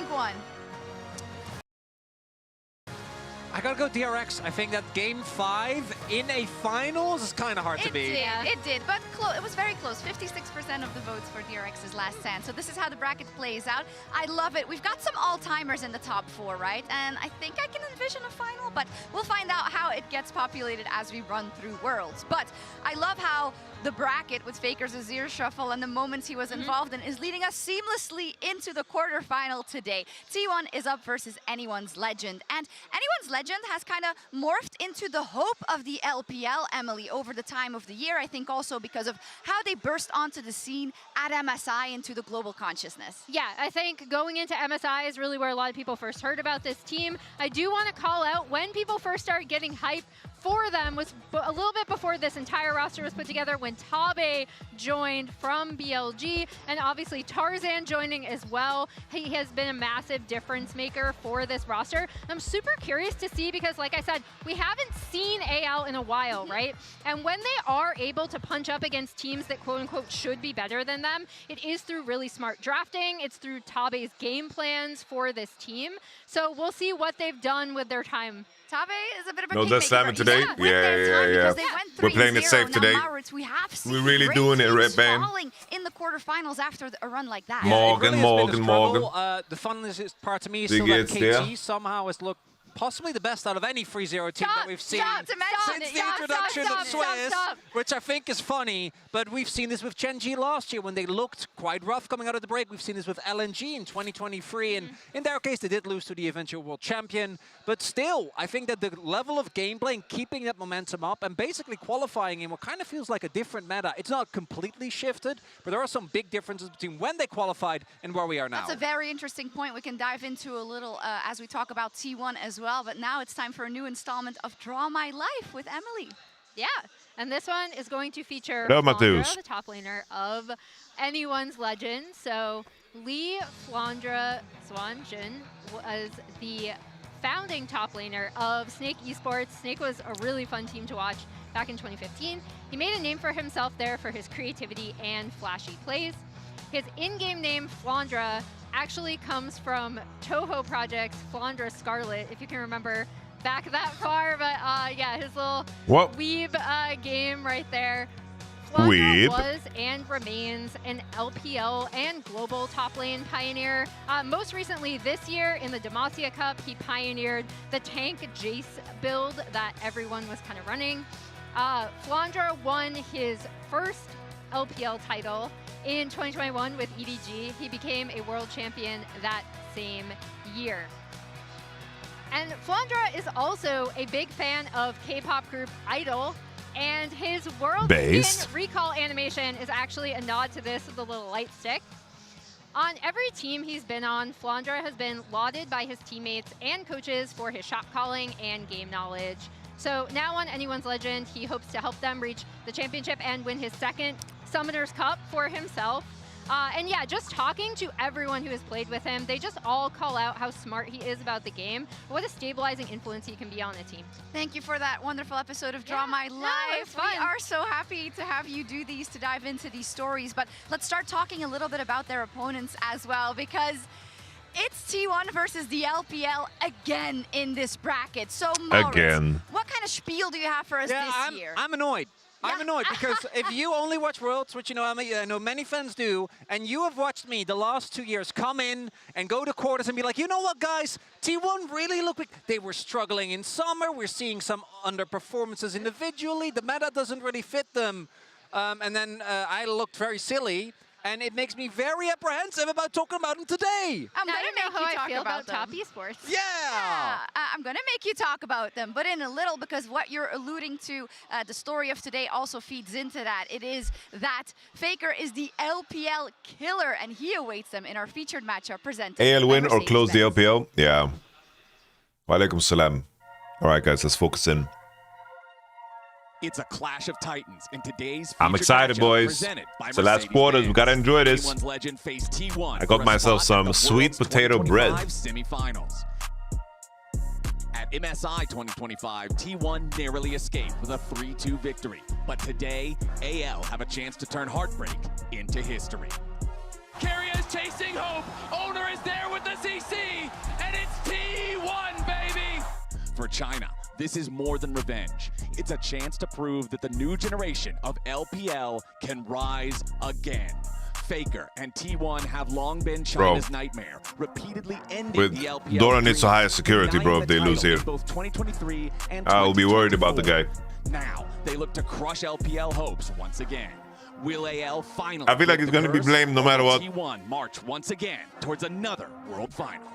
think won? I gotta go DRX. I think that game 5 in a finals is kind of hard to beat. It did, but it was very close. 56% of the votes for DRX's last stand. So this is how the bracket plays out. I love it. We've got some all-timers in the top 4, right? And I think I can envision a final, but we'll find out how it gets populated as we run through Worlds. But I love how the bracket with Faker's Azir shuffle and the moments he was involved in is leading us seamlessly into the quarterfinal today. T1 is up versus Anyone's Legend. And Anyone's Legend has kind of morphed into the hope of the LPL, Emily, over the time of the year. I think also because of how they burst onto the scene at MSI into the global consciousness. Yeah, I think going into MSI is really where a lot of people first heard about this team. I do want to call out when people first started getting hype for them was a little bit before this entire roster was put together, when Tabe joined from BLG, and obviously Tarzan joining as well. He has been a massive difference maker for this roster. I'm super curious to see because, like I said, we haven't seen AL in a while, right? And when they are able to punch up against teams that quote-unquote should be better than them, it is through really smart drafting. It's through Tabe's game plans for this team. So we'll see what they've done with their time. Tabe is a bit of a No dust salmon today? Yeah. We're playing it safe today. We're really doing it, Red Band. In the quarterfinals after a run like that. Morgan. The funnest part to me is still that KG somehow has looked possibly the best out of any 3-0 team that we've seen since the introduction of Swiss, which I think is funny, but we've seen this with Genji last year when they looked quite rough coming out of the break. We've seen this with LNG in 2023, and in their case, they did lose to the eventual world champion, but still, I think that the level of gameplay and keeping that momentum up and basically qualifying in what kind of feels like a different meta. It's not completely shifted, but there are some big differences between when they qualified and where we are now. That's a very interesting point we can dive into a little as we talk about T1 as well, but now it's time for a new installment of Draw My Life with Emily. Yeah, and this one is going to feature Flandra, the top laner of Anyone's Legend. So Lee Flandra Swanjin was the founding top laner of Snake Esports. Snake was a really fun team to watch back in 2015. He made a name for himself there for his creativity and flashy plays. His in-game name, Flandra, actually comes from Toho Project's Flandra Scarlet, if you can remember back that far. But yeah, his little weeb game right there. Flandra was and remains an LPL and global top lane pioneer. Most recently this year in the Demacia Cup, he pioneered the tank Jace build that everyone was kind of running. Flandra won his first LPL title in 2021 with EDG. He became a world champion that same year. And Flandra is also a big fan of K-pop group Idol, and his world skin recall animation is actually a nod to this with the little light stick. On every team he's been on, Flandra has been lauded by his teammates and coaches for his shot calling and game knowledge. So now on Anyone's Legend, he hopes to help them reach the championship and win his second Summoner's Cup for himself. And yeah, just talking to everyone who has played with him, they just all call out how smart he is about the game, what a stabilizing influence he can be on a team. Thank you for that wonderful episode of Draw My Life. We are so happy to have you do these, to dive into these stories, but let's start talking a little bit about their opponents as well, because it's T1 versus the LPL again in this bracket. So, Maurits, what kind of spiel do you have for us this year? I'm annoyed. I'm annoyed because if you only watch Worlds, which I know many fans do, and you have watched me the last 2 years come in and go to quarters and be like, you know what, guys, T1 really looked like they were struggling in summer. We're seeing some underperformances individually. The meta doesn't really fit them. And then I looked very silly. And it makes me very apprehensive about talking about them today. I'm going to make you talk about top esports. Yeah, I'm going to make you talk about them, but in a little, because what you're alluding to, the story of today also feeds into that. It is that Faker is the LPL killer, and he awaits them in our featured matchup presented. AL win or close the LPL? Yeah. Walaikum salam. All right, guys, let's focus in. It's a clash of titans in today's I'm excited, boys. It's the last quarters. We gotta enjoy this. I got myself some sweet potato bread. Semifinals. At MSI 2025, T1 narrowly escaped with a 3-2 victory. But today, AL have a chance to turn heartbreak into history. Carry us chasing hope. Owner is there with the CC, and it's T1, baby! For China, this is more than revenge. It's a chance to prove that the new generation of LPL can rise again. Faker and T1 have long been China's nightmare, repeatedly ending the LPL. Dora needs a higher security, bro, if they lose here. Both 2023 and I'll be worried about the guy. Now, they look to crush LPL hopes once again. Will AL finally? I feel like he's going to be blamed no matter what. T1 march once again towards another world final.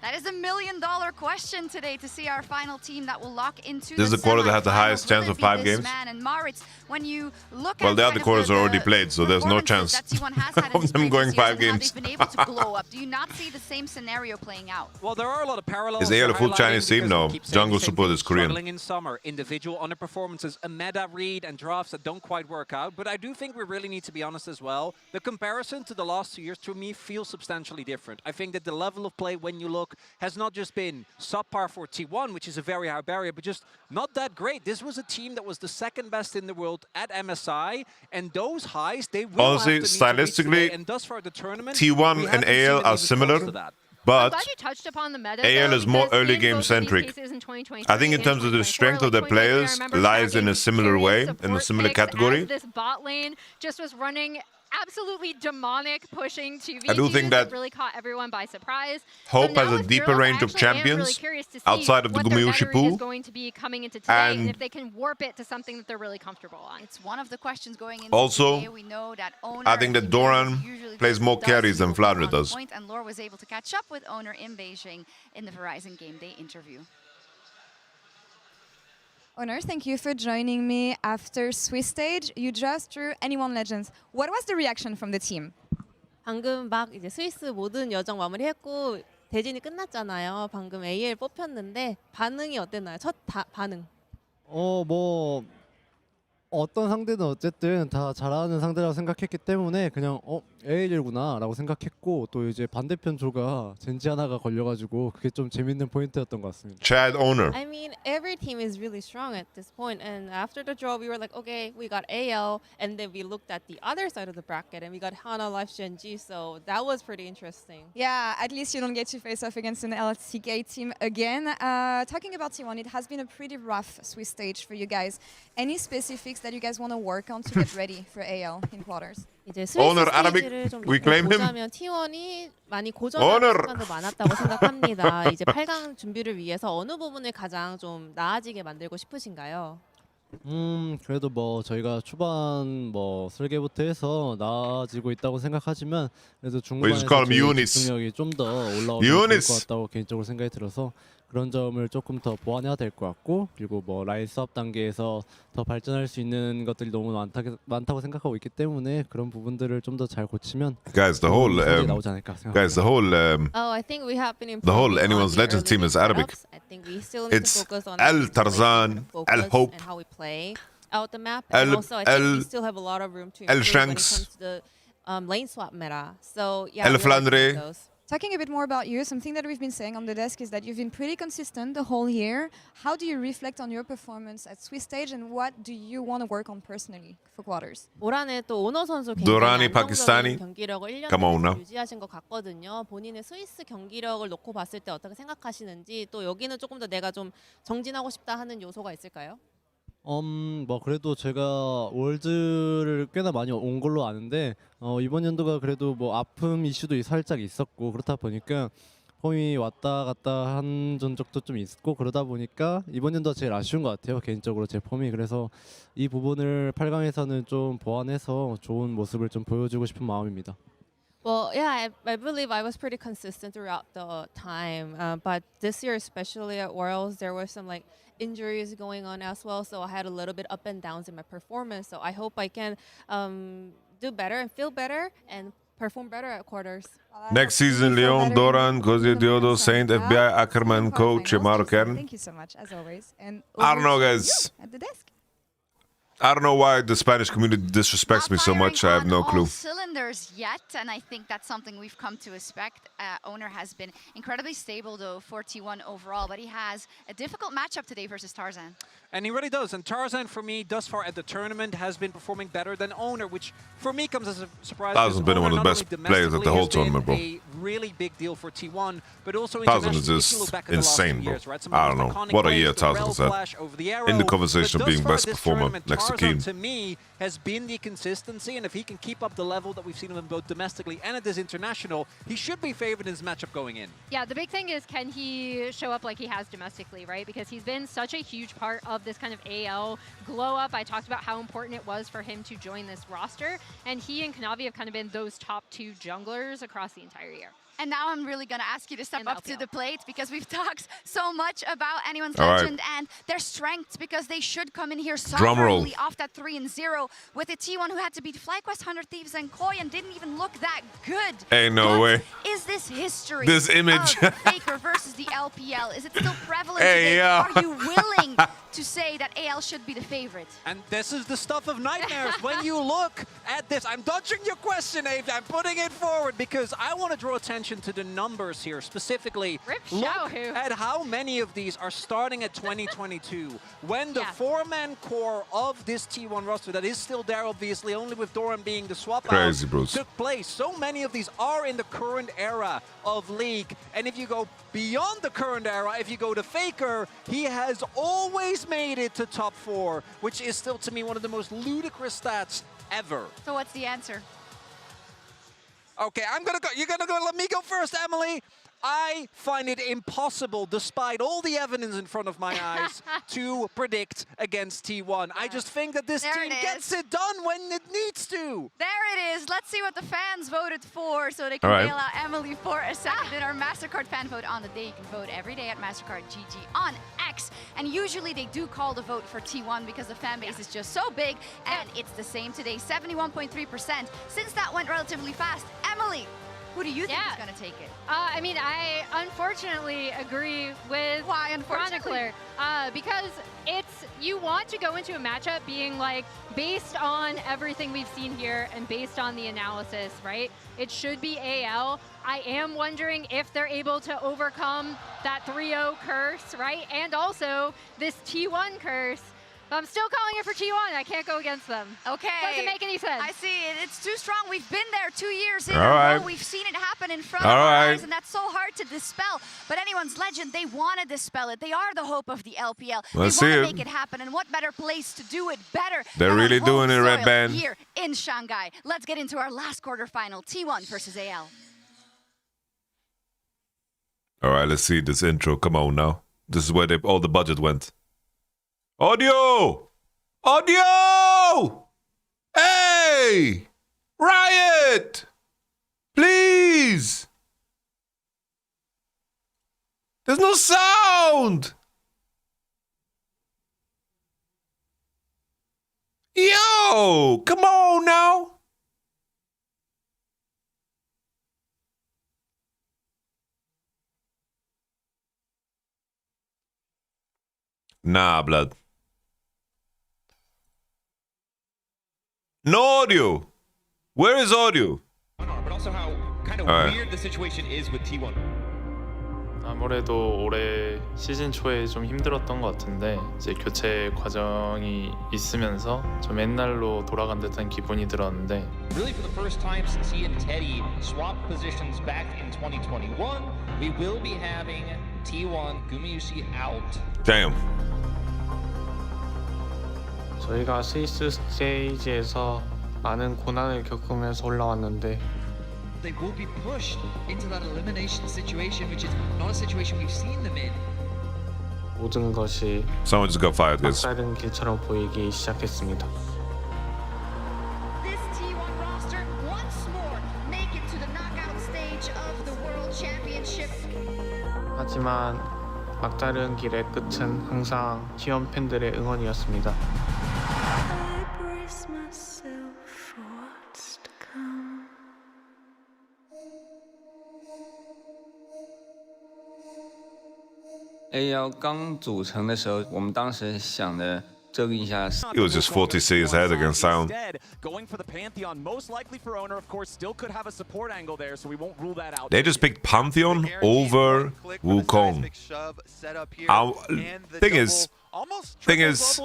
That is $1 million question today to see our final team that will lock into. This is the quarter that has the highest chance of 5 games. And Maritz, when you look well, at the other quarters are already played, so there's no chance of them going 5 games. They've been able to blow up. Do you not see the same scenario playing out? Well, there are a lot of parallels. Is AL a full Chinese team? No. Jungle support is Korean. Struggling in summer, individual underperformances, a meta read, and drafts that don't quite work out. But I do think we really need to be honest as well. The comparison to the last 2 years, to me, feels substantially different. I think that the level of play, when you look, has not just been subpar for T1, which is a very high barrier, but just not that great. This was a team that was the second best in the world at MSI, and those highs, they will honestly, have to stylistically, and thus far the tournament, T1 and AL are similar, but AL is more early game centric. I think in terms of the strength of their players lies in a similar way, in a similar category. This bot lane just was running absolutely demonic, pushing 2v2s. I do think that really caught everyone by surprise. Hope has a deeper range of champions outside of the Gumayushi pool, going to be coming into today, and if they can warp it to something that they're really comfortable on. It's one of the questions going into also, today. We know that Owner, I think that Doran plays more carries than Flandre does. And Lore was able to catch up with Owner in Beijing in the Verizon Game Day interview. Owner, thank you for joining me after Swiss stage. You just drew Anyone Legends. What was the reaction from the team? 방금 막 이제 스위스 모든 여정 마무리했고 대진이 끝났잖아요. 방금 AL 뽑혔는데 반응이 어땠나요? 첫 반응. 뭐 어떤 상대는 어쨌든 다 잘하는 상대라고 생각했기 때문에 그냥 AL이구나 라고 생각했고, 또 이제 반대편 조가 젠지 하나가 걸려가지고 그게 좀 재밌는 포인트였던 것 같습니다. Chad Owner. I mean, every team is really strong at this point, and after the draw we were like, okay, we got AL, and then we looked at the other side of the bracket and we got Hana, Life, Genji, so that was pretty interesting. Yeah, at least you don't get to face off against an LCK team again. Talking about T1, it has been a pretty rough Swiss stage for you guys. Any specifics that you guys want to work on to get ready for AL in quarters? 이제 스위스 Owner Arabic, 스테이지를 좀 we claim him. 보자면 T1이 많이 고전하는 순간도 많았다고 생각합니다. 이제 8강 준비를 위해서 어느 부분을 가장 좀 나아지게 만들고 싶으신가요? 그래도 뭐 저희가 초반 뭐 설계부터 해서 나아지고 있다고 생각하지만 그래도 중간에서 집중력이 좀 더 올라오면 좋을 것 같다고 개인적으로 생각이 들어서 그런 점을 조금 더 보완해야 될 것 같고, 그리고 뭐 라인 수업 단계에서 더 발전할 수 있는 것들이 너무 많다고 생각하고 있기 때문에 그런 부분들을 좀 더 잘 고치면 guys, the whole 나오지 않을까 생각합니다. guys, the whole I think we have been the whole Anyone's Legends team is Arabic. I think we still need It's to focus on El Tarzan, El Hope, and how we play out the map, and also I think we still have a lot of room to improve when it comes to the lane swap meta. So yeah, El Flandre. Talking a bit more about you, something that we've been saying on the desk is that you've been pretty consistent the whole year. How do you reflect on your performance at Swiss stage, and what do you want to work on personally for quarters? 올한해 또 오너 선수 Durrani, 굉장히 Pakistani. 안정적인 경기력을 1년 Come on now. 유지하신 것 같거든요. 본인의 스위스 경기력을 놓고 봤을 때 어떻게 생각하시는지, 또 여기는 조금 더 내가 좀 정진하고 싶다 하는 요소가 있을까요? 뭐 그래도 제가 월즈를 꽤나 많이 온 걸로 아는데 이번 연도가 그래도 뭐 아픔 이슈도 살짝 있었고, 그렇다 보니까 폼이 왔다 갔다 한 적도 좀 있고, 그러다 보니까 이번 연도가 제일 아쉬운 것 같아요, 개인적으로 제 폼이. 그래서 이 부분을 8강에서는 좀 보완해서 좋은 모습을 좀 보여주고 싶은 마음입니다. Well, yeah, I believe I was pretty consistent throughout the time, but this year, especially at Worlds, there were some injuries going on as well, so I had a little bit up and downs in my performance. So I hope I can do better and feel better and perform better at quarters. Next season, Leon, Doran, Gozir Diodo, Saint, FBI, Ackerman, coach, Mauro Kern. Thank you so much, as always. And I don't know, guys. at the desk. I don't know why the Spanish community disrespects me so much. I have no clue. Cylinders yet, and I think that's something we've come to expect. Owner has been incredibly stable though for T1 overall, but he has a difficult matchup today versus Tarzan. And he really does. And Tarzan, for me, thus far at the tournament, has been performing better than Owner, which for me comes as a surprise. Tarzan's been one of the best players at the whole tournament, bro. A really big deal for T1, but also Tarzan is just insane, bro. Years, right? I don't know. What a year Tarzan's had. In the conversation of being best performer next to Keen. To me, has been the consistency, and if he can keep up the level that we've seen him both domestically and at this international, he should be favored in his matchup going in. Yeah, the big thing is, can he show up like he has domestically, right? Because he's been such a huge part of this kind of AL glow up. I talked about how important it was for him to join this roster, and he and Kanavi have kind of been those top 2 junglers across the entire year. And now I'm really going to ask you to step up to the plate, because we've talked so much about Anyone's Legend and their strengths, because they should come in here solidly off that 3-0 with a T1 who had to beat FlyQuest, 100 Thieves, and Koi and didn't even look that good. Ain't no way. Is this history? This image. Of Faker versus the LPL, is it still prevalent today? Are you willing to say that AL should be the favorite? And this is the stuff of nightmares. When you look at this, I'm dodging your question, Abe. I'm putting it forward because I want to draw attention to the numbers here. Specifically, look at how many of these are starting at 2022. When the 4-man core of this T1 roster, that is still there obviously, only with Doran being the swap out, took place. So many of these are in the current era of League. And if you go beyond the current era, if you go to Faker, he has always made it to top 4, which is still to me one of the most ludicrous stats ever. So what's the answer? Okay, I'm gonna go. You're gonna go. Let me go first, Emily. I find it impossible, despite all the evidence in front of my eyes, to predict against T1. I just think that this team gets it done when it needs to. There it is. Let's see what the fans voted for, so they can bail out Emily for a second. In our MasterCard fan vote on the day, you can vote every day at MasterCard GG on X. And usually they do call the vote for T1 because the fan base is just so big, and it's the same today, 71.3%. Since that went relatively fast, Emily, who do you think is going to take it? I mean, I unfortunately agree with Chronicler because you want to go into a matchup being like, based on everything we've seen here and based on the analysis, right? It should be AL. I am wondering if they're able to overcome that 3-0 curse, right? And also this T1 curse. But I'm still calling it for T1. I can't go against them. Okay. Doesn't make any sense. I see. It's too strong. We've been there 2 years in a row. We've seen it happen in front of our eyes, and that's so hard to dispel. But Anyone's Legend, they want to dispel it. They are the hope of the LPL. They want to make it happen, and what better place to do it better They're really doing it, Red Band. Here in Shanghai. Let's get into our last quarterfinal, T1 versus AL. All right, let's see this intro. Come on now. This is where all the budget went. Audio! Audio! Hey! Riot! Please! There's no sound! Yo! Come on now! Nah, blood. No audio. Where is audio? But also how kind of weird the situation is with T1. 아무래도 올해 시즌 초에 좀 힘들었던 것 같은데 이제 교체 과정이 있으면서 좀 옛날로 돌아간 듯한 기분이 들었는데. Really for the first time since he and Teddy swapped positions back in 2021, we will be having T1 Gumayusi out. Damn. 저희가 스위스 스테이지에서 많은 고난을 겪으면서 올라왔는데 they will be pushed into that elimination situation, which is not a situation we've seen them in. 모든 것이 Someone just got fired, guys. 막다른 길처럼 보이기 시작했습니다. This T1 roster once more make it to the knockout stage of the World Championship. 하지만 막다른 길의 끝은 항상 T1 팬들의 응원이었습니다. AL 刚组成的时候，我们当时想的 He was just 40 Cs ahead against Sion. Going for the Pantheon, most likely for Owner, of course, still could have a support angle there, so we won't rule that out. They just picked Pantheon over Wukong. Thing is,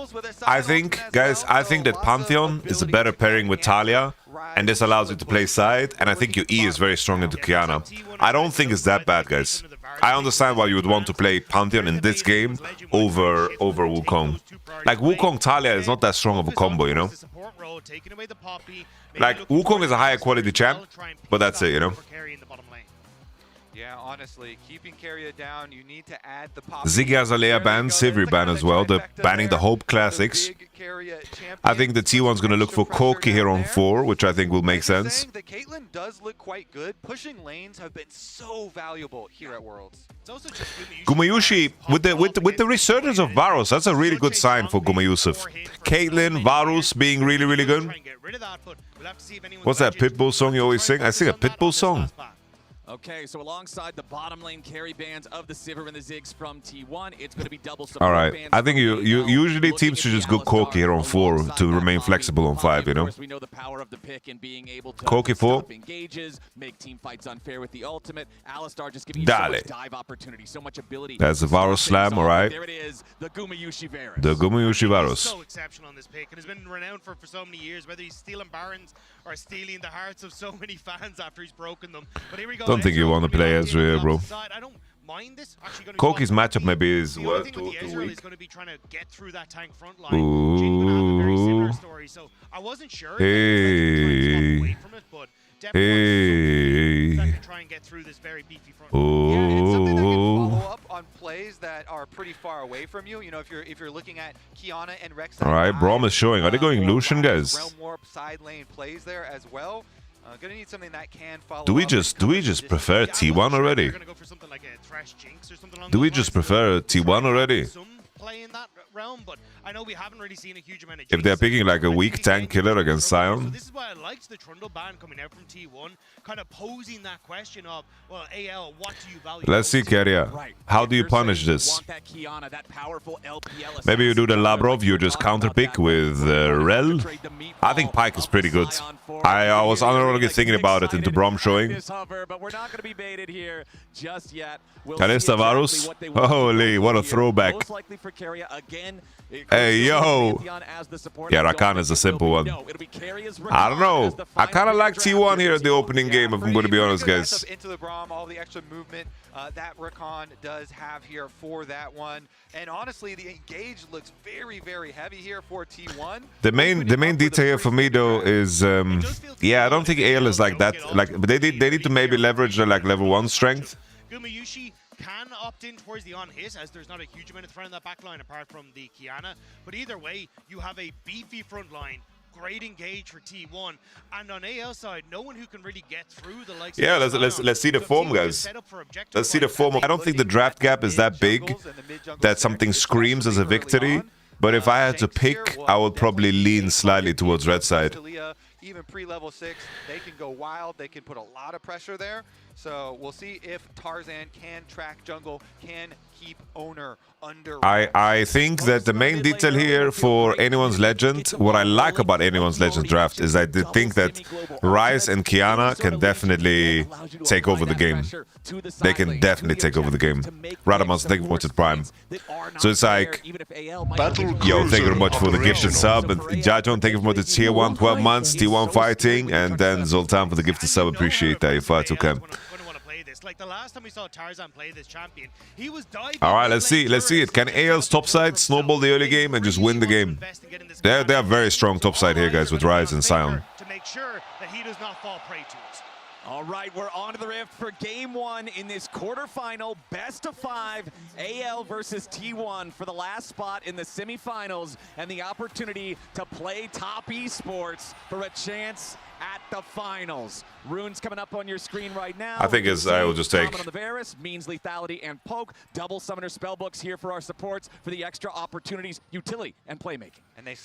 I think, guys, I think that Pantheon is a better pairing with Talia, and this allows you to play side, and I think your E is very strong into Qiyana. I don't think it's that bad, guys. I understand why you would want to play Pantheon in this game over Wukong. Like, Wukong Talia is not that strong of a combo, you know? Like, Wukong is a higher quality champ, but that's it, you know? Yeah, honestly, keeping Keria down, you need to add the pop. Ziggy has a layer ban, Sivir ban as well. They're banning the Hope Classics. I think the T1's going to look for Corki here on 4, which I think will make sense. The Caitlyn does look quite good. Pushing lanes have been so valuable here at Worlds. Gumayusi, with the resurgence of Varus, that's a really good sign for Gumayusuf. Caitlyn, Varus being really, really good. What's that Pitbull song you always sing? I sing a Pitbull song. Okay, so alongside the bottom lane carry bands of the Sivir and the Ziggs from T1, it's going to be double support. All right, I think usually teams should just go Corki here on 4 to remain flexible on 5, you know? We know the power of the pick and being able to Corki 4. Engages, make team fights unfair with the ultimate. Alistar just giving you so much dive opportunity, so much ability. That's the Varus slam, all right. There it is, the Gumayusi Varus. The Gumayusi Varus. So exceptional on this pick and has been renowned for so many years, whether he's stealing Barons or stealing the hearts of so many fans after he's broken them. But here we go. Don't think you want to play Ezreal, bro. I don't mind this. Corki's matchup maybe is what, too weak. Is going to be trying to get through that tank front line. Ooh. Story, so I wasn't sure. Hey. Hey. Try and get through this very beefy front. Yeah, it's something that can follow up on plays that are pretty far away from you. You know, if you're looking at Qiyana and Rex. All right, Braum is showing. Are they going Lucian, guys? Realm Warp side lane plays there as well. Gonna need something that can follow. Do we just prefer T1 already? Do we just prefer T1 already? Play in that realm, but I know we haven't really seen a huge amount of if they're picking like a weak tank killer against Sion. So this is why I liked the Trundle ban coming out from T1, kind of posing that question of, well, AL, what do you value? Let's see, Keria. How do you punish this? Maybe you do the Labrov, you just counterpick with Rel. I think Pyke is pretty good. I was already thinking about it into Braum showing. Kalista Varus. Holy, what a throwback. Hey, yo. Yeah, Rakan is a simple one. I don't know. I kind of like T1 here at the opening game, if I'm going to be honest, guys. Into the Braum, all the extra movement that Rakan does have here for that one. And honestly, the engage looks very, very heavy here for T1. The main detail here for me, though, is, yeah, I don't think AL is like that. Like, but they need to maybe leverage their like level 1 strength. Gumayusi can opt in towards the on-hit, as there's not a huge amount of threat in that back line apart from the Qiyana. But either way, you have a beefy front line, great engage for T1, and on AL side, no one who can really get through the likes. Yeah, let's see the form, guys. Let's see the form. I don't think the draft gap is that big that something screams as a victory. But if I had to pick, I would probably lean slightly towards red side. Even pre-level 6, they can go wild. They can put a lot of pressure there. So we'll see if Tarzan can track jungle, can keep Owner under. I think that the main detail here for Anyone's Legend, what I like about Anyone's Legend draft is I think that Ryze and Qiyana can definitely take over the game. They can definitely take over the game. Radamon's thank you very much at Prime. So it's like, yo, thank you very much for the gifted sub. And Jajon, thank you very much for tier 1, 12 months, T1 fighting. And then Zoltan for the gifted sub. Appreciate that. You fight, okay. Like the last time we saw Tarzan play this champion, he was diving. All right, let's see it. Can AL's topside snowball the early game and just win the game? They are very strong topside here, guys, with Ryze and Sion. To make sure that he does not fall prey to it. All right, we're on to the rift for game 1 in this quarterfinal, best of 5, AL versus T1 for the last spot in the semifinals and the opportunity to play top esports for a chance at the finals. Runes coming up on your screen right now. I think I will just take. On the Varus, means lethality and poke. Double summoner spellbooks here for our supports for the extra opportunities, utility, and playmaking. And they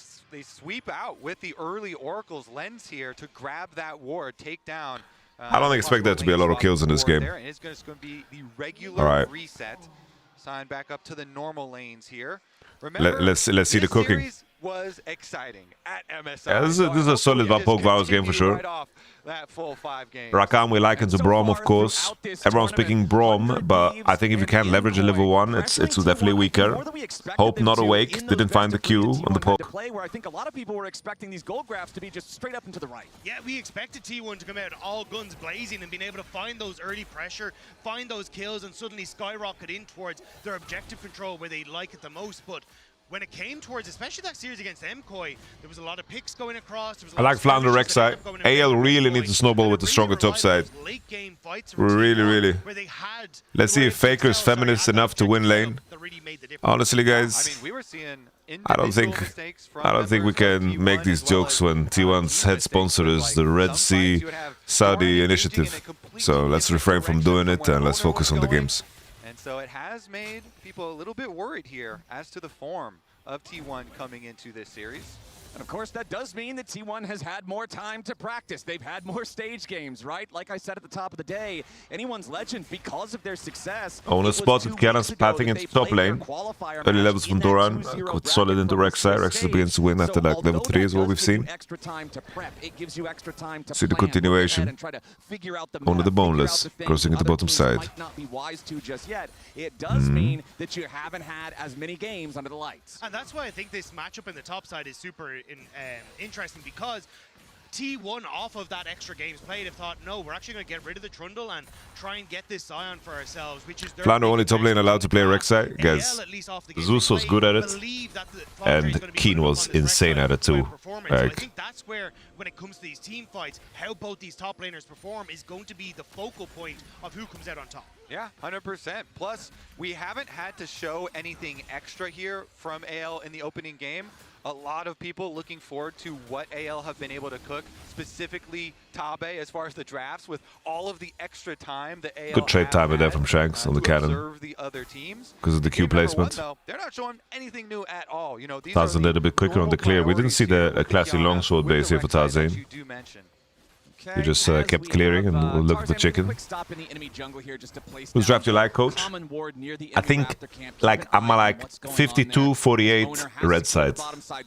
sweep out with the early Oracle's lens here to grab that ward, take down. I don't expect there to be a lot of kills in this game. It's going to be the regular reset. Sign back up to the normal lanes here. Remember, let's see the cooking. was exciting at MSI. Yeah, this is a solid Poke Virus game for sure. That full 5 games. Rakan we like into Braum, of course. Everyone's picking Braum, but I think if you can't leverage a level 1, it's definitely weaker. Hope not awake. Didn't find the Q on the poke. Where I think a lot of people were expecting these gold graphs to be just straight up and to the right. Yeah, we expected T1 to come out all guns blazing and being able to find those early pressure, find those kills, and suddenly skyrocket in towards their objective control where they like it the most. But when it came towards, especially that series against MKOI, there was a lot of picks going across. I like Flounder Rek'Sai. AL really needs to snowball with the stronger top side. Really. Let's see if Faker's feminist enough to win lane. Honestly, guys, I don't think we can make these jokes when T1's head sponsor is the Red Sea Saudi initiative. So let's refrain from doing it and let's focus on the games. And so it has made people a little bit worried here as to the form of T1 coming into this series. And of course, that does mean that T1 has had more time to practice. They've had more stage games, right? Like I said at the top of the day, anyone's legend, because of their success. Owner spotted Kiana's pathing into top lane. Early levels from Doran, quite solid into Rek'Sai. Rek'Sai begins to win after like level 3 is what we've seen. See the continuation. Owner the boneless, crossing into bottom side. It does mean that you haven't had as many games under the lights. And that's why I think this matchup in the top side is super interesting, because T1 off of that extra games played have thought, no, we're actually going to get rid of the Trundle and try and get this Sion for ourselves, which is Flounder only top lane allowed to play Rek'Sai. Guys, Zeus was good at it, and Keen was insane at it too. I think that's where, when it comes to these team fights, how both these top laners perform is going to be the focal point of who comes out on top. Yeah, 100%. Plus, we haven't had to show anything extra here from AL in the opening game. A lot of people looking forward to what AL have been able to cook, specifically Tabe, as far as the drafts, with all of the extra time that AL good trade time there from Shanks on the cannon because of the Q placement. They're not showing anything new at all. You know, Taz a little bit quicker on the clear. We didn't see the classy longsword base here for Tarzane. He just kept clearing and we'll look at the chicken. Whose draft you like, coach? I think like I'm like 52-48 red side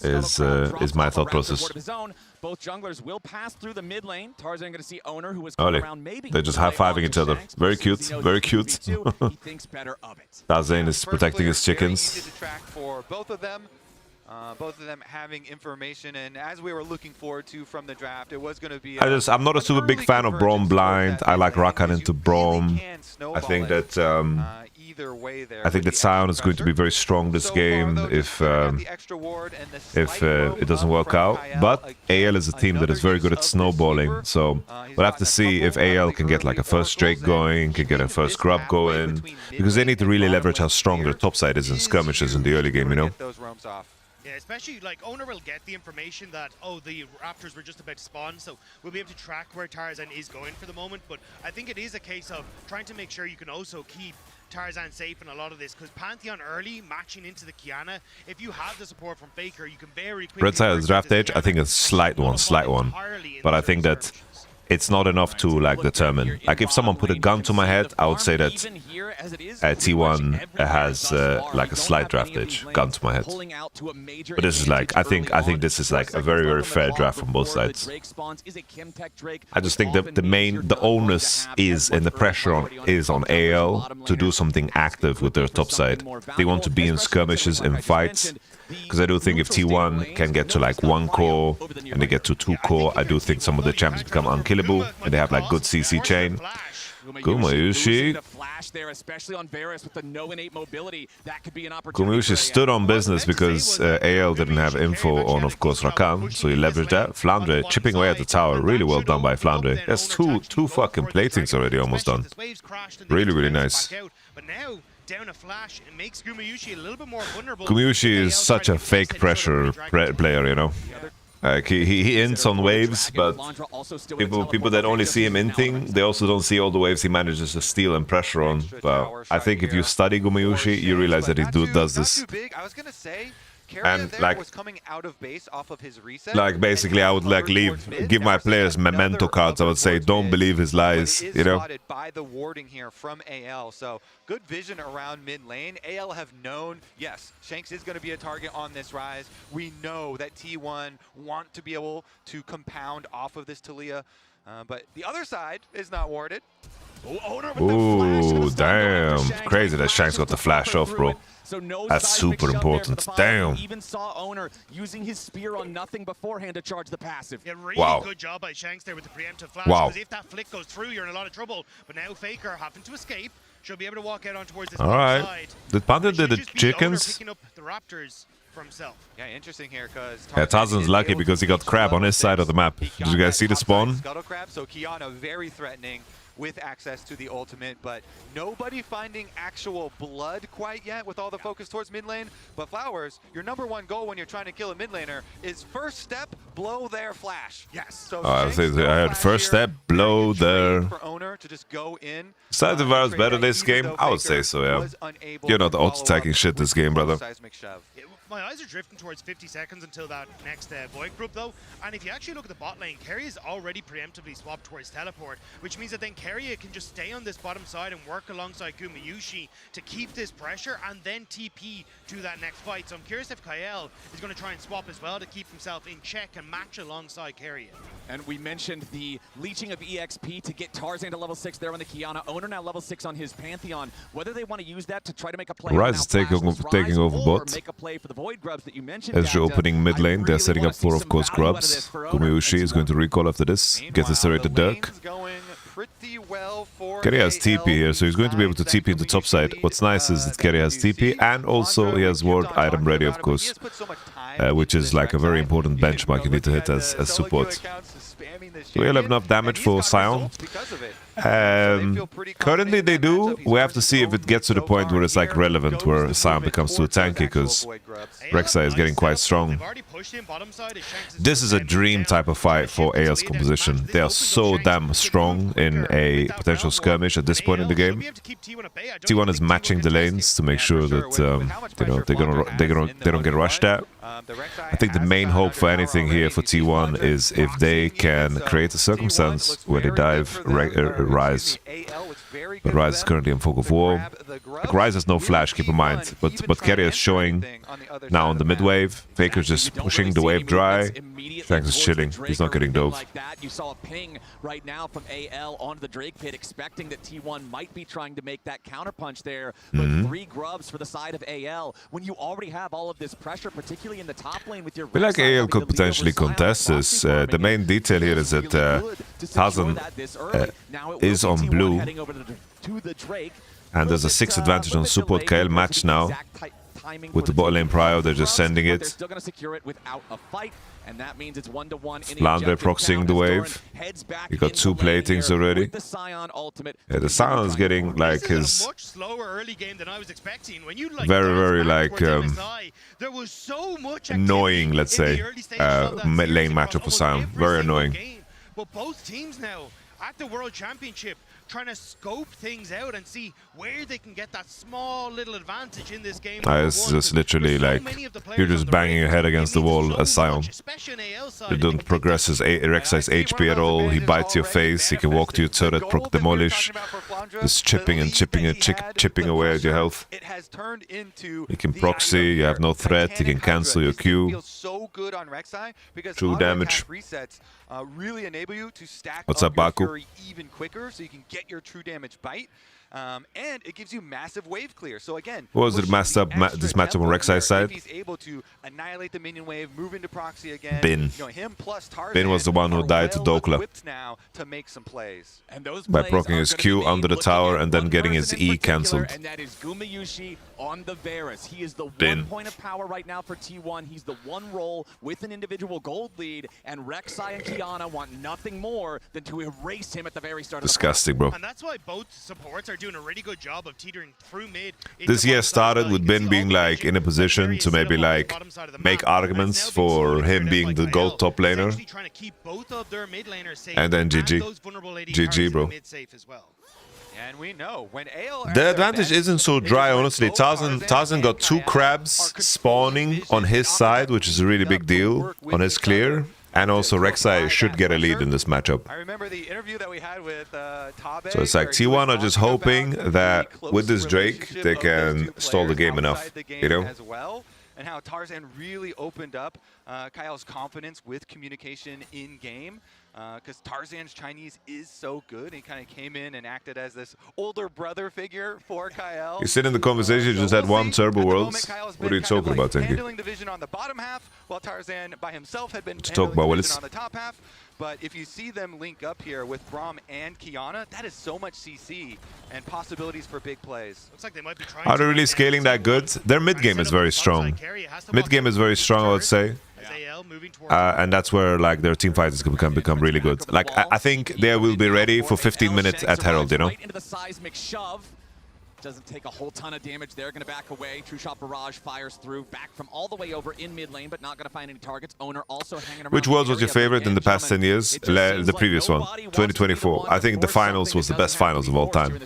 is my thought process. Both junglers will pass through the mid lane. Tarzan going to see Owner, who was around maybe. They're just high-fiving each other. Very cute, very cute. Tarzan is protecting his chickens. Both of them having information, and as we were looking forward to from the draft, it was going to be. I'm not a super big fan of Braum blind. I like Rakan into Braum. I think that Sion is going to be very strong this game if it doesn't work out. But AL is a team that is very good at snowballing, so we'll have to see if AL can get like a first Drake going, can get a first Grub going, because they need to really leverage how strong their top side is in skirmishes in the early game, you know. Yeah, especially like Owner will get the information that, oh, the Raptors were just about to spawn, so we'll be able to track where Tarzan is going for the moment. But I think it is a case of trying to make sure you can also keep Tarzan safe in a lot of this, because Pantheon early matching into the Kiana, if you have the support from Faker, you can very quickly. Red side draft age, I think a slight one, but I think that it's not enough to like determine. Like if someone put a gun to my head, I would say that T1 has like a slight draft edge, gun to my head. But this is like I think this is like a very fair draft from both sides. I just think that the onus is and the pressure is on AL to do something active with their top side. They want to be in skirmishes and fights. Because I do think if T1 can get to like 1 core and they get to 2 core, I do think some of the champions become unkillable and they have like good CC chain. Gumayushi. Gumayushi stood on business because AL didn't have info on, of course, Rakan, so he leveraged that. Flounder chipping away at the tower, really well done by Flounder. That's two fucking platings already almost done. Really nice. Down a flash, it makes Gumayushi a little bit more vulnerable. Gumayushi is such a fake pressure player, you know. He ints on waves, but people that only see him inting, they also don't see all the waves he manages to steal and pressure on. But I think if you study Gumayushi, you realize that he does this. and like was coming out of base off of his reset. Like basically, I would like give my players memento cards. I would say, don't believe his lies. You know. Spotted by the warding here from AL, so good vision around mid lane. AL have known, yes, Shanks is going to be a target on this rise. We know that T1 want to be able to compound off of this Taliyah, but the other side is not warded. Ooh, damn. Crazy that Shanks got the flash off, bro. That's super important. Damn. Even saw Owner using his spear on nothing beforehand to charge the passive. Yeah, really good job by Shanks there with the preemptive flash. Because if that flick goes through, you're in a lot of trouble. But now Faker having to escape. She'll be able to walk out on towards this side. Did Panther do the chickens? Picking up the Raptors for himself. Yeah, interesting here because Tarzan's lucky because he got Crab on his side of the map. Did you guys see the spawn? Scuttle Crab, so Kiana very threatening with access to the ultimate, but nobody finding actual blood quite yet with all the focus towards mid lane. But Flowers, your #1 goal when you're trying to kill a mid laner is first step, blow their flash. Yes. So I heard first step, blow their... For Owner to just go in. Side the Virus better this game? I would say so, yeah. You're not auto-attacking shit this game, brother. My eyes are drifting towards 50 seconds until that next Void group, though. And if you actually look at the bot lane, Keria is already preemptively swapped towards Teleport, which means that then Keria can just stay on this bottom side and work alongside Gumayusi to keep this pressure and then TP to that next fight. So I'm curious if Kael is going to try and swap as well to keep himself in check and match alongside Keria. And we mentioned the leeching of EXP to get Tarzan to level 6 there on the Kiana. Owner now level 6 on his Pantheon. Whether they want to use that to try to make a play Rise is taking over bot. Make a play for the Void Grubs that you mentioned. As you're opening mid lane, they're setting up for, of course, Grubs. Gumayusi is going to recall after this. Get the serrated Dirk. Keria has TP here, so he's going to be able to TP into top side. What's nice is that Keria has TP, and also he has ward item ready, of course, which is like a very important benchmark you need to hit as support. So he'll have enough damage for Sion. Currently they do. We have to see if it gets to the point where it's like relevant, where Sion becomes too tanky, because Rek'Sai is getting quite strong. This is a dream type of fight for AL's composition. They are so damn strong in a potential skirmish at this point in the game. T1 is matching the lanes to make sure that you know, they don't get rushed at. I think the main hope for anything here for T1 is if they can create a circumstance where they dive Rise. But Rise is currently in fog of war. Like, Rise has no flash, keep in mind. But Keria is showing now on the mid wave. Faker's just pushing the wave dry. Shanks is chilling. He's not getting dove. Like that, you saw a ping right now from AL onto the Drake pit, expecting that T1 might be trying to make that counterpunch there. But 3 grubs for the side of AL. When you already have all of this pressure, particularly in the top lane with your... I feel like AL could potentially contest this. The main detail here is that Tarzan is on blue. And there's a 6 advantage on support. Kael match now. With the bot lane prio, they're just sending it. Still going to secure it without a fight, and that means it's 1-to-1 in Flandre proxying the wave. He got 2 platings already. Yeah, the Sion is getting like his much slower early game than I was expecting. When you very like there was so much annoying, let's say, mid lane matchup for Sion. Very annoying. But both teams now at the World Championship trying to scope things out and see where they can get that small little advantage in this game. It's just literally like you're just banging your head against the wall as Sion. You don't progress his Rek'Sai's HP at all. He bites your face. He can walk to your turret, proc demolish, just chipping and chipping and chipping away at your health. He can proxy. You have no threat. He can cancel your Q. True damage. Really enable you to stack What's up, Baku? Even quicker, so you can get your true damage bite. And it gives you massive wave clear. So again, what was it messed up this matchup on Rek'Sai's side? He's able to annihilate the minion wave, move into proxy again. Bin. You know, him plus Tarzan Bin was the one who died to Dokla. Now to make some plays. And those by proccing his Q under the tower and then getting his E cancelled. And that is Gumayusi on the Varus. He is the Bin. 1 point of power right now for T1. He's the 1 role with an individual gold lead, and Rek'Sai and Kiana want nothing more than to erase him at the very start. Disgusting, bro. And that's why both supports are doing a really good job of teetering through mid. This year started with Bin being like in a position to maybe like make arguments for him being the gold top laner. And then GG. GG, bro. And we know when AL the advantage isn't so dry, honestly. Tarzan got 2 crabs spawning on his side, which is a really big deal on his clear. And also Rek'Sai should get a lead in this matchup. I remember the interview that we had with Tabe. So it's like T1 are just hoping that with this Drake, they can stall the game enough, you know? As well, and how Tarzan really opened up Kyle's confidence with communication in game. Because Tarzan's Chinese is so good. He kind of came in and acted as this older brother figure for Kyle. You sit in the conversation, just had one Turbo Worlds. What are you talking about, Tenki? Handling the vision on the bottom half, while Tarzan by himself had been talk about handling the vision on the top half. But if you see them link up here with Braum and Kiana, that is so much CC and possibilities for big plays. Looks like they might be trying Are they really scaling that good? Their mid game is very strong. Mid game is very strong, I would say. And that's where like their team fighters can become really good. Like I think they will be ready for 15 minutes at Herald, you know? Right into the seismic shove. Doesn't take a whole ton of damage there. Going to back away. True Shot Barrage fires through. Back from all the way over in mid lane, but not going to find any targets. Owner also hanging around. Which Worlds was your favorite in the past 10 years? The previous one, 2024. I think the finals was the best finals of all time.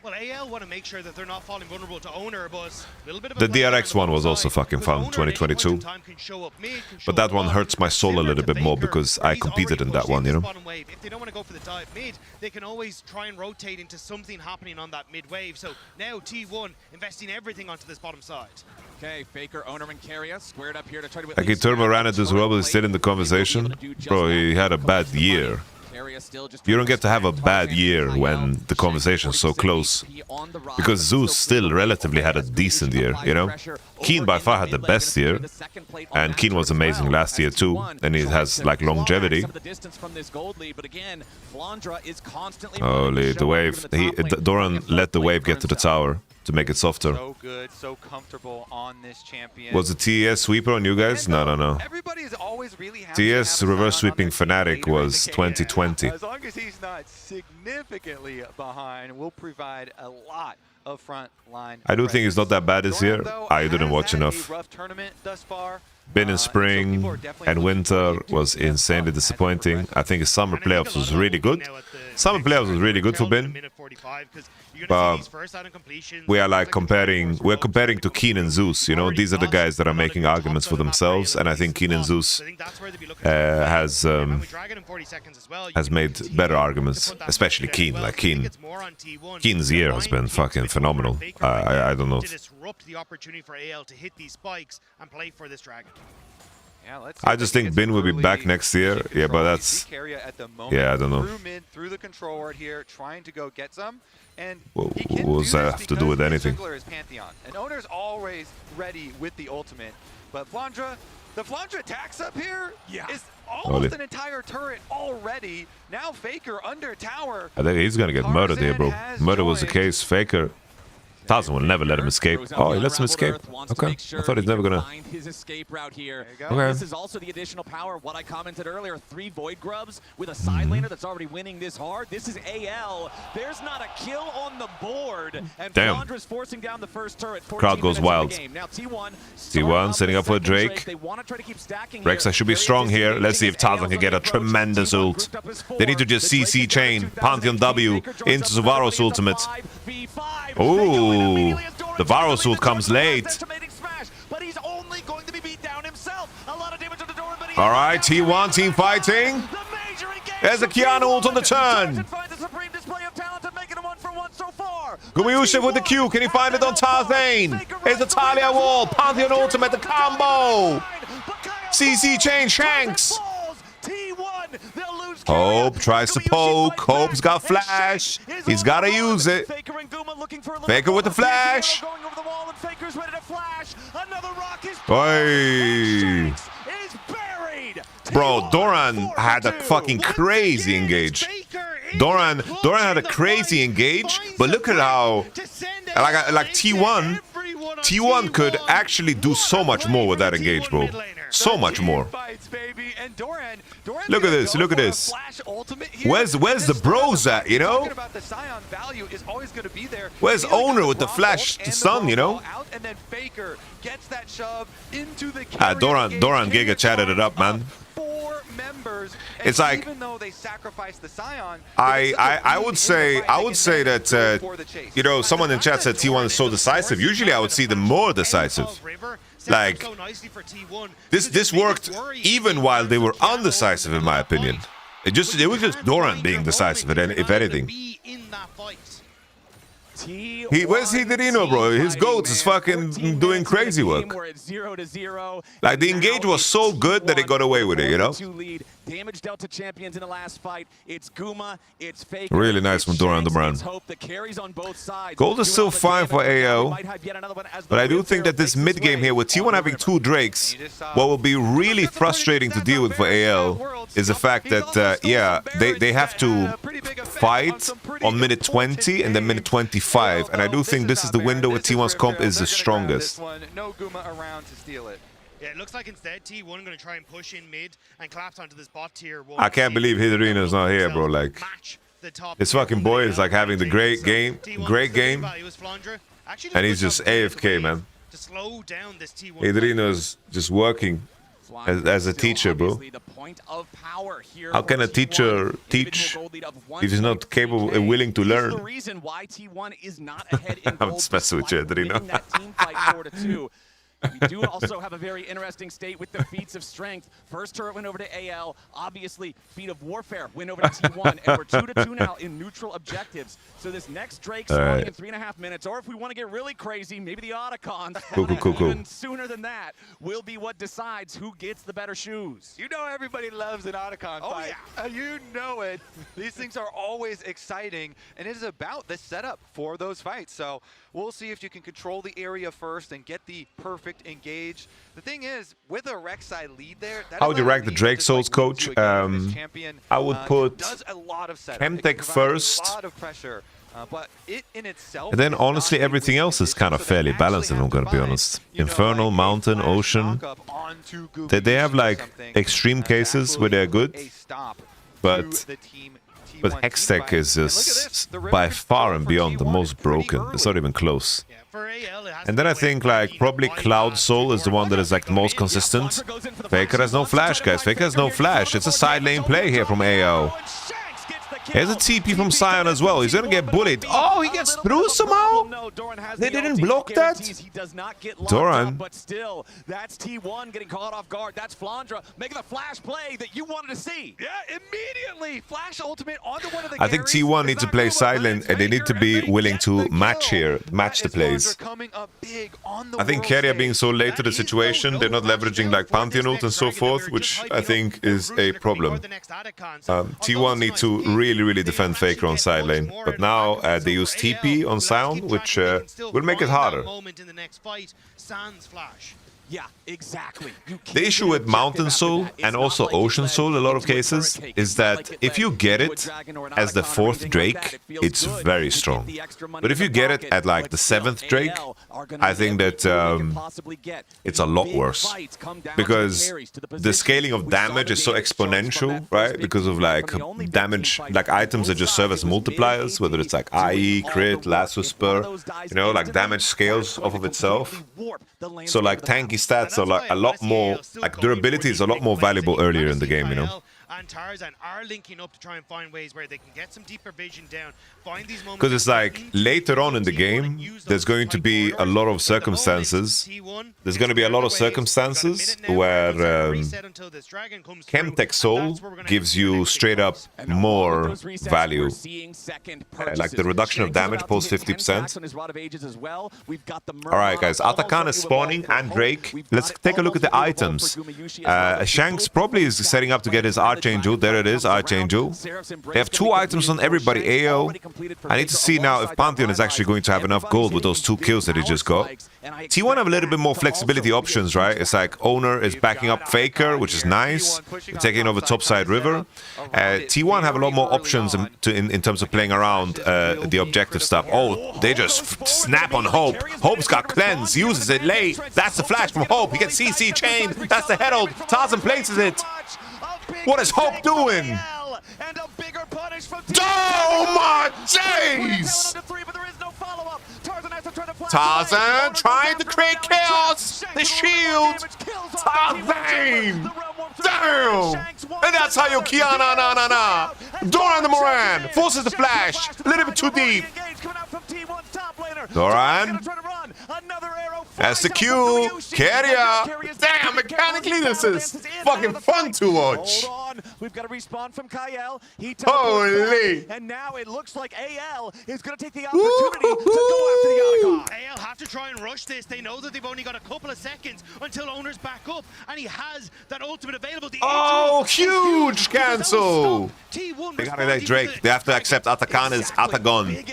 Well, AL want to make sure that they're not falling vulnerable to Owner, but a little bit of the DRX one was also fucking fun, 2022. But that one hurts my soul a little bit more because I competed in that one, you know? If they don't want to go for the dive mid, they can always try and rotate into something happening on that mid wave. So now T1 investing everything onto this bottom side. Okay, Faker, Owner, and Carrier squared up here to try to. Like he Turbo ran it as well, but he's still in the conversation. Bro, he had a bad year. You don't get to have a bad year when the conversation is so close. Because Zeus still relatively had a decent year, you know? Keen by far had the best year. And Keen was amazing last year too. And he has like longevity. Holy, the wave. Doran let the wave get to the tower to make it softer. So good, so comfortable on this champion. Was the TES sweeper on you guys? No. Everybody's always really happy TES reverse sweeping Fnatic was 2020. As long as he's not significantly behind, we'll provide a lot of front line. I do think it's not that bad this year. I didn't watch enough. Rough tournament thus far. Been in spring and winter was insanely disappointing. I think his summer playoffs was really good. Summer playoffs was really good for Bin. But we're comparing to Keen and Zeus, you know, these are the guys that are making arguments for themselves, and I think Keen and Zeus has made better arguments, especially Keen. Like Keen's year has been fucking phenomenal. I don't know. Disrupt the opportunity for AL to hit these spikes and play for this dragon. I just think Bin will be back next year. Yeah, but that's... Yeah, I don't know. Through the control ward here, trying to go get some. And what does that have to do with anything? And Owner's always ready with the ultimate. But Flandra, the Flandra attacks up here is almost an entire turret already. Now Faker under tower. I think he's gonna get murdered here, bro. Murder was the case. Faker... Tarzan will never let him escape. Oh, he lets him escape. Okay. I thought he's never gonna. Find his escape route here. Okay. This is also the additional power. What I commented earlier: 3 Void Grubs with a side laner that's already winning this hard. This is AL. There's not a kill on the board, and Flandra's forcing down the first turret. Crowd goes wild. Now T1 setting up for Drake. Rek'Sai should be strong here. Let's see if Tarzan can get a tremendous ult. They need to just CC chain Pantheon W into Suvaro's ultimate. Ooh. The Varos ult comes late. Alright, T1 team fighting. There's a Kiana ult on the turn. Gumayushev with the Q. Can he find it on Tarzan? Here's the Talia wall. Pantheon ultimate, the combo. CC chain Shanks. Hope tries to poke. Hope's got flash. He's got to use it. Faker with the flash. Oi. Bro, Doran had a fucking crazy engage. Doran had a crazy engage, but look at how like T1 could actually do so much more with that engage, bro. So much more. Look at this, look at this. Where's the bros at, you know? Where's Owner with the flash to stun, you know? Doran Giga chatted it up, man. members. It's like, even though they sacrificed the Scion, I would say that you know, someone in chat said T1 is so decisive. Usually I would see them more decisive. Like this worked even while they were undecisive, in my opinion. It was just Doran being decisive, if anything. Where's Hidorino, bro? His goats is fucking doing crazy work. Like, the engage was so good that they got away with it, you know? Damage dealt to champions in the last fight. It's Guma, it's Fake. Really nice from Doran the Brand. Gold is still fine for AO, but I do think that this mid game here with T1 having 2 Drakes, what will be really frustrating to deal with for AL is the fact that, yeah, they have to fight on minute 20 and then minute 25, and I do think this is the window where T1's comp is the strongest. No Guma around to steal it. Yeah, it looks like instead T1 going to try and push in mid and collapse onto this bot tier 1. I can't believe Hidorino's not here, bro. Like, this fucking boy is like having the great game, and he's just AFK, man. Hidorino's just working as a teacher, bro. How can a teacher teach if he's not capable and willing to learn? I'm just messing with you, Hidorino. We do also have a very interesting state with the feats of strength. First turret went over to AL. Obviously, feat of warfare went over to T1. And we're 2-2 now in neutral objectives. So this next Drake spawning in 3.5 minutes. Or if we want to get really crazy, maybe the Otacons even sooner than that will be what decides who gets the better shoes. You know everybody loves an Otacon fight. Yeah. You know it. These things are always exciting. And it is about the setup for those fights. So we'll see if you can control the area first and get the perfect engage. The thing is, with a Rek'Sai lead there, how would you rank the Drake Souls, coach? I would put Chemtech first, and then honestly everything else is kind of fairly balanced, if I'm gonna be honest. Infernal, Mountain, Ocean, they have like extreme cases where they're good, but Hextech is just by far and beyond the most broken. It's not even close. And then I think like probably Cloud Soul is the one that is like the most consistent. Faker has no flash, guys. Faker has no flash. It's a side lane play here from AO. Here's a TP from Scion as well. He's gonna get bullied. Oh, he gets through somehow? They didn't block that? Doran. But still, that's T1 getting caught off guard. That's Flandra making the flash play that you wanted to see. Yeah, immediately. Flash ultimate onto one of the I think T1 needs to play silent, and they need to be willing to match the plays. I think Keria being so late to the situation, they're not leveraging like Pantheon ult and so forth, which I think is a problem. T1 need to really defend Faker on side lane, but now they use TP on Scion, which will make it harder. Yeah, exactly. The issue with Mountain Soul and also Ocean Soul, a lot of cases, is that if you get it as the 4th Drake, it's very strong. But if you get it at like the 7th Drake, I think that it's a lot worse. Because the scaling of damage is so exponential, right? Because of like damage, like items that just serve as multipliers, whether it's like IE, crit, Last Whisper, you know, like damage scales off of itself. So like tanky stats are like a lot more, like durability is a lot more valuable earlier in the game, you know. And Tarzan are linking up to try and find ways where they can get some deeper vision down, find these moments. Because it's like later on in the game, there's going to be a lot of circumstances. There's going to be a lot of circumstances where Chemtech Soul gives you straight up more value. Like the reduction of damage post 50%. Alright guys, Atakan is spawning and Drake. Let's take a look at the items. Shanks probably is setting up to get his Archangel. There it is, Archangel. They have 2 items on everybody. AO. I need to see now if Pantheon is actually going to have enough gold with those 2 kills that he just got. T1 have a little bit more flexibility options, right? It's like Owner is backing up Faker, which is nice. They're taking over topside River. T1 have a lot more options in terms of playing around the objective stuff. Oh, they just snap on Hope. Hope's got cleanse, uses it late. That's the flash from Hope. He gets CC chained. That's the Herald. Tarzan places it. What is Hope doing? Oh my days! Tarzan trying to create chaos! The shield! Tarzan! Damn! And that's how you Kiana na. Doran the Moran forces the flash. A little bit too deep. Doran. That's the Q. Carrier. Damn, mechanically this is fucking fun to watch. We've got a respawn from Kyle. Holy. And now it looks like AL is going to take the opportunity to go after the Otacon. AL have to try and rush this. They know that they've only got a couple of seconds until Owner's back up, and he has that ultimate available. Oh, huge cancel. T1 They gotta let Drake. They have to accept Atacana's Atagon.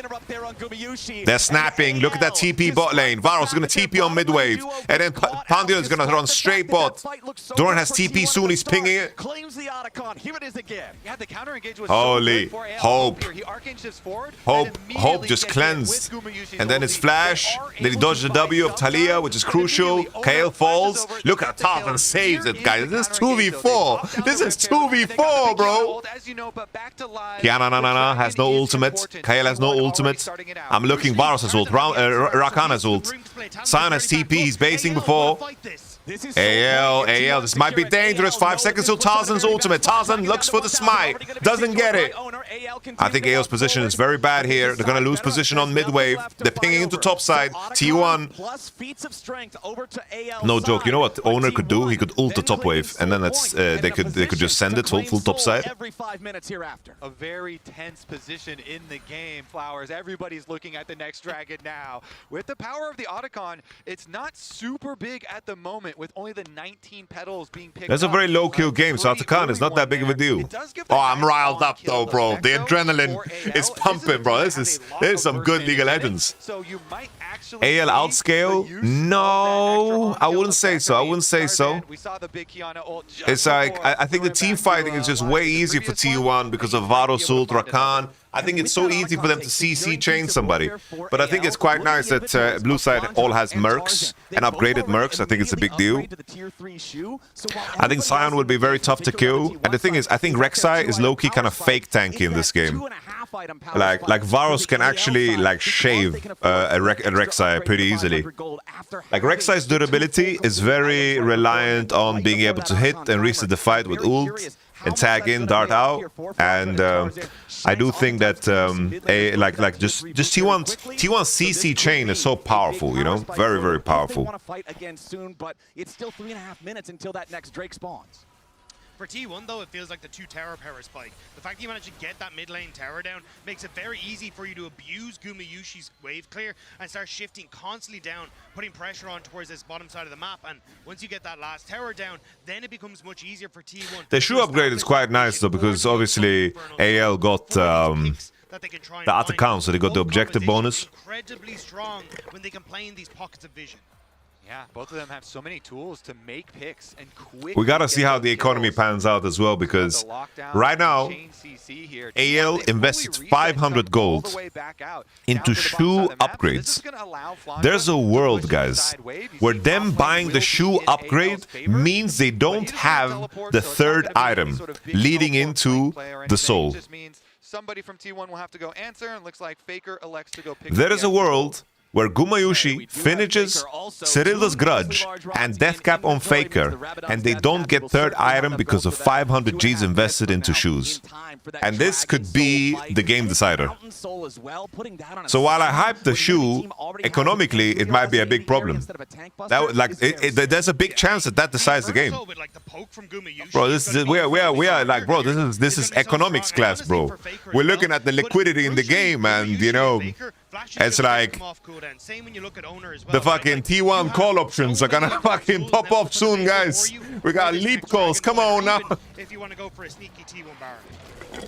They're snapping. Look at that TP bot lane. Varus is gonna TP on mid wave. And then Pantheon is gonna run straight bot. Doran has TP soon. He's pinging it. Claims the Otacon. Here it is again. Yeah, the counter engage was holy. So good for Hope. He arcane shifts forward. Hope just cleansed. And then his flash. Then he dodged the W of Talia, which is crucial. Kayle falls. Look at Tarzan saves it, guys. This is 2v4. This is 2v4, bro. Kiana has no ultimate. Kayle has no ultimate. I'm looking. Varus has ult. Rakan has ult. Sion has TP. He's basing before. AL, this might be dangerous. 5 seconds till Tarzan's ultimate. Tarzan looks for the smite. Doesn't get it. I think AL's position is very bad here. They're going to lose position on mid wave. They're pinging into top side. T1. No joke. You know what Owner could do? He could ult the top wave. And then they could just send it full top side. Every 5 minutes hereafter. A very tense position in the game, Flowers. Everybody's looking at the next dragon now. With the power of the Otacon, it's not super big at the moment with only the 19 petals being picked That's a very low kill game, so Atakan is not that big of a deal. Oh, I'm riled up though, bro. The adrenaline is pumping, bro. This is some good League of Legends. AL outscale? No, I wouldn't say so. I wouldn't say so. It's like, I think the team fighting is just way easier for T1 because of Varus ult, Rakan. I think it's so easy for them to CC chain somebody. But I think it's quite nice that blue side all has mercs and upgraded mercs. I think it's a big deal. I think Sion would be very tough to kill. And the thing is, I think Rek'Sai is low-key kind of fake tanky in this game. Like Varus can actually like shave a Rek'Sai pretty easily. Like Rek'Sai's durability is very reliant on being able to hit and reset the fight with ult and tag in, dart out, and I do think that just T1's CC chain is so powerful, you know, very, very powerful. They want to fight again soon, but it's still 3.5 minutes until that next Drake spawns. For T1, though, it feels like the 2 tower power spike. The fact that you managed to get that mid lane tower down makes it very easy for you to abuse Gumayusi's wave clear and start shifting constantly down, putting pressure on towards this bottom side of the map. And once you get that last tower down, then it becomes much easier for T1. The shoe upgrade is quite nice, though, because obviously AL got the Atacon, so they got the objective bonus. Incredibly strong when they can play in these pockets of vision. Yeah, both of them have so many tools to make picks and quick. We gotta see how the economy pans out as well, because right now AL invested 500 gold into shoe upgrades. There's a world, guys, where them buying the shoe upgrade means they don't have the third item leading into the soul. Somebody from T1 will have to go answer, and looks like Faker elects to go pick. There is a world where Gumayusi finishes Cyril's Grudge and Deathcap on Faker, and they don't get third item because of 500 G's invested into shoes. And this could be the game decider. So while I hype the shoe, economically it might be a big problem. There's a big chance that decides the game. Bro, we are like, bro, this is economics class, bro. We're looking at the liquidity in the game, and you know, it's like the fucking T1 call options are gonna fucking pop off soon, guys. We got leap calls. Come on now. If you want to go for a sneaky T1 Baron.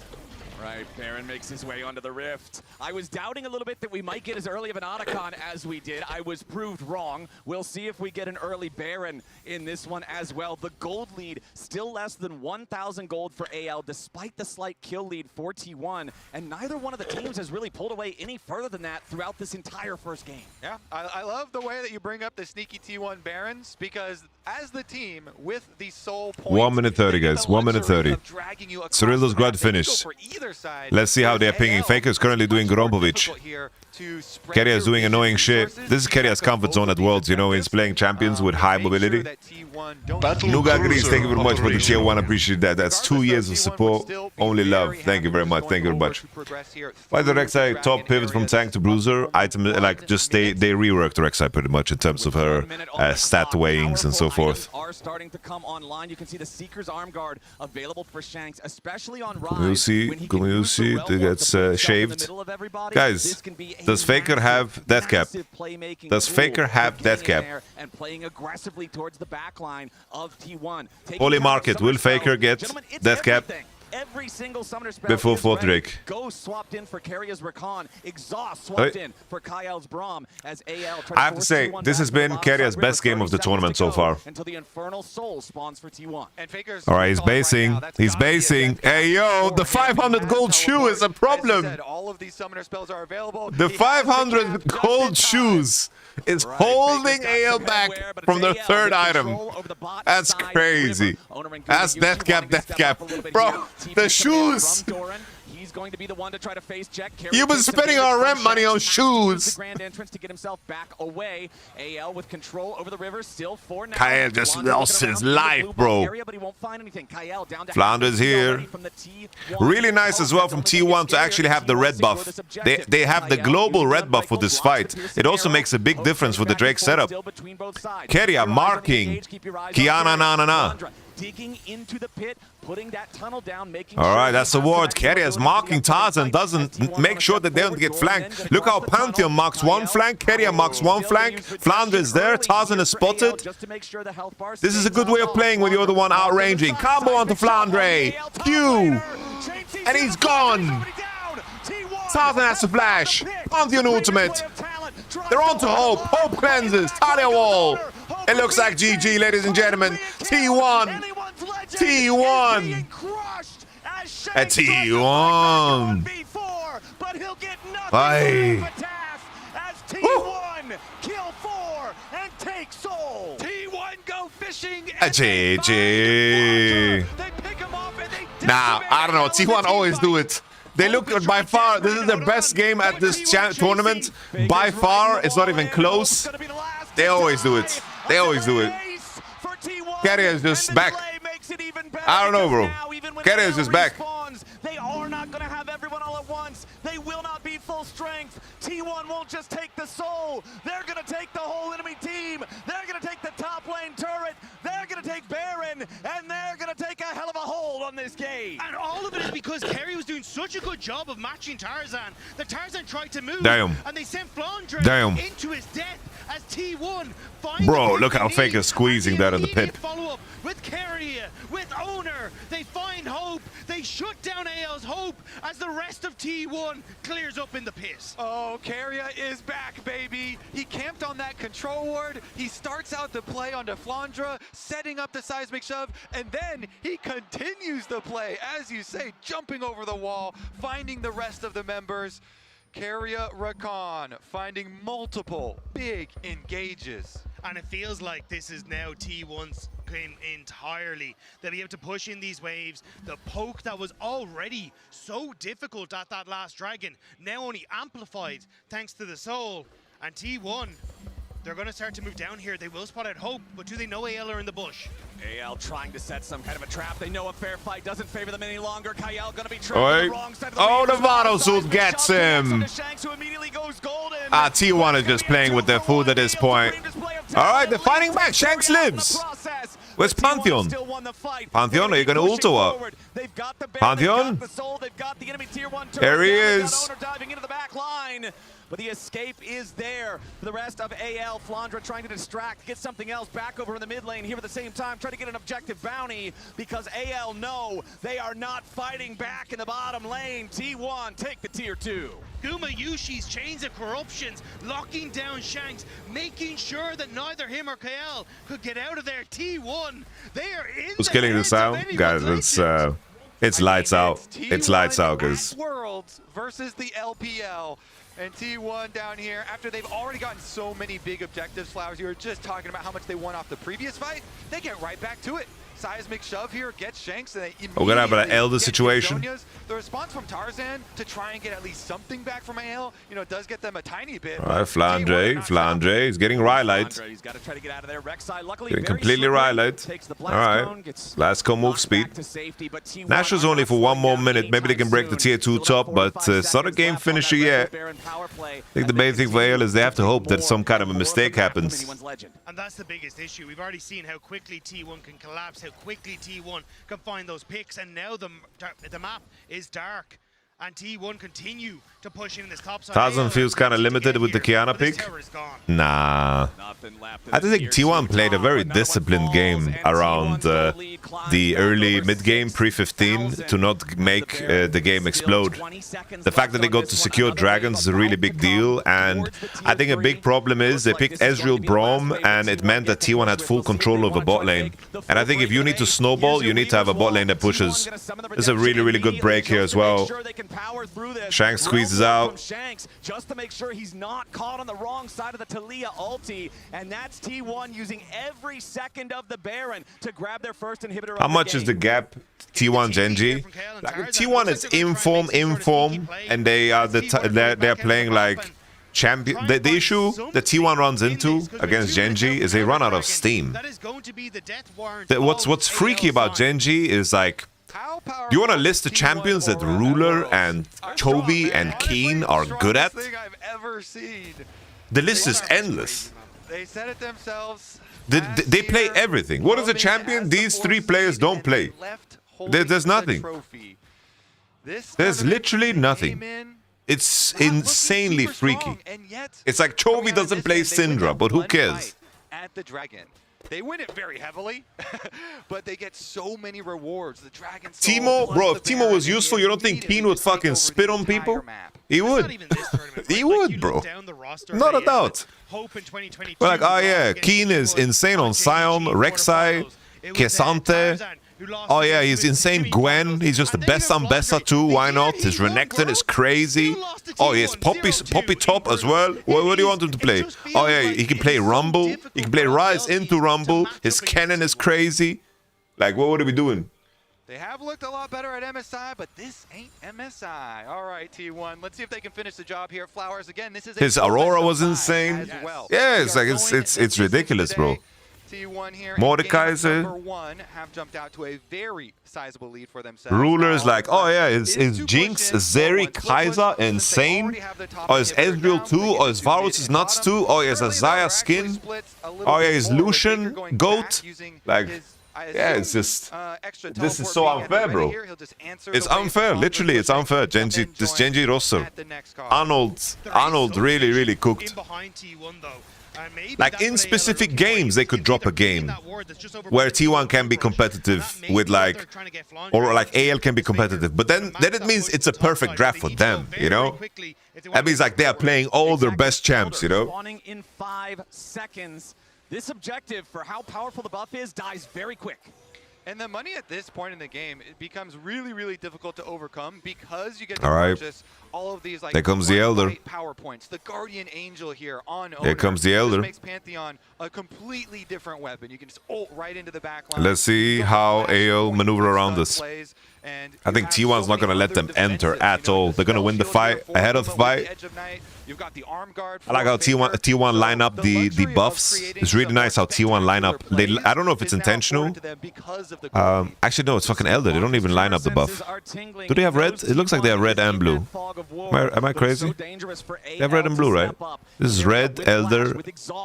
Right, Baron makes his way onto the Rift. I was doubting a little bit that we might get as early of an Otacon as we did. I was proved wrong. We'll see if we get an early Baron in this one as well. The gold lead still less than 1,000 gold for AL, despite the slight kill lead for T1. And neither one of the teams has really pulled away any further than that throughout this entire first game. Yeah, I love the way that you bring up the sneaky T1 Barons, because as the team with the sole points. 1 minute 30, guys. 1 minute 30. Cyrillo's grad finished. Let's see how they're pinging. Faker is currently doing Grombovic. Keria is doing annoying shit. This is Keria's comfort zone at Worlds. You know, he's playing champions with high mobility. Nuga agrees. Thank you very much for the tier 1. Appreciate that. That's 2 years of support. Only love. Thank you very much. Thank you very much. Why the Rek'Sai top pivot from tank to bruiser? Item, like, just they reworked Rek'Sai pretty much in terms of her stat weighings and so forth. Are starting to come online. You can see the Seeker's arm guard available for Shanks, especially on Gumayusi gets shaved. Guys, does Faker have death cap? Does Faker have death cap? And playing aggressively towards the back line of T1. Holy market, will Faker get death cap? Every single summoner spell Before 4th Drake. Ghost swapped in for Keria's Rakan. Exhaust swapped in for Kyle's Braum as AL I have to say, this has been Keria's best game of the tournament so far. Until the Infernal Soul spawns for T1. Alright, he's basing. He's basing. Hey, yo, the 500 gold shoe is a problem. The 500 gold shoes is holding AL back from the 3rd item. That's crazy. That's death cap. Bro, the shoes. He's going to be the one to try to face check. You've been spending our rent money on shoes. Grand entrance to get himself back away. AL with control over the river, still 4 now. Kyle just lost his life, bro. Flanders here. Really nice as well from T1 to actually have the red buff. They have the global red buff for this fight. It also makes a big difference for the Drake setup. Keria marking Kiana na. Digging into the pit, putting that tunnel down, making Alright, that's the ward. Keria is marking Tarzan, doesn't make sure that they don't get flanked. Look how Pantheon marks 1 flank, Keria marks 1 flank, Flanders there, Tarzan is spotted. This is a good way of playing with the other one outranging. Combo onto Flandre, Q, and he's gone. Tarzan has to flash, Pantheon ultimate. They're on to Hope, Hope cleanses, Talia wall. It looks like GG, ladies and gentlemen. T1. At T1. Bye. Kill 4 and take Soul. T1 go fishing. GG. Nah, I don't know. T1 always do it. They look by far, this is their best game at this tournament. By far, it's not even close. They always do it. They always do it. Keria is just back. I don't know, bro. Keria is just back. They are not going to have everyone all at once. They will not be full strength. T1 won't just take the soul. They're going to take the whole enemy team. They're going to take the top lane turret. They're going to take Baron. And they're going to take a hell of a hold on this game. And all of it is because Keria was doing such a good job of matching Tarzan that Tarzan tried to move. Damn. And they sent Flandre into his death as T1 finds Bro, look how Fake is squeezing that in the pit. Follow up with Keria, with Owner. They find Hope. They shut down AL's Hope as the rest of T1 clears up in the pit. Oh, Keria is back, baby. He camped on that control ward. He starts out the play onto Flandre, setting up the seismic shove, and then he continues the play, as you say, jumping over the wall, finding the rest of the members. Keria Rakan finding multiple big engages. And it feels like this is now T1's game entirely. They'll be able to push in these waves. The poke that was already so difficult at that last dragon, now only amplified thanks to the soul. And T1, they're going to start to move down here. They will spot out Hope, but do they know AL are in the bush? AL trying to set some kind of a trap. They know a fair fight doesn't favor them any longer. Kyle going to be trapped on the wrong side of the oh, the Vado suit gets him. T1 is just playing with their food at this point. Alright, they're fighting back. Shanks lives. Where's Pantheon? Pantheon, are you going to ult or what? Pantheon? There he is. But the escape is there for the rest of AL. Flandre trying to distract, get something else back over in the mid lane here at the same time, try to get an objective bounty because AL know they are not fighting back in the bottom lane. T1 take the tier 2. Gumayushi's chains of corruptions, locking down Shanks, making sure that neither him or KL could get out of there. T1, they are in. Who's killing this out? Guys, it's lights out. It's lights out, guys. Worlds versus the LPL. And T1 down here, after they've already gotten so many big objectives, Flowers, you were just talking about how much they won off the previous fight, they get right back to it. Seismic shove here, get Shanks, and they we're gonna have an Elder situation. The response from Tarzan to try and get at least something back from AL, you know, does get them a tiny bit. All right, Flandre is getting Rylite. He's got to try to get out of there. Rek'Sai, luckily, Getting completely Rylite. All right, Blasco move speed. Nashor's only for 1 more minute. Maybe they can break the tier 2 top, but it's not a game finisher yet. I think the main thing for AL is they have to hope that some kind of a mistake happens. And that's the biggest issue. We've already seen how quickly T1 can collapse, how quickly T1 can find those picks, and now the map is dark, and T1 continue to push in this top side. Tarzan feels kind of limited with the Kiana pick. Nah. I think T1 played a very disciplined game around the early mid-game, pre-15, to not make the game explode. The fact that they got to secure Dragons is a really big deal, and I think a big problem is they picked Ezreal Braum, and it meant that T1 had full control over bot lane. And I think if you need to snowball, you need to have a bot lane that pushes. It's a really, really good break here as well. Shanks squeezes out. Shanks, just to make sure he's not caught on the wrong side of the Taliyah ulti, and that's T1 using every second of the Baron to grab their first inhibitor. How much is the gap? T1 Genji. Like, T1 is in form, and they are they're playing like champion. The issue that T1 runs into against Genji is they run out of steam. What's freaky about Genji is like, you want to list the champions that Ruler and Chovy and Keen are good at? The list is endless. They said it themselves. They play everything. What is a champion these 3 players don't play? There's nothing. There's literally nothing. It's insanely freaky. It's like Chovy doesn't play Syndra, but who cares? At the Dragon. They win it very heavily, but they get so many rewards. The Dragon Teemo, bro, if Teemo was useful, you don't think Keen would fucking spit on people? He would. He would, bro. Not a doubt. We're like, oh yeah, Keen is insane on Sion, Rek'Sai, Kesante. Oh yeah, he's insane Gwen. He's just the best on Bessa too. Why not? His Renekton is crazy. Oh, yes, Poppy top as well. What do you want him to play? Oh yeah, he can play Rumble. He can play Rise into Rumble. His cannon is crazy. Like, what are we doing? They have looked a lot better at MSI, but this ain't MSI. All right, T1. Let's see if they can finish the job here. Flowers again. This is his Aurora was insane. Yeah, it's like it's ridiculous, bro. T1 here. Mordekaiser. #1 have jumped out to a very sizable lead for themselves. Ruler is like, oh yeah, is Jinx, Zeri, Kaiser insane? Or is Ezreal too? Or is Varus is nuts too? Or is Azaya skin? Oh yeah, is Lucian GOAT? Like, yeah, it's just, this is so unfair, bro. It's unfair, literally, it's unfair. This Genji roster. Arnold really, really cooked. Like, in specific games, they could drop a game where T1 can be competitive with, like, or like AL can be competitive. But then it means it's a perfect draft for them, you know? That means, like, they are playing all their best champs, you know? In 5 seconds. This objective, for how powerful the buff is, dies very quick. And the money at this point in the game, it becomes really, really difficult to overcome because you get to purchase all of these, like, there comes the Elder. Power points. The Guardian Angel here on Owner. Here comes the Elder. This makes Pantheon a completely different weapon. You can just ult right into the back line. Let's see how AL maneuver around this. I think T1's not going to let them enter at all. They're going to win the fight ahead of the fight. I like how T1 line up the buffs. It's really nice how T1 line up. I don't know if it's intentional. Actually, no, it's fucking Elder. They don't even line up the buff. Do they have red? It looks like they have red and blue. Am I crazy? They have red and blue, right? This is red, Elder.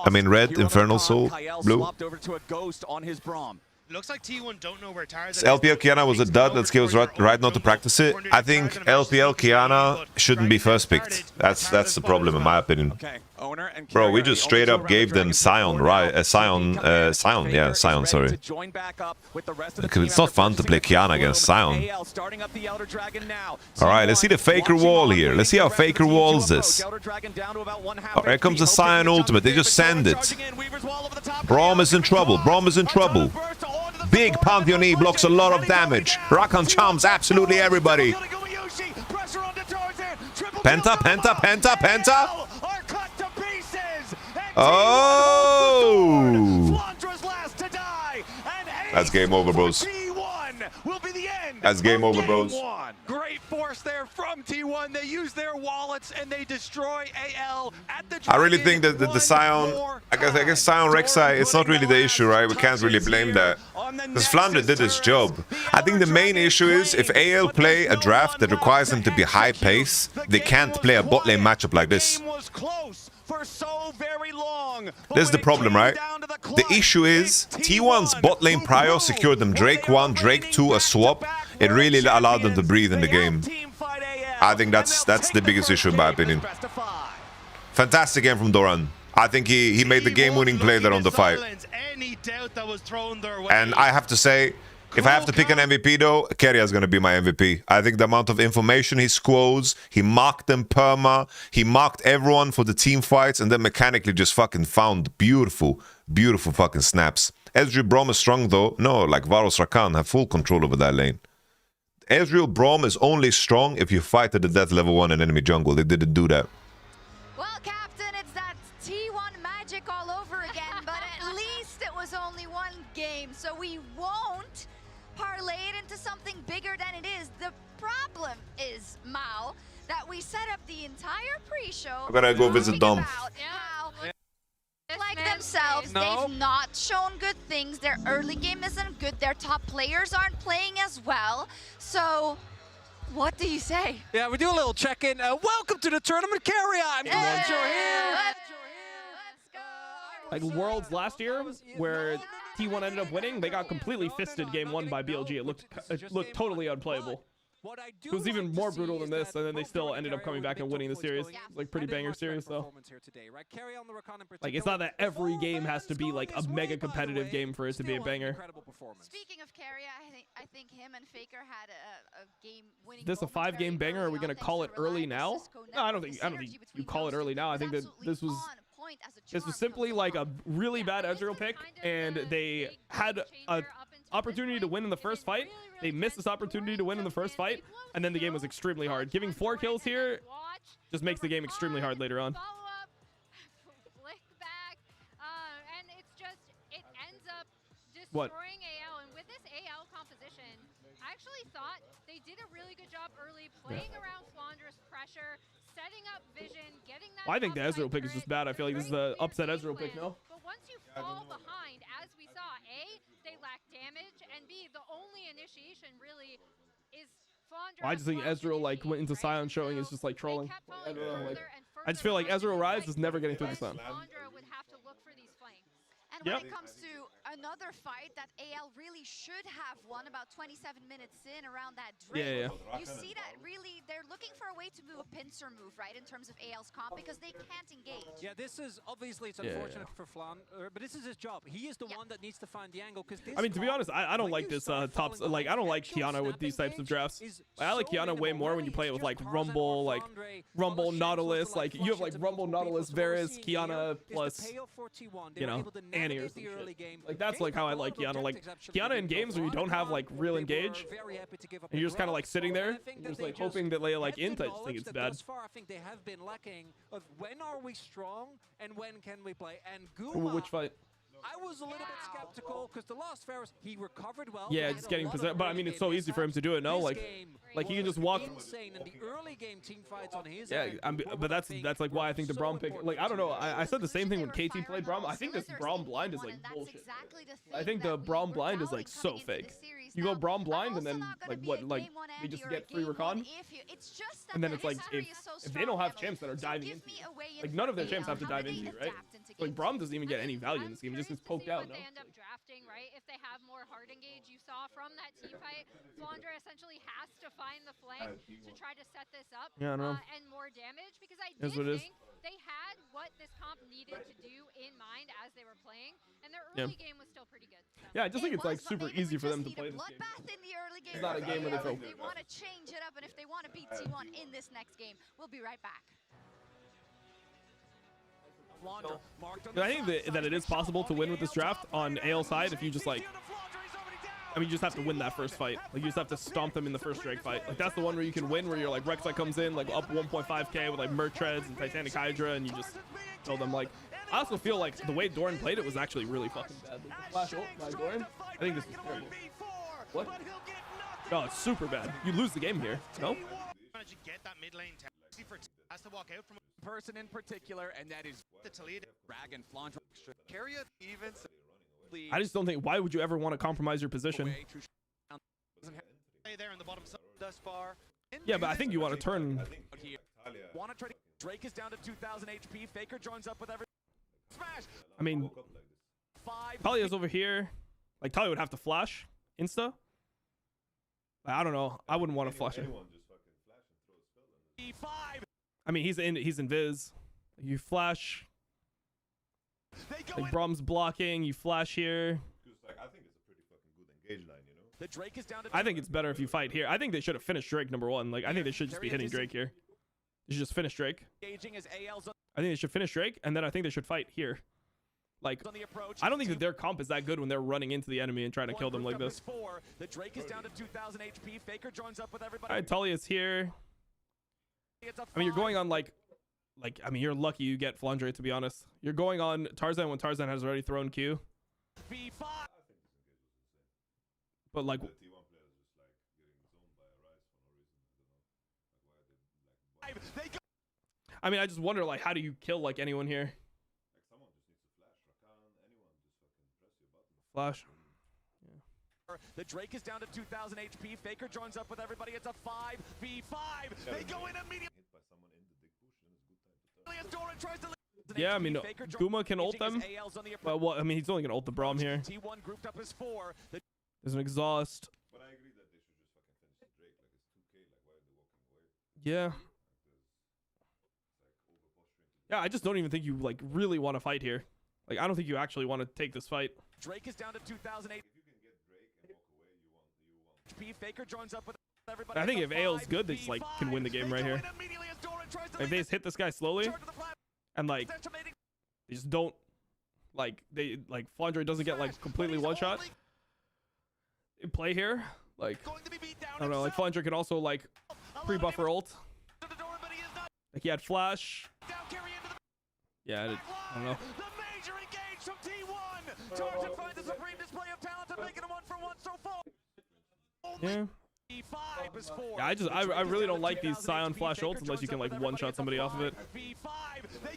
I mean, red, Infernal Soul, blue. Looks like T1 don't know where Tarzan LPL Kiana was a dud. That skills right not to practice it. I think LPL Kiana shouldn't be first picked. That's the problem in my opinion. Bro, we just straight up gave them Sion, right? Sion, sorry. It's not fun to play Kiana against Sion. Alright, let's see the Faker wall here. Let's see how Faker walls this. Oh, here comes the Sion ultimate. They just send it. Braum is in trouble. Braum is in trouble. Big Pantheon E blocks a lot of damage. Rakan charms absolutely everybody. Penta, penta, penta, penta. Oh! That's game over, bros. That's game over, bros. Great force there from T1. They use their wallets and they destroy AL at the I really think that the Sion, I guess Sion Rek'Sai, it's not really the issue, right? We can't really blame that. Because Flandre did his job. I think the main issue is if AL play a draft that requires them to be high pace, they can't play a bot lane matchup like this. This is the problem, right? The issue is T1's bot lane prior secured them Drake 1, Drake 2, a swap. It really allowed them to breathe in the game. I think that's the biggest issue in my opinion. Fantastic game from Doran. I think he made the game-winning play there on the fight. And I have to say, if I have to pick an MVP though, Keria is going to be my MVP. I think the amount of information he squoze, he marked them perma, he marked everyone for the team fights, and then mechanically just fucking found beautiful, beautiful fucking snaps. Ezreal Braum is strong though. No, like Varus Rakan have full control over that lane. Ezreal Braum is only strong if you fight at the death level 1 in enemy jungle. They didn't do that. Well, Captain, it's that T1 magic all over again, but at least it was only one game, so we won't parlay it into something bigger than it is. The problem is, Mao, that we set up the entire pre-show. I gotta go visit Dom. Like themselves, they've not shown good things. Their early game isn't good. Their top players aren't playing as well. So, what do you say? Yeah, we do a little check-in. Welcome to the tournament, Keria. I'm glad you're here. Let's go. Like Worlds last year, where T1 ended up winning, they got completely fisted game 1 by BLG. It looked totally unplayable. It was even more brutal than this, and then they still ended up coming back and winning the series. Like pretty banger series though. Like it's not that every game has to be like a mega competitive game for it to be a banger. Speaking of Keria, I think him and Faker had a game winning. This a 5-game banger? Are we gonna call it early now? No, I don't think you call it early now. I think that this was simply like a really bad Ezreal pick, and they had an opportunity to win in the first fight. They missed this opportunity to win in the first fight, and then the game was extremely hard. Giving 4 kills here just makes the game extremely hard later on. What? AL, and with this AL composition, I actually thought they did a really good job early playing around Flandra's pressure, setting up vision, getting that. Well, I think the Ezreal pick is just bad. I feel like this is the upset Ezreal pick, no? But once you fall behind, as we saw, A, they lack damage, and B, the only initiation really is Flandra. I just think Ezreal like went into Sion showing is just like trolling. I don't know, like I just feel like Ezreal Rise is never getting through the Sion. Flandra would have to look for these flanks. And when it comes to another fight that AL really should have won about 27 minutes in around that Drake, you see that really they're looking for a way to move a pincer move, right, in terms of AL's comp, because they can't engage. Yeah, this is obviously it's unfortunate for Flan, but this is his job. He is the one that needs to find the angle. Because I mean, to be honest, I don't like this tops. Like I don't like Kiana with these types of drafts. I like Kiana way more when you play it with like Rumble, Nautilus. Like you have like Rumble, Nautilus, Varus, Kiana plus Annie or some shit. Like that's like how I like Kiana. Like Kiana in games where you don't have like real engage, and you're just kind of like sitting there, and you're just like hoping that they like int. I just think it's bad. I think they have been lacking of when are we strong and when can we play. And Which fight? I was a little bit skeptical because the last Varus, he recovered well. Yeah, just getting possessed. But I mean, it's so easy for him to do it. No, like he can just walk. Insane in the early game team fights on his. Yeah, but that's like why I think the Braum pick. Like I don't know. I said the same thing when KT played Braum. I think this Braum blind is like bullshit. I think the Braum blind is like so fake. You go Braum blind and then like they just get free recon. And then it's like if they don't have champs that are diving into you, like none of their champs have to dive into you, right? Like Braum doesn't even get any value in this game. He just gets poked out. No. They end up drafting, right? If they have more hard engage, you saw from that team fight, Flandre essentially has to find the flank to try to set this up. Yeah, I know. And more damage, because I did think they had what this comp needed to do in mind as they were playing, and their early game was still pretty good. So. Yeah, I just think it's like super easy for them to play this game. It's not a game where they feel good. They want to change it up, and if they want to beat T1 in this next game, we'll be right back. I think that it is possible to win with this draft on AL side if you just like I mean, you just have to win that first fight. Like, you just have to stomp them in the first Drake fight. Like, that's the one where you can win, where you're like, Rek'Sai comes in, like, up 1.5k with, like, Merc Treads and Titanic Hydra, and you just kill them. Like, I also feel like the way Doran played it was actually really fucking bad. Like, the flash ult by Doran, I think this was terrible. What? No, it's super bad. You lose the game here. No? Get that mid lane has to walk out from a person in particular, and that is the Taliyah. Dragon Flandre. Carrier even. I just don't think. Why would you ever want to compromise your position? There in the bottom thus far. Yeah, but I think you want to turn. Want to try to Drake is down to 2,000 HP. Faker joins up with every smash. I mean, Talia's over here. Like, Talia would have to flash insta. I don't know. I wouldn't want to flash it. I mean, he's in Viz. You flash. Like, Brom's blocking. You flash here. I think it's a pretty fucking good engage line, you know. The Drake is down to I think it's better if you fight here. I think they should have finished Drake number one. Like, I think they should just be hitting Drake here. They should just finish Drake. I think they should finish Drake, and then I think they should fight here. Like, I don't think that their comp is that good when they're running into the enemy and trying to kill them like this. The Drake is down to 2,000 HP. Faker joins up with everybody. All right, Talia's here. I mean, you're going on like, I mean, you're lucky you get Flandre, to be honest. You're going on Tarzan when Tarzan has already thrown Q. But like, I mean, I just wonder, like, how do you kill like anyone here? Flash. The Drake is down to 2,000 HP. Faker joins up with everybody. It's a 5v5. They go in immediately. Yeah, I mean, Guma can ult them. But well, I mean, he's only gonna ult the Braum here. T1 grouped up as 4. There's an exhaust. But I agree that they should just fucking finish the Drake. Like, it's 2k. Like, why are they walking away? Yeah. Yeah, I just don't even think you like really want to fight here. Like, I don't think you actually want to take this fight. Drake is down to 2,008. Faker joins up with everybody. I think if AO's good, they just like can win the game right here. If they just hit this guy slowly, and like they just don't like Flandre doesn't get like completely one shot in play here. Like, I don't know. Like, Flandre could also like pre-buffer ult. Like, he had flash. Yeah, I don't know. The major engage from T1. Tarzan finds the supreme display of talent to make it a 1-for-1 so far. Yeah. Yeah, I really don't like these Scion flash ults unless you can like one-shot somebody off of it. They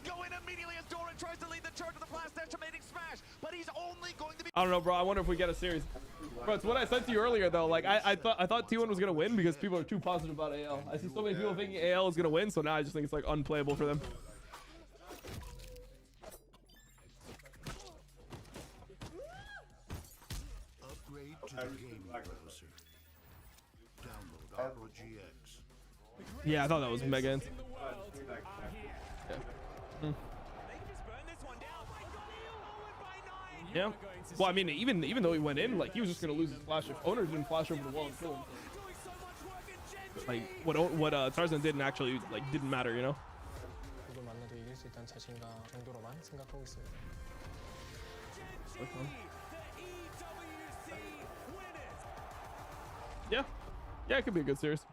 go in immediately as Doran tries to lead the charge of the blast estimating smash, but he's only going to be. I don't know, bro. I wonder if we get a series. Bro, it's what I said to you earlier though. Like, I thought T1 was gonna win because people are too positive about AL. I see so many people thinking AL is gonna win, so now I just think it's like unplayable for them. Upgrade to the game browser. Download operagx. Yeah, I thought that was mega. Yeah. Well, I mean, even though he went in, like, he was just gonna lose his flash if Owner didn't flash over the wall and kill him. Like, what Tarzan didn't actually didn't matter, you know. Yeah. Yeah, it could be a good series.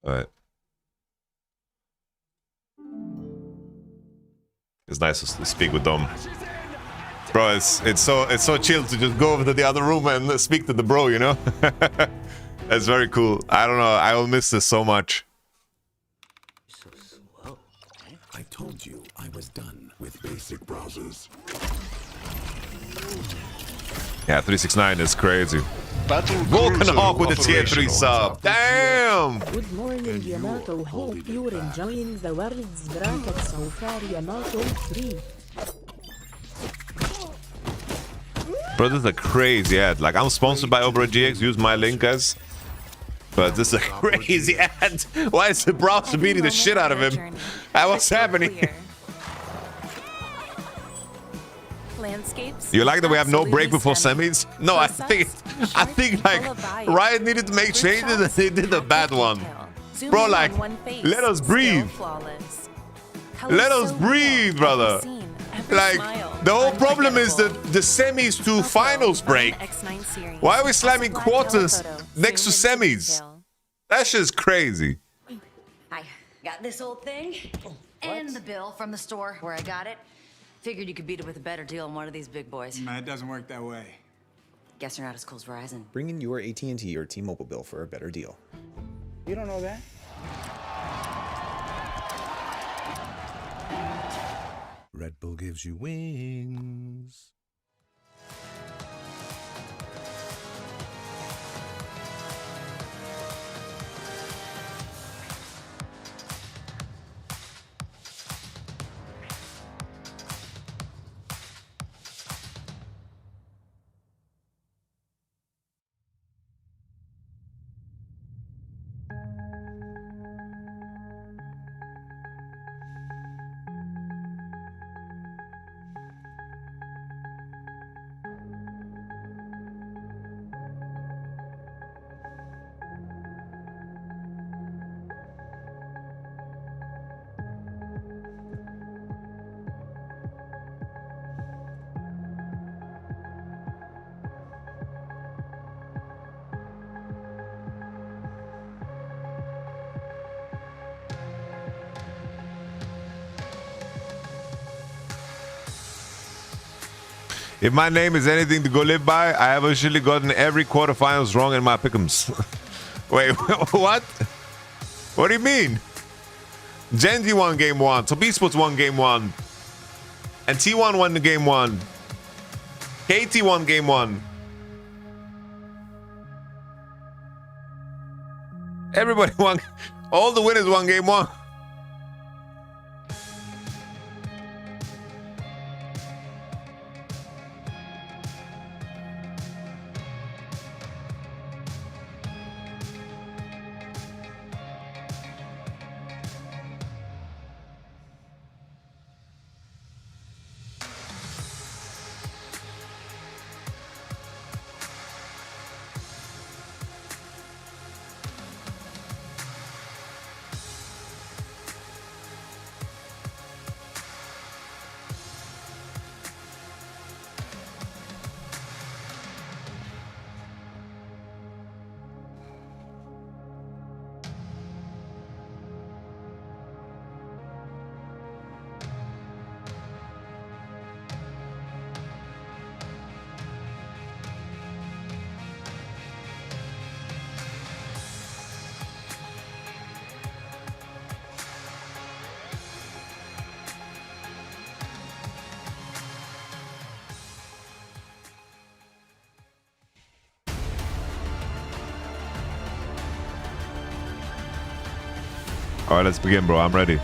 All right. It's nice to speak with Dom. Bro, it's so chill to just go over to the other room and speak to the bro, you know? That's very cool. I don't know, I will miss this so much. So slow. I told you I was done with basic browsers. Yeah, 369 is crazy. Vulcan Hawk with a tier 3 sub. Damn! Good morning, Yamato. Hope you're enjoying the world's bracket so far, Yamato 3. Bro, this is a crazy ad. Like, I'm sponsored by operagx. Use my link, guys. But this is a crazy ad. Why is the browser beating the shit out of him? What's happening? Landscapes. You like that we have no break before semis? No, I think like Riot needed to make changes and they did a bad one. Bro, like, let us breathe. Let us breathe, brother. Like, the whole problem is that the semis to finals break. Why are we slamming quarters next to semis? That shit's crazy. I got this old thing and the bill from the store where I got it. Figured you could beat it with a better deal on one of these big boys. Man, it doesn't work that way. Guess you're not as cool as Verizon. Bring in your AT&T or T-Mobile bill for a better deal. You don't know that? Red Bull gives you wings. If my name is anything to go live by, I have officially gotten every quarterfinals wrong in my pick'ems. Wait, what? What do you mean? Genji won game 1, so B-Sports won game 1, and T1 won the game 1. KT won game 1. Everybody won. All the winners won game 1. All right, let's begin, bro. I'm ready.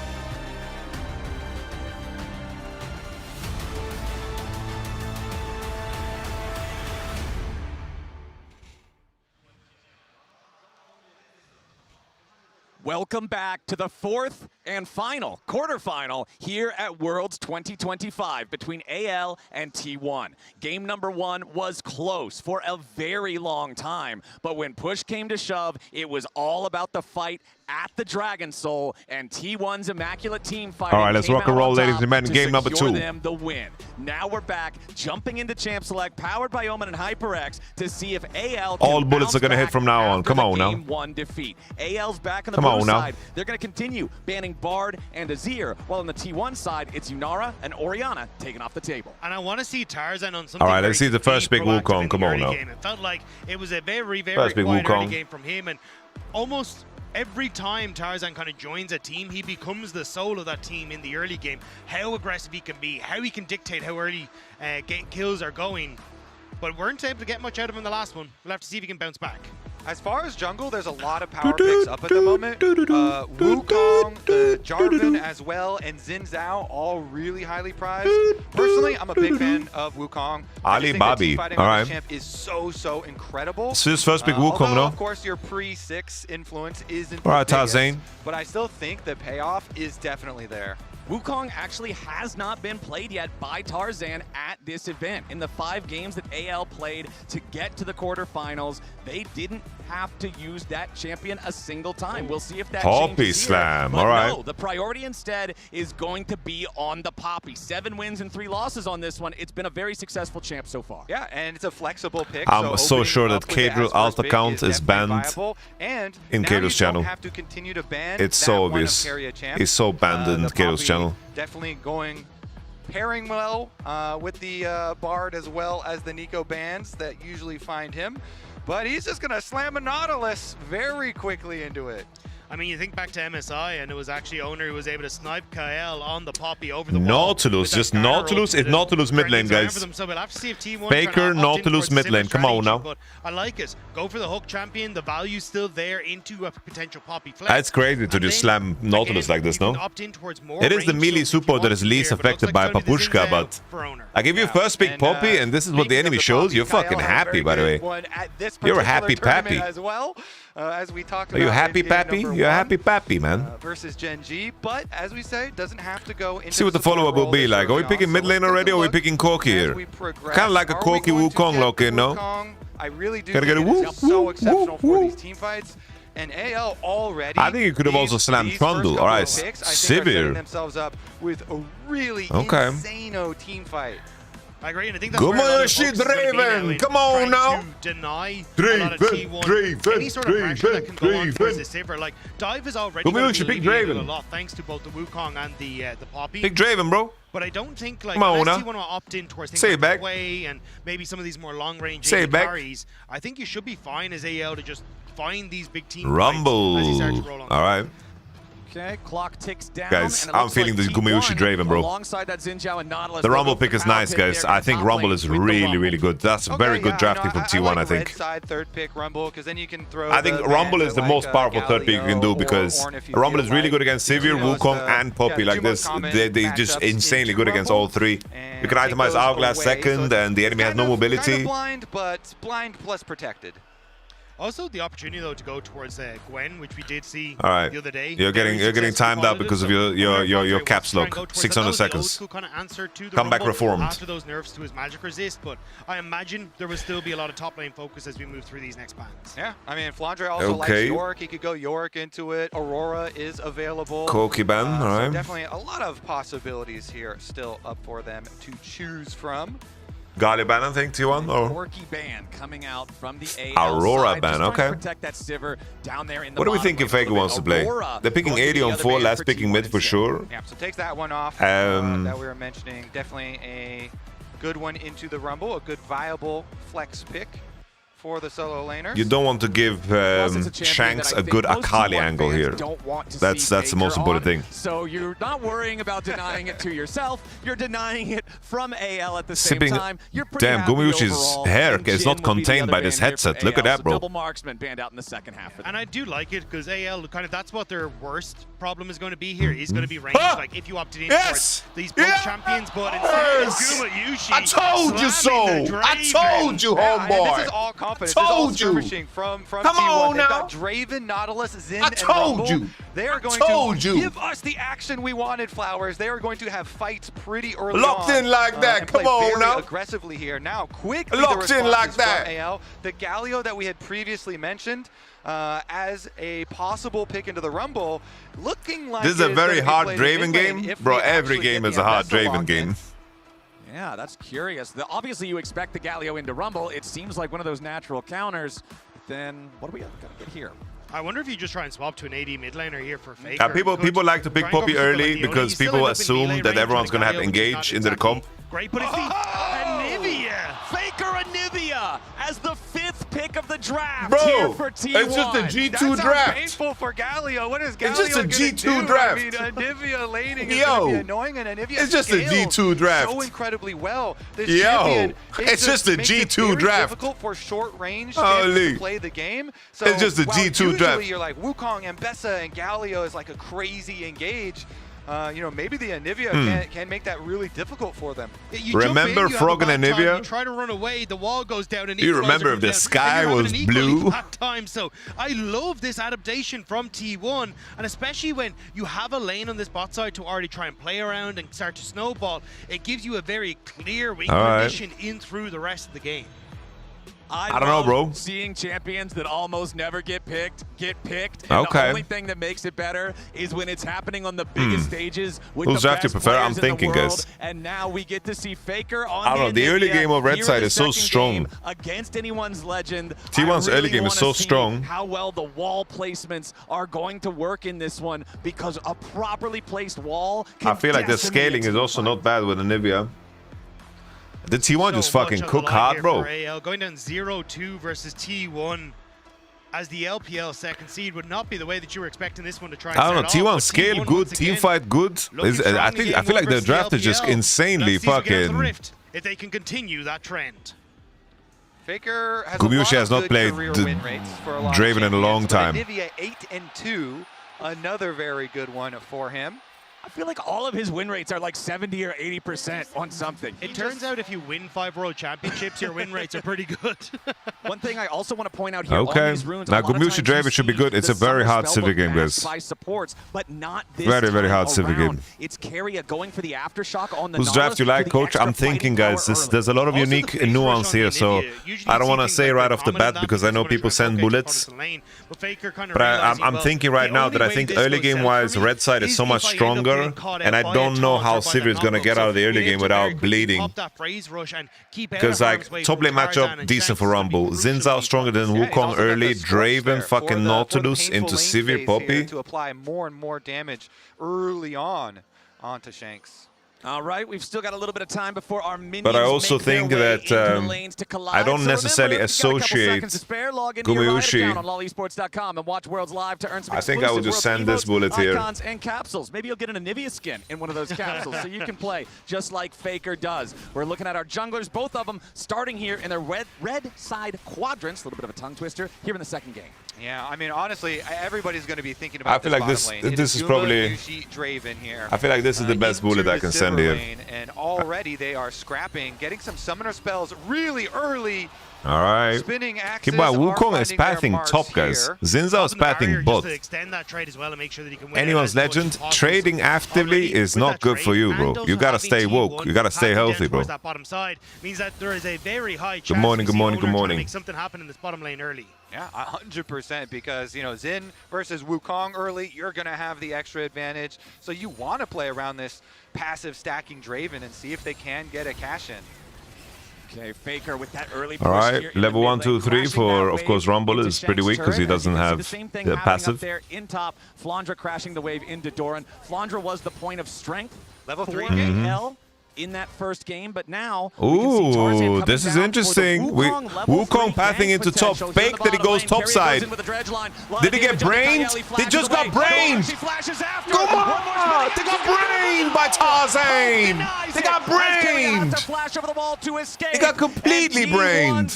Welcome back to the fourth and final quarterfinal here at Worlds 2025 between AL and T1. Game number 1 was close for a very long time, but when push came to shove, it was all about the fight at the Dragon Soul, and T1's immaculate team fighting. All right, let's rock and roll, ladies and gentlemen. Game number 2. Them the win. Now we're back, jumping into Champ Select, powered by Omen and HyperX, to see if AL can all bullets are gonna hit from now on. Come on now. Game 1 defeat. AL's back on the blue side. They're going to continue banning Bard and Azir, while on the T1 side, it's Yunara and Orianna taken off the table. And I want to see Tarzan on something. All right, let's see the first big Wukong. Come on now. Game. It felt like it was a very, very first big quiet early Wukong game from him, and almost every time Tarzan kind of joins a team, he becomes the soul of that team in the early game. How aggressive he can be, how he can dictate how early kills are going. But weren't able to get much out of him in the last one. We'll have to see if he can bounce back. As far as jungle, there's a lot of power picks up at the moment. Wukong, Jarvan as well, and Xin Zhao all really highly prized. Personally, I'm a big fan of Wukong. Ali Bobby, all right. Champ is so incredible. This is his first big Wukong, no? Of course, your pre-6 influence isn't all right, the biggest, Tarzan. but I still think the payoff is definitely there. Wukong actually has not been played yet by Tarzan at this event. In the 5 games that AL played to get to the quarterfinals, they didn't have to use that champion a single time. We'll see if that Poppy changes slam, here. all right. No, the priority instead is going to be on the Poppy. 7 wins and 3 losses on this one. It's been a very successful champ so far. Yeah, and it's a flexible pick. I'm so sure that Caedrel alt account is banned in Caedrel's channel. Have to continue to ban it's so obvious. It's so banned in Caedrel's channel. Definitely pairing well with the Bard as well as the Nico bans that usually find him. But he's just going to slam a Nautilus very quickly into it. I mean, you think back to MSI, and it was actually Owner who was able to snipe Kael on the Poppy over the Nautilus, just Nautilus. It's Nautilus mid lane, guys. So we'll have to see if T1 Faker, Nautilus mid lane. Come on now. But I like it. Go for the hook champion. The value's still there into a potential Poppy flex. That's crazy to just slam Nautilus like this, no? It is the melee support that is least affected by Papushka, but I give you first pick Poppy, and this is what the enemy shows. You're fucking happy, by the way. You're a happy pappy. As well, as we talked about. Are you happy pappy? You're a happy pappy, man. Versus Gen G, but as we say, doesn't have to go into. See what the follow-up will be like. Are we picking mid lane already, or are we picking Corki here? Kind of like a Corki Wukong lock-in, no? I really do. Gotta get a woo, so exceptional for these team fights. And AL already. I think you could have also slammed Trundle. All right, Sivir. Themselves up with a really insane team fight. I agree, and I think that's where Draven, come on now. Deny Draven, any sort of pressure that can go on towards the Sivir. Like Dive is already a lot thanks to both the Wukong and the Poppy. Pick Draven, bro. But I don't think like unless you want to opt in towards things like Way and maybe some of these more long range carries, I think you should be fine as AL to just find these big team Rumble. As you start to roll on. All right. Okay, clock ticks down. Guys, I'm feeling the Gumayushi Draven, bro. Alongside that Xin and Nautilus, the Rumble pick is nice, guys. I think Rumble is really, really good. That's very good drafting from T1, I think. Side third pick Rumble, because then you can throw. I think Rumble is the most powerful third pick you can do because Rumble is really good against Sivir, Wukong, and Poppy like this. They're just insanely good against all 3. You can itemize Hourglass second, and the enemy has no mobility. Kind of blind, but blind plus protected. Also, the opportunity though to go towards Gwen, which we did see the other day. You're getting timed out because of your caps lock. 600 seconds. Come reformed. After those nerfs to his magic resist, but I imagine there will still be a lot of top lane focus as we move through these next bans. Yeah, I mean Flandre also likes York. He could go York into it. Aurora is available. Corki ban, all right. So definitely a lot of possibilities here still up for them to choose from. Galio ban, I think, T1? Or Corki ban coming out from the AL Aurora side, ban, okay. Protect that Sivir down there in the what do we think if Faker wants to play? They're picking 80 on 4, last picking mid for sure. Yeah, so takes that one off that we were mentioning. Definitely a good one into the Rumble, a good viable flex pick for the solo laner. You don't want to give Shanks a good Akali angle here. That's the most important thing. So you're not worrying about denying it to yourself. You're denying it from AL at the same time. You're pretty damn, Gumayushi's hair is not contained by this headset. Look at that, bro. Double marksman banned out in the second half. And I do like it because AL that's what their worst problem is going to be here. Is going to be range. Like if you opted in for these both champions, but instead Gumayushi. I told you so. I told you, homeboy. This is all confidence. Told you. From Come T1. on They've now. got Draven, Nautilus, Xin, I told and Rumble. you. They are going to give us the action we wanted, Flowers. They are going to have fights pretty early Locked in like that. Come on now. Aggressively here. Now, quickly Locked in like that. AL. The Galio that we had previously mentioned as a possible pick into the Rumble, looking like this is a very hard Draven game. Bro, every game is a hard Draven game. Yeah, that's curious. Obviously, you expect the Galio into Rumble. It seems like one of those natural counters. But then, what do we got to get here? I wonder if you just try and swap to an AD mid laner here for Faker. People like to pick Poppy early because people assume that everyone's going to have engage into the comp. Great, but it's the Anivia. Faker Anivia as the 5th pick of the draft. Bro, here for T1. It's just a G2 draft. Painful for Galio. What is Galio It's just a G2 draft. I mean, Anivia laning is going to be annoying, and Anivia it's just a G2 draft. So incredibly well. This champion, it's just a G2 draft. Difficult for short range to play the game. So it's just a G2 draft. Usually you're like Wukong, Mbessa, and Galio is like a crazy engage. you know, maybe the Anivia can make that really difficult for them. Remember Frog and Anivia? You try to run away, the wall goes down, and you remember if the sky was blue? Time. So I love this adaptation from T1, and especially when you have a lane on this bot side to already try and play around and start to snowball, it gives you a very clear wing condition in through the rest of the game. I don't know, bro. Seeing champions that almost never get picked. And okay. The only thing that makes it better is when it's happening on the biggest stages with Who's the draft you best prefer? I'm players thinking, in the world. guys. And now we get to see Faker on I don't know. The early game of Red side is so strong. Against anyone's legend. T1's early game is so strong. How well the wall placements are going to work in this one, because a properly placed wall can I feel like the scaling is also not bad with Anivia. The T1 just fucking cook hard, bro. Going down 0-2 versus T1 as the LPL second seed would not be the way that you were expecting this one to try and I don't know. T1 scale good, team fight good. I feel like the draft is just insanely fucking. If they can continue that trend. Faker has Gumayusi has not played Draven in a long time. Anivia 8-2, another very good one for him. I feel like all of his win rates are like 70 or 80% on something. It turns out if you win 5 World Championships, your win rates are pretty good. One thing I also want to point out here, okay. Now Gumayusi Draven should be good. It's a very hard Civic game, guys. Supports, but not this very, very hard Civic game. It's Keria going for the aftershock on the Whose draft you like, coach? I'm thinking, guys, there's a lot of unique nuance here, so I don't want to say right off the bat because I know people send bullets. But I'm thinking right now that I think early game-wise, Red side is so much stronger. And I don't know how Sivir is going to get out of the early game without bleeding. Because like top lane matchup, decent for Rumble. Xin Zhao stronger than Wukong early. Draven, fucking Nautilus into Sivir Poppy. To apply more and more damage early on onto Shanks. All right, we've still got a little bit of time before our minions. But I also think that I don't necessarily associate Gumayusi. I think I will just send this bullet here. And capsules. Maybe you'll get an Anivia skin in one of those capsules, so you can play just like Faker does. We're looking at our junglers, both of them starting here in their red side quadrants. A little bit of a tongue twister here in the second game. Yeah, I mean, honestly, everybody's going to be thinking about. I feel like this is probably. Draven here. I feel like this is the best bullet I can send here. And already they are scrapping, getting some summoner spells really early. All right. Spinning axes. Wukong is pathing top, guys. Xin Zhao is pathing bot. Anyone's legend, trading actively is not good for you, bro. You gotta stay woke. You gotta stay healthy, bro. That bottom side means that there is a very high chance good morning. Make something happen in this bottom lane early. Yeah, 100%, because, you know, Xin versus Wukong early, you're going to have the extra advantage. So you want to play around this passive stacking Draven and see if they can get a cash in. Okay, Faker with that early push. All right, level 1, 2, 3 for, of course, Rumble is pretty weak because he doesn't have the passive. There in top, Flandra crashing the wave into Doran. Flandra was the point of strength. Level 3 L in that first game, but now ooh, this is interesting. Wukong pathing into top. Fake that he goes top side. Did he get brained? They just got brained. Come on! They got brained by Tarzan. They got brained. They got completely brained.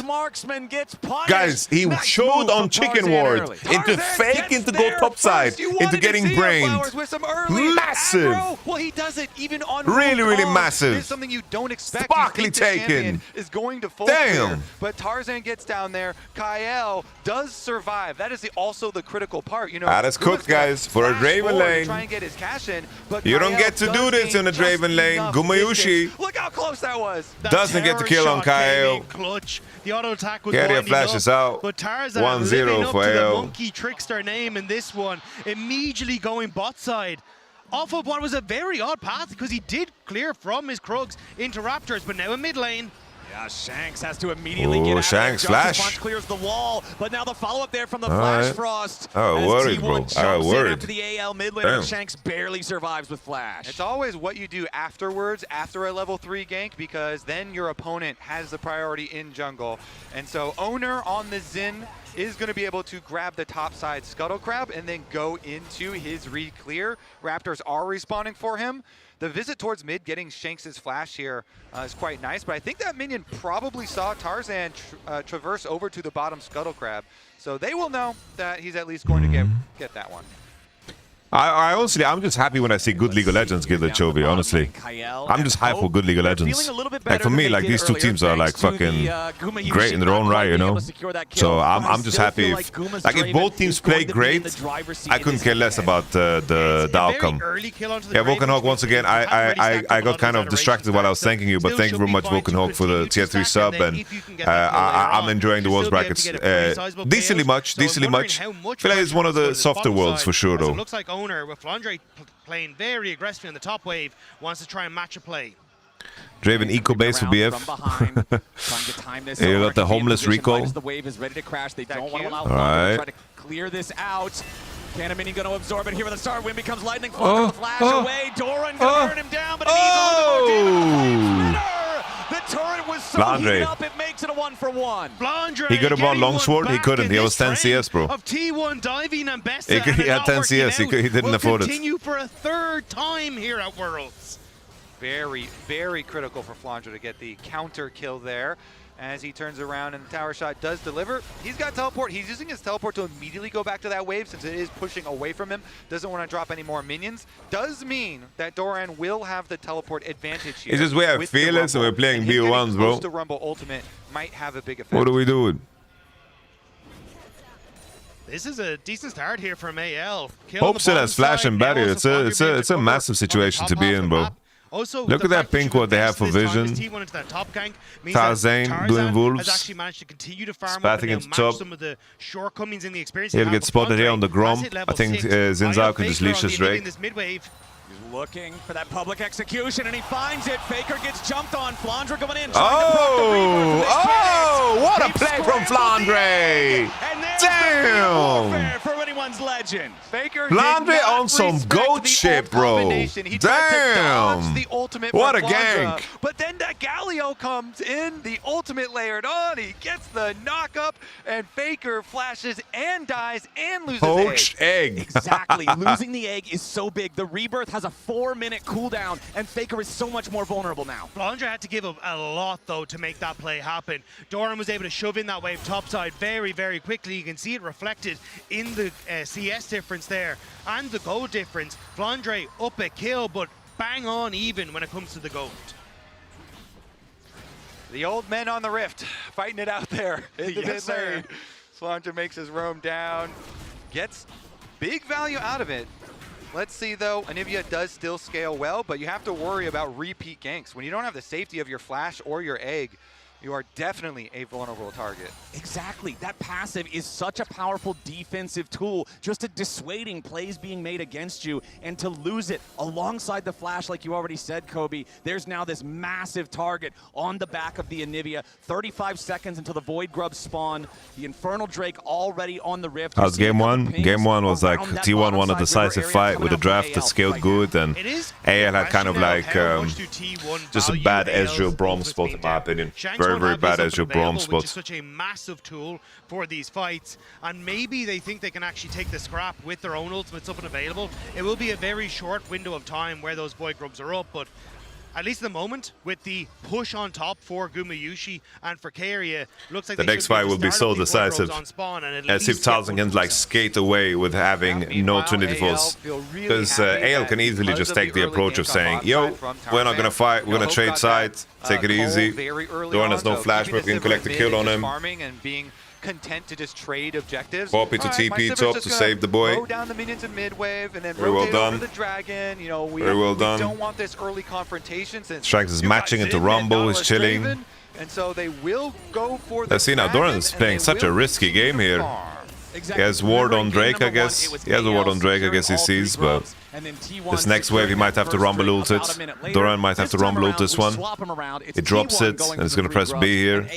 Guys, he showed on Chicken Ward into fake into go top side into getting brained. Massive. Well, he does it even on really, really massive. It's something you don't expect. Sparkly taken. Is going to fall. Damn. But Tarzan gets down there. Kael does survive. That is also the critical part. You know. That's cooked, guys, for a Draven lane. Try and get his cash in, but you don't get to do this in a Draven lane. Gumayusi. Look how close that was. Doesn't get the kill on Kael. The auto attack was Keria flashes out. But Tarzan 1-0 for the AO. monkey trickster name in this one, immediately going bot side. Off of what was a very odd path because he did clear from his Krugs into Raptors, but now in mid lane. Yeah, Shanks has to immediately get out Shanks of there. flash. Punch clears the wall, but now the follow-up there from the Flash Frost. Oh, worried, bro. Worried. After the AL mid laner, Shanks barely survives with Flash. It's always what you do afterwards, after a level 3 gank, because then your opponent has the priority in jungle. And so Owner on the Xin is going to be able to grab the top side Scuttle Crab and then go into his read clear. Raptors are respawning for him. The visit towards mid, getting Shanks' flash here is quite nice, but I think that minion probably saw Tarzan traverse over to the bottom Scuttle Crab. So they will know that he's at least going to get that one. Honestly, I'm just happy when I see good League of Legends get the Chovy, honestly. I'm just hyped for good League of Legends. Like, for me, like, these two teams are, like, fucking great in their own right, you know? So I'm just happy if, like, if both teams play great, I couldn't care less about the outcome. Yeah, Vulcanhawk, once again, I got kind of distracted while I was thanking you, but thank you very much, Vulcanhawk, for the tier 3 sub, and I'm enjoying the Worlds brackets decently much. I feel like it's one of the softer worlds for sure, though. Looks like Owner with Flandre playing very aggressively on the top wave, wants to try and match a play. Draven eco base for BF. You got the homeless recall. The wave is ready to crash. They don't want to allow Flandre to try to clear this out. Cannon Minion going to absorb it here with the start. Wind becomes lightning. Flash away. Doran going to burn him down, but it needs a little bit more damage. The turret was so heated up, it makes it a 1-for-1. He could have bought Longsword. He couldn't. He was 10 CS, bro. Of T1 diving and Besta, he had 10 CS. He didn't afford it. Continue for a third time here at Worlds. Very, very critical for Flandre to get the counter kill there. As he turns around and the tower shot does deliver. He's got teleport. He's using his teleport to immediately go back to that wave since it is pushing away from him. Doesn't want to drop any more minions. Does mean that Doran will have the teleport advantage here. It's just we have fearless and we're playing BO1s, bro. The Rumble ultimate might have a big effect. What are we doing? This is a decent start here from AL. Hope still has flash and barrier. It's a massive situation to be in, bro. Also, look at that pink what they have for vision. Tarzane doing wolves. Spatting into top. He'll get spotted here on the Gromp. I think Zinzao can just leash his Drake. Looking for that public execution, and he finds it. Faker gets jumped on. Flandre going in. What a play from Flandre! Damn! For anyone's legend. Faker Flandre on some goat shit, bro. Damn! What a gank! But then that Galio comes in, the ultimate layered on. He gets the knock up, and Faker flashes and dies and loses Poached egg. Exactly. Losing the egg is so big. The rebirth has a 4-minute cooldown, and Faker is so much more vulnerable now. Flandre had to give up a lot, though, to make that play happen. Doran was able to shove in that wave topside very, very quickly. You can see it reflected in the CS difference there and the gold difference. Flandre up a kill, but bang on even when it comes to the gold. The old men on the rift fighting it out there in the mid lane. Flandre makes his roam down, gets big value out of it. Let's see, though, Anivia does still scale well, but you have to worry about repeat ganks. When you don't have the safety of your flash or your egg, you are definitely a vulnerable target. Exactly. That passive is such a powerful defensive tool, just to dissuading plays being made against you, and to lose it alongside the flash, like you already said, Kobe. There's now this massive target on the back of the Anivia. 35 seconds until the Void Grubs spawn. The Infernal Drake already on the Rift. How's game one? Game one was like T1 won a decisive fight with a draft that scaled good, and AL had kind of like just a bad Ezreal Braum spot in my opinion. Very bad Ezreal Braum spot. Which is such a massive tool for these fights, and maybe they think they can actually take the scrap with their own ultimates up and available. It will be a very short window of time where those Void Grubs are up, but at least at the moment, with the push on top for Gumayusi and for Keria, looks like the next fight will be so decisive. As if Tarzan can like skate away with having no Trinity Force. Because AL can easily just take the approach of saying, yo, we're not gonna fight, we're gonna trade sides, take it easy. Doran has no flash, but we can collect a kill on him. Content to just trade objectives. Poppy to TP top to save the boy. Throw down the minions in mid wave and then very well done. Over the dragon. You know, we don't want this early confrontation since Shanks is matching into Rumble, is chilling. And so they will go for the Let's see now, Doran is playing such a risky game here. He has ward on Drake, I guess. He has a ward on Drake, I guess he sees, but this next wave he might have to Rumble ult it. Doran might have to Rumble ult this one. It drops it, and it's gonna press B here.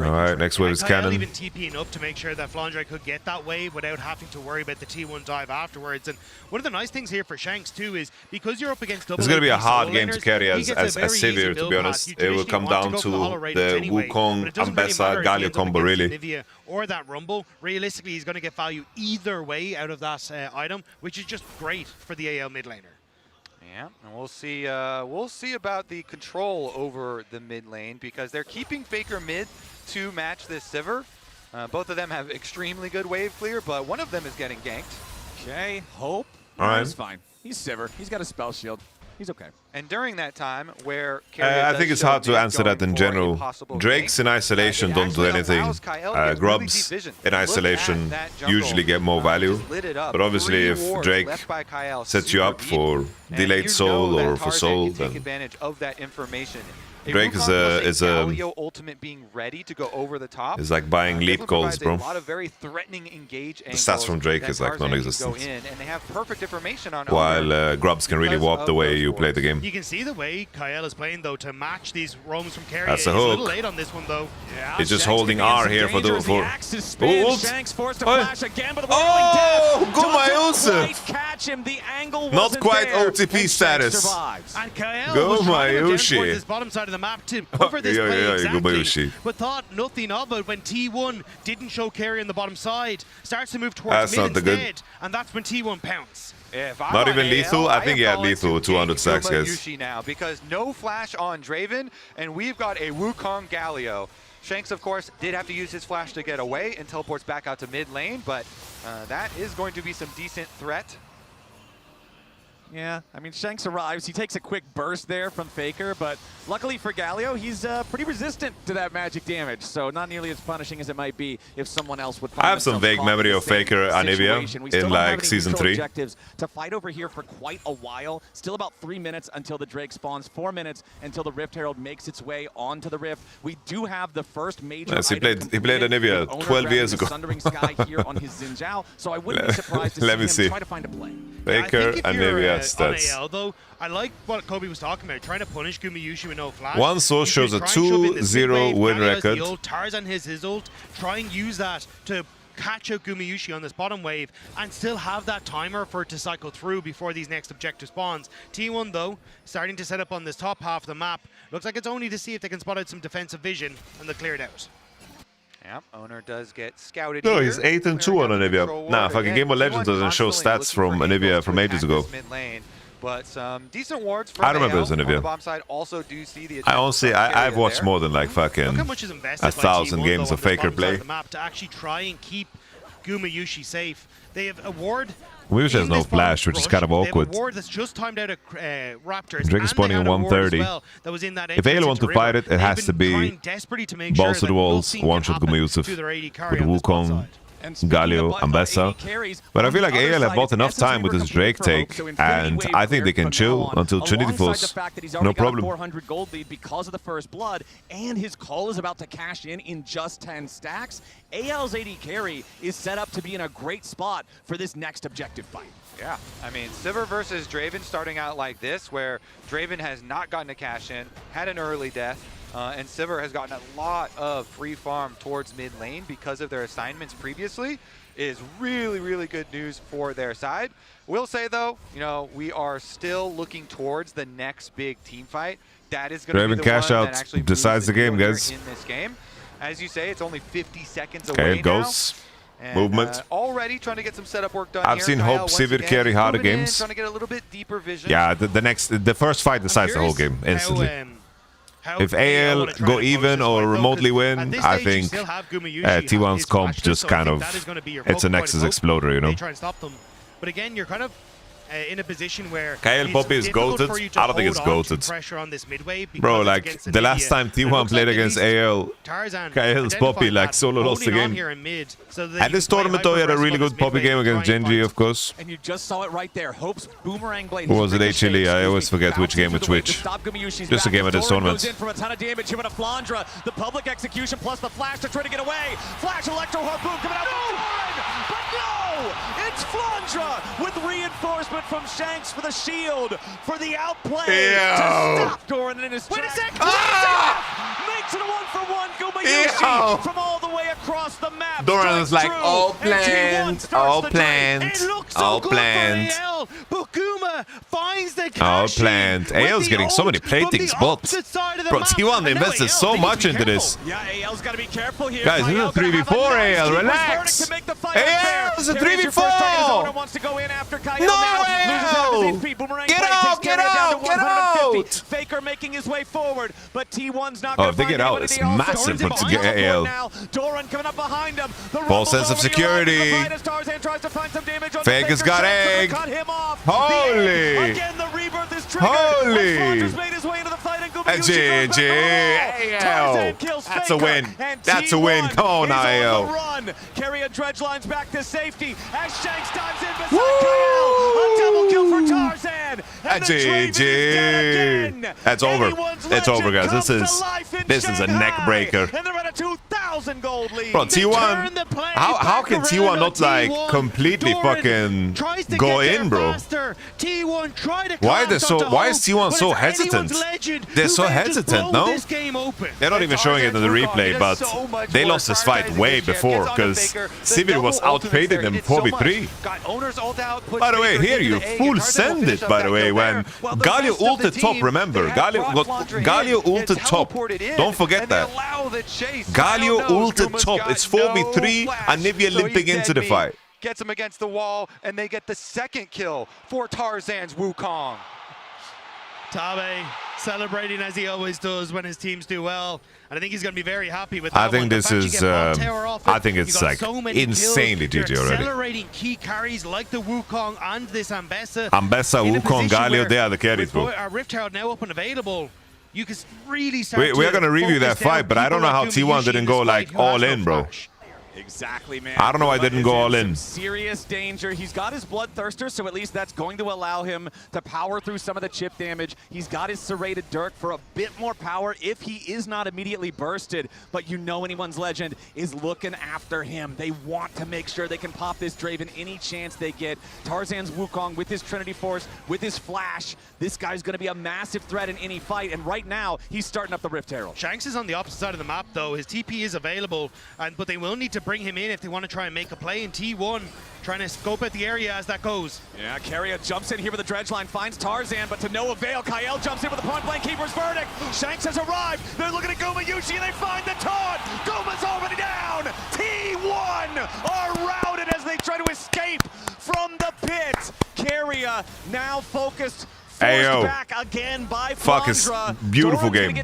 Alright, next wave is Cannon. Even TPing up to make sure that Flandre could get that wave without having to worry about the T1 dive afterwards. And one of the nice things here for Shanks too is because you're up against double. It's gonna be a hard game to carry as Sivir, to be honest. It will come down to the Wukong, Ambessa, Galio combo, really. Or that Rumble. Realistically, he's going to get value either way out of that item, which is just great for the AL mid laner. Yeah, and we'll see about the control over the mid lane, because they're keeping Faker mid to match this Sivir. Both of them have extremely good wave clear, but one of them is getting ganked. Okay, Hope. All right. He's fine. He's Sivir. He's got a spell shield. He's okay. And during that time, where I think it's hard to answer that in general. Drakes in isolation don't do anything. Grubs in isolation usually get more value. But obviously, if Drake sets you up for delayed soul or for soul, then Drake is a ultimate being ready to go over the top. It's like buying lead calls, bro. A lot of very threatening engage The stats from Drake is like non-existent. And they have perfect information on While Grubs can really warp the way you play the game. You can see the way Kyle is playing though to match these roams from Carrier. That's a He's a hook. little late on this one though. Yeah, he's just holding R here for the Shanks forced to flash again, but the go my Not quite OTP status. And Kyle go was my trying to jump towards this bottom side of the map to cover this play exactly, but thought nothing of it when T1 didn't show Carrier on the bottom side. Starts to move towards mid instead, and that's when T1 pounce. Not even lethal? I think he had lethal with 200 stacks, guys. Now, because no flash on Draven, and we've got a Wukong Galio. Shanks, of course, did have to use his flash to get away and teleports back out to mid lane, but that is going to be some decent threat. Yeah, I mean, Shanks arrives. He takes a quick burst there from Faker, but luckily for Galio, he's pretty resistant to that magic damage, so not nearly as punishing as it might be if someone else would find I have some vague memory of Faker Anivia in like Season 3. Objectives to fight over here for quite a while. Still about 3 minutes until the Drake spawns, 4 minutes until the Rift Herald makes its way onto the Rift. We do have the first major Yes, he played Anivia 12 years ago. Sundering Sky here on his Xin Zhao, so I wouldn't be surprised to see him try to find a play. Faker Anivia stats. AL, though, I like what Kobe was talking about, trying to punish Gumayusi with no flash. One source shows a 2-0 win record. The old Tarzan his ult, try and use that to catch out Gumayusi on this bottom wave and still have that timer for it to cycle through before these next objective spawns. T1 though, starting to set up on this top half of the map. Looks like it's only to see if they can spot out some defensive vision, and they'll clear it out. Yep, Owner does get scouted. No, here. he's 8-2 on Anivia. Nah, fucking Game of Legends doesn't show stats from Anivia from ages ago. But some decent wards from I remember it was on the Anivia. bomb side. Also do see the I honestly, I've watched more than like fucking 1,000 games of Faker play. The map to actually try and keep Gumayusi safe. They have a ward. Gumayusi has no flash, which is kind of awkward. They have a ward that's just timed out of Raptors. Drake is spawning in 130. If AL want to fight it, it has to be balls to the walls, one-shot Gumayusi with Wukong, Galio, and Bessa. But I feel like AL have bought enough time with this Drake take, and I think they can chill until Trinity falls. No problem. 400 gold lead because of the first blood, and his call is about to cash in just 10 stacks. AL's AD carry is set up to be in a great spot for this next objective fight. Yeah, I mean, Sivir versus Draven starting out like this, where Draven has not gotten a cash in, had an early death, and Sivir has gotten a lot of free farm towards mid lane because of their assignments previously, is really, really good news for their side. We'll say though, you know, we are still looking towards the next big team fight. That is going to be the cash one out that actually decides the game, guys. In this game, as you say, it's only 50 seconds Okay, away it goes. And, Movement. Already trying to get some setup work done. I've here. seen Kyle, Hope Sivir carry harder games. Trying to get a little bit deeper vision. Yeah, the first fight decides the whole game instantly. If AL go even or remotely win, I think T1's comp just kind of, it's a Nexus Exploder, you know? Try and stop them. But again, you're kind of in a position where Kyle Poppy is goated. I don't think it's goated. Bro, like the last time T1 played against AL, Kyle's Poppy like solo lost the game. At this tournament though, he had a really good Poppy game against Genji, of course. And you just saw it right there. Hope's boomerang blade. Who was it, H-Chili? I always forget which game it's which. Just a game at this tournament. From a ton of damage here with a Flandra. The public execution plus the flash to try to get away. Flash Electro Harpoon coming out from Doran. But no! It's Flandra with reinforcement from Shanks for the shield for the outplay to stop Doran in his tracks. Wait a second! Makes it a 1-for-1 Gumayusi from all the way across the map. Doran was like, all planned, all planned, It looks so all good planned. for AL, but Guma Sivir finds the Oh, plant. AL's getting so many platings, but bro, T1 invested so much into this. Yeah, AL's got to be careful here. Guys, this is a 3v4, AL. Relax. AL is a 3v4. Wants to go in after No, AL. Get out, get out, get out. Faker making his way forward, but T1's not. Oh, if they get out, it's massive for AL. Doran coming up behind him. False sense of security. Faker's got egg. Holy. Again, the rebirth is triggered. Holy. Made his way into the fight, and GG. AL. That's a win. That's a win. Come on, AL. Carry a dredge lines back to safety as Shanks dives in beside Kyle. A double kill for Tarzan. And GG. That's over. It's over, guys. This is a neck breaker. And they're at a 2,000 gold lead. Bro, T1. How can T1 not like completely fucking go in, bro? Why is T1 so hesitant? They're so hesitant, no? They're not even showing it in the replay, but they lost this fight way before because Sivir was outplaying them 4v3. By the way, here you full send it, by the way, when Galio ulted top, remember? Galio ulted top. Don't forget that. Galio ulted top. It's 4v3 and Nivea limping into the fight. Gets him against the wall, and they get the second kill for Tarzan's Wukong. Tabe celebrating as he always does when his teams do well, and I think he's going to be very happy with that. I think this is. I think it's like insanely GG already. Accelerating key carries like the Wukong and this Ambessa. Ambessa, Wukong, Galio, they are the carries, bro. Rift Herald now up and available. You can really start. We're gonna review that fight, but I don't know how T1 didn't go like all in, bro. Exactly, man. I don't know why I didn't go all in. Serious danger. He's got his Bloodthirster, so at least that's going to allow him to power through some of the chip damage. He's got his Serrated Dirk for a bit more power if he is not immediately bursted. But you know anyone's Legend is looking after him. They want to make sure they can pop this Draven any chance they get. Tarzan's Wukong with his Trinity Force, with his Flash. This guy's going to be a massive threat in any fight, and right now, he's starting up the Rift Herald. Shanks is on the opposite side of the map, though. His TP is available, but they will need to bring him in if they want to try and make a play. In T1 trying to scope out the area as that goes. Yeah, Carrier jumps in here with the dredge line, finds Tarzan, but to no avail. Kyle jumps in with a point-blank keeper's verdict. Shanks has arrived. They're looking at Gumayushi, and they find the taunt. Guma's already down. T1 are routed as they try to escape from the pit. Carrier now focused. Ayo. Back again by fuck, it's beautiful game.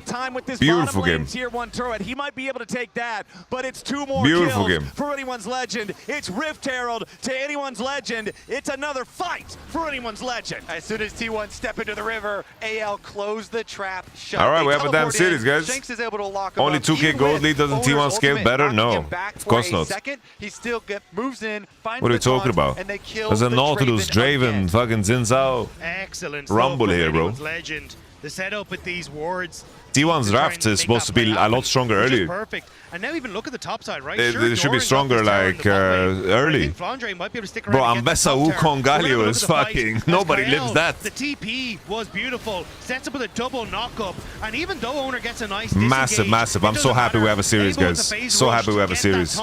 Beautiful game. Tier 1 turret. He might be able to take that, but it's 2 more beautiful kills game for anyone's Legend. It's Rift Herald to anyone's Legend. It's another fight for anyone's Legend. As soon as T1 step into the river, AL close the trap shut. All right, we have a damn series, guys. Shanks is able to lock him only up. 2K gold lead. Doesn't T1 scale better? No, of course not. He still moves in, finds what are you talking about? And they kill There's a Nautilus, Draven, fucking Zinzao. Excellent Rumble here, bro. Legend. The setup with these wards. T1's draft is supposed to be a lot stronger early. Perfect. And now even look at the top side, right? They should be stronger like early. Might be able to stick bro, Ambessa Wukong Galio is fucking. Nobody lives that. The TP was beautiful. Sets up with a double knockup. And even though Owner gets a nice massive. I'm so happy we have a series, guys. So happy we have a series.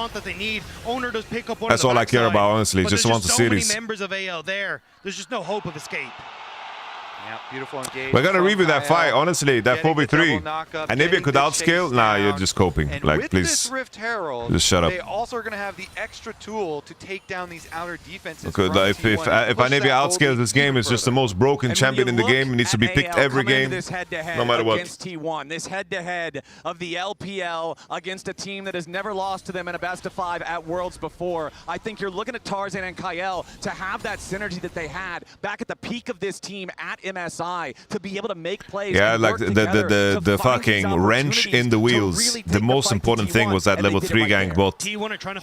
Owner does pick up one. That's all I care about, honestly. Just want a series. So many members of AL there. There's just no hope of escape. Yeah, beautiful engage. We're gonna review that fight, honestly. That 4v3. And maybe it could outscale. Nah, you're just coping. And like, with please. This Rift Herald, just shut up. They also are gonna have the extra tool to take down these outer defenses. Okay, if Anivia outscales this game, it's just the most broken champion in the game. It needs to be picked every game, no matter what. Against T1, this head-to-head of the LPL against a team that has never lost to them in a best-of-5 at Worlds before. I think you're looking at Tarzan and Kyle to have that synergy that they had back at the peak of this team at MSI. To be able to make plays. Yeah, like the fucking wrench in the wheels. The most important thing was that level 3 gank bot.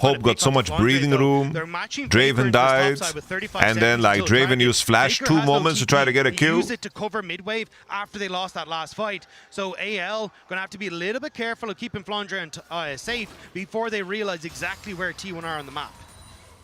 Hope got so much breathing room. Draven died, and then like Draven used flash 2 moments to try to get a kill. Use it to cover midwave after they lost that last fight. So AL gonna have to be a little bit careful of keeping Flandre safe before they realize exactly where T1 are on the map.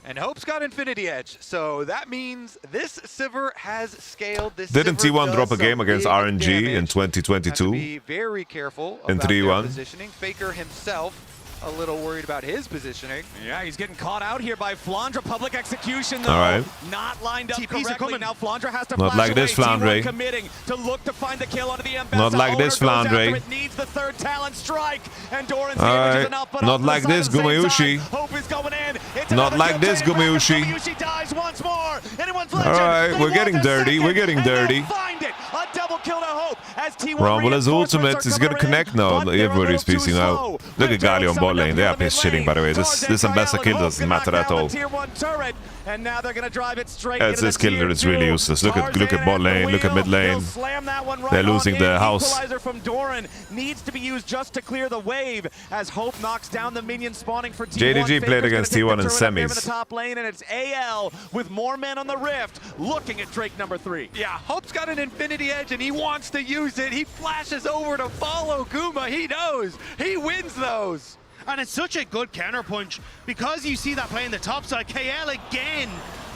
And Hope's got Infinity Edge, so that means this Sivir has scaled. This Didn't Sivir T1 drop a game against RNG in 2022? Have to be very careful in about 3-1 positioning. Faker himself a little worried about his positioning. Yeah, he's getting caught out here by Flandre. Public execution, though. All right. Not lined up TPs correctly. are Now Flandre has to Not flash like this, away. Flandre. T1 committing to look to find the kill onto the M-Bessa. Not like this, Owner goes Flandre. after it, needs the third talent strike. And Doran's All damage right. is enough, but Not off to like the side this, at the same Gumayusi. time. Hope is going in. It's Not another like kill this, chain. Gumayusi. Gumayusi dies once more. Anyone's All legend. right, They we're want getting the dirty. second, We're getting and they'll dirty. find it. A double kill to Hope as T1 Rumble is reinforcements ultimate. are It's going to coming in, connect now. but they're a Everybody's little too piecing out. slow. Look at Gali on bot lane. They are Mid piss shitting, by the way. This M-Bessa kill doesn't matter at all. Tier 1 turret, and now they're going to drive it straight As into this the killer tier is really 2. useless. Look at Tarzan bot at lane. the Look at wheel. mid lane. He'll slam that one right They're losing on the in. house. Equalizer from Doran needs to be used just to clear the wave as Hope knocks down the minion spawning for T1. JDG played against T1 in semis. In the top lane, and it's AL with more men on the rift looking at Drake number 3. Yeah, Hope's got an infinity edge and he wants to use it. He flashes over to follow Guma. He knows. He wins those. And it's such a good counterpunch because you see that play in the top side. KL again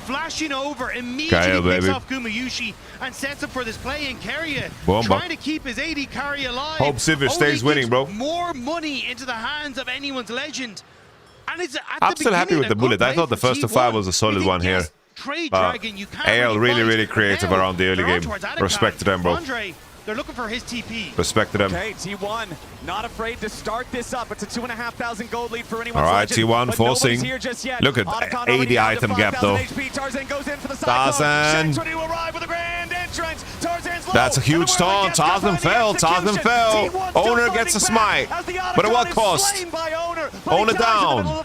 flashing over, immediately picks off Gumayusi and sets up for this play in Keria. Trying to keep his AD carry alive. Hope Sivir stays winning, bro. More money into the hands of anyone's legend. And it's at I'm the still happy with the beginning, a bullet. good I thought the play first for to 5 T1. was a solid one here. Trade But Dragon, you can't AL really, fight. really creative Now, around the early they're on game. towards Adakan. Respect to them, bro. Andre, they're looking for his TP. Respect to them. Okay, T1 not afraid to start this up. It's a 2,500 gold lead for anyone. All right, T1 forcing. Look at 80 item gap though. Tarzan goes in for the Tarzan. That's a huge taunt. Tarzan fell. Tarzan fell. Owner gets a smite. But at what cost? Owner down.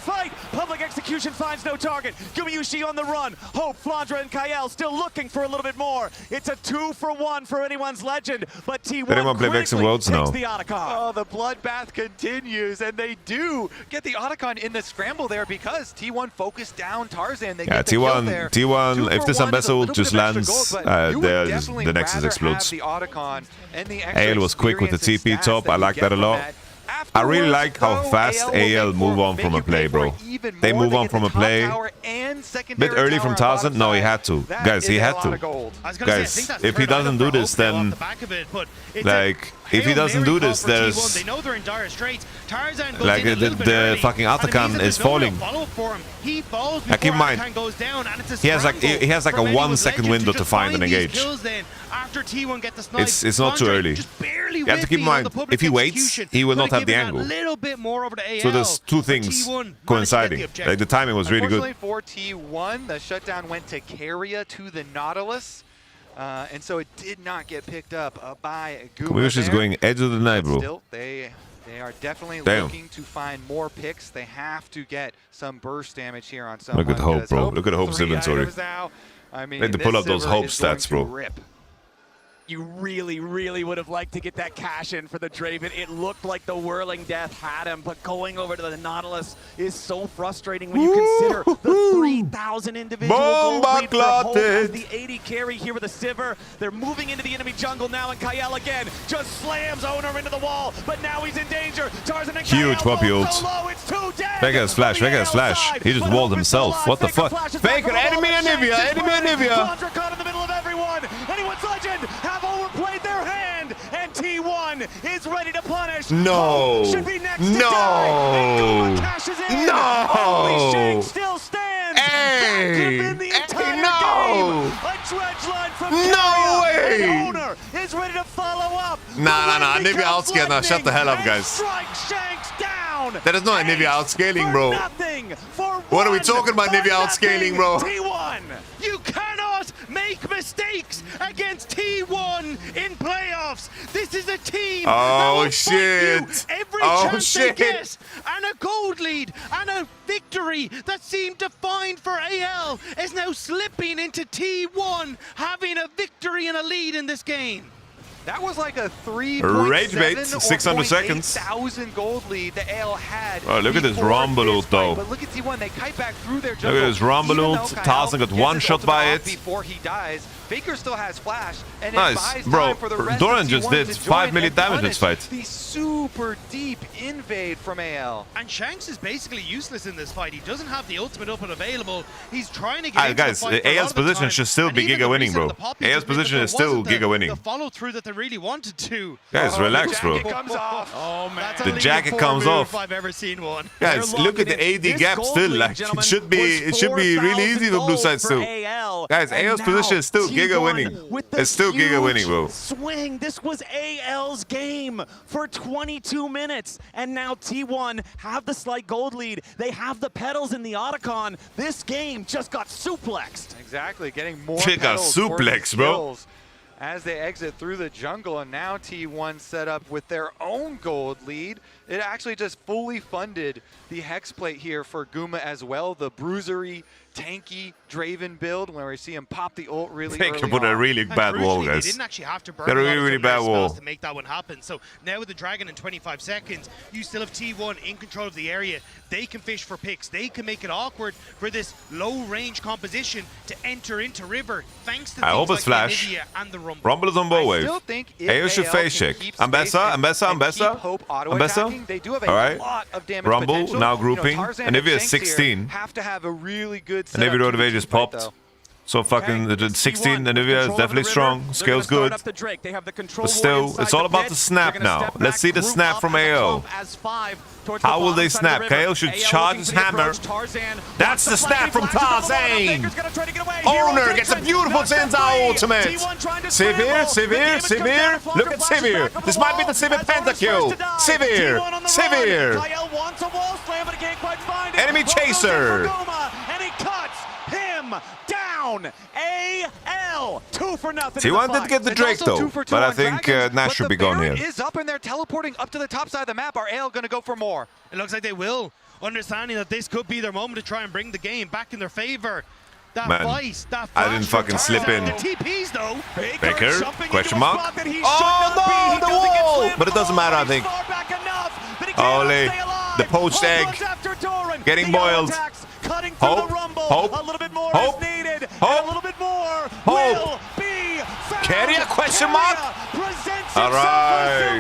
Public execution finds no target. Gumayusi on the run. Hope, Flandre, and Kael still looking for a little bit more. It's a 2-for-1 for anyone's legend, but T1 anyone play Vex and Worlds now? Oh, the bloodbath continues, and they do get the Otacon in the scramble there because T1 focused down Tarzan. They Yeah, get the kill there. T1, if this 2-for-1 is a M-Bessa little just bit of extra lands, gold, but you would the Nexus rather explodes. have the Otacon and the extra AL was quick with the experience and TP stats top. that I you like get that a from lot. that. I really like how Though, fast AL move on from a play, bro. They move on from a play. Bit early from Tarzan? No, he had to. Guys, he had to. Guys, if he doesn't do this, then like, if he doesn't do this, there's like the fucking Atakan is falling. Now keep in mind, he has like a 1 second window to find and engage. It's not too early. You have to keep in mind, if he waits, he will not have the angle. So there's two things coinciding. Like the timing was really good. Unfortunately for T1, the shutdown went to Keria to the Nautilus. And so it did not get picked up by Guma. Gumayusi's going edge of the night, bro. Still, they are definitely looking to find more picks. They have to get some burst damage here on someone. Look at Hope, bro. Look at Hope's inventory. I mean, They had to pull up those Hope stats, bro. You really, really would have liked to get that cash in for the Draven. It looked like the Whirling Death had him, but going over to the Nautilus is so frustrating when you consider the 3,000 individual gold lead for Hope as the 80 carry here with a Sivir. They're moving into the enemy jungle now, and Kael again just slams Owner into the wall, but now he's in danger. Tarzan and Huge puppy ult. Faker has flash, Faker has flash. He just walled himself. What the fuck? Faker, enemy Anivia, enemy Anivia. Flandre caught in the middle of everyone. Anyone's legend have overplayed their hand, and T1 is ready to punish. No. Should be next No. to die. And cashes in. No. Only Shank still stands. Hey. That could have been the entire no. game. A dredge line from No Keria, way. and Owner is ready to follow up. Nah. Anivia outscaled now. Shut the hell up, guys. Strike Shanks down. That is not Anivia outscaling, bro. What are we talking about, Anivia outscaling, bro? T1, you cannot make mistakes against T1 in playoffs. This is a team that will fight you every chance they get. And a gold lead and a victory that seemed defined for AL is now slipping into T1 having a victory and a lead in this game. That was like a 3.7 600 seconds. 1,000 gold lead that AL had. Oh, look at this Rumble ult though. But look at T1, they kite back through their Look jungle. at this Rumble ult. Tarzan got one shot by it. Before he dies, Faker still has flash, and it Nice, buys bro. time for the rest Doran of just T1 did to 5 join million and damage this punish fight. the super deep invade from AL. And Shanks is basically useless in this fight. He doesn't have the ultimate up and available. He's trying to get into Guys, the fight for a lot AL's of the position time. should still And be even Giga the winning, reset bro. of the poppies AL's just meant position that is there still wasn't Giga winning. The follow through that they really wanted to. Guys, relax, bro. Jacket comes off. Oh man, The jacket comes off. If I've ever seen one. Guys, look at the AD gap still. Like it should be really easy for blue side still. Guys, AL's position is still Giga winning. It's still Giga winning, bro. Swing. This was AL's game for 22 minutes, and now T1 have the slight gold lead. They have the pedals in the Otacon. This game just got suplexed. Exactly, getting more They got pedals for his suplex, bro. skills as they exit through the jungle, and now T1 set up with their own gold lead. It actually just fully funded the Hex plate here for Guma as well, the bruisery, tanky Draven build, where we see him pop the ult really They early can put a on. really bad wall, guys. They didn't actually have to burn Got a a lot really, of really their bad wall. spells to make that one happen. So now with the Dragon in 25 seconds, you still have T1 in control of the area. They can fish for picks. They can make it awkward for this low-range composition to enter into River, thanks to I hope things it's like flash. Nvidia and the Rumble. Rumble is on both wave. still think if AO should AL face can check. keep Ambessa, space and Ambessa. keep Hope auto-attacking, they do have a Alright. lot of damage Rumble potential. now You know, grouping. Tarzan And and Nvidia is Shanks here 16. have to have a really good And setup Nvidia to Road of the Age is team fight, popped. though. So fucking the 16 Nvidia is definitely strong. Scale's good. But still, it's all about the snap now. Let's see the snap from AO. How will they snap? KO should charge his hammer. That's the snap from Tarzan. Owner gets a beautiful Zenza ultimate. Sivir, Sivir, Sivir. Look at Sivir. This might be the Sivir pentakill. Sivir, Sivir. Enemy chaser. And he cuts him down. AL 2-0. T1 did get the Drake though, but I think Nash should be gone here. Is up and they're teleporting up to the top side of the map. Are AL going to go for more? It looks like they will, understanding that this could be their moment to try and bring the game back in their favor. That Man, vice, that I didn't flash fucking from slip Tarzan. in. The TPs though. Baker, question mark. Oh no, the wall! But it doesn't matter, I think. Ole, the poached egg, getting boiled. Hope, hope, hope, hope, hope. Carrier, question mark? All right.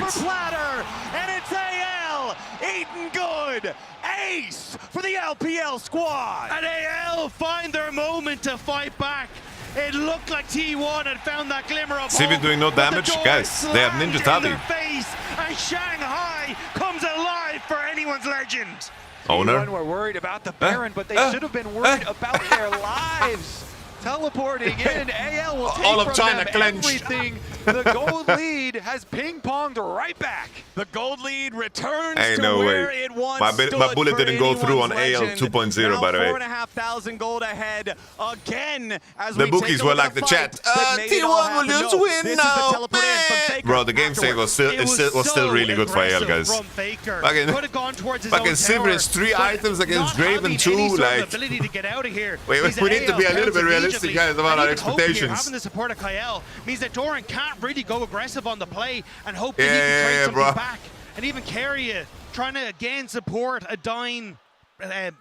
And it's AL eating good. Ace for the LPL squad. And AL find their moment to fight back. It looked like T1 had found that glimmer of Sivir hope, doing no but the damage? door Guys, they have slammed Ninja in Tabi. their face, and Shanghai comes alive for anyone's legend. Owner. T1 were worried about the Baron, but they should have been worried about their lives. Teleporting in, AL will take All of from China them clenched. everything. The gold lead has ping-ponged right back. The gold lead returns Ain't to no where way. it once My stood bullet for didn't go through on anyone's AL legend. 2.0, by the way. 4,500 gold ahead again. As The we bookies take a were look like at the fight chat. that made it all T1 will happen. just No, win this is now. the teleport in from Faker. Bro, the game save was still was still really good for AL, guys. From Faker. Fucking Could have gone towards his own Sivir has 3 tower, items but against not Draven having any 2, sort of like. ability to get out of here. Wait, means we that need to be a AL little bit counts realistic, immediately. guys, about our And even Hope here, expectations. having the support of Kyle means that Doran can't really go aggressive on the play and hope that Yeah, he can yeah, trade yeah, something bro. back. And even Carrier trying to again support a dying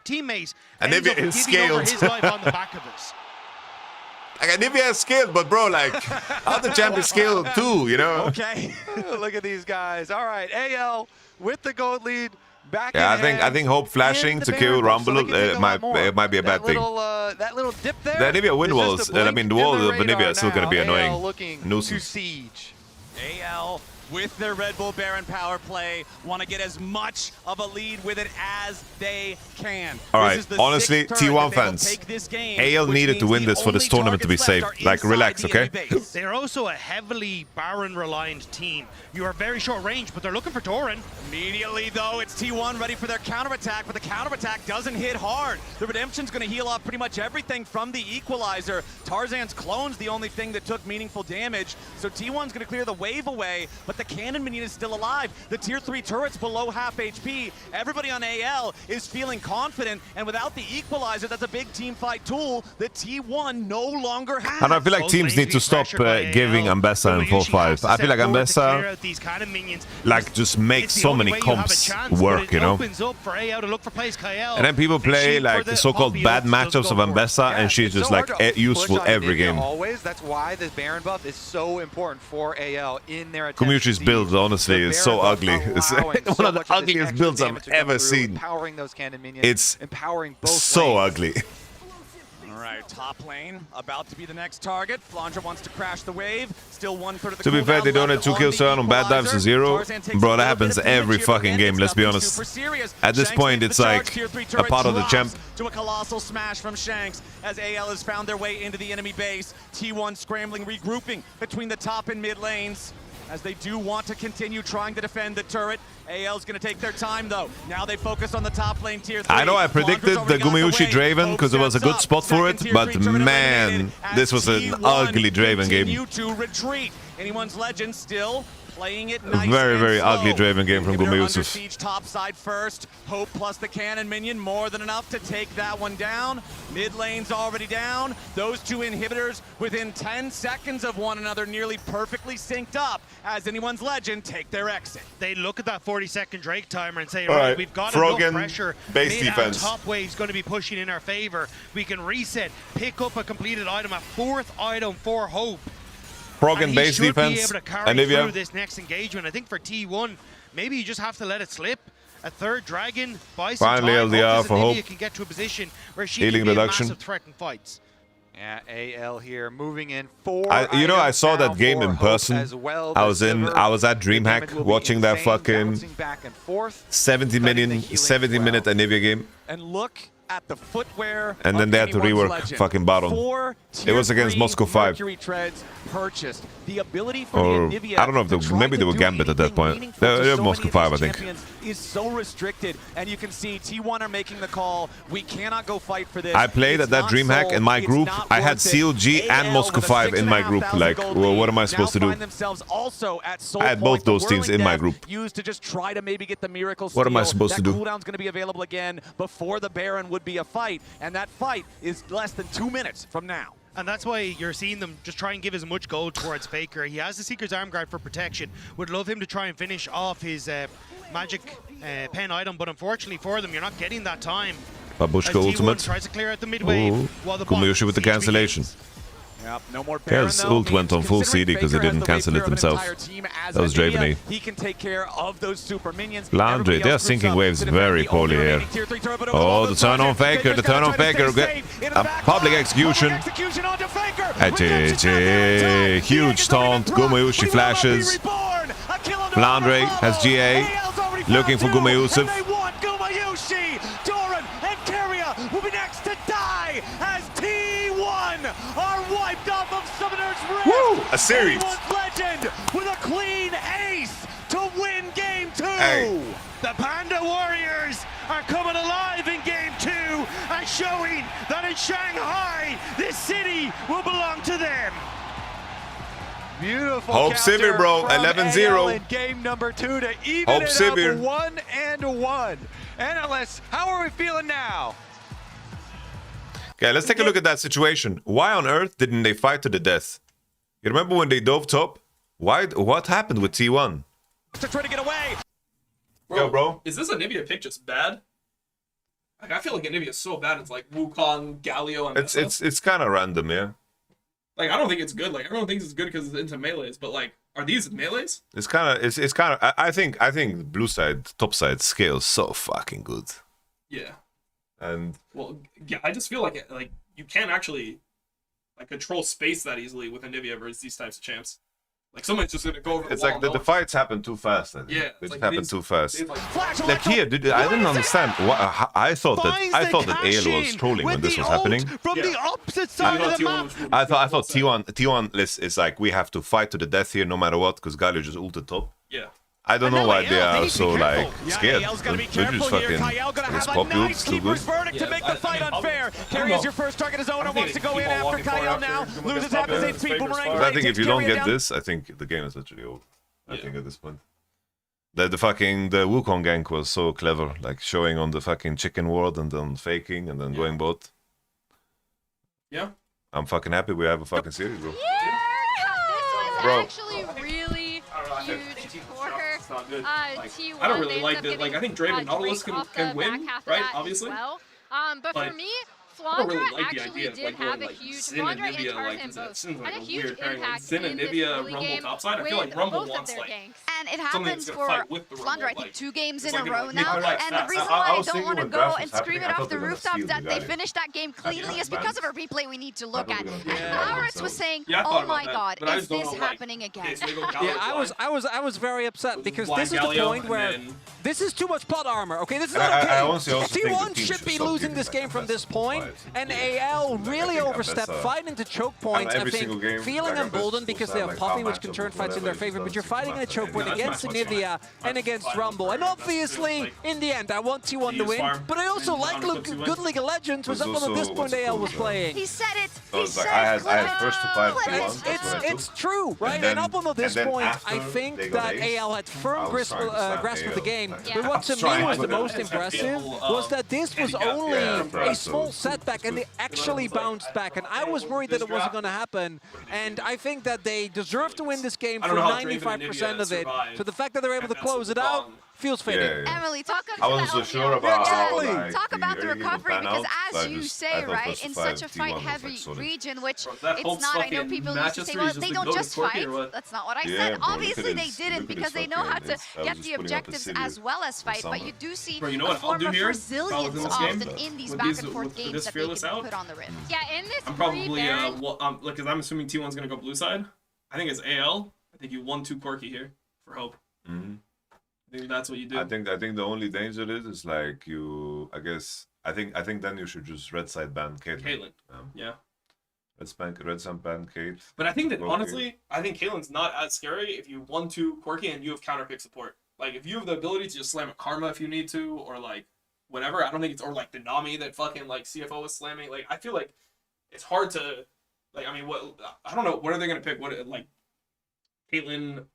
teammate And ends up Nvidia is giving over scaled. his life on the back of it. Like, Nvidia is skilled, but bro, like, how the champ is skilled too, you know? Okay. Look at these guys. All right, AL with the gold lead. Back Yeah, in I think Hope flashing to kill Rumble might be a bad thing. That little dip there. The Nvidia win is just walls, a blink I mean, the in wall of radar Nvidia is still going to be now. annoying. AL looking to Nuisance. siege. AL with their Red Bull Baron power play want to get as much of a lead with it as they can. All This right, is the honestly, sixth turn T1 that they will fans, take this game, AL which needed to means win the this for this only tournament to be targets safe. left are Like, inside relax, the okay? enemy base. They're also a heavily Baron-reliant team. You are very short range, but they're looking for Doran. Immediately, though, it's T1 ready for their counterattack, but the counterattack doesn't hit hard. The Redemption's going to heal off pretty much everything from the Equalizer. Tarzan's clone's the only thing that took meaningful damage, so T1's going to clear the wave away, but but the cannon minion is still alive. The tier 3 turret's below half HP. Everybody on AL is feeling confident, and without the equalizer, that's a big team fight tool that T1 no longer has. And I feel like teams need to stop giving Ambessa in 4-5. I feel like Ambessa, like, just makes so many comps work, you know? And then people play like the so-called bad matchups of Ambessa, and she's just like useful every game. Always. That's why this Baron buff is so important for AL in their attack. Gumeyushi's build, honestly, is so ugly. It's one of the ugliest builds I've ever seen. Empowering those cannon minions, it's empowering both so lanes. ugly. All right, top lane about to be the next target. Flandra wants to crash the wave. Still 1/3 of the To be fair, they don't have 2 kills turn on bad dives to 0. Bro, that happens every fucking game, let's be honest. At this point, it's like a part of the champ. To a colossal smash from Shanks as AL has found their way into the enemy base. T1 scrambling, regrouping between the top and mid lanes as they do want to continue trying to defend the turret. AL's going to take their time, though. Now they focus on the top lane tier 3. I know I predicted the Gumeyushi Draven because it was a good spot for it, but man, this was an ugly Draven game. Continue to retreat. Anyone's Legend still playing it nice. Very, very and ugly slow. Draven game from Under Gumeyusuf. siege top side first. Hope plus the cannon minion, more than enough to take that one down. Mid lane's already down. Those two inhibitors within 10 seconds of one another, nearly perfectly synced up as Anyone's Legend take their exit. They look at that 40-second Drake timer and say, All right, right, we've got Froggen, enough pressure. base Mid and defense. top wave's going to be pushing in our favor. We can reset, pick up a completed item, a 4th item for Hope. Froggen base defense. Be able to carry Anivia. through this next engagement. I think for T1, maybe you just have to let it slip. A 3rd dragon buys some Finally, time. LDR Hope for Anivia Hope. can get to a position where she Healing can be reduction. a massive threat in fights. Yeah, AL here moving in 4. You know, I saw that game in Hope person. as well. I was at DreamHack watching that fucking bouncing back and forth. 70-minute Anivia game. And look at the footwear. And then they had to rework fucking Baron. It was against Moscow 5. Treads purchased. The ability for Or, the Anivia I don't know if maybe they were Gambit at that point. They're Moscow 5, I think. Is so restricted, and you can see T1 are making the call. We cannot go fight for this. I played at that DreamHack in my group. I had CLG and Moscow 5 in my group. Like, well, what am I supposed to do? I had both those teams in my group. Used to just try to maybe get the miracle What am I steal. supposed to do? That cooldown's going to be available again before the Baron would be a fight, and that fight is less than 2 minutes from now. And that's why you're seeing them just try and give as much gold towards Faker. He has the Seeker's Arm Guard for protection. Would love him to try and finish off his magic pen item, but unfortunately for them, you're not getting that time. Babushka ultimate. Tries to clear out the mid-wave, while the Gumeyushi with the cancellation. Yep, no more Baron, Kaz ult went on full CD because he didn't cancel it himself. That was Draven. He can take care of those super minions. Landry, they are sinking waves very poorly here. Oh, the turn on Faker, the turn on Faker. A public execution. GG. Huge taunt. Gumeyushi flashes. Landry has GA. Looking for Gumeyusuf. Doran and Keria will be next to die as T1 are wiped off of Summoner's Rift. Woo! A series. T1's Legend with a clean ace to win Game 2. Hey. The Panda Warriors are coming alive in Game 2 and showing that in Shanghai, this city will belong to them. Beautiful. Hope Sivir, bro. 11-0. In game number 2 to even Hope it Sivir. up 1-1. Analysts, how are we feeling now? Okay, let's take a look at that situation. Why on earth didn't they fight to the death? You remember when they dove top? What happened with T1? To try to get away. Yo, bro. Is this Anivia pick just bad? Like, I feel like Anivia is so bad. It's like Wukong, Galio, and It's kind of random, yeah. Like, I don't think it's good. Like, everyone thinks it's good because it's into melees, but like, are these melees? It's kind of. I think blue side, top side scales so fucking good. Yeah. And well, yeah, I just feel like you can't actually like control space that easily with Anivia versus these types of champs. Like someone's just gonna go over. It's the wall like the fights happen too fast. I think. Yeah, they like happen too fast. Like here, I didn't understand. I thought that AL was trolling when this was happening. From the opposite side of the map. I thought T1 is like, we have to fight to the death here no matter what because Galio just ulted top. Yeah. I don't know why they are so like scared. They're just fucking his pop builds too good. Verdict to make the fight unfair. Carries your first target as owner, wants to go in after Kyle now. Loses half his HP. Boomerang. But I think if you don't get this, I think the game is literally over. I think at this point. The Wukong gank was so clever, like showing on the fucking chicken ward and then faking and then going bot. Yeah. I'm fucking happy we have a fucking series, bro. Yeah! This Bro. was actually really huge for T1. I don't really They like ended it. up Like, I think getting, Drake and Nautilus Drake off can the win, back half of right? that as Obviously. well. But for me, I don't Flandra really like the actually idea of did like have going a like huge Sin and Flandra and Nivea, like Tarzan that both seems had like a a huge weird pairing. Like impact Sin and in this Nivea, early Rumble game topside. I feel with like Rumble both of wants their like ganks. And it something happens that's for gonna fight with the Flandra, Rumble. I think, 2 games it's in like a row make now. her life And the fast. reason I why I was don't thinking want to when go draft and was scream it happening, I off thought the they were gonna rooftop steal that the they guy. finished that game cleanly is because of a replay we need to look at. Yeah. Alex was saying, Yeah, I oh thought about my that, god, but I is just don't this know, like, happening again? okay, so they go Yeah, I was very upset because this is the Galio, point and where then- this is too much plot armor. Okay, this is And not okay. I honestly also think the T1 team should should be stop losing giving this like game the from best this point, fights. and Yeah. AL Like, I really think overstepped, that's, fighting into choke points. I every think single game, feeling like, emboldened I'm because best they to have have, Poppy, like, which can half turn matchup fights in their or favor, but you're whatever, fighting in a it choke doesn't point matter. against Yeah, that's Nivea fine. and against Fine. Rumble. And obviously, in the end, I want T1 to use win, farm. but I also And like Honor Clips good League of Legends was up until this point AL was playing. He said it. So He it's like said I it. had first to 5 T1. It's true, right? then- And up until this and then point, after I think they got that ace, AL had firm I was grasp trying to slam grasp of the AL. game. Like, But what to me trying was to the do most that. impressive was that this was only a small setback and they actually bounced back. And I was worried that it wasn't going to happen. And I think that they deserve to win this game I for don't know how Draven and 95% of Nivea it. survived. So the fact that they're able to And close it that's out feels fitting. Yeah. Emily, talk about I wasn't so sure about how, like, talk about the early game would recovery pan because out, so as I you just- say, I thought right, first to in 5 such a T1 was, like, fight-heavy solid. region, which that it's Hulk's not, I know fucking people used to Manchester say, well, is they the don't goat just Scorpion fight. or what? That's not what I Yeah, said. bro, look at Obviously, they his- didn't look at because his they know how fucking to ace. I was get just the putting up a objectives city as well as fight, but summer. you do see Bro, you know a what I'll form do of here? resilience this often game, in these with back-and-forth with games this that they Fearless can out, put on the Rift. Yeah, in this I'm probably pre-Baron, well, because I'm assuming T1's gonna go blue side. I think it's AL. I think you 1-2 Quirky here for hope. Mhm. I think that's what you do. I think the only danger is like you. I guess I think then you should just red side ban Caitlyn. Caitlyn. Yeah. Red side ban Kate. But I think that Quirky. honestly, I think Caitlyn's not as scary if you 1-2 Quirky and you have counter pick support. Like if you have the ability to just slam a Karma if you need to, or like whatever. I don't think it's or like the Nami that fucking like CFO is slamming. Like I feel like it's hard to like. I mean, what I don't know. What are they gonna pick? What like Caitlyn?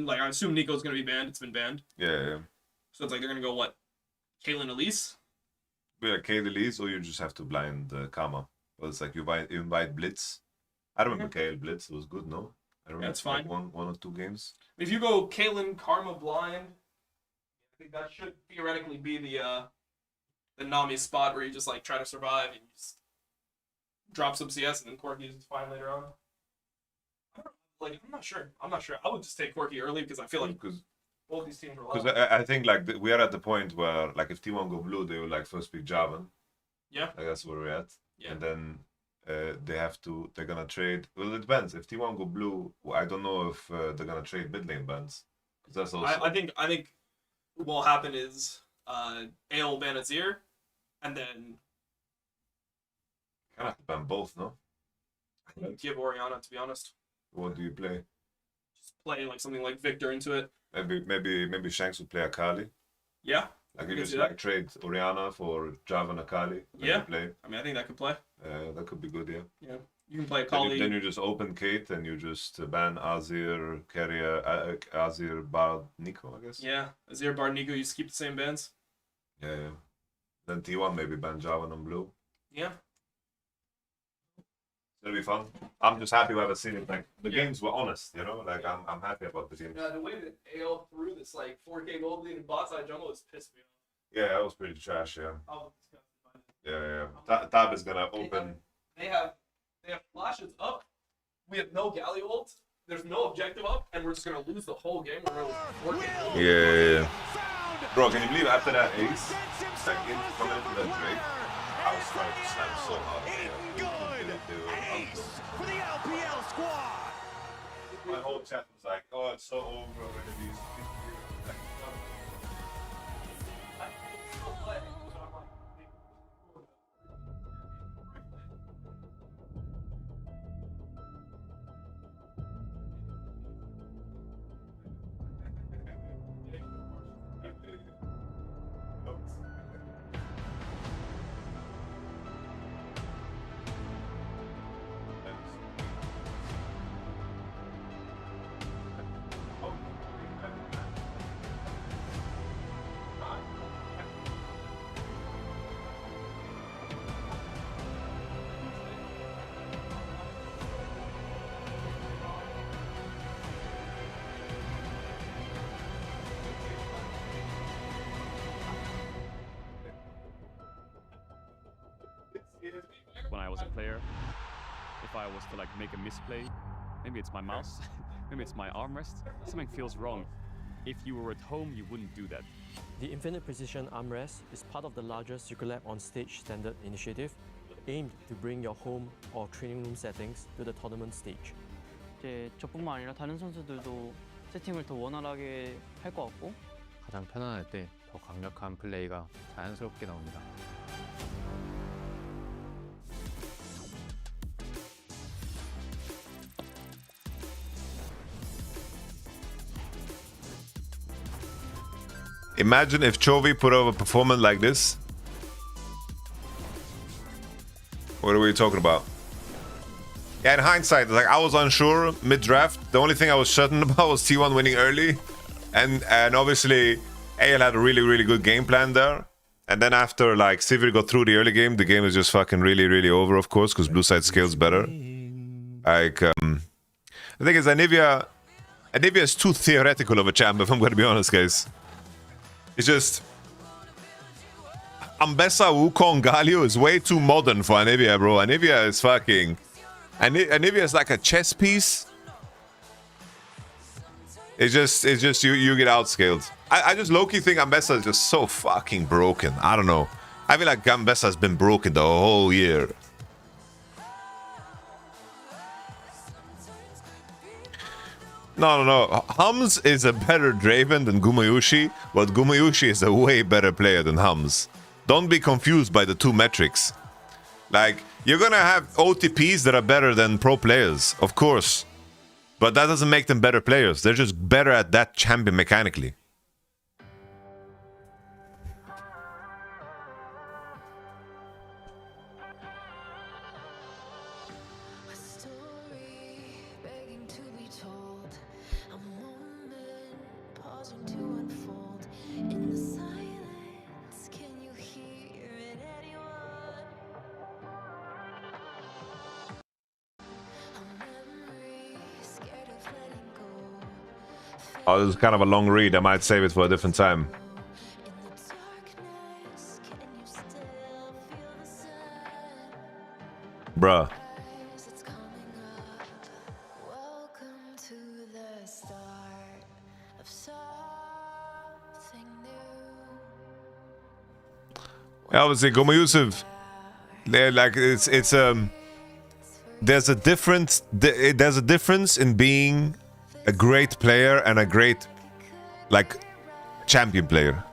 Like I assume Nico's gonna be banned. It's been banned. Yeah. So it's like they're gonna go what? Caitlyn Elise? Yeah, Kate Elise, or you just have to blind Kama. Well, it's like you invite Blitz. I remember Kale Blitz. It was good, no? I remember That's fine. Like one or two games. If you go Caitlyn, Karma, blind, I think that should theoretically be the Nami spot where you just like try to survive and you just drop some CS and then Quirky is fine later on. I don't know, like I'm not sure. I would just take Quirky early because I feel like both these teams are Because low. I think like we are at the point where like if T1 go blue, they will like first pick Javan. Yeah. Like that's where we're at. Yeah. And then they're gonna trade. Well, it depends. If T1 go blue, I don't know if they're gonna trade mid lane bans. Because that's also. I think what will happen is AL will ban Azir, and then Kind of have to ban both, no? I think give Orianna, to be honest. What do you play? Just play like something like Victor into it. Maybe Shanks would play Akali. Yeah. Like you can just do like that. trade Orianna for Javan Akali. Then Yeah. you play. I mean, I think that could play. That could be good, yeah. Yeah. You can play Then Akali. you just open Kate and you just ban Azir, Keria, Azir, Bard, Nico, I guess. Yeah. Azir, Bard, Nico, you just keep the same bans. Yeah. Then T1 maybe ban Javan on blue. Yeah. It'll be fun. I'm just happy we haven't seen it. Like the games were honest, you know. Like I'm happy about the games. Yeah, the way that AL threw this like 4K gold lead in bot side jungle is pissed me off. Yeah, that was pretty trash. Yeah. Oh, Tab is gonna open. They have flashes up. We have no Galio ult. There's no objective up, and we're just gonna lose the whole game. We're really 4K. Yeah. Bro, can you believe after that ace, coming into that Drake, I was trying to slam so hard. For the LPL squad. My whole chat was like, "Oh, it's so over with these." was a player, if I was to like make a misplay, maybe it's my mouse, maybe it's my armrest, something feels wrong. If you were at home, you wouldn't do that. The Infinite Precision Armrest is part of the larger Circulab on Stage standard initiative, aimed to bring your home or training room settings to the tournament stage. 이제 저뿐만 아니라 다른 선수들도 세팅을 더 원활하게 할 것 같고 가장 편안할 때 더 강력한 플레이가 자연스럽게 나옵니다. Imagine if Chovy put up a performance like this. What are we talking about? Yeah, in hindsight, like I was unsure mid-draft. The only thing I was certain about was T1 winning early. And obviously, AL had a really good game plan there. And then after like Sivir got through the early game, the game is just fucking really over, of course, because blue side scales better. Like, the thing is, Anivia is too theoretical of a champ, if I'm going to be honest, guys. It's just Ambessa, Wukong, Galio is way too modern for Anivia, bro. Anivia is fucking... Anivia is like a chess piece. It's just you get outscaled. I just low-key think Ambessa is just so fucking broken. I don't know. I feel like Ambessa has been broken the whole year. No. Hums is a better Draven than Gumayushi, but Gumayushi is a way better player than Hums. Don't be confused by the two metrics. Like, you're gonna have OTPs that are better than pro players, of course. But that doesn't make them better players. They're just better at that champion mechanically. Oh, this is kind of a long read. I might save it for a different time. Bruh. Yeah, obviously, Gumayusev. Like there's a difference in being a great player and a great, like, champion player.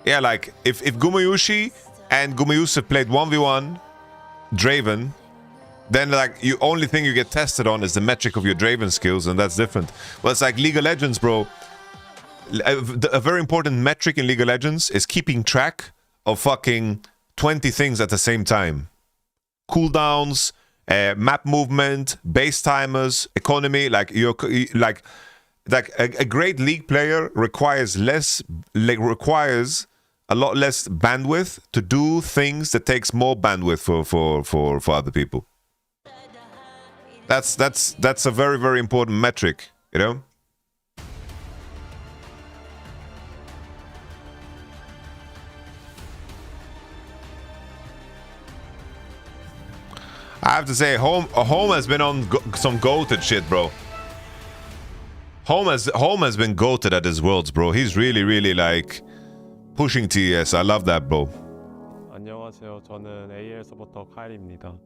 Yeah, like, if Gumayushi and Gumayusev played 1v1 Draven, then, like, the only thing you get tested on is the metric of your Draven skills, and that's different. Well, it's like League of Legends, bro. A very important metric in League of Legends is keeping track of fucking 20 things at the same time. Cooldowns, map movement, base timers, economy. Like a great league player requires a lot less bandwidth to do things that takes more bandwidth for other people. That's a very important metric, you know. I have to say, Home has been on some goated shit, bro. Home has been goated at his worlds, bro. He's really like pushing TS. I love that, bro. 안녕하세요. 저는 AL 서포터 카일입니다.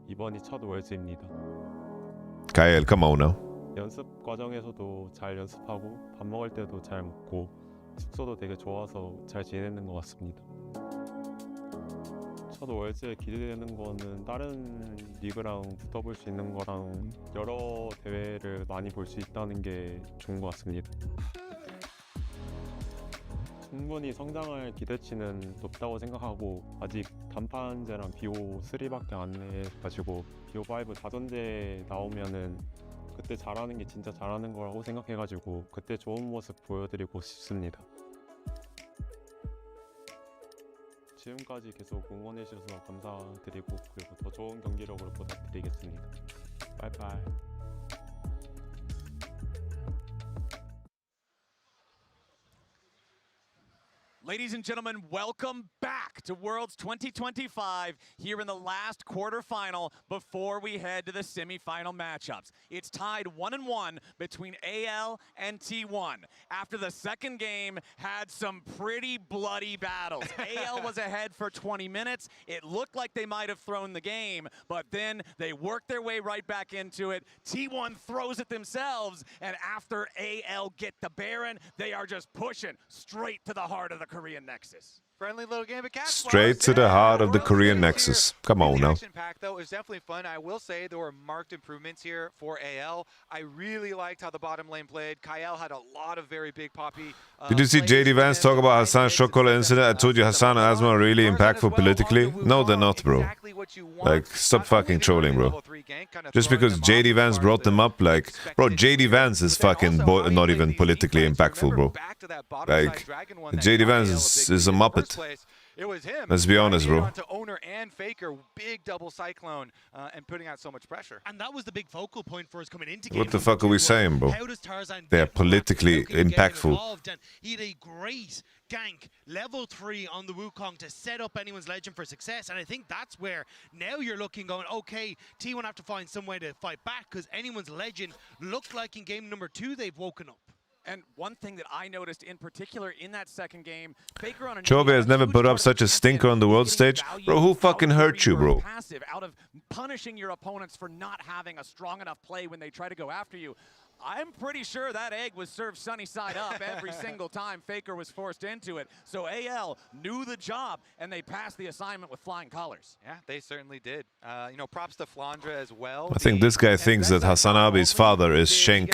이번이 첫 월즈입니다. Kyle, come on now. 연습 과정에서도 잘 연습하고 밥 먹을 때도 잘 먹고 숙소도 되게 좋아서 잘 지내는 것 같습니다. 첫 월즈에 기대되는 거는 다른 리그랑 붙어볼 수 있는 거랑 여러 대회를 많이 볼 수 있다는 게 좋은 것 같습니다. 충분히 성장할 기대치는 높다고 생각하고 아직 단판제랑 BO3밖에 안 해가지고 BO5 다전제 나오면은 그때 잘하는 게 진짜 잘하는 거라고 생각해가지고 그때 좋은 모습 보여드리고 싶습니다. 지금까지 계속 응원해주셔서 감사드리고 그리고 더 좋은 경기력으로 부탁드리겠습니다. 바이바이. Ladies and gentlemen, welcome back to Worlds 2025 here in the last quarterfinal before we head to the semifinal matchups. It's tied 1-1 between AL and T1. After the second game had some pretty bloody battles. AL was ahead for 20 minutes. It looked like they might have thrown the game, but then they worked their way right back into it. T1 throws it themselves, and after AL get the Baron, they are just pushing straight to the heart of the Korean Nexus. Friendly little game of cat Straight to the heart of the Korean Nexus. Come on now. Action-packed, though, is definitely fun. I will say there were marked improvements here for AL. I really liked how the bottom lane played. Kyle had a lot of very big poppy. Did you see JD Vance talk about Hassan's chocolate incident? I told you Hassan and Asma are really impactful politically. No, they're not, bro. Like, stop fucking trolling, bro. Just because JD Vance brought them up, like, bro, JD Vance is fucking not even politically impactful, bro. Like, JD Vance is a muppet. It was him. Let's be honest, bro. To Owner and Faker, big double cyclone, and putting out so much pressure. And that was the big focal point for us coming into game. What the fuck are we saying, bro? They're politically impactful. He had a great gank, level 3 on the Wukong to set up anyone's legend for success. And I think that's where now you're looking going, okay, T1 have to find some way to fight back because anyone's legend looked like in game number 2 they've woken up. And one thing that I noticed in particular in that second game, Faker on a Chove has never put up such a stinker on the world stage. Bro, who fucking hurt you, bro? Passive, out of punishing your opponents for not having a strong enough play when they try to go after you. I'm pretty sure that egg was served sunny side up every single time Faker was forced into it. So AL knew the job, and they passed the assignment with flying colors. Yeah, they certainly did. You know, props to Flandra as well. I think this guy thinks that Hassanabi's father is Shenk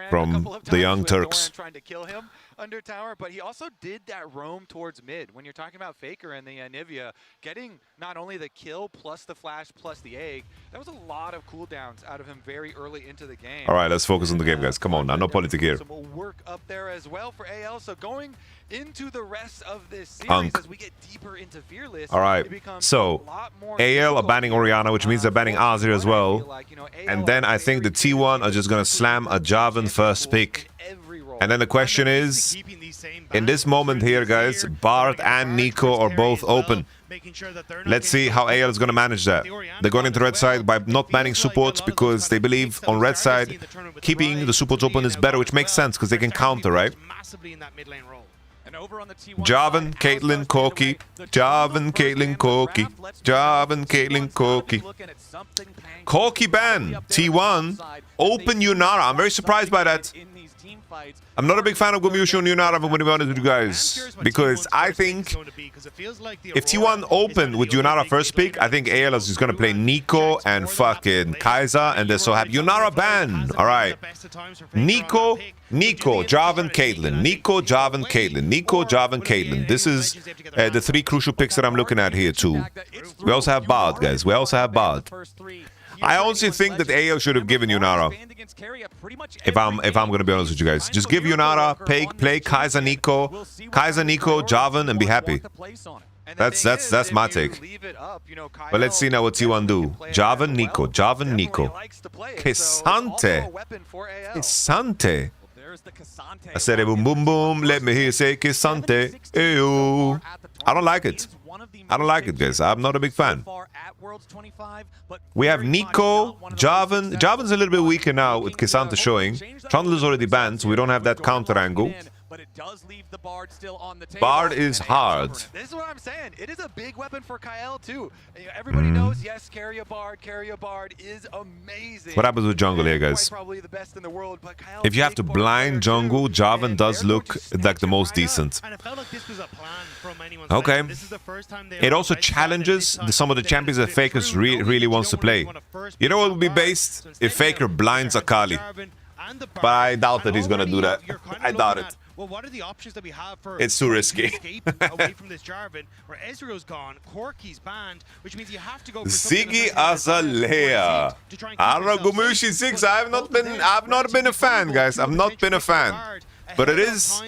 from the Young Turks. Trying to kill him under tower, but he also did that roam towards mid. When you're talking about Faker and the Nivea, getting not only the kill plus the flash plus the egg, that was a lot of cooldowns out of him very early into the game. All right, let's focus on the game, guys. Come on now, no politic here. Some more work up there as well for AL. So going into the rest of this series as we get deeper into Fearless. All right, so AL are banning Orianna, which means they're banning Azir as well. And then I think the T1 are just going to slam a Jarvan first pick. And then the question is, in this moment here, guys, Bard and Nico are both open. Let's see how AL is going to manage that. They're going into red side by not banning supports because they believe on red side, keeping the supports open is better, which makes sense because they can counter, right? Jarvan, Caitlyn, Corki. Jarvan, Caitlyn, Corki. Jarvan, Caitlyn, Corki. Corki ban. T1. Open Yunara. I'm very surprised by that. I'm not a big fan of Gomushu and Yunara, if I'm going to be honest with you guys. Because I think if T1 open with Yunara first pick, I think AL is just going to play Nico and fucking Kai'Sa, and they're so happy. Yunara ban. All right. Nico, Jarvan, Caitlyn. Nico, Jarvan, Caitlyn. Nico, Jarvan, Caitlyn. This is the 3 crucial picks that I'm looking at here too. We also have Bard, guys. We also have Bard. I honestly think that AL should have given Yunara. If I'm going to be honest with you guys, just give Yunara, play Kai'Sa, Nico, Jarvan, and be happy. That's my take. But let's see now what T1 do. Jarvan, Nico. K'Sante. I said it, boom, boom, boom. Let me hear you say K'Sante. Ew. I don't like it. I don't like it, guys. I'm not a big fan. We have Nico, Jarvan. Jarvan's a little bit weaker now with K'Sante showing. Trundle is already banned, so we don't have that counter angle. But it does leave the Bard still on the table. Bard is hard. This is what I'm saying. It is a big weapon for Kyle too. Everybody knows, yes, carry a Bard is amazing. What happens with jungle here, guys? Probably the best in the world, but Kyle, if you have to blind jungle, Jarvan does look like the most decent. Okay. It also challenges some of the champions that Faker really wants to play. You know what would be based? If Faker blinds Akali. But I doubt that he's going to do that. I doubt it. Well, what are the options that we have for it's too risky. Away from this Jarvan, where Ezreal's gone, Corki's banned, which means you have to go for Ziggy Azalea. I don't know, Gomushi 6. I've not been a fan, guys. I've not been a fan. But it is,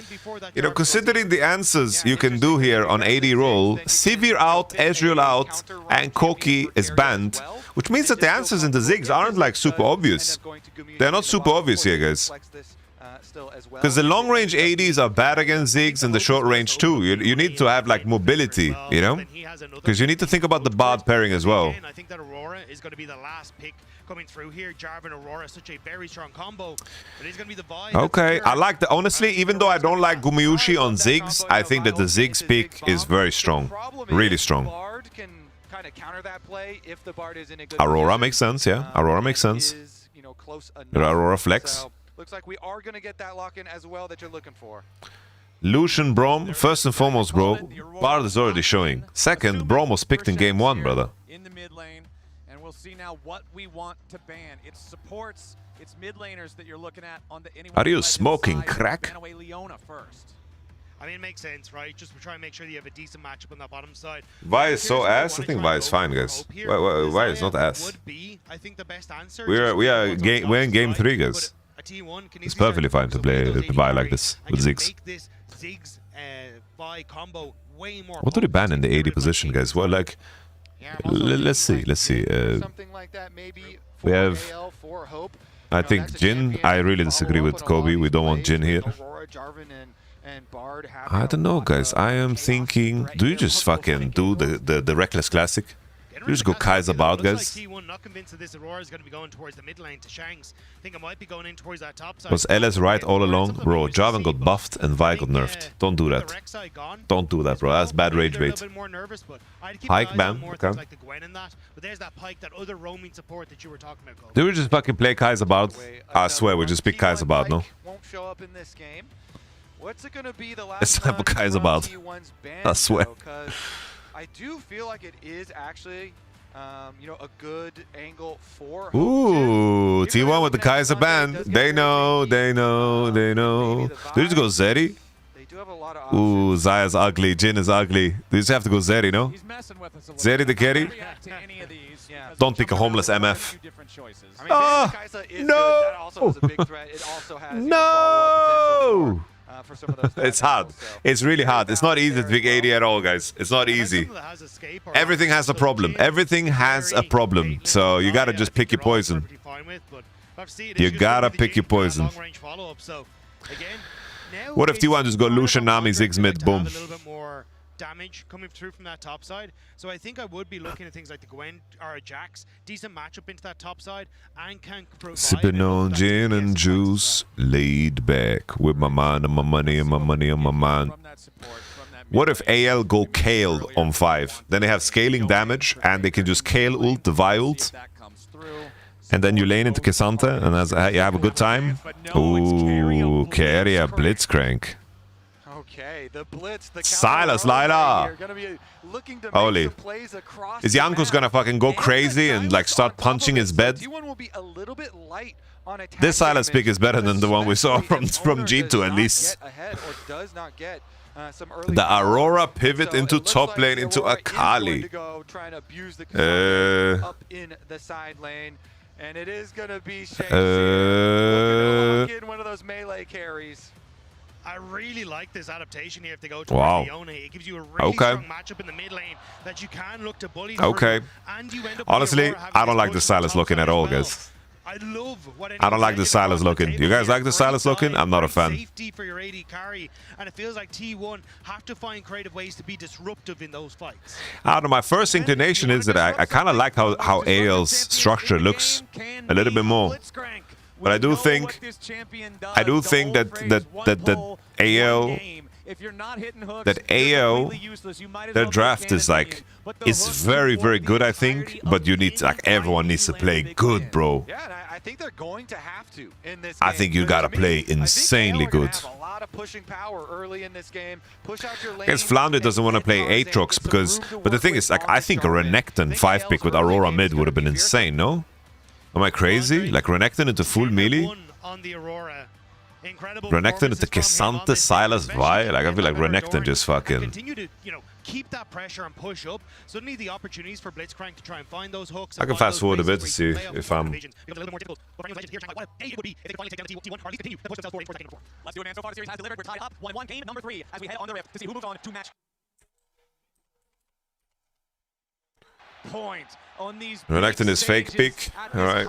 you know, considering the answers you can do here on AD roll, Sivir out, Ezreal out, and Corki is banned, which means that the answers in the Ziggs aren't like super obvious. They're not super obvious here, guys. still as well. Because the long-range ADs are bad against Ziggs and the short-range too. You need to have like mobility, you know? Because you need to think about the Bard pairing as well. I think that Aurora is going to be the last pick coming through here. Jarvan Aurora, such a very strong combo. It is going to be the vibe. Okay, I like the... Honestly, even though I don't like Gumayushi on Ziggs, I think that the Ziggs pick is very strong. Really strong. Bard can kind of counter that play if the Bard is in a good Aurora position. makes sense, yeah. Aurora makes sense. Is, you know, close enough. Aurora flex. So, looks like we are going to get that lock-in as well that you're looking for. Lucian Brom, first and foremost, bro, Bard is already showing. Second, Brom was picked in game 1, brother. In the mid lane, and we'll see now what we want to ban. It's supports, it's mid laners that you're looking at on the anyone. Are you smoking crack? Ban away Leona first. I mean, it makes sense, right? Just try and make sure that you have a decent matchup on that bottom side. Vi is so ass. I think Vi is fine, guys. Vi is not ass. Would be, I think, the best answer. We're in game 3, guys. It's perfectly fine to play Vi like this with Ziggs. Ziggs Vi combo way more. What do they ban in the AD position, guys? Well, like, let's see. Something like that maybe. We have, for Hope. I think, Jhin. I really disagree with Kobe. We don't want Jhin here. I don't know, guys. I am thinking, do you just fucking do the Reckless Classic? You just go Kaiser Bard, guys. T1 not convinced that this Aurora is going to be going towards the mid lane to Shanks. I think it might be going in towards that top side. Was LS right all along? Bro, Jarvan got buffed and Vi got nerfed. Don't do that. Don't do that, bro. That's bad rage bait. Pike ban. Okay. Do we just fucking play Kaiser Bard? I swear, we just pick Kaiser Bard, no? Won't show up in this game. What's it going to be the last It's time for Kaiser Bard. I swear. I do feel like it is actually, you know, a good angle for Hope. Ooh, T1 with the Kaiser ban. They know. Do you just go Zeri? Ooh, Zaya's ugly. Jhin is ugly. You just have to go Zeri, no? Zeri the carry? Don't pick a homeless MF. Oh, no! No! It's hard. It's really hard. It's not easy to pick AD at all, guys. It's not easy. Everything has a problem. Everything has a problem. So you gotta just pick your poison. You gotta pick your poison. What if T1 just go Lucian, Nami, Ziggs mid, boom? Damage coming through from that top side. So I think I would be looking at things like the Gwen or a Jax. Decent matchup into that top side and can provide. Sipping on gin and juice, laid back with my mind and my money and my money on my mind. What if AL go Kale on 5? Then they have scaling damage and they can just Kale ult, the Vi ult. And then you lane into K'Sante and you have a good time. Ooh, carry a Blitzcrank. Okay, the blitz, the Silas, Lila. Holy. Is Janko's gonna fucking go crazy and like start punching his bed? This Silas pick is better than the one we saw from G2 at least. The Aurora pivot into top lane into Akali. Up in the side lane, and it is gonna be one of those melee carries. I really like this adaptation here if they go to Leona. It gives you a really strong matchup in the mid lane that you can look to bully through, and you end up honestly, I don't like the Silas looking at all, guys. I don't like the Silas looking. You guys like the Silas looking? I'm not a fan. Safety for your AD carry, and it feels like T1 have to find creative ways to be disruptive in those fights. I don't know, my first inclination is that I kind of like how AL's structure looks a little bit more. But I do think that AL their draft is like very, very good, I think, but you need like everyone needs to play good, bro. Yeah, and I think they're going to have to in this I think you gotta play insanely good. Guess Flounder doesn't want to play Aatrox but the thing is, like, I think a Renekton 5-pick with Aurora mid would have been insane, no? Am I crazy? Like Renekton into full melee? Renekton into K'Sante, Silas, Vi? Like, I feel like Renekton just fucking... Continue to, keep that pressure and push up. Suddenly the opportunities for Blitzcrank to try and find those hooks. I can fast forward a bit to see if I'm... Let's do it, man. So far the series has delivered. We're tied up 1-1, game number 3 as we head on the rift to see who moves on to match. point on these Renekton is fake pick. All right.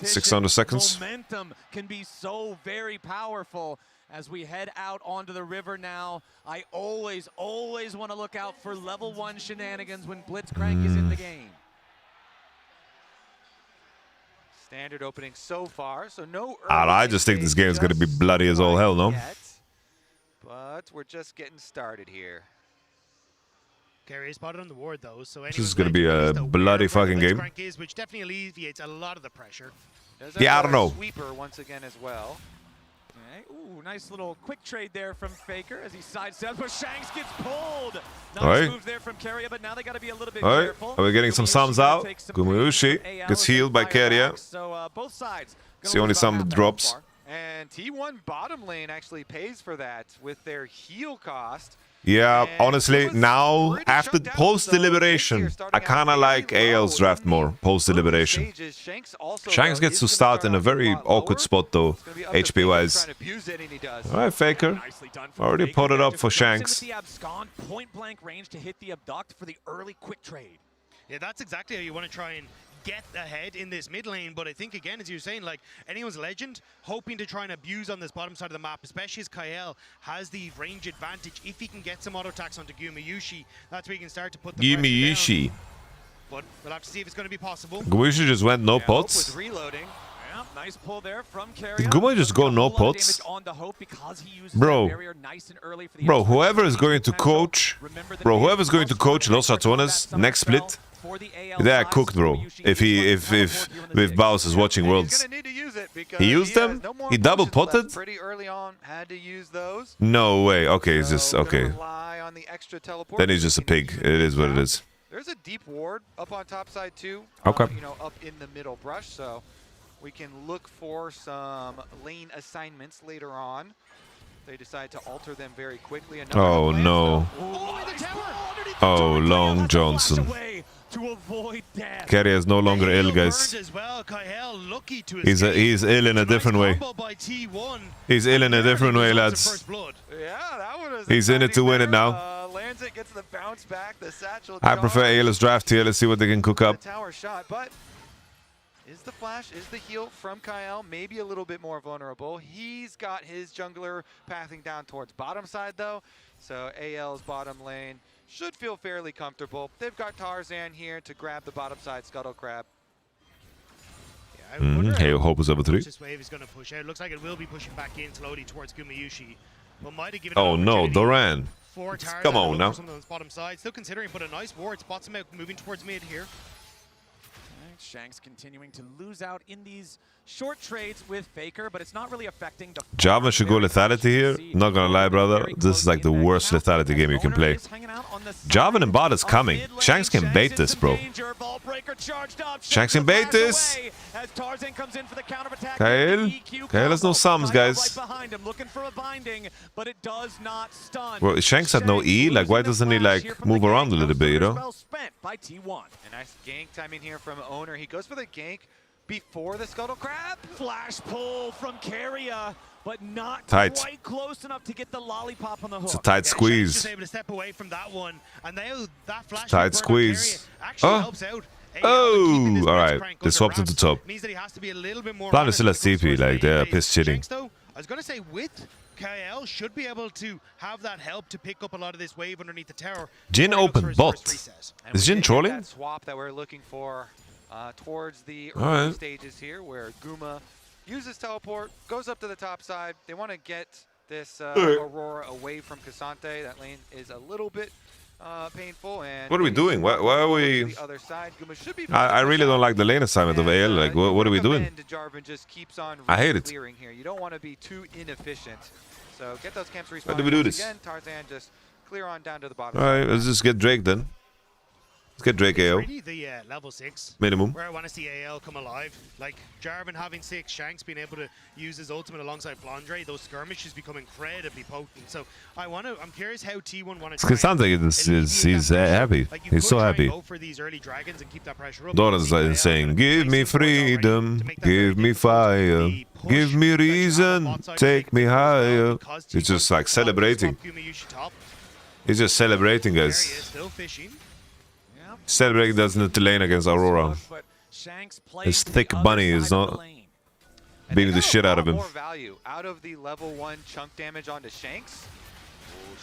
600 seconds. Momentum can be so very powerful as we head out onto the river now. I always want to look out for level 1 shenanigans when Blitzcrank is in the game. Standard opening so far, so no. I just think this game is going to be bloody as all hell, no? But we're just getting started here. Carry is spotted on the ward though, so this is going to be a bloody fucking game. Which definitely alleviates a lot of the pressure. Yeah, I don't know. Sweeper once again as well. Okay. Ooh, nice little quick trade there from Faker as he sidesteps, but Shanks gets pulled. Nice move there from Keria, but now they got to be a little bit careful. Are we getting some sums out? Gumayushi gets healed by Keria. So both sides. It's the only sum that drops. And T1 bottom lane actually pays for that with their heal cost. Yeah, honestly, now, after post-deliberation, I kind of like AL's draft more, post-deliberation. Shanks gets to start in a very awkward spot, though, HP-wise. Alright, Faker. Already put it up for Shanks. Point-blank range to hit the abduct for the early quick trade. Yeah, that's exactly how you want to try and get ahead in this mid lane, but I think again, as you were saying, like anyone's legend, hoping to try and abuse on this bottom side of the map, especially as Kael has the range advantage. If he can get some auto attacks onto Gumayushi, that's where he can start to put the Gumayushi. But we'll have to see if it's going to be possible. Gumayushi just went no pots. Reloading. Yeah, nice pull there from Keria. Did Guma just go no pots? Bro, whoever is going to coach, Los Ratones next split, they are cooked, bro. If Baus is watching Worlds, he used them. He double potted. Pretty early on, had to use those. No way. Okay, it's just okay. Then he's just a pig. It is what it is. There's a deep ward up on top side too. Okay. You know, up in the middle brush, so we can look for some lane assignments later on. They decide to alter them very quickly. Oh no. Oh, Long Johnson. Keria is no longer ill, guys. He's ill in a different way. He's ill in a different way, lads. He's in it to win it now. I prefer AL's draft here. Let's see what they can cook up. Is the flash, is the heal from Kael maybe a little bit more vulnerable? He's got his jungler pathing down towards bottom side though, so AL's bottom lane should feel fairly comfortable. They've got Tarzan here to grab the bottom side Scuttle Crab. Hey, hope is over 3. This wave is going to push out. Looks like it will be pushing back in slowly towards Gumayushi. Oh no, Doran. Come on now. Bottom side, still considering, but a nice ward spots him out moving towards mid here. Shanks continuing to lose out in these short trades with Faker, but it's not really affecting the... Java should go lethality here. Not gonna lie, brother. This is like the worst lethality game you can play. Javan and bot is coming. Shanks can bait this, bro. Shanks can bait this. Kael has no sums, guys. Well, Shanks had no E. Like, why doesn't he like move around a little bit, you know? A nice gank timing here from Owner. He goes for the gank before the Scuttle Crab. Flash pull from Keria, but not tight. Quite close enough to get the lollipop on the hook. It's a tight squeeze. Just able to step away from that one, and now that flash tight squeeze. Oh, all right. They swapped into top. Plan is still has TP. Like they're piss cheating. I was gonna say with Kael should be able to have that help to pick up a lot of this wave underneath the tower. Jin opened bot. Is Jin trolling? That swap that we're looking for towards the early stages here, where Guma uses teleport, goes up to the top side. They want to get this Aurora away from Cassante. That lane is a little bit painful. And what are we doing? Why are we? I really don't like the lane assignment of AL. Like, what are we doing? I hate it. Here. You don't want to be too inefficient. So get those camps respawned. How do we do this? Again, Tarzan just clear on down to the bottom. All right, let's just get Drake then. Let's get Drake AO. Really the level 6 minimum. Where I want to see AL come alive. Like Jarvan having 6, Shanks being able to use his ultimate alongside Flandre. Those skirmishes become incredibly potent. So I'm curious how T1 want to. It sounds like he's happy. Like he's so happy. Go for these early dragons and keep that pressure up. Doran's like saying, "Give me freedom, give me fire, give me reason, take me higher." He's just like celebrating. He's just celebrating, guys. Still fishing. Celebrating doesn't need to lane against Aurora. His thick bunny is not beating the shit out of him. More value out of the level 1 chunk damage onto Shanks.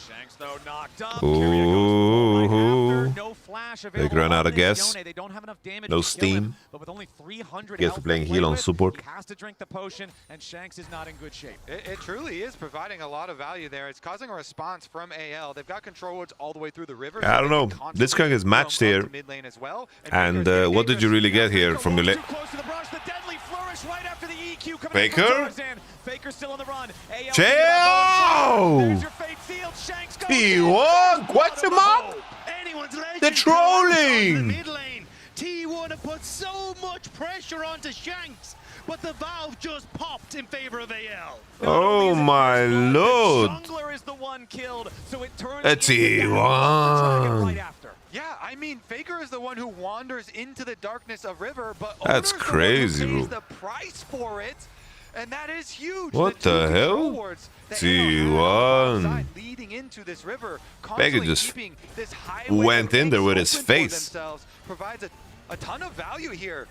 Shanks though knocked up. Ooh. No flash They run out of gas. They don't have enough damage No to kill him, steam. but with only 300 Guess we're playing heal on support. He has to drink the potion, and Shanks is not in good shape. It truly is providing a lot of value there. It's causing a response from AL. They've got control woods all the way through the river. I don't know. This guy is matched here. And what did you really get here from your lane? Faker? Faker still on the run. Chill! T1 QUARTERFINALS! They're trolling! T1 have put so much pressure onto Shanks, but the valve just popped in favor of AL. Oh my lord! Is the one killed, so it turns T1. Yeah, I mean, Faker is the one who wanders into the darkness of river, but that's crazy, bro. The price for it, and that is huge. What the hell? T1. Leading into this river, Faker just went in there with his face. Provides a ton of value here.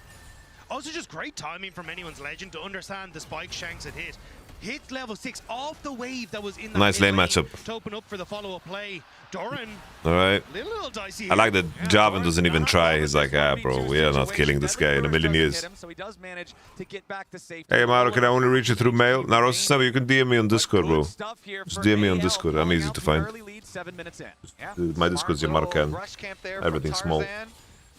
Also, just great timing from anyone's legend to understand the spike Shanks had hit. Hit level 6 off the wave that was in the nice lane matchup. To open up for the follow-up play. Doran. All right. Little dicey I like that Jarvan doesn't even try. He's like, bro, we are not killing this guy in a million years. Hey, Mario, can I only reach you through mail? Naros, you can DM me on Discord, bro. Just DM me on Discord. I'm easy to find. My Discord's your Marcan. Everything's small.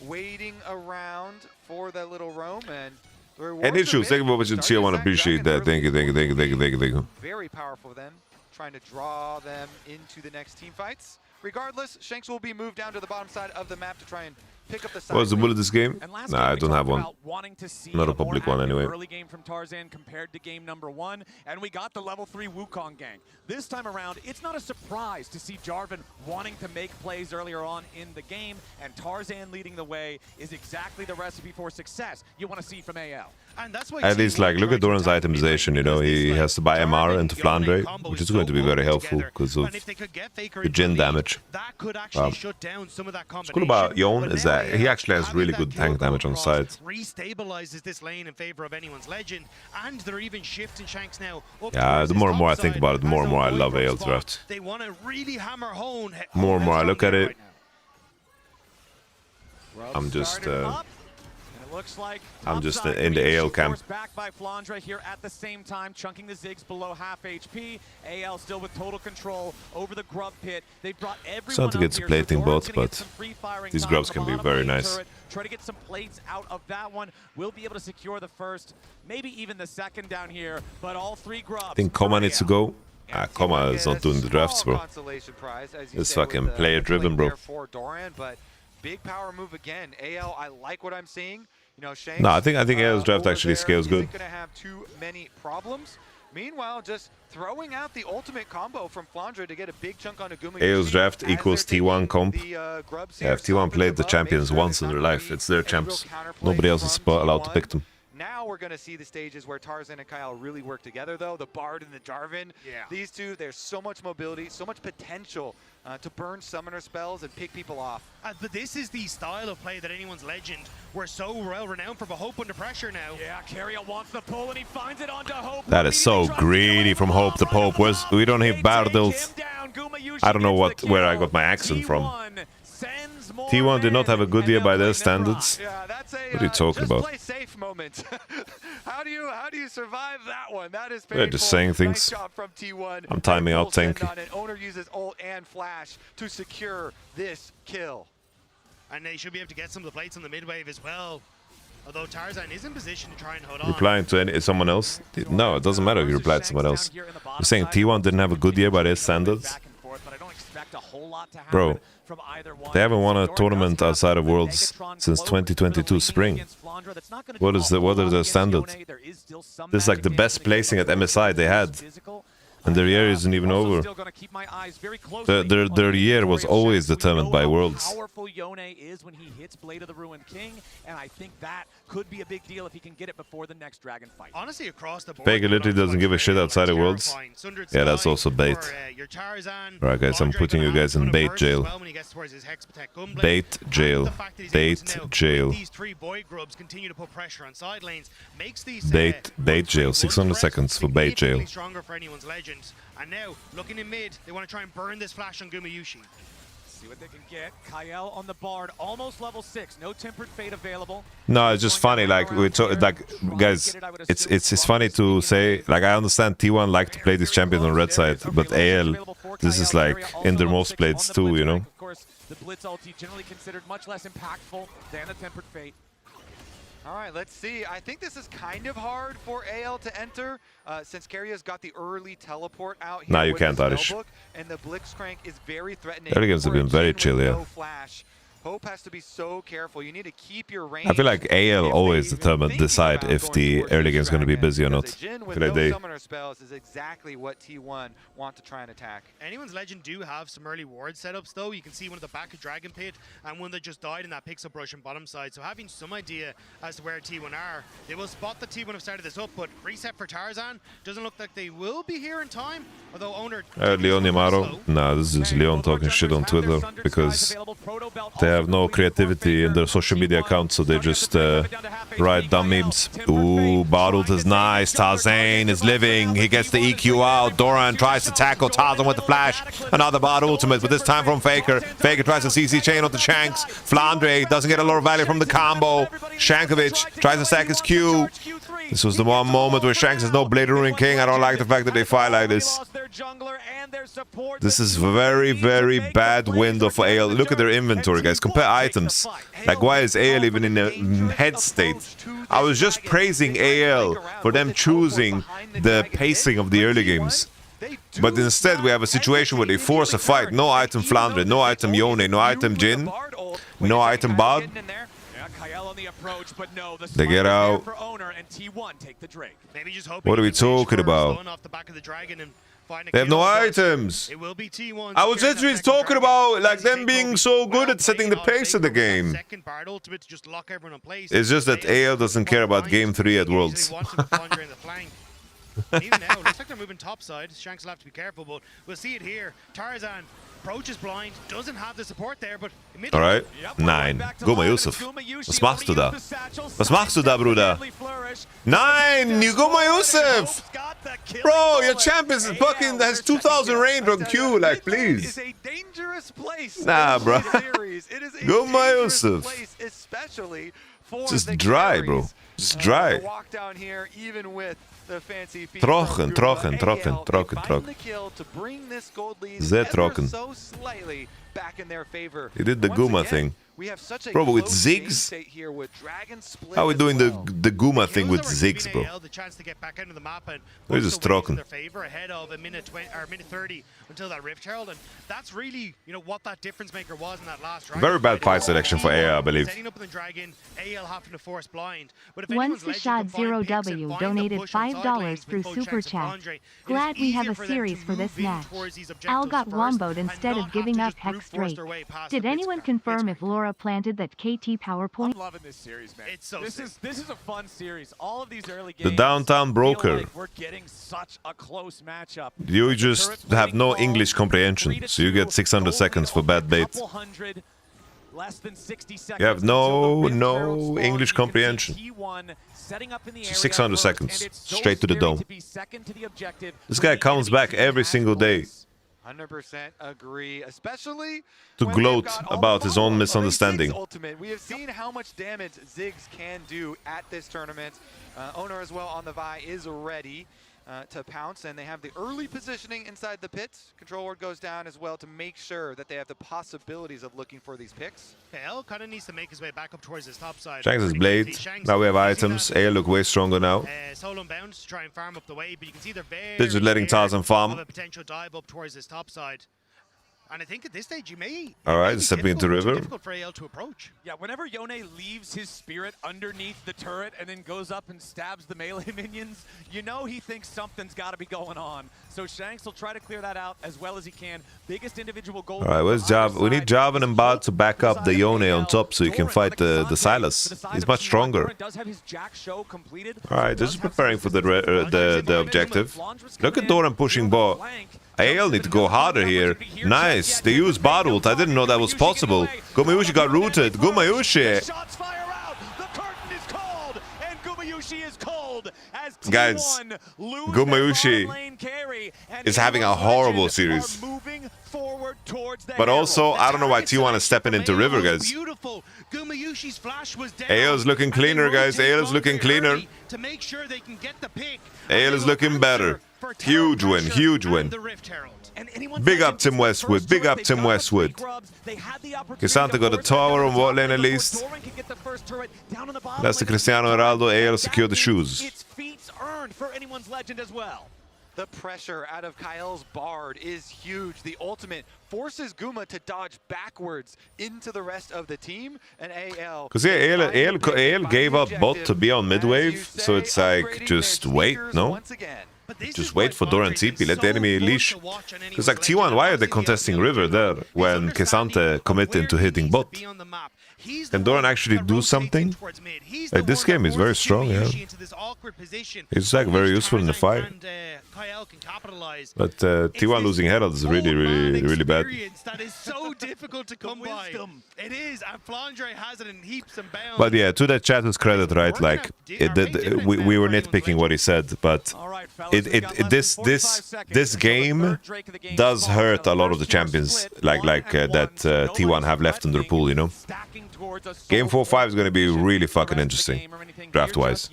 Waiting around for that little roam and any issues? Thank you for watching Tier 1. Appreciate that. Thank you. Very powerful then, trying to draw them into the next team fights. Regardless, Shanks will be moved down to the bottom side of the map to try and pick up the side. What's the bullet this game? Nah, I don't have one. Not a public one anyway. Early game from Tarzan compared to game number 1, and we got the level 3 Wukong gang. This time around, it's not a surprise to see Jarvan wanting to make plays earlier on in the game, and Tarzan leading the way is exactly the recipe for success you want to see from AL. And that's why at least, like, look at Doran's itemization, you know, he has to buy MR into Flandre, which is going to be very helpful because of the Jhin damage. What's cool about Yone is that he actually has really good tank damage on side. Restabilizes this lane in favor of anyone's legend, and they're even shifting Shanks now. Yeah, the more and more I think about it, the more and more I love AL draft. They want to really hammer home. More and more I look at it, I'm just in the AL camp. Back by Flandre here at the same time, chunking the Ziggs below half HP. AL still with total control over the grub pit. They brought everyone Starting to get some plating bots, but these grubs can be very nice. Try to get some plates out of that one. We'll be able to secure the first, maybe even the second down here, but all 3 grubs. I think Koma needs to go. Koma is not doing the drafts, bro. It's fucking player driven, bro. Big power move again. AL, I like what I'm seeing. You know, Shanks, no, I think AL's draft actually scales good. Isn't gonna have too many problems. Meanwhile, just throwing out the ultimate combo from Flandre to get a big chunk on a Guma. AL's draft equals T1 comp. Yeah, if T1 played the champions once in their life, it's their champs. Nobody else is allowed to pick them. Now we're going to see the stages where Tarzan and Kyle really work together, though. The Bard and the Jarvan. Yeah. These two, there's so much mobility, so much potential to burn summoner spells and pick people off. But this is the style of play that anyone's legend were so well renowned for, but Hope under pressure now. Yeah, Carrier wants the pull and he finds it onto Hope. That is so greedy from Hope to Pope. We don't have Bardels. I don't know where I got my accent from. T1 did not have a good year by their standards. What are you talking about? Play safe moment. How do you survive that one? That is They're just saying things. Nice from T1. I'm timing out tanky. Owner uses ult and flash to secure this kill. And they should be able to get some of the plates on the mid wave as well. Although Tarzan is in position to try and hold on. Replying to someone else? No, it doesn't matter if you reply to someone else. You're saying T1 didn't have a good year by their standards? Bro, they haven't won a tournament outside of Worlds since 2022 spring. What are their standards? This is like the best placing at MSI they had. And their year isn't even over. Their year was always determined by Worlds. Powerful Yone is when he hits Blade of the Ruined King, and I think that could be a big deal if he can get it before the next dragon fight. Honestly, across the board, Faker literally doesn't give a shit outside of Worlds. Yeah, that's also bait. Alright guys, I'm putting you guys in bait jail. Bait jail. Bait jail. These three boy grubs continue to put pressure on side lanes, makes these Bait jail. 600 seconds for bait jail. Stronger for anyone's legend. And now, looking in mid, they want to try and burn this flash on Gumayushi. See what they can get. Kyle on the Bard, almost level 6. No Tempered Fate available. No, it's just funny. Like guys, it's funny to say. Like I understand T1 like to play this champion on red side, but AL, this is like in their most plays too, you know. Of course, the Blitz ulti generally considered much less impactful than the Tempered Fate. All right, let's see. I think this is kind of hard for AL to enter since Carrier's got the early teleport out here. Nah, you can't, Arish. And the Blitzcrank is very threatening. Early games have been very chill, yeah. No flash. Hope has to be so careful. You need to keep your range. I feel like AL always decide if the early game is going to be busy or not. With no summoner spells is exactly what T1 want to try and attack. Anyone's Legend do have some early ward setups though. You can see one at the back of Dragon Pit and one that just died in that Pixel Brush and bottom side. So having some idea as to where T1 are, they will spot that T1 have started this up, but reset for Tarzan doesn't look like they will be here in time. Although owner Leon Yamaro. Nah, this is Leon talking shit on Twitter because they have no creativity in their social media accounts, so they just write dumb memes. Ooh, Barut is nice. Tarzan is living. He gets the EQ out. Doran tries to tackle Tarzan with the flash. Another Barut ultimate, but this time from Faker. Faker tries to CC chain onto Shanks. Flandre doesn't get a lot of value from the combo. Shankovic tries to stack his Q. This was the one moment where Shanks has no Blade Ruined King. I don't like the fact that they fight like this. This is very, very bad window for AL. Look at their inventory, guys. Compare items. Like, why is AL even in a head state? I was just praising AL for them choosing the pacing of the early games. But instead, we have a situation where they force a fight. No item Flandre, no item Yone, no item Jin, no item Bard. They get out. What are we talking about? They have no items. I was literally talking about like them being so good at setting the pace of the game. It's just that AL doesn't care about game 3 at Worlds. Even now, looks like they're moving topside. Shanks will have to be careful, but we'll see it here. Tarzan approaches blind, doesn't have the support there, but alright, 9. Guma Yusuf. Was machst du da? Was machst du da, Bruder? 9! You Guma Yusuf! Bro, your champion is fucking has 2000 range on Q, like, please. It is a dangerous place. Nah, bro. It is a Guma Yusuf. place, especially for just dry, bro. Just dry. Walk down here, even with Trocken. Sehr trocken. He did the Guma thing. Bro, but with Ziggs? How are we doing the Guma thing with Ziggs, bro? We're just trocken. Ahead of a minute 20 or minute 30 until that Rift Herald, and that's really, you know, what that difference maker was in that last round. Very bad fight selection for AL, I believe. Setting up the Dragon, AL having to force blind. But if OneSashad0W donated $5 through Super Chat. Glad we have a series for this match. Al got womboed instead of giving up Hex Drake. Did anyone confirm if Laura planted that KT PowerPoint? I'm loving this series, man. It's so this is a fun series. All of these early games. The downtown broker. Like we're getting such a close matchup. You just have no English comprehension, so you get 600 seconds for bad bait. You have no English comprehension. So 600 seconds, straight to the dome. This guy comes back every single day. 100% agree, especially to gloat about his own misunderstanding. Ultimate. We have seen how much damage Ziggs can do at this tournament. Owner as well on the Vi is ready to pounce, and they have the early positioning inside the pits. Control ward goes down as well to make sure that they have the possibilities of looking for these picks. AL kind of needs to make his way back up towards his top side. Shanks has Blade. Now we have items. AL look way stronger now. Solo bound to try and farm up the way, but you can see they're very They're just letting Tarzan farm. A potential dive up towards his top side. And I think at this stage, you may. All right, stepping into river. Difficult for AL to approach. Yeah, whenever Yone leaves his spirit underneath the turret and then goes up and stabs the melee minions, you know he thinks something's got to be going on. So Shanks will try to clear that out as well as he can. Biggest individual goal. All right, where's Jav? We need Javan and Bard to back up the Yone on top so he can fight the Silas. He's much stronger. All right, this is preparing for the objective. Look at Doran pushing bot. AL need to go harder here. Nice. They use Bard ult. I didn't know that was possible. Gumayushi got rooted. Gumayushi. Guys, Gumayushi is having a horrible series. But also, I don't know why T1 is stepping into river, guys. AL is looking cleaner, guys. AL is looking cleaner. AL is looking better. Huge win, huge win. Big up Tim Westwood, big up Tim Westwood. K'Sante got a tower on bot lane at least. That's the Cristiano Ronaldo. AL secured the shoes. It's feats earned for anyone's legend as well. The pressure out of Kyle's Bard is huge. The ultimate forces Guma to dodge backwards into the rest of the team, and AL... Because yeah, AL gave up bot to be on mid-wave, so it's like, just wait, no? Just wait for Doran TP, let the enemy leash. Because like T1, why are they contesting river there when K'Sante committed to hitting bot? Can Doran actually do something? Like, this game is very strong, yeah. It's like very useful in the fight. But T1 losing Herald is really, really bad. That is so difficult to come by. It is, and Flandre has it in heaps and bounds. But yeah, to that chat's credit, right? Like, we were nitpicking what he said, but this game does hurt a lot of the champions, like that T1 have left in their pool, you know. Game 4-5 is going to be really fucking interesting, draft-wise.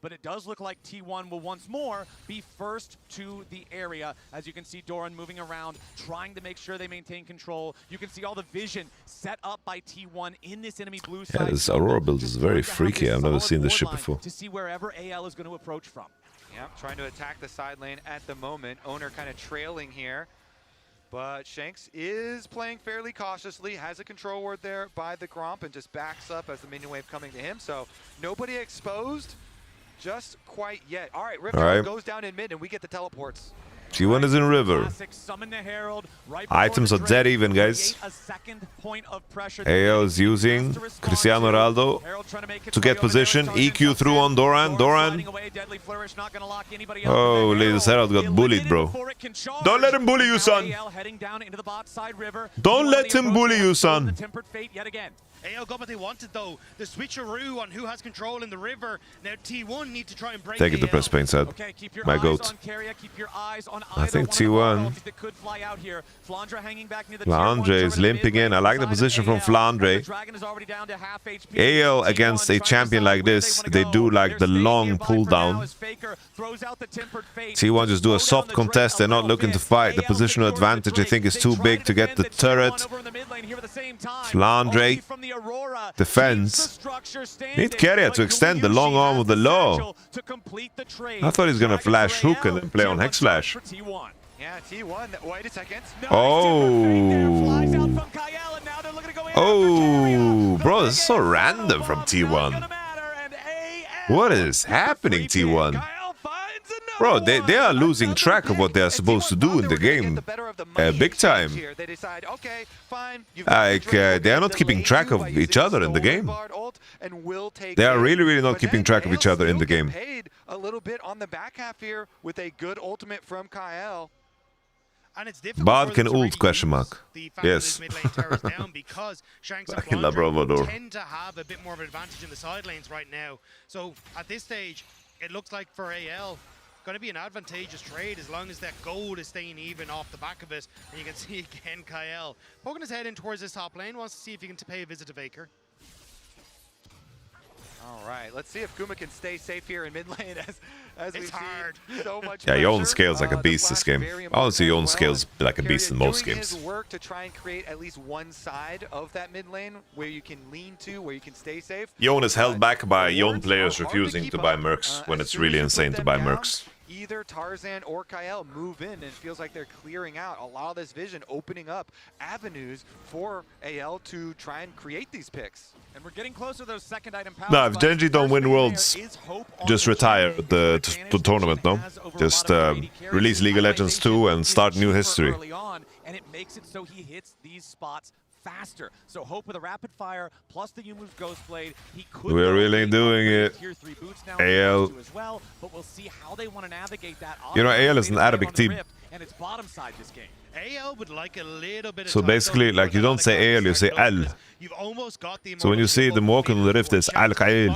But it does look like T1 will once more be first to the area. As you can see Doran moving around, trying to make sure they maintain control. You can see all the vision set up by T1 in this enemy blue side. Yeah, this Aurora build is very freaky. I've never seen this shit before. To see wherever AL is going to approach from. Yeah, trying to attack the side lane at the moment. Owner kind of trailing here. But Shanks is playing fairly cautiously, has a control ward there by the Gromp, and just backs up as the minion wave coming to him. So nobody exposed just quite yet. All right, Rift goes down in mid, and we get the teleports. T1 is in river. Items are dead even, guys. AL is using Cristiano Ronaldo to get position. EQ through on Doran. Oh, Ladies Herald got bullied, bro. Don't let him bully you, son. Don't let him bully you, son. AL got what they wanted though. The switcheroo on who has control in the river. Now T1 need to try and break. Take it to press paint set. My goat. I think T1. Flandre is limping in. I like the position from Flandre. AL against a champion like this, they do like the long pull down. T1 just do a soft contest. They're not looking to fight. The positional advantage I think is too big to get the turret. Flandre defense. Need Keria to extend the long arm of the law. I thought he's gonna flash hook and then play on Hex Flash. Yeah, T1, wait a second. Oh. Oh, bro, this is so random from T1. What is happening, T1? Bro, they are losing track of what they are supposed to do in the game. Big time. Like, they are not keeping track of each other in the game. They are really not keeping track of each other in the game. A little bit on the back half here with a good ultimate from Kyle. And it's difficult Bard can ult, question mark. Yes. Because Shanks and Flandre tend to have a bit more of an advantage in the side lanes right now. So at this stage, it looks like for AL, going to be an advantageous trade as long as that gold is staying even off the back of it. And you can see again Kyle poking his head in towards this top lane, wants to see if he can pay a visit to Baker. All right, let's see if Guma can stay safe here in mid lane as we see so much. Yeah, Yon scales like a beast this game. Honestly, Yon scales like a beast in most games. Work to try and create at least one side of that mid lane where you can lean to, where you can stay safe. Yon is held back by Yon players refusing to buy mercs when it's really insane to buy mercs. either Tarzan or Kyle move in, and it feels like they're clearing out a lot of this vision, opening up avenues for AL to try and create these picks. And we're getting closer to those second item power. No, if Genji don't win Worlds, just retire the tournament, no? Just release League of Legends 2 and start new history. And it makes it so he hits these spots faster. So Hope with a rapid fire plus the U-Moves Ghostblade, he could. We're really doing it. Tier 3 boots now AL. as well, but we'll see how they want to navigate that. You know, AL is an Arabic team. And it's bottom side this game. AL would like a little bit of So basically, like, you don't say AL, you say Al. So when you see them walking on the rift, it's Al Qail,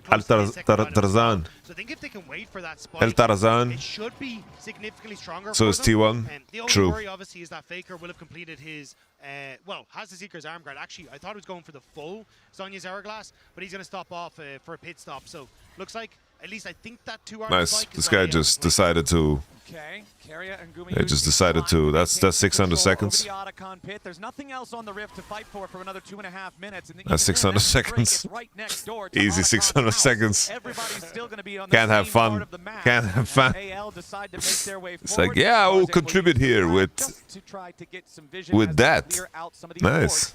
Al Tarzan, So I think if they can wait for that spike, El Tarzan. it should be significantly stronger. So for is them. T1. The only True. worry, obviously, is that Faker will have completed his, has the Seeker's arm guard. Actually, I thought he was going for the full Sonya's hourglass, but he's going to stop off for a pit stop. So looks like, at least I think that 2-arm Nice. spike This is guy on just decided to. Okay, They just decided to. That's 600 seconds. There's nothing else on the rift to fight for another 2.5 minutes. And That's 600 seconds. Easy 600 seconds. Can't have fun. Can't have fun. It's like, yeah, I will contribute here with that. Nice.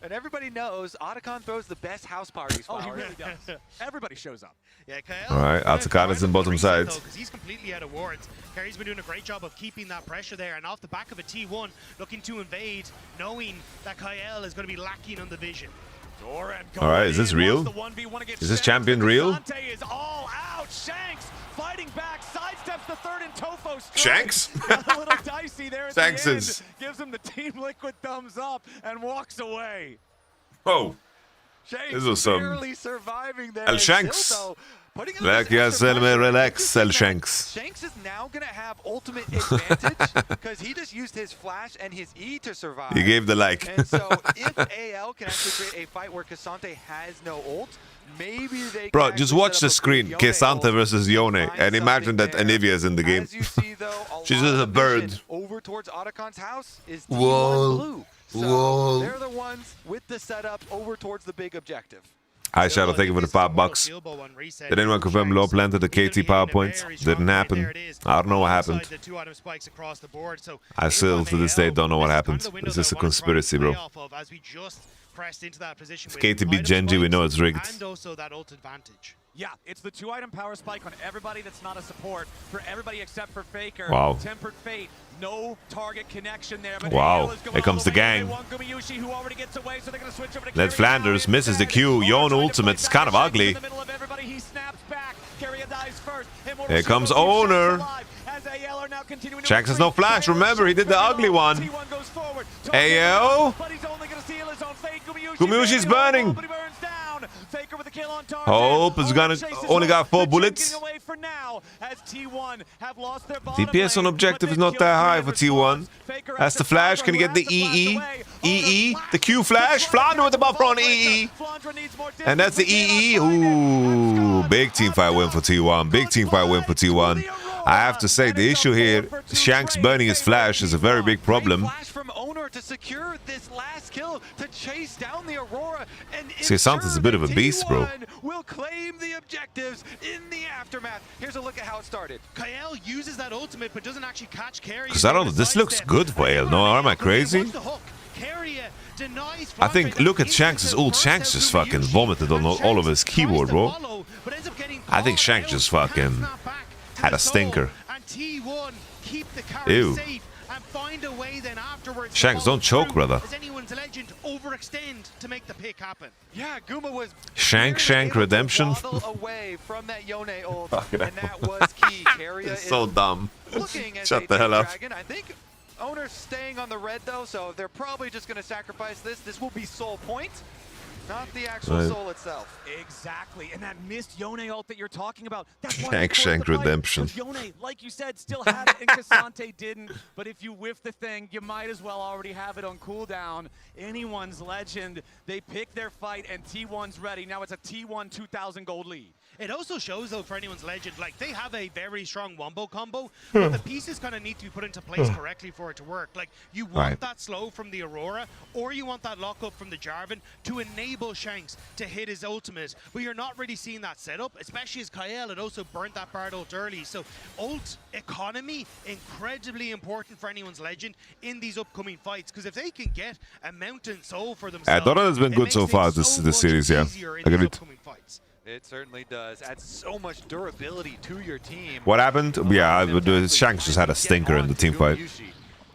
And everybody knows Otacon throws the best house parties. Oh, he really does. Everybody shows up. Yeah, All right, Otacon is in bottom side. Because he's completely out of wards. Kerry's been doing a great job of keeping that pressure there, and off the back of a T1 looking to invade, knowing that Kyle is going to be lacking on the vision. All right, is this real? Is this champion real? Is all out. Shanks fighting back, sidesteps the third and Tofo strike. Shanks? A little dicey there at Shanks the end. is- Gives him the Team Liquid thumbs up and walks away. Oh. Shanks This was some barely surviving there. El Shanks. Still, though, putting on Like, this extra yes, pressure, relax, El Shanks. Shanks is now going to have ultimate advantage because he just used his flash and his E to survive. He gave the like. And so if AL can actually create a fight where Cassante has no ult, maybe they Bro, can just actually watch set the up a screen. Yone Kesante ult versus Yone. And imagine that Anivia is in the game. As you see, though, She's lot just a of vision bird. over towards Otacon's house is Whoa. T1 Blue. So Whoa. they're the ones with the setup over towards the big objective. Hi, Shadow, thank you for the $5. Did anyone confirm Low planted the KT PowerPoint? Didn't happen. I don't know what happened. I still, to this day, don't know what happened. Is this a conspiracy, bro? If KT beat Genji, we know it's rigged. And also that ult advantage. Yeah, it's the 2-item power spike on everybody that's not a support, for everybody except for Faker. Wow. Tempered Fate, no target connection there. But Wow, here comes the gang. Ned Flanders misses the Q. Yone ultimate is kind of ugly. Here comes Owner. Shanks has no flash. Remember, he did the ugly one. AO. Gumyushi's burning. Hope is gonna only got 4 bullets. DPS on objective is not that high for T1. That's the flash. Can he get the EE? EE? The Q flash? Flounder with the buffer on EE. And that's the EE. Ooh, big team fight win for T1. Big team fight win for T1. I have to say, the issue here, Shanks burning his flash is a very big problem. From Owner to secure this last kill to chase down the Aurora, and Santa's a bit of a beast, bro. will claim the objectives in the aftermath. Here's a look at how it started. Kyle uses that ultimate but doesn't actually catch Carry. Because I don't know, this looks good for AL. No, am I crazy? I think, look at Shanks' ult. Shanks just fucking vomited on all of his keyboard, bro. I think Shanks just fucking had a stinker. Ew. Shanks, don't choke, brother. Yeah, Guma was Shank redemption. away from that Yone ult, and that was key. It's so dumb. Shut the hell up. I think Owner's staying on the red though, so they're probably just going to sacrifice this. This will be soul point, not the actual soul itself. Exactly, and that missed Yone ult that you're talking about. That's Shank redemption. Yone, like you said, still had it, and Cassante didn't. But if you whiff the thing, you might as well already have it on cooldown. Anyone's legend. They pick their fight, and T1's ready. Now it's a T1 2,000 gold lead. It also shows, though, for anyone's legend, like, they have a very strong wombo combo, but the pieces kind of need to be put into place correctly for it to work. Like, you want that slow from the Aurora, or you want that lockup from the Jarvan to enable enable Shanks to hit his ultimate, but you're not really seeing that setup, especially as Kyle had also burnt that Bard ult early. So ult economy, incredibly important for anyone's Legend in these upcoming fights, because if they can get a Mountain Soul for themselves, Dora has been good so far this series, yeah. I get it. It certainly does. Adds so much durability to your team. What happened? Yeah, Shanks just had a stinker in the team fight.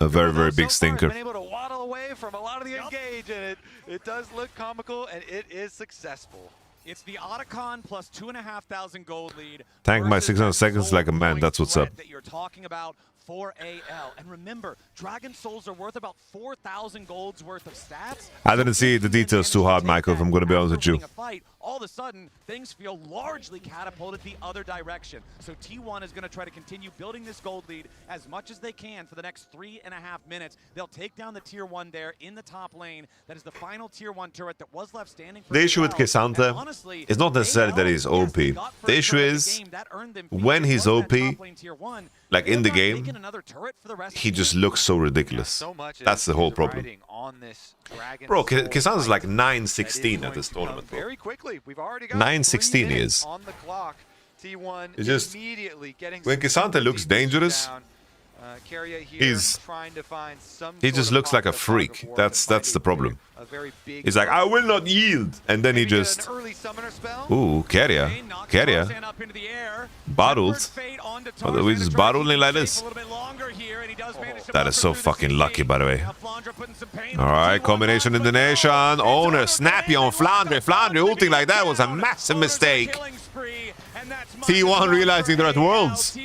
A very, very big stinker. Been able to waddle away from a lot of the engage, and it does look comical, and it is successful. It's the Otacon plus 2,500 gold lead. Tank my 600 seconds like a man. That's what's up. That you're talking about for AL. And remember, Dragon Souls are worth about 4,000 golds worth of stats. I didn't see the details too hard, Michael, if I'm going to be honest with you. All of a sudden, things feel largely catapulted the other direction. So T1 is going to try to continue building this gold lead as much as they can for the next 3.5 minutes. They'll take down the tier 1 there in the top lane. That is the final tier 1 turret that was left standing. The issue with K'Sante is not necessarily that he's OP. The issue is when he's OP, like in the game, he just looks so ridiculous. That's the whole problem. Bro, K'Sante's like 9-16 at this tournament, bro. Very quickly, we've already got 9-16 he is. On the clock. T1 it's just immediately getting when K'Sante looks dangerous, he just looks like a freak. That's the problem. He's like, I will not yield, and then he just ooh, Keria, bottled. Oh, we just bottling like this. That is so fucking lucky, by the way. Alright, combination in the nation. Owner, snappy on Flandre. Flandre ulting like that was a massive mistake. T1 realizing they're at Worlds.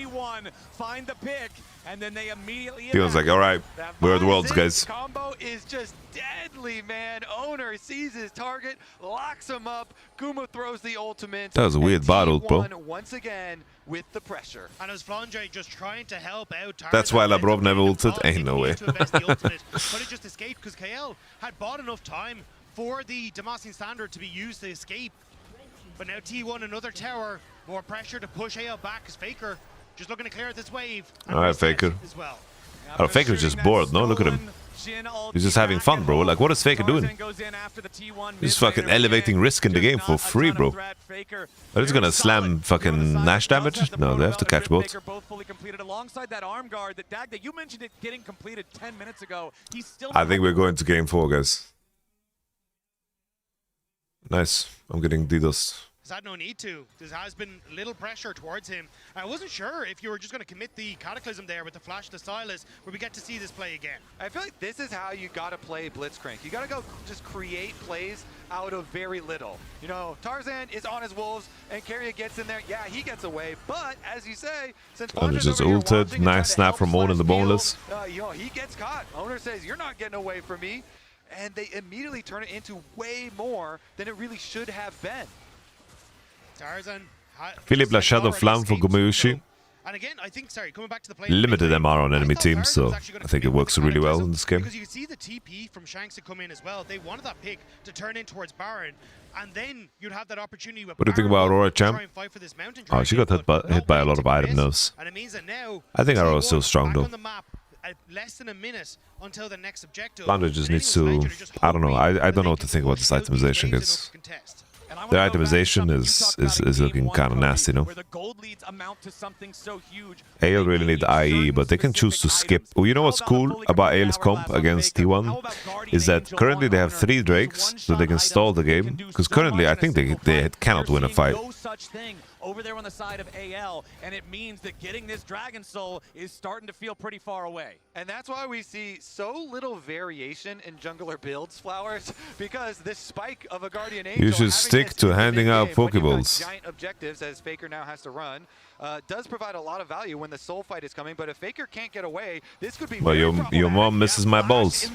And then they immediately he was like, alright, we're at Worlds, guys. Combo is just deadly, man. Owner sees his target, locks him up. Guma throws the ultimate. That was a weird bottle, bro. Once again with the pressure. And as Flandre just trying to help out. That's why Labrov never ulted. Ain't no way. But it just escaped because KL had bought enough time for the Damascene Standard to be used to escape. But now T1, another tower, more pressure to push AL back as Faker just looking to clear this wave. Alright, Faker. Oh, Faker's just bored, no? Look at him. He's just having fun, bro. Like, what is Faker doing? He's fucking elevating risk in the game for free, bro. Are they gonna slam fucking Nash damage? No, they have to catch both. I think we're going to game 4, guys. Nice. I'm getting DDoS. He's had no need to. There has been little pressure towards him. I wasn't sure if you were just going to commit the Cataclysm there with the flash to Silas, where we get to see this play again. I feel like this is how you got to play Blitzcrank. You got to go just create plays out of very little. You know, Tarzan is on his wolves, and Keria gets in there. Yeah, he gets away, but as you say, since Owner just ulted, nice snap from Owen in the boneless. You know, he gets caught. Owner says, "You're not getting away from me," and they immediately turn it into way more than it really should have been. Philip La Shadow Flam for Gumeyushi. And again, I think, coming back to the play, limited MR on enemy teams, so I think it works really well in this game. Because you can see the TP from Shanks to come in as well. They wanted that pick to turn in towards Baron, and then you'd have that opportunity. What do you think about Aurora, champ? Oh, she got hit by a lot of item nerfs. I think Aurora's still strong though. Less than a minute until the next objective. Flandre just needs to, I don't know, I don't know what to think about this itemization, because the itemization is looking kind of nasty, no? AL really need IE, but they can choose to skip. Well, you know what's cool about AL's comp against T1? Is that currently they have 3 Drakes, so they can stall the game. Because currently I think they cannot win a fight. Over there on the side of AL, and it means that getting this Dragon Soul is starting to feel pretty far away. And that's why we see so little variation in jungler builds, Flowers, because this spike of a Guardian Angel... You should stick to handing out Pokeballs. Giant objectives, as Faker now has to run, does provide a lot of value when the soul fight is coming, but if Faker can't get away, this could be... Well, your mom misses my balls.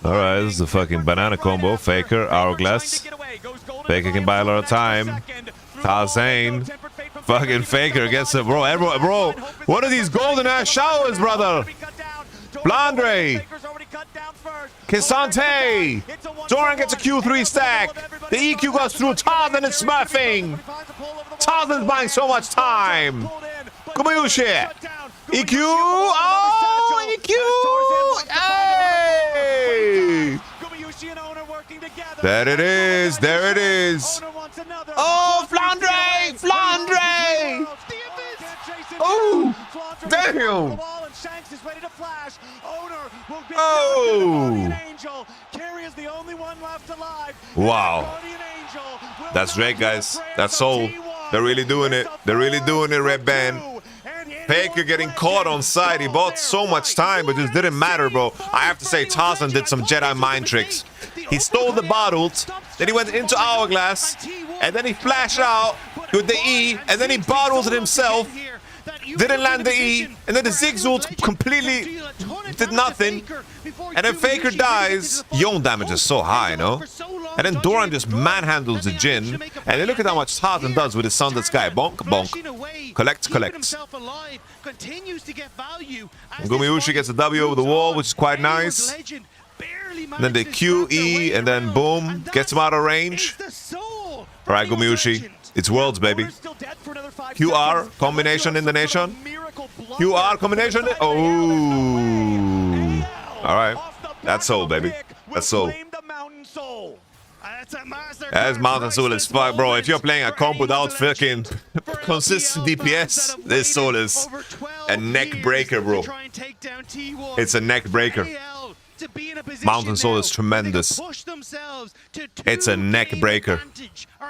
Alright, this is a fucking banana combo. Faker, Hourglass. Faker can buy a lot of time. Tarzan, fucking Faker gets it, bro. Everyone, bro, what are these golden ass showers, brother? Flandre, K'Sante, Doran gets a Q3 stack. The EQ goes through. Tarzan is smurfing. Tarzan's buying so much time. Gumeyushi, EQ, oh, EQ, hey! There it is. There it is. Oh, Flandre! Flandre! Oh, damn! Oh! Wow. That's Drake, guys. That's Soul. They're really doing it. They're really doing it, Red Band. Faker getting caught on side. He bought so much time, but it didn't matter, bro. I have to say, Tarzan did some Jedi mind tricks. He stole the bottles, then he went into Hourglass, and then he flashed out with the E, and then he bottles it himself. Didn't land the E, and then the Zigzult completely did nothing. And then Faker dies. Yon damage is so high, no? And then Doran just manhandles the Jin. And then look at how much Tarzan does with his Sundered Sky. Bonk, bonk. Collects, collects. Gumiushi gets a W over the wall, which is quite nice. And then the Q, E, and then boom. Gets him out of range. Alright, Gumiushi. It's worlds, baby. QR combination in the nation. QR combination. Oh. Alright. That's Soul, baby. That's Soul. As Mountain Soul is fuck, bro. If you're playing a comp without fucking consistent DPS, this Soul is a neck breaker, bro. It's a neck breaker. Mountain Soul is tremendous. It's a neck breaker.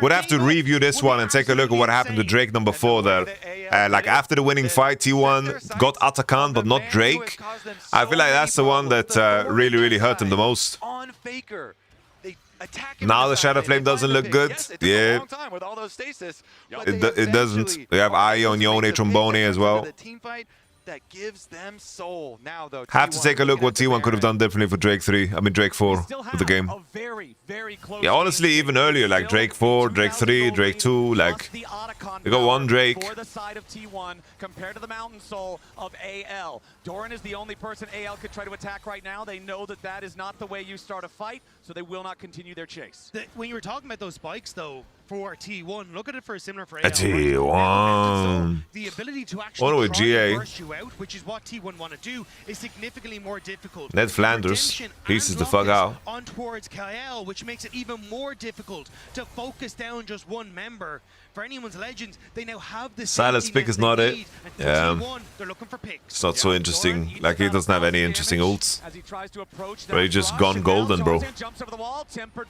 We'd have to review this one and take a look at what happened to Drake number 4 there. Like after the winning fight, T1 got Atakan, but not Drake. I feel like that's the one that really, really hurt him the most. Now the Shadow Flame doesn't look good. Yeah. It doesn't. We have Ion, Yone, Trombone as well. That gives them soul. Now, though, have to take a look what T1 could have done differently for Drake 3. I mean Drake 4 with the game. Yeah, honestly, even earlier, like Drake 4, Drake 3, Drake 2, like they got one Drake. For the side of T1 compared to the Mountain Soul of AL. Doran is the only person AL could try to attack right now. They know that that is not the way you start a fight, so they will not continue their chase. When you were talking about those spikes, though, for T1, look at it for a similar for AL. T1. The ability to actually burst you out, which is what T1 want to do, is significantly more difficult. Ned Flanders pieces the fuck out. On towards Kyle, which makes it even more difficult to focus down just one member. For anyone's legends, they now have this. Silas pick is not it. Yeah. It's not so interesting. Like he doesn't have any interesting ults. But he just gone golden, bro.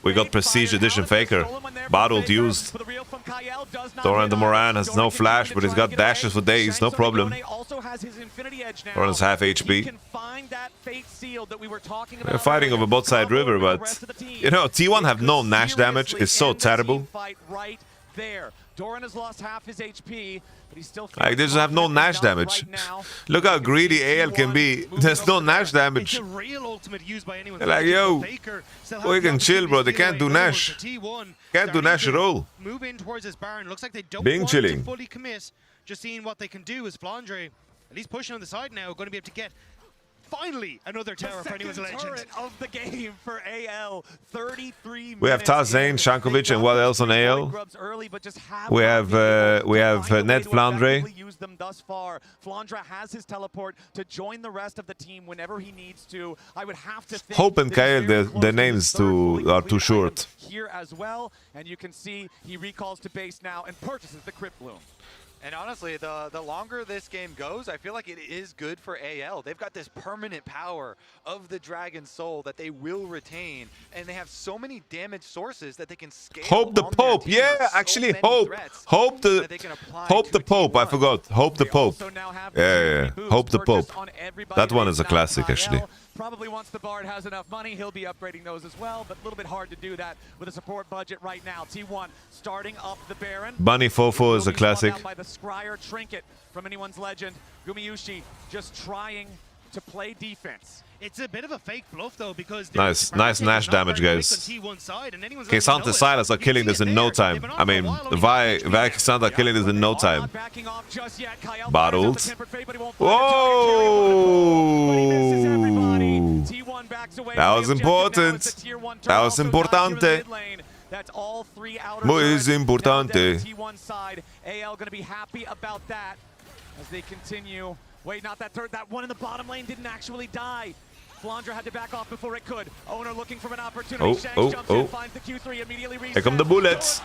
We got Prestige Edition Faker. Bad ult used. Doran the Moran has no flash, but he's got dashes for days, no problem. Doran's half HP. We're fighting over bot side river, but you know, T1 have no Nash damage. It's so terrible. Doran has lost half his HP, but he's still like, they just have no Nash damage. Look how greedy AL can be. There's no Nash damage. They're like, yo, we can chill, bro. They can't do Nash. Can't do Nash at all. Move in towards this Baron. Looks like they don't Being want chilling. to fully commit. Just seeing what they can do is Flandre, at least pushing on the side now, going to be able to get finally another tower for anyone's legend of the game for AL. 33 we have Tarzan, Shankovic, and what else on AL? We have Ned Flandre. Used them thus far. Flandre has his teleport to join the rest of the team whenever he needs to. I would have to think Hope and Kyle, their names are too short. Here as well, and you can see he recalls to base now and purchases the Crypt Bloom. And honestly, the longer this game goes, I feel like it is good for AL. They've got this permanent power of the Dragon Soul that they will retain, and they have so many damage sources that they can scale. Hope the Pope, yeah, actually Hope the Pope. I forgot. Hope the Pope. Yeah. Hope the Pope. That one is a classic, actually. Probably once the Bard has enough money, he'll be upgrading those as well, but a little bit hard to do that with a support budget right now. T1 starting up the Baron. Bunny Fofo is a classic. By the Scryer trinket from anyone's legend. Gumiushi just trying to play defense. It's a bit of a fake bluff though, because nice Nash damage, guys. Kesant and Silas are killing this in no time. I mean, Vi and Kesant are killing this in no time. Bad ult. Whoa! That was important. That was importante. That's all three out Muy importante. T1 side. AL going to be happy about that as they continue. Wait, not that third. That one in the bottom lane didn't actually die. Flandra had to back off before it could. Owner looking for an opportunity. Shanks jumps in, finds the Q3, immediately resets. Here come the bullets.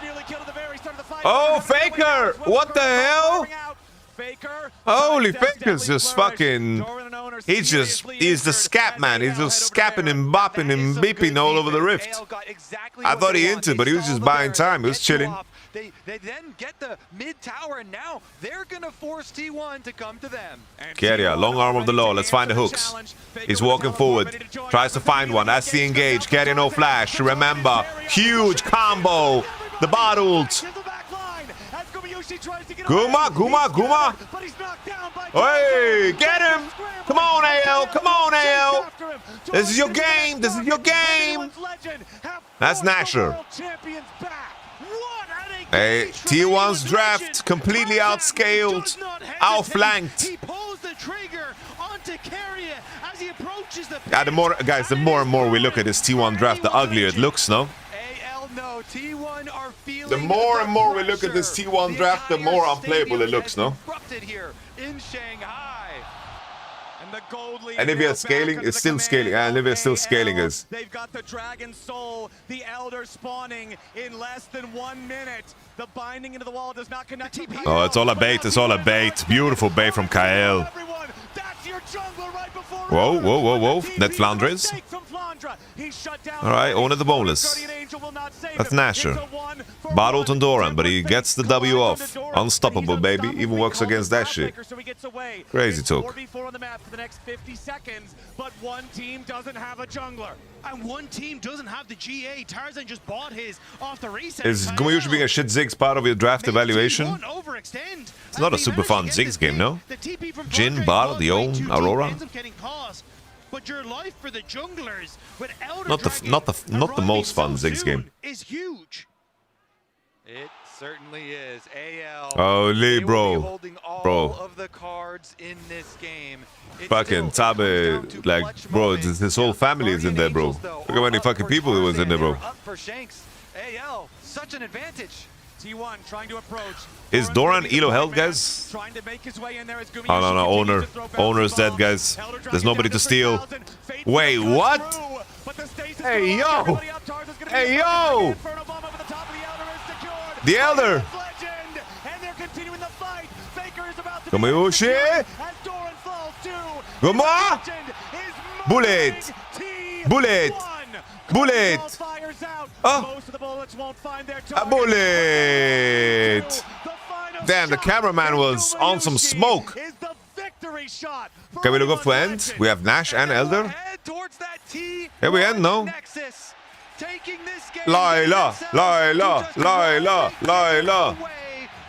Oh, Faker! What the hell? Holy Faker's just fucking... He's the scap man. He's just scapping and bopping and beeping all over the rift. I thought he entered, but he was just buying time. He was chilling. They then get the mid tower, and now they're gonna force T1 to come to them. Keria, long arm of the law. Let's find the hooks. He's walking forward. Tries to find one. That's the engage. Keria no flash. Remember, huge combo. The bottles. Guma. Hey, get him. Come on, AL. Come on, AL. This is your game. This is your game. That's Nasher. Hey, T1's draft completely outscaled, outflanked. Yeah, the more and more we look at this T1 draft, the uglier it looks, no? The more and more we look at this T1 draft, the more unplayable it looks, no? And Nivea scaling is still scaling. And Nivea is still scaling us. They've got the Dragon Soul, the Elder spawning in less than 1 minute. The binding into the wall does not connect. Oh, it's all a bait. It's all a bait. Beautiful bait from Kael. Whoa. Net Flandres. Alright, Owner the boneless. That's Nasher. Bottled on Doran, but he gets the W off. Unstoppable, baby. Even works against that shit. Crazy talk. But one team doesn't have a jungler. And one team doesn't have the GA. Tarzan just bought his off the reset. Is Gumayushi being a shit Ziggs part of your draft evaluation? It's not a super fun Ziggs game, no? Jhin, Bar, the own Aurora. But your life for the junglers with Elder Not the most fun Ziggs game. Is huge. It certainly is. AL. Holy bro. Holding all of the cards in this game. Fucking Tabe, like, bro, his whole family is in there, bro. Look how many fucking people it was in there, bro. Up for Shanks. AL, such an advantage. T1 trying to approach. Is Doran Elo held, guys? Oh, no. Owner's dead, guys. There's nobody to steal. Wait, what? Hey, yo! Hey, yo! The Elder! Gumayushi! Guma! Bullet! Oh! A bullet! Damn, the cameraman was on some smoke. Can we look up for end? We have Nash and Elder. Here we end, no? Laila.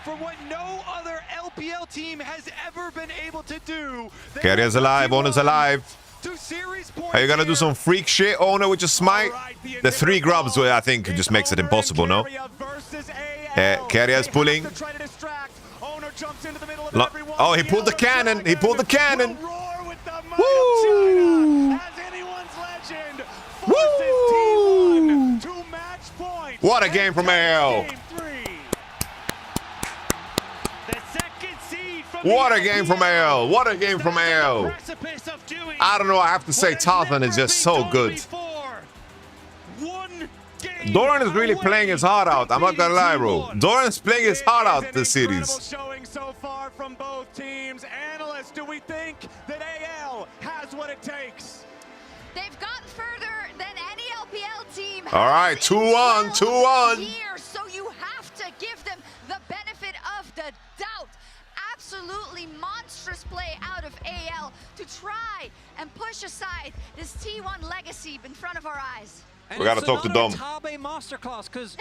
For what no other LPL team has ever been able to do. Carrier's alive, Owner's alive. Are you gonna do some freak shit, Owner, with your smite? The 3 grubs, I think, just makes it impossible, no? Carrier's pulling. Oh, he pulled the cannon. Woo! Woo! What a game from AL. What a game from AL. I don't know, I have to say Tarzan is just so good. Doran is really playing his heart out. I'm not gonna lie, bro. Doran's playing his heart out this series. Showing so far from both teams. Analysts, do we think that AL has what it takes? They've gotten further than any LPL team. All right, 2-1. So you have to give them the benefit of the doubt. Absolutely monstrous play out of AL to try and push aside this T1 legacy in front of our eyes. And we gotta talk to Dom. Tabe masterclass, because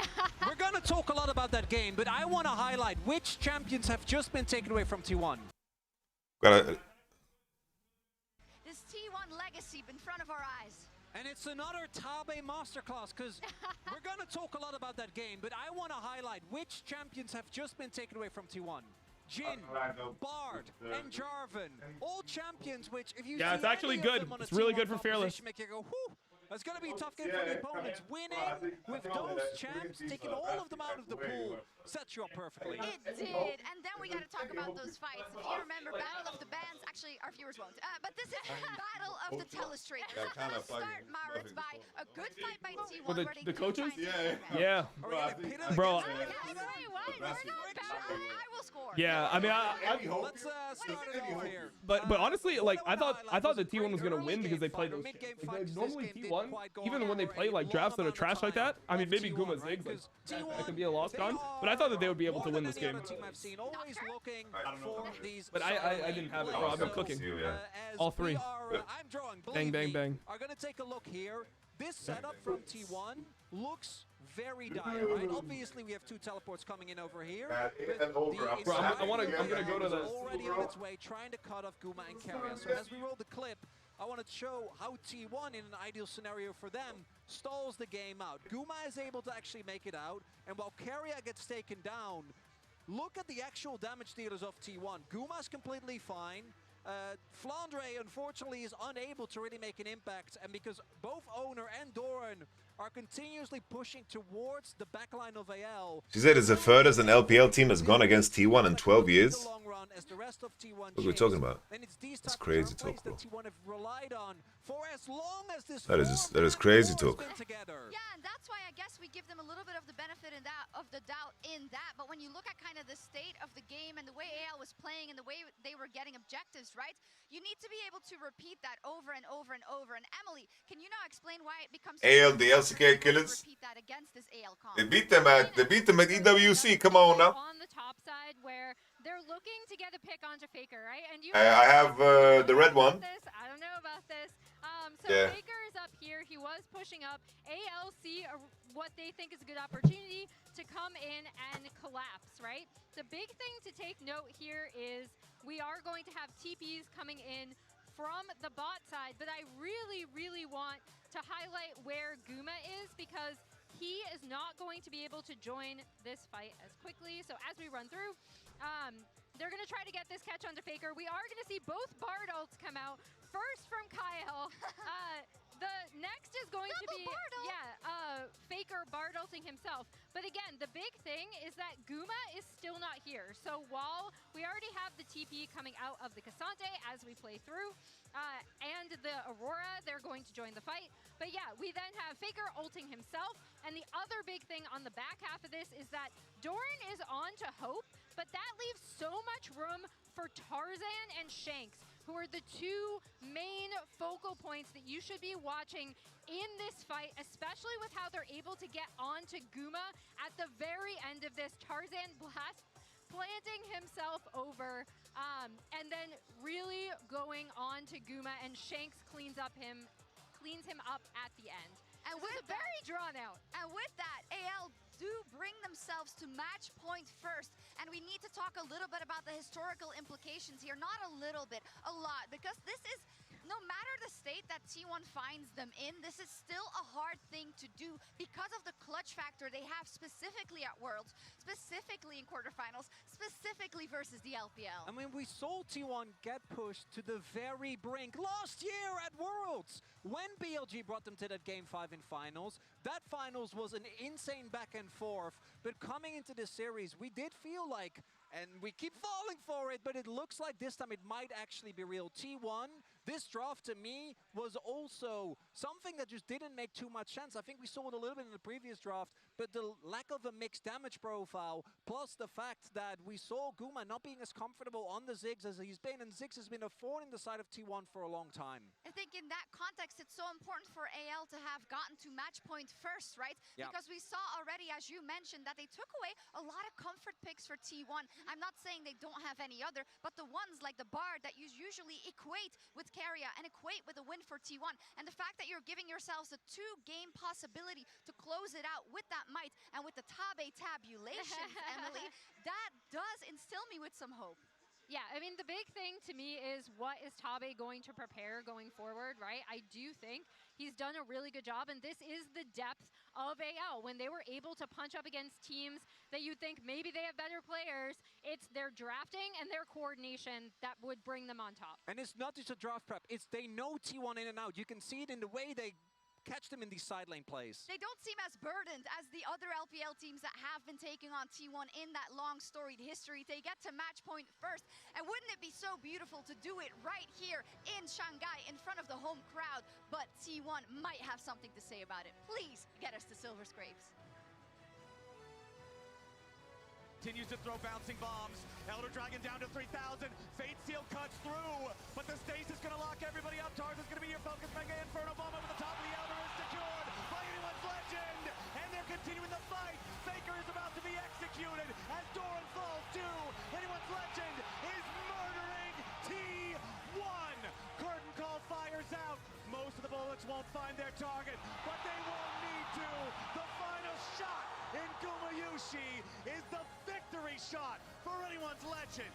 we're gonna talk a lot about that game, but I want to highlight which champions have just been taken away from T1. This T1 legacy in front of our eyes. And it's another Tabe masterclass, because we're gonna talk a lot about that game, but I want to highlight which champions have just been taken away from T1. Jhin, Bard, and Jarvan, all champions which, if you it's actually good. It's really good for Fearless. Make you go, whoo. It's going to be a tough game for the opponents. Winning with those champs, taking all of them out of the pool, sets you up perfectly. It did, and then we got to talk about those fights. If you remember Battle of the Bands, actually our viewers won't, but this is Battle of the Telestrators. Let's start, Maritz, by a good fight by T1. For the coaches? Yeah. Bro. I will score. Yeah, I mean, Let's start it off here. But honestly, like I thought the T1 was gonna win because they played those. Like, normally T1, even when they play like drafts that are trash like that, I mean maybe Guma Ziggs, like, that could be a lost con. But I thought that they would be able to win this game. But I didn't have it, bro. I've been cooking. All three. I'm drawing. Bang, bang, bang. Are gonna take a look here. This setup from T1 looks very dire, right? Obviously, we have two teleports coming in over here. Bro, I'm gonna go to the. Already on its way, trying to cut off Guma and Carrier. So as we roll the clip, I want to show how T1, in an ideal scenario for them, stalls the game out. Guma is able to actually make it out, and while Carrier gets taken down, look at the actual damage dealers of T1. Guma's completely fine. Flandre, unfortunately, is unable to really make an impact, and because both Owner and Doran are continuously pushing towards the backline of AL. She said it's the furthest an LPL team has gone against T1 in 12 years. What are we talking about? That's crazy talk, bro. That is crazy talk. Yeah, and that's why I guess we give them a little bit of the benefit of the doubt in that. But when you look at kind of the state of the game and the way AL was playing and the way they were getting objectives, right? You need to be able to repeat that over and over and over. And Emily, can you now explain why it becomes AL, the LCK killers. repeat that against this AL comp? They beat them at EWC. Come on now. On the top side where they're looking to get a pick onto Faker, right? And you I have the red one. I don't know about this. So Yeah. Faker is up here. He was pushing up. ALC, what they think is a good opportunity to come in and collapse, right? The big thing to take note here is we are going to have TPs coming in from the bot side, but I really, really want to highlight where Guma is because he is not going to be able to join this fight as quickly. So as we run through, they're going to try to get this catch onto Faker. We are going to see both Bard ults come out. First from Kyle. The next is going to be Faker Bard ulting himself. But again, the big thing is that Guma is still not here. So while we already have the TP coming out of the Cassante as we play through, and the Aurora, they're going to join the fight. But yeah, we then have Faker ulting himself. And the other big thing on the back half of this is that Doran is on to Hope, but that leaves so much room for Tarzan and Shanks, who are the two main focal points that you should be watching in this fight, especially with how they're able to get onto Guma at the very end of this. Tarzan planting himself over, and then really going on to Guma, and Shanks cleans him up at the end. And with that, very drawn out. And with that, AL do bring themselves to match point first. And we need to talk a little bit about the historical implications here. Not a little bit, a lot. Because this is, no matter the state that T1 finds them in, this is still a hard thing to do because of the clutch factor they have specifically at Worlds, specifically in quarterfinals, specifically versus the LPL. I mean, we saw T1 get pushed to the very brink last year at Worlds when BLG brought them to that Game 5 in finals. That finals was an insane back and forth, but coming into this series, we did feel like, and we keep falling for it, but it looks like this time it might actually be real. T1, this draft to me was also something that just didn't make too much sense. I think we saw it a little bit in the previous draft, but the lack of a mixed damage profile, plus the fact that we saw Guma not being as comfortable on the Ziggs as he's been, and Ziggs has been a thorn in the side of T1 for a long time. I think in that context, it's so important for AL to have gotten to match point first, right? Yeah. Because we saw already, as you mentioned, that they took away a lot of comfort picks for T1. I'm not saying they don't have any other, but the ones like the Bard that you usually equate with Carrier and equate with a win for T1. And the fact that you're giving yourselves a 2-game possibility to close it out with that might and with the Tabe tabulations, Emily, that does instill me with some hope. Yeah, I mean, the big thing to me is what is Tabe going to prepare going forward, right? I do think he's done a really good job, and this is the depth of AL. When they were able to punch up against teams that you'd think maybe they have better players, it's their drafting and their coordination that would bring them on top. And it's not just a draft prep, it's they know T1 in and out. You can see it in the way they catch them in these side lane plays. They don't seem as burdened as the other LPL teams that have been taking on T1 in that long storied history. They get to match point first. And wouldn't it be so beautiful to do it right here in Shanghai in front of the home crowd? But T1 might have something to say about it. Please get us to Silver Scrapes. Continues to throw bouncing bombs. Elder Dragon down to 3,000. Fate Seal cuts through, but the stasis gonna lock everybody up. Tarzan's gonna be your focus. Mega Inferno Bomb over the top of the Elder is secured by anyone's legend, and they're continuing the fight. Faker is about to be executed as Doran falls too. Anyone's legend is murdering T1. Curtain call fires out. Most of the bullets won't find their target, but they won't need to. The final shot in Gumayushi is the victory shot for anyone's legend.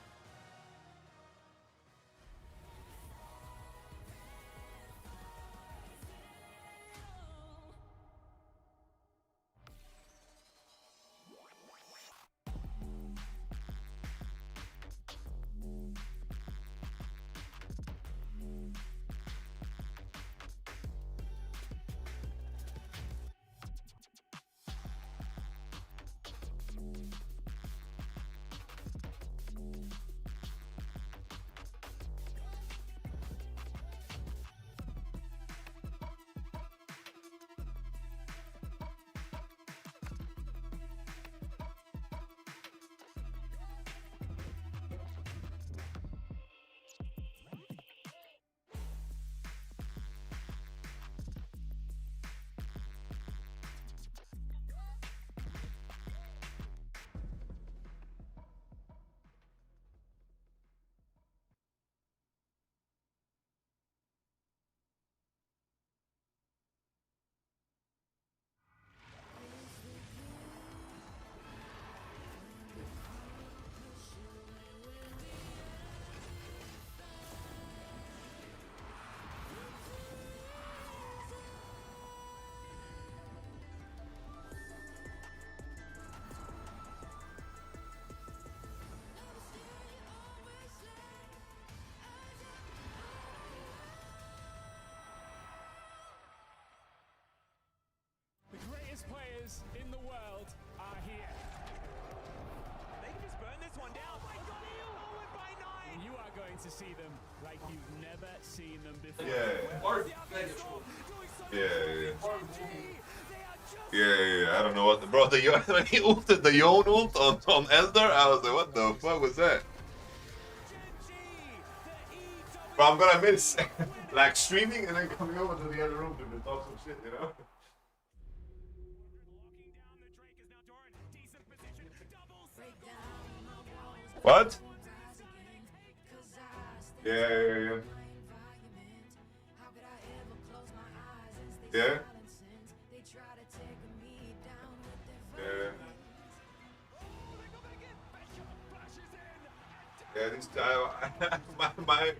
Players in the world are here. They can just burn this one down. Oh my god, he'll win by 9. You are going to see them like you've never seen them before. Yeah. I don't know what the bro. When he ulted the Yon ult on Elder, I was like, what the fuck was that? Bro, I'm gonna miss like streaming and then coming over to the other room to talk some shit, you know? What? Yeah. Yeah. Yeah, this time,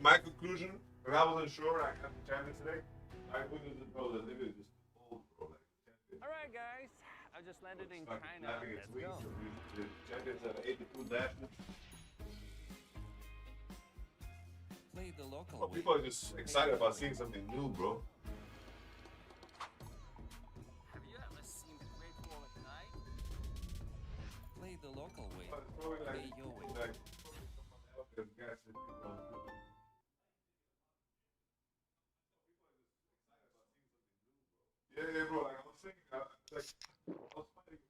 my conclusion, if I wasn't sure I got the champion today, I couldn't know that it was just old, bro. Alright guys, I just landed in China. Let's go. The champions have 82 dashes. Play the local People are just excited about seeing something new, bro. Have you ever seen the Great Wall at night? Play the local way. Play your way. Yeah, bro. Like I was thinking, I was fighting.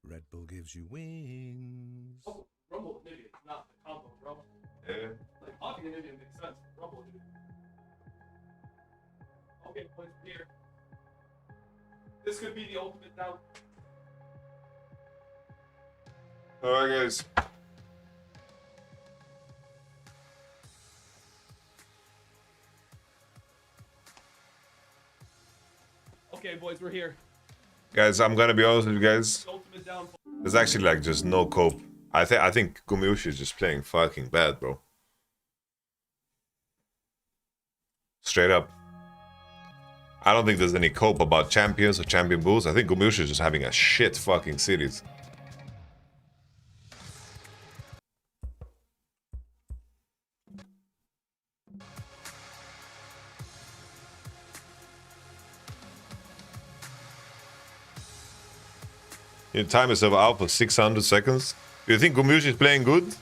Red Bull gives you wings. Oh, Rumble Nibia, not the combo Rumble. Yeah. Like, Hockey Nibia makes sense. Rumble Nibia. Okay, points here. This could be the ultimate now. Alright, guys. Okay, boys, we're here. Guys, I'm gonna be honest with you guys. There's actually like just no cope. I think Gumayushi is just playing fucking bad, bro. Straight up. I don't think there's any cope about champions or champion boosts. I think Gumyushi is just having a shit fucking series. You time yourself out for 600 seconds. Do you think Gumyushi is playing good?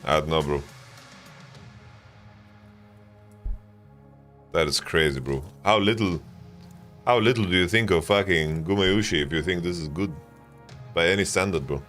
I don't know, bro. That is crazy, bro. How little do you think of fucking Gumyushi if you think this is good by any standard, bro?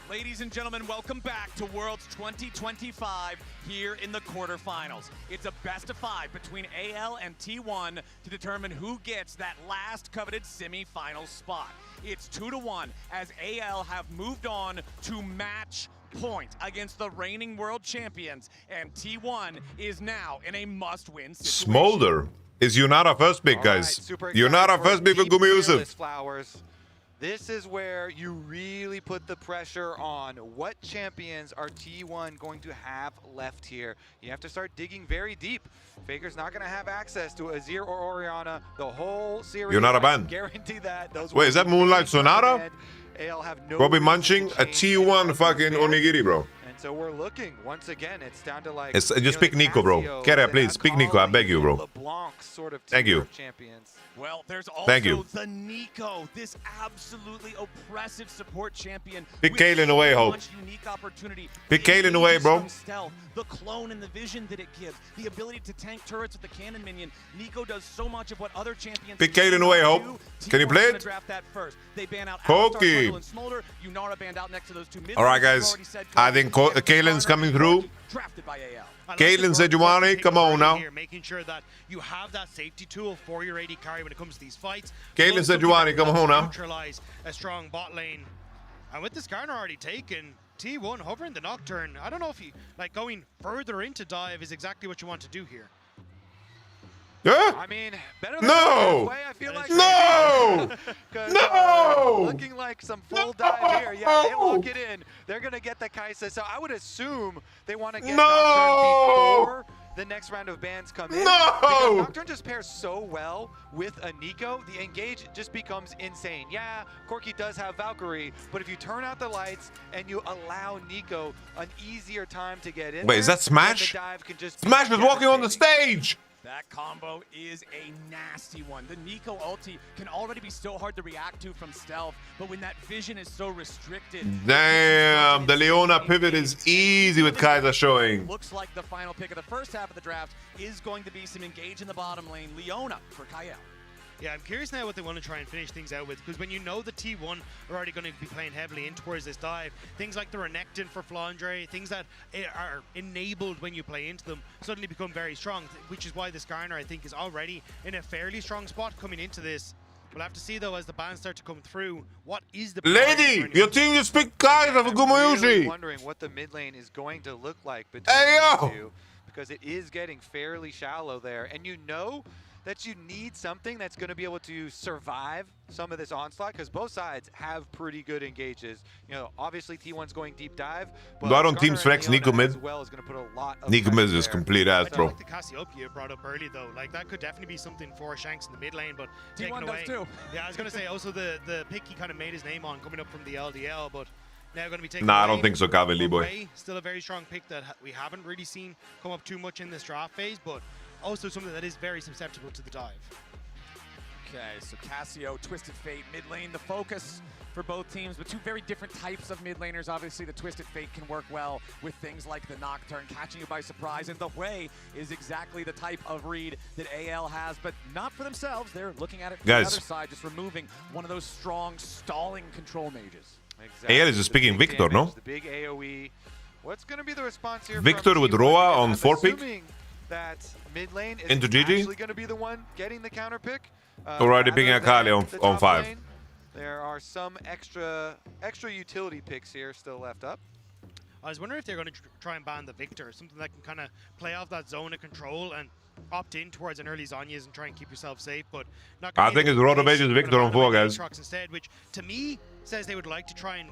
Ladies and gentlemen, welcome back to Worlds 2025 here in the quarterfinals. It's a best of 5 between AL and T1 to determine who gets that last coveted semi-final spot. It's 2-1 as AL have moved on to match point against the reigning world champions, and T1 is now in a must-win situation. Smolder is Yunara first pick, guys. Yunara first pick for Gumyushi. This is where you really put the pressure on. What champions are T1 going to have left here? You have to start digging very deep. Faker's not going to have access to Azir or Orianna the whole series. You're not a band. Guarantee that. Wait, is that Moonlight Sonata? No Probably munching a T1 fucking onigiri, bro. And so we're looking, once again, it's down to like... Just pick Nico, bro. Kera, please, pick Nico, I beg you, bro. Thank you. Well, there's also the Nico, this absolutely oppressive support champion. Pick Kaylin away, Hope. Pick Kaylin away, bro. Stealth, the clone and the vision that it gives, the ability to tank turrets with the cannon minion. Nico does so much of what other champions Pick Kaylin away, Hope. Can you play it? They ban out Koki. and Smolder. Yunara banned out next to those two mid. All right, guys. I think Kaylin's coming through. Drafted by AL. Caitlin Sejuani, come on now. Making sure that you have that safety tool for your AD carry when it comes to these fights. Caitlin Sejuani, come on now. Neutralize a strong bot lane. And with this Skarner already taken, T1 hovering the Nocturne. I don't know if you like going further into dive is exactly what you want to do here. Yeah? I mean, better than no! I feel like no! No! Looking like some full dive here. Yeah, they lock it in. They're going to get the Kai'Sa. So I would assume they want to get Nocturne before the next round of bans come in. No! Because Nocturne just pairs so well with a Nico. The engage just becomes insane. Yeah, Corki does have Valkyrie, but if you turn out the lights and you allow Nico an easier time to get in Wait, is that Smash? Smash is walking on the stage! That combo is a nasty one. The Nico ulti can already be so hard to react to from stealth, but when that vision is so restricted... Damn, the Leona pivot is easy with Kai'Sa showing. Looks like the final pick of the first half of the draft is going to be some engage in the bottom lane. Leona for Kael. Yeah, I'm curious now what they want to try and finish things out with, because when you know the T1 are already going to be playing heavily in towards this dive, things like the Renekton for Flandre, things that are enabled when you play into them, suddenly become very strong, which is why the Skarner, I think, is already in a fairly strong spot coming into this. We'll have to see, though, as the bans start to come through, what is the... Lady, your team just picked Kai'Sa for Gumyushi. Really wondering what the mid lane is going to look like between the two, because it is getting fairly shallow there, and you know that you need something that's going to be able to survive some of this onslaught, because both sides have pretty good engages. You know, obviously T1's going deep dive, but Waarom Teams Flex Nico mid? as well is going to put a lot of Nico mid is there. complete ass, bro. I like the Cassiopeia brought up early though. Like that could definitely be something for Shanks in the mid lane, but T1 taken away. does too. Yeah, I was gonna say also the pick he kind of made his name on coming up from the LDL, but now going to be taken Nah, away. I don't think so, Cavalier boy. Away. Still a very strong pick that we haven't really seen come up too much in this draft phase, but also something that is very susceptible to the dive. Okay, so Cassio, Twisted Fate, mid lane, the focus for both teams, but two very different types of mid laners. Obviously, the Twisted Fate can work well with things like the Nocturne, catching you by surprise, and the Hwei is exactly the type of read that AL has, but not for themselves. They're looking at it from the other side, just removing one of those strong, stalling control mages. Exactly. AL is just picking Victor, no? The big AoE. What's going to be the response here? Victor with Roa on 4 pick. That mid lane is into GG. actually going to be the one getting the counter pick. Already picking Akali on 5. Lane. There are some extra utility picks here still left up. I was wondering if they're going to try and ban the Victor, something that can kind of play off that zone of control and opt in towards an early Zhonya's and try and keep yourself safe, but not. I think it's Road of Ages Victor on 4, guys. Instead, which to me says they would like to try and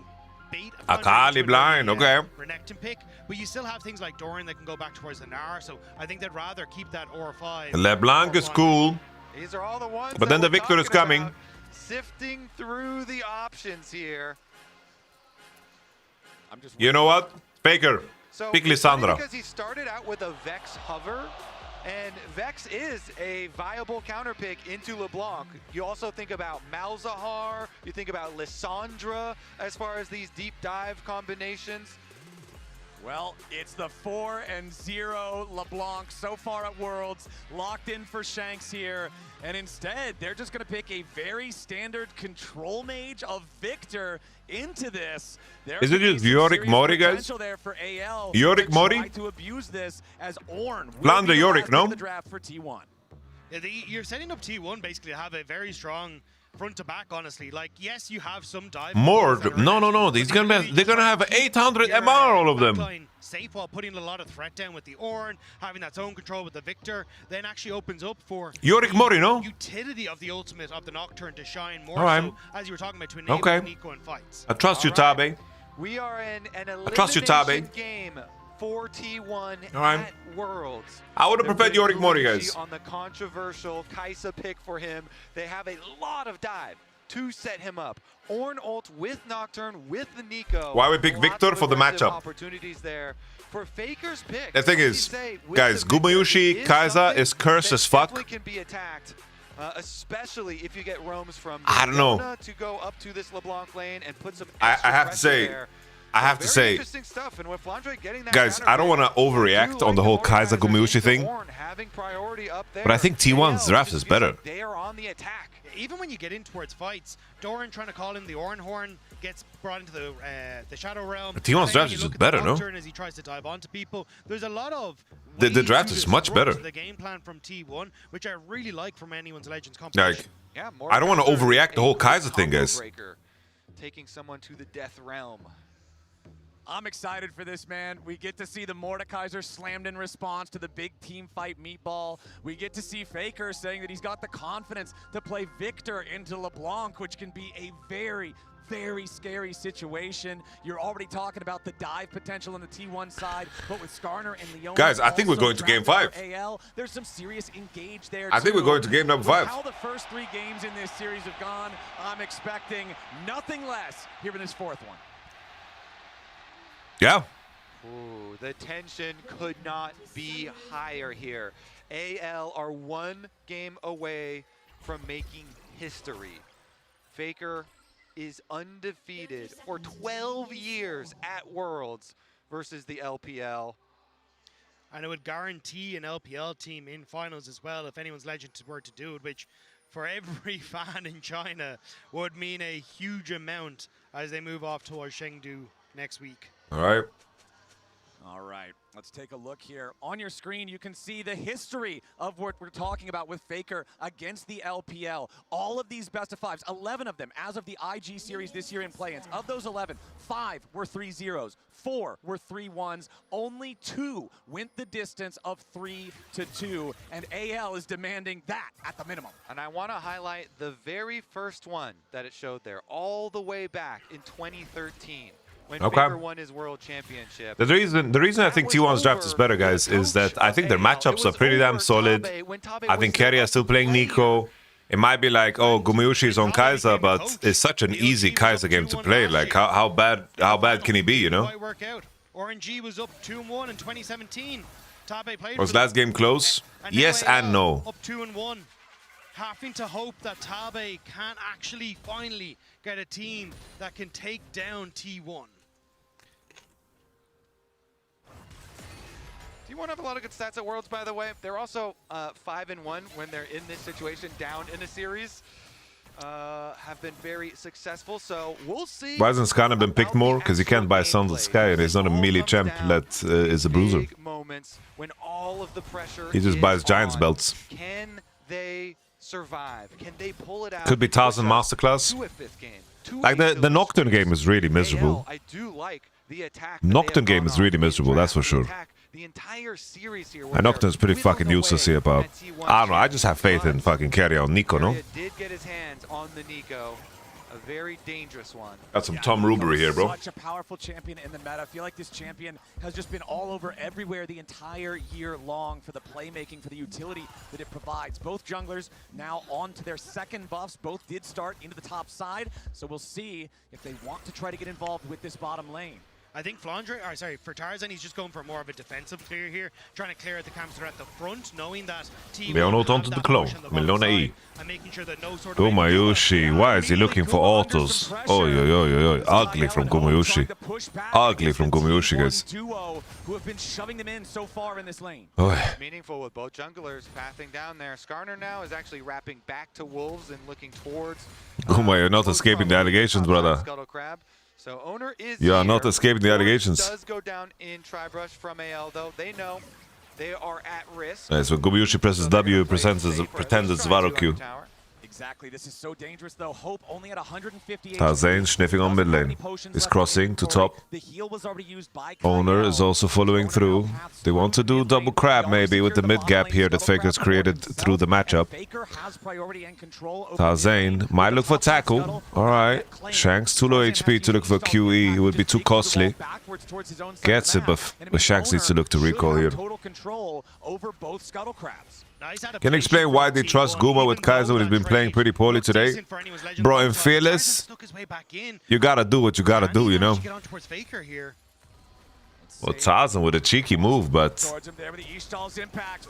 bait Akali blind, okay. Renekton pick, but you still have things like Doran that can go back towards the Gnar, so I think they'd rather keep that Or5. LeBlanc is cool. These are all the ones but then the Victor is coming. About. Sifting through the options here. You know what? Faker. So pick Lissandra. Because he started out with a Vex hover, and Vex is a viable counter pick into LeBlanc. You also think about Malzahar, you think about Lissandra as far as these deep dive combinations. Well, it's the 4-0 LeBlanc so far at Worlds, locked in for Shanks here. And instead, they're just going to pick a very standard control mage of Victor into this. Is it just Yorick Mori, guys? Yorick Mori? To abuse this as Ornn. Flandre Yorick, no? The draft for T1. Yeah, you're setting up T1 basically to have a very strong front to back, honestly. Like, yes, you have some dive. More? No. They're gonna have 800 MR, all of them. Safe while putting a lot of threat down with the Ornn, having that zone control with the Victor, then actually opens up for Yorick Mori, no? Utility of the ultimate of the Nocturne to shine more. All right. So, as you were talking about, to enable Nico in fights. I trust you, Tabe. We are in an elimination game for T1 right. at Worlds. I would have preferred Yorick Mori, guys. On the controversial Kai'Sa pick for him, they have a lot of dive to set him up. Ornn ult with Nocturne with the Nico. Why we pick Victor for the matchup? Opportunities there for Faker's pick. The thing is, guys, Gumayusi Kai'Sa is cursed as fuck. Can be attacked. Especially if you get roams from I don't know. To go up to this LeBlanc lane and put some I have to say, there. I have to say, guys, I don't want to overreact on the whole Kai'Sa Gumayusi thing, but I think T1's draft is better. They are on the attack. Even when you get in towards fights, Doran trying to call in the Ornn Horn gets brought into the Shadow Realm. T1's draft is just better, no? As he tries to dive onto people, there's a lot of the draft is much better. The game plan from T1, which I really like from anyone's Legends competition. Like, I don't want to overreact the whole Kai'Sa thing, guys. Taking someone to the death realm. I'm excited for this, man. We get to see the Mordekaiser slammed in response to the big team fight meatball. We get to see Faker saying that he's got the confidence to play Victor into LeBlanc, which can be a very, very scary situation. You're already talking about the dive potential on the T1 side, but with Skarner and Leona. Guys, I think we're going to game 5. AL, there's some serious engage there. I think we're going to game number 5. How the first 3 games in this series have gone, I'm expecting nothing less here in this 4th one. Yeah. Ooh, the tension could not be higher here. AL are 1 game away from making history. Faker is undefeated for 12 years at Worlds versus the LPL. And it would guarantee an LPL team in finals as well if anyone's Legends were to do it, which for every fan in China would mean a huge amount as they move off towards Chengdu next week. All right. All right. Let's Let's take a look here. On your screen, you can see the history of what we're talking about with Faker against the LPL. All of these best of fives, 11 of them as of the IG series this year in play-ins. Of those 11, 5 were 3-0s, 4 were 3-1s. Only 2 went the distance of 3-2, and AL is demanding that at the minimum. And I want to highlight the very first one that it showed there, all the way back in 2013. When Faker won his world championship. The reason I think T1's draft is better, guys, is that I think their matchups are pretty damn solid. I think Keria is still playing Nico. It might be like, oh, Gumayushi is on Kai'Sa, but it's such an easy Kai'Sa game to play. Like, how bad can he be, you know? RNG was up 2-1 in 2017. Tabe played. Was last game close? Yes and no. Up 2-1. Having to hope that Tabe can actually finally get a team that can take down T1. T1 have a lot of good stats at Worlds, by the way. They're also 5-1 when they're in this situation, down in a series. Have been very successful, so we'll see. Why hasn't Skarner been picked more? Because he can't buy Sons of Sky, and he's not a melee champ that is a bruiser. When all of the pressure He just buys Giants belts. Can they survive? Can they pull it out? Could be Tarzan Masterclass. Like the Nocturne game is really miserable. I do like the attack. Nocturne game is really miserable, that's for sure. The entire series here. And Nocturne's pretty fucking useless here, but I don't know. I just have faith in fucking Keria on Nico, no? Did get his hands on the Nico, a very dangerous one. Got some Tom Rubery here, bro. Such a powerful champion in the meta. I feel like this champion has just been all over everywhere the entire year long for the playmaking, for the utility that it provides. Both junglers now on to their second buffs. Both did start into the top side, so we'll see if they want to try to get involved with this bottom lane. I think for Tarzan, he's just going for more of a defensive clear here, trying to clear out the camps that are at the front, knowing that Leonot onto the claw. Melona E. Gumayushi, why is he looking for autos? Oh, ugly from Gumayushi. Ugly from Gumayushi, guys. Who have been shoving them in so far in this lane. Meaningful with both junglers pathing down there. Skarner now is actually wrapping back to Wolves and looking towards. Gumay, you're not escaping the allegations, brother. So Owner is You are not escaping the allegations. Does go down in Tribrush from AL, though. They know they are at risk. Right, so Gumayushi presses W, pretends it's Varo Q. Exactly. This is so dangerous, though. Hope only at 158. Tarzan sniffing on mid lane. Is crossing to top. Owner is also following through. They want to do double crab maybe with the mid gap here that Faker's created through the matchup. Tarzan might look for tackle. Alright. Shanks too low HP to look for QE. It would be too costly. Gets it, but Shanks needs to look to recall here. Can you explain why they trust Guma with Kai'Sa when he's been playing pretty poorly today? Bro, in Fearless, you gotta do what you gotta do, you know? Well, Tarzan with a cheeky move, but...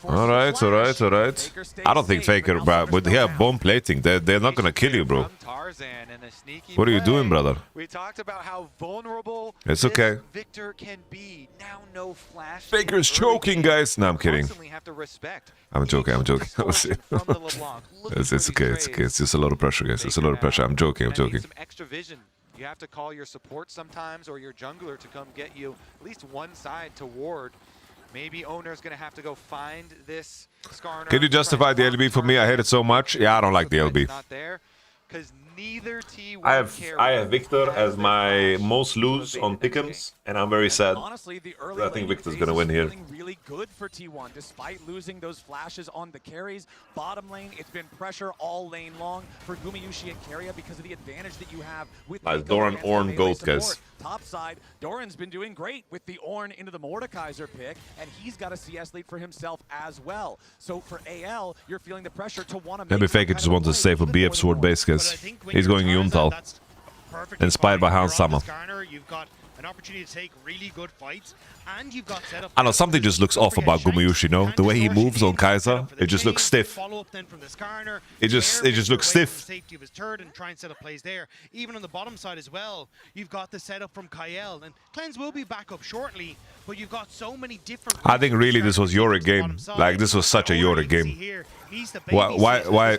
Alright. I don't think Faker, bro, with bomb plating, they're not gonna kill you, bro. What are you doing, brother? We talked about how vulnerable it's okay. Victor can be. Now no flash. Faker's choking, guys. No, I'm kidding. I'm joking. It's okay. It's just a lot of pressure, guys. It's a lot of pressure. I'm joking. Some extra vision. You have to call your support sometimes or your jungler to come get you at least one side to ward. Maybe Owner's going to have to go find this Skarner. Can you justify the LB for me? I hate it so much. Yeah, I don't like the LB. Not there, because neither T1 I have Victor as my most lose on pick'ems, and I'm very sad. Honestly, the I think Victor's gonna win here. Really good for T1, despite losing those flashes on the carries. Bottom lane, it's been pressure all lane long for Gumayushi and Keria because of the advantage that you have with nice Doran Ornn gold, guys. Top side, Doran's been doing great with the Ornn into the Mordekaiser pick, and he's got a CS lead for himself as well. So for AL, you're feeling the pressure to want to maybe Faker just wants to save a BF sword base, guys. He's going Yuntal. Inspired by Hans Sama. You've got an opportunity to take really good fights, and you've got set up. I know something just looks off about Gumayushi, you know? The way he moves on Kai'Sa, it just looks stiff. It just looks stiff. Safety of his turret and try and set up plays there. Even on the bottom side as well, you've got the setup from Kael, and Cleanse will be back up shortly, but you've got so many different. I think really this was Yorick game. Like this was such a Yorick game. Why?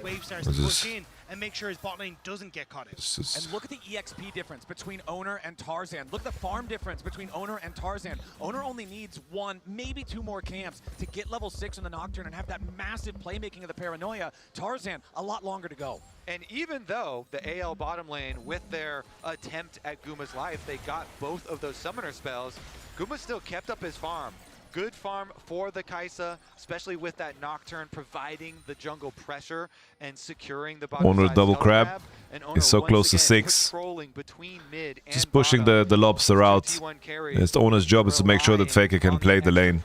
and make sure his bot lane doesn't get caught out. And look at the EXP difference between Owner and Tarzan. Look at the farm difference between Owner and Tarzan. Owner only needs 1, maybe 2 more camps to get level 6 on the Nocturne and have that massive playmaking of the Paranoia. Tarzan, a lot longer to go. And even though the AL bottom lane, with their attempt at Guma's life, they got both of those summoner spells, Guma still kept up his farm. Good farm for the Kai'Sa, especially with that Nocturne providing the jungle pressure and securing the bottom Owner side double spell crab. grab. And He's so close to 6. Just pushing the lobster out. It's the Owner's job is to make sure that Faker can play the lane.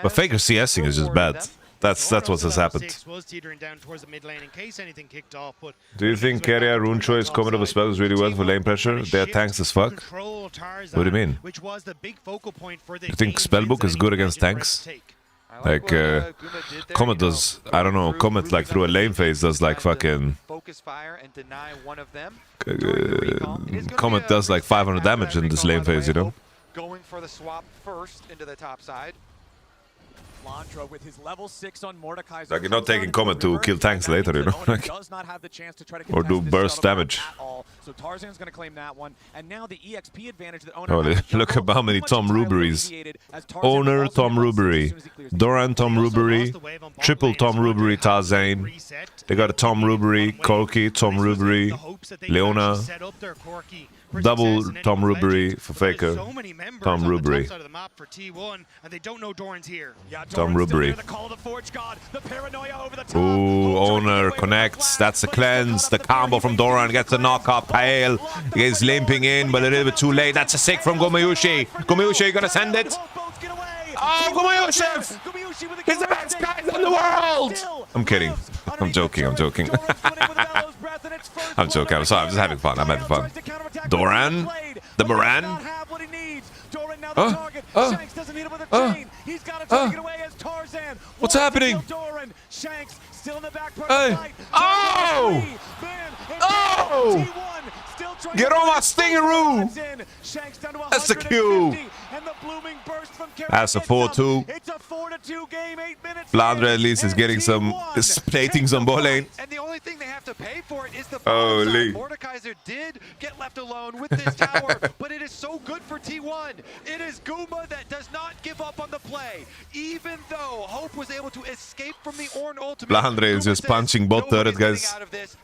But Faker CSing is just bad. That's what has happened. Was teetering down towards the mid lane in case anything kicked off, but Do you think Keria, Rune Choice, Comet of spells really well for lane pressure? They're tanks as fuck. What do you mean? Which was the big focal point for the You think Spellbook is good against tanks? Like, Comet does, I don't know, Comet like through a lane phase does like fucking... Focus fire and deny one of them. Comet does like 500 damage in this lane phase, you know? Going for the swap first into the top side. Flandra with his level 6 on Mordekaiser. Like, you're not taking Comet to kill tanks later, you know? Like, does not have the chance to try to or do burst damage. So Tarzan's going to claim that one. And now the EXP advantage that Owner Holy, look at how many Tom Ruberies. Owner, Tom Rubery. Doran, Tom Rubery. Triple Tom Rubery, Tarzan. They got a Tom Rubery, Corki, Tom Rubery, Leona. Double Tom Rubery for Faker. Tom Rubery. Tom Rubery. Ooh, Owner connects. That's the cleanse. The combo from Doran gets the knockoff. Pale. He's limping in, but a little bit too late. That's a sick from Gumayushi. Gumayushi, you gonna send it? Oh, Gumayushi! He's the best guy in the world! I'm kidding. I'm joking. I'm joking. I'm joking. I'm sorry. I'm just having fun. I'm having fun. Doran? The Moran? What's happening? Hey! Oh! Oh! Get on my stingaroo! That's the Q! That's a 4-2. Flandre at least is getting some, is plating some ball lane. And the only thing they have to pay for it is the Holy. Mordekaiser did get left alone with this tower, but it is so good for T1. It is Guma that does not give up on the play. Even though Hope was able to escape from the Ornn ultimate. Flandre is just punching bot turret, guys.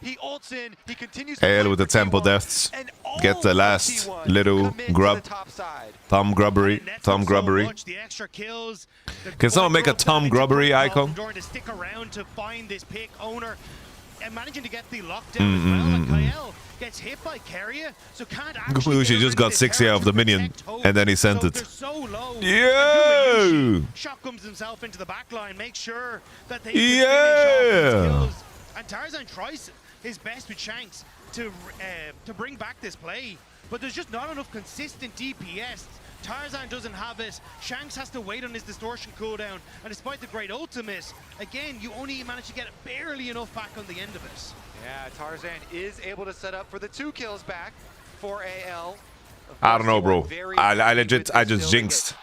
He ults in, he continues Hail with the tempo deaths. Get the last little grub. Tom Grubbery. Tom Grubbery. Can someone make a Tom Grubbery icon? To stick around to find this pick. Owner and managing to get the lockdown as well. And Kael gets hit by Keria, so can't actually. Gumayushi just got 6 here of the minion, and then he sent it. Yeah! Shotguns himself into the back line, make sure that they finish off his kills. And Tarzan tries his best with Shanks to bring back this play, but there's just not enough consistent DPS. Tarzan doesn't have it. Shanks has to wait on his distortion cooldown, and despite the great ultimate, again, you only manage to get barely enough back on the end of it. Yeah, Tarzan is able to set up for the 2 kills back for AL. I don't know, bro. I just jinxed.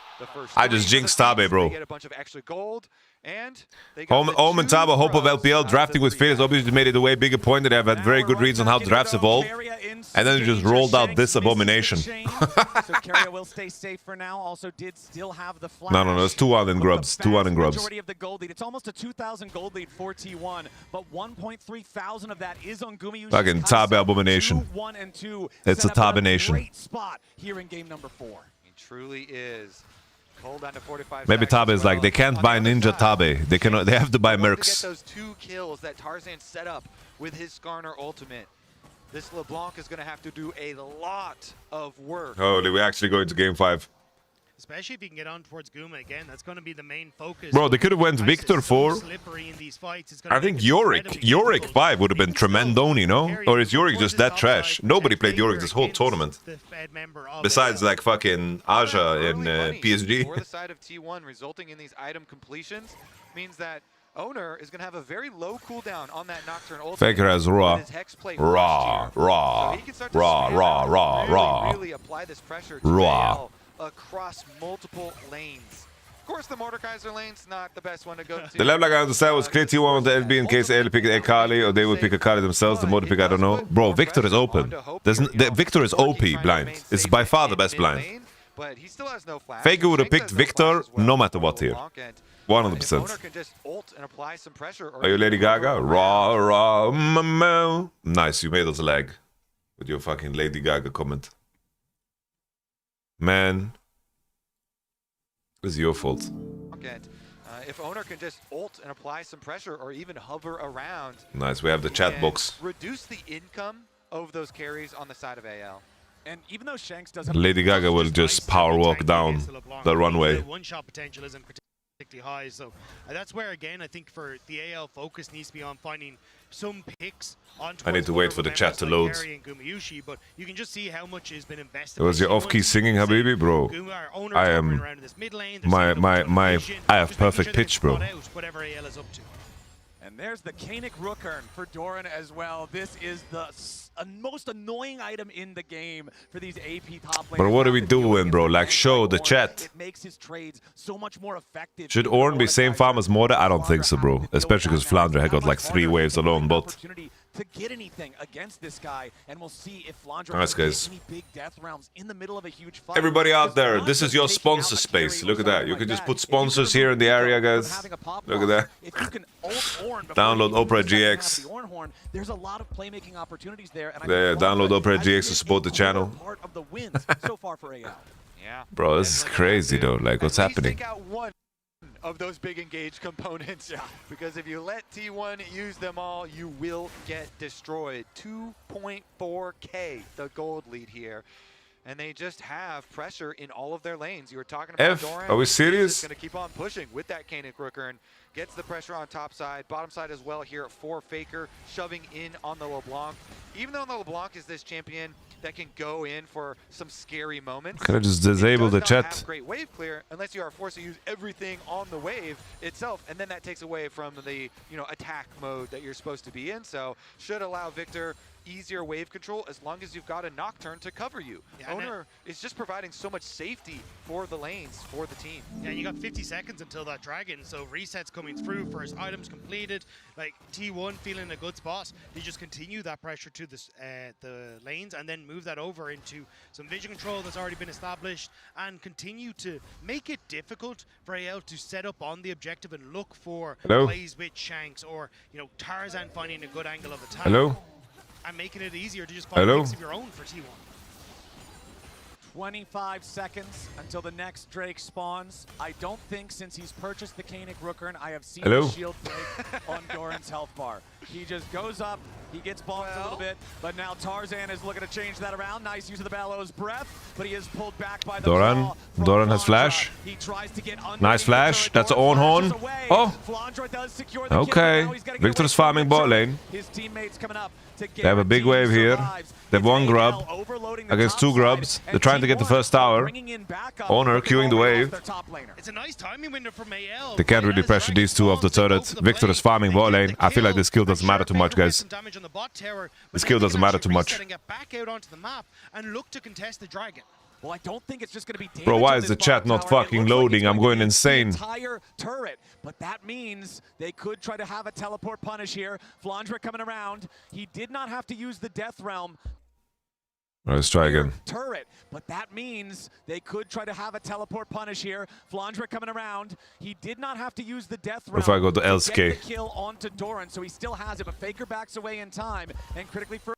I just jinxed Tabe, bro. Get a bunch of extra gold, and Home and Tabe, hope of LPL, drafting with fears obviously made it a way bigger point that they have had very good reads on how drafts evolve. And then you just rolled out this abomination. So Keria will stay safe for now. Also did still have the flash. No, it's 2-1 in grubs. 2-1 in grubs. Majority of the gold lead. It's almost a 2,000 gold lead for T1, but 1.3 thousand of that is on Gumayushi. Fucking Tabe abomination. 1 and 2. It's a Tabe-nation. Great spot here in game number 4. It truly is. Cold down to 45 Maybe Tabe is like, they can't buy Ninja Tabe. They cannot. They have to buy Mercs. Get those 2 kills that Tarzan set up with his Skarner ultimate. This LeBlanc is going to have to do a lot of work. Holy, we're actually going to game 5. Especially if you can get on towards Guma again, that's going to be the main focus. Bro, they could have went Victor 4. I think Yorick 5 would have been tremendous, you know? Or is Yorick just that trash? Nobody played Yorick this whole tournament. Besides, like, fucking Aja in PSG. For the side of T1, resulting in these item completions, means that Owner is going to have a very low cooldown on that Nocturne ultimate. Faker has raw. Really apply this pressure to AL across multiple lanes. Of course, the Mordekaiser lane's not the best one to go to. The level, like I understand, was clear T1 on the LB in case AL picked Akali or they would pick Akali themselves. The Mode pick, I don't know. Bro, Victor is open. The Victor is OP blind. It's by far the best blind. But he still has no flash. Faker would have picked Victor no matter what here. 100%. Are you Lady Gaga? Raw, raw, mama. Nice, you made us lag with your fucking Lady Gaga comment. Man, this is your fault. If Owner can just ult and apply some pressure or even hover around. Nice, we have the chat box. Reduce the income of those carries on the side of AL. And even though Shanks doesn't, Lady Gaga will just power walk down the runway. The one-shot potential isn't particularly high, so that's where, again, I think for the AL focus needs to be on finding some picks on. I need to wait for the chat to load. But you can just see how much has been invested. It was your off-key singing, Habibi, bro. I am I have perfect pitch, bro. Whatever AL is up to. And there's the Kanik Rookern for Doran as well. This is the most annoying item in the game for these AP top laners. But what are we doing, bro? Like, show the chat. It makes his trades so much more effective. Should Ornn be same farm as Morda? I don't think so, bro. Especially because Flandre had got like 3 waves alone, but... to get anything against this guy, and we'll see if Flandre nice, guys. any big death rounds in the middle of a huge fight. Everybody out there, this is your sponsor space. Look at that. You can just put sponsors here in the area, guys. Look at that. Download operagx. There's a lot of playmaking opportunities there. Yeah, download operagx to support the channel. So far for AL. Yeah. Bro, this is crazy though. Like, what's happening? Take out one of those big engaged components, because if you let T1 use them all, you will get destroyed. 2.4k the gold lead here, and they just have pressure in all of their lanes. You were talking about Doran. Are we serious? He's going to keep on pushing with that Kanik Rookern. Gets the pressure on top side, bottom side as well here for Faker, shoving in on the LeBlanc. Even though the LeBlanc is this champion that can go in for some scary moments. Can I just disable the chat? Have great wave clear unless you are forced to use everything on the wave itself, and then that takes away from the attack mode that you're supposed to be in. So should allow Victor easier wave control as long as you've got a Nocturne to cover you. Owner is just providing so much safety for the lanes, for the team. Yeah, you got 50 seconds until that dragon, so resets coming through, first items completed. Like T1 feeling in a good spot. They just continue that pressure to the lanes and then move that over into some vision control that's already been established and continue to make it difficult for AL to set up on the objective and look for plays with Shanks or Tarzan finding a good angle of attack. And making it easier to just find picks of your own for T1. 25 seconds until the next Drake spawns. I don't think since he's purchased the Kanik Rookern, I have seen the shield break on Doran's health bar. He just goes up, he gets bonked a little bit, but now Tarzan is looking to change that around. Nice use of the Bellows Breath, but he is pulled back by the Doran has flash. He tries to get nice flash. That's own horn. Oh, okay. Victor's farming bot lane. His teammates coming up. They have a big wave here. They have 1 grub against 2 grubs. They're trying to get the first tower. Owner queuing the wave. It's a nice timing window from AL. They can't really pressure these 2 off the turret. Victor is farming bot lane. I feel like this skill doesn't matter too much, guys. This skill doesn't matter too much. Back out onto the map and look to contest the dragon. Well, I don't think it's just going to be bro, why is the chat not fucking loading? I'm going insane. Entire turret, but that means they could try to have a teleport punish here. Flandre coming around. He did not have to use the Death Realm. All right, let's try again. Turret, but that means they could try to have a teleport punish here. Flandre coming around. He did not have to use the Death Realm. If I go to LSK. Get the kill onto Doran, so he still has it, but Faker backs away in time and critically for.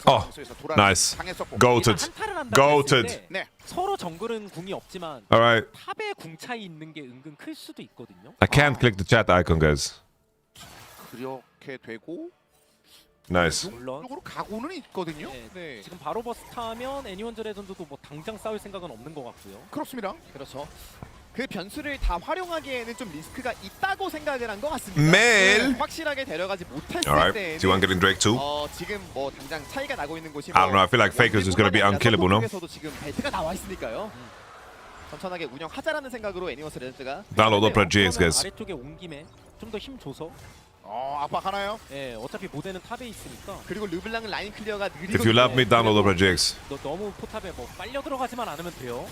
Oh, nice. Goated. Goated. 서로 정글은 궁이 없지만 Alright. 탑에 궁 차이 있는 게 은근 클 수도 있거든요. I can't click the chat icon, guys. 그렇게 되고 Nice. 물론 가고는 있거든요. 네. 지금 바로 버스트하면 애니원 드래전도 뭐 당장 싸울 생각은 없는 것 같고요. 그렇습니다. 그렇죠. 그 변수를 다 활용하기에는 좀 리스크가 있다고 생각을 한 것 같습니다. 매일. 확실하게 데려가지 못했을 Alright. 때는 T1 getting Drake too. 지금 뭐 당장 차이가 나고 있는 곳이 I don't know. I feel like Faker's is going to be unkillable, no? 에서도 지금 벨트가 나와 있으니까요. 천천하게 운영하자라는 생각으로 애니워스 레전드가 Download operagx, guys. 아래쪽에 온 김에 좀 더 힘 줘서 압박하나요? 예, 어차피 모델은 탑에 있으니까. 그리고 르블랑은 라인 클리어가 느리거든요. If you love me, download operagx. 너무 포탑에 뭐 빨려 들어가지만 않으면 돼요.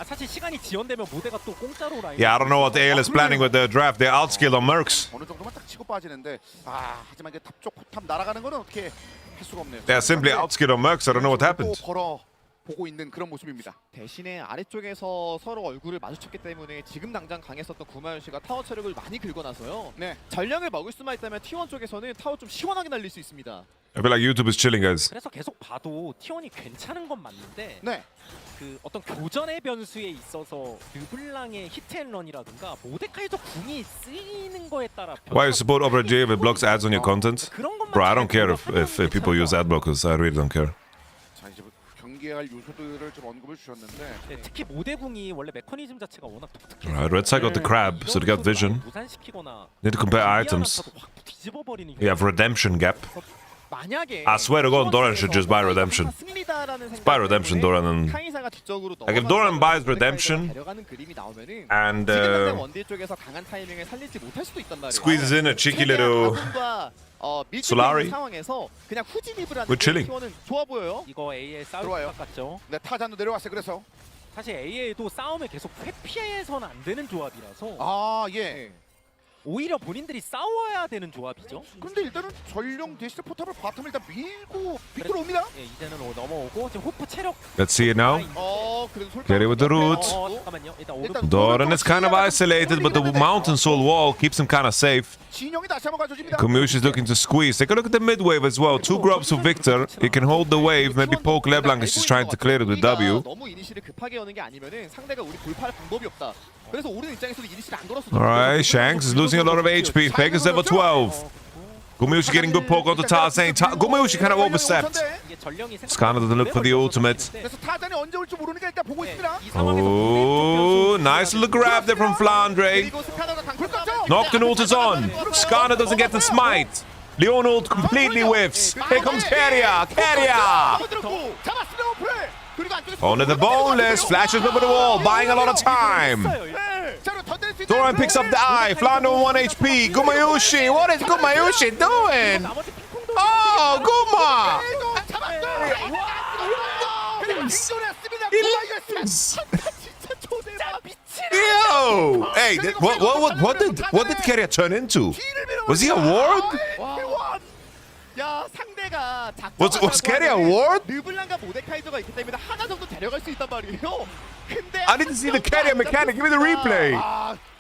사실 시간이 지연되면 모델가 또 공짜로 라인. Yeah, I don't know what AL is planning with their draft. They're outskilled on Mercs. 어느 정도만 딱 치고 빠지는데 하지만 이게 탑쪽 포탑 날아가는 거는 어떻게 할 수가 없네요. They're simply outskilled on Mercs. I don't know what happened. 걸어 보고 있는 그런 모습입니다. 대신에 아래쪽에서 서로 얼굴을 마주쳤기 때문에 지금 당장 강했었던 구마현 씨가 타워 체력을 많이 긁어놔서요. 네. 전령을 먹을 수만 있다면 T1 쪽에서는 타워 좀 시원하게 날릴 수 있습니다. I feel like YouTube is chilling, guys. 그래서 계속 봐도 T1이 괜찮은 건 맞는데 네. 그 어떤 교전의 변수에 있어서 르블랑의 히트앤런이라든가 모데카이저 궁이 쓰이는 거에 따라 Why you support operagx if it blocks ads on your content? Bro, I don't care if people use ad blockers. I really don't care. 자 이제 경계할 요소들을 좀 언급을 주셨는데 네, 특히 모대궁이 원래 메커니즘 자체가 워낙 독특해서 Alright, red side got the crab, so they got vision. 무산시키거나 Need to compare items. 확 뒤집어버리는 You have redemption gap. 만약에 I swear to God, Doran should just buy redemption. Buy redemption, Doran. And 카이사가 뒤쪽으로 like if Doran buys redemption 데려가는 그림이 나오면은 and 지금 당장 원딜 쪽에서 강한 타이밍을 살리지 못할 수도 있단 말이에요. squeezes in a cheeky little Solari, 상황에서 그냥 후진입을 하는 we're chilling. T1은 좋아 보여요. 이거 AL 싸울 들어와요. 것 같죠? 네, 타잔도 내려왔어요. 그래서 사실 AL도 싸움에 계속 회피해서는 안 되는 조합이라서 예. 오히려 본인들이 싸워야 되는 조합이죠. 근데 일단은 전령 대신에 포탑을 바텀을 일단 밀고 빅토르 옵니다. 예, 이제는 넘어오고 지금 호프 체력. let's see it now. 그래도 Get it with the root. 잠깐만요. 일단 Doran is kind of isolated, but the mountain soul wall keeps him kind of safe. 진영이 다시 한번 가져줍니다. Kumush is looking to squeeze. Take a look at the mid wave as well. 2 grubs for Victor. He can hold the wave. Maybe poke LeBlanc as he's trying to clear it with W. 너무 이니시를 급하게 여는 게 아니면은 상대가 우리 돌파할 방법이 없다. 그래서 오른 입장에서도 이니시를 안 걸었어. Alright, Shanks is losing a lot of HP. Fake is level 12. Gumayushi getting good poke onto Tarzan. Gumayushi kind of overstepped. Skarner doesn't look for the ultimate. 그래서 타잔이 언제 올지 모르니까 일단 보고 있습니다. Oh, nice little grab there from Flandre. Nocturne ult is on. Skarner doesn't get the smite. Leon ult completely whiffs. Here comes Keria. Keria! Onto the boneless. Flashes over the wall, buying a lot of time. Doran picks up the eye. Flandre on 1 HP. Gumayushi. What is Gumayushi doing? Oh, Guma! Yo! Hey, what did Keria turn into? Was he a ward? 야, 상대가 Was Keria a ward? 르블랑과 모데카이저가 있기 때문에 하나 정도 데려갈 수 있단 말이에요. 근데 I didn't see the Keria mechanic. Give me the replay.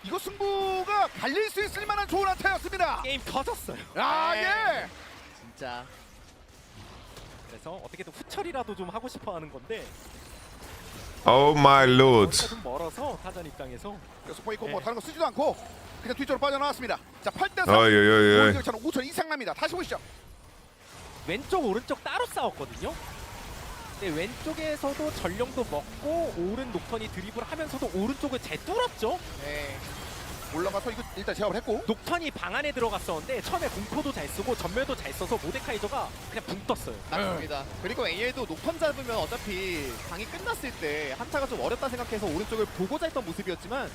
이거 승부가 갈릴 수 있을 만한 좋은 한타였습니다. 게임 터졌어요. 예. 진짜. 그래서 어떻게든 후처리라도 좀 하고 싶어하는 건데. Oh my lord. 좀 멀어서 타잔 입장에서. 그래서 포이코 뭐 다른 거 쓰지도 않고 그냥 뒤쪽으로 빠져나왔습니다. 자, 8대4. 어이. 5천 이상 납니다. 다시 보시죠. 왼쪽 오른쪽 따로 싸웠거든요. 근데 왼쪽에서도 전령도 먹고 오른 녹턴이 드리블을 하면서도 오른쪽을 재 뚫었죠. 네. 올라가서 이거 일단 제압을 했고 녹턴이 방 안에 들어갔었는데 처음에 공포도 잘 쓰고 전멸도 잘 써서 모데카이저가 그냥 붕 떴어요. 맞습니다. 그리고 AL도 녹턴 잡으면 어차피 방이 끝났을 때 한타가 좀 어렵다 생각해서 오른쪽을 보고자 했던 모습이었지만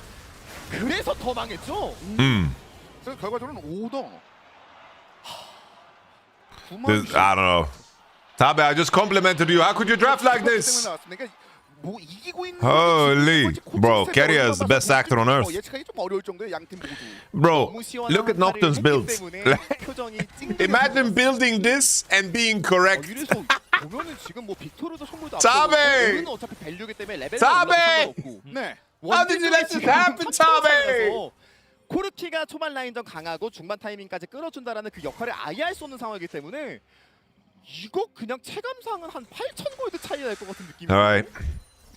그래서 더 망했죠. 그래서 결과적으로는 5등. I don't know. Tabe, I just complimented you. How could you draft like this? Holy, bro, Keria is the best actor on earth. Bro, look at Nocturne's build. Imagine building this and being correct. Tabe! Tabe! How did you let this happen, Tabe? 코르키가 초반 라인전 강하고 중반 타이밍까지 끌어준다라는 그 역할을 아예 할 수 없는 상황이기 때문에 이거 그냥 체감상은 한 8,000 골드 차이 날 것 같은 느낌이에요. Alright.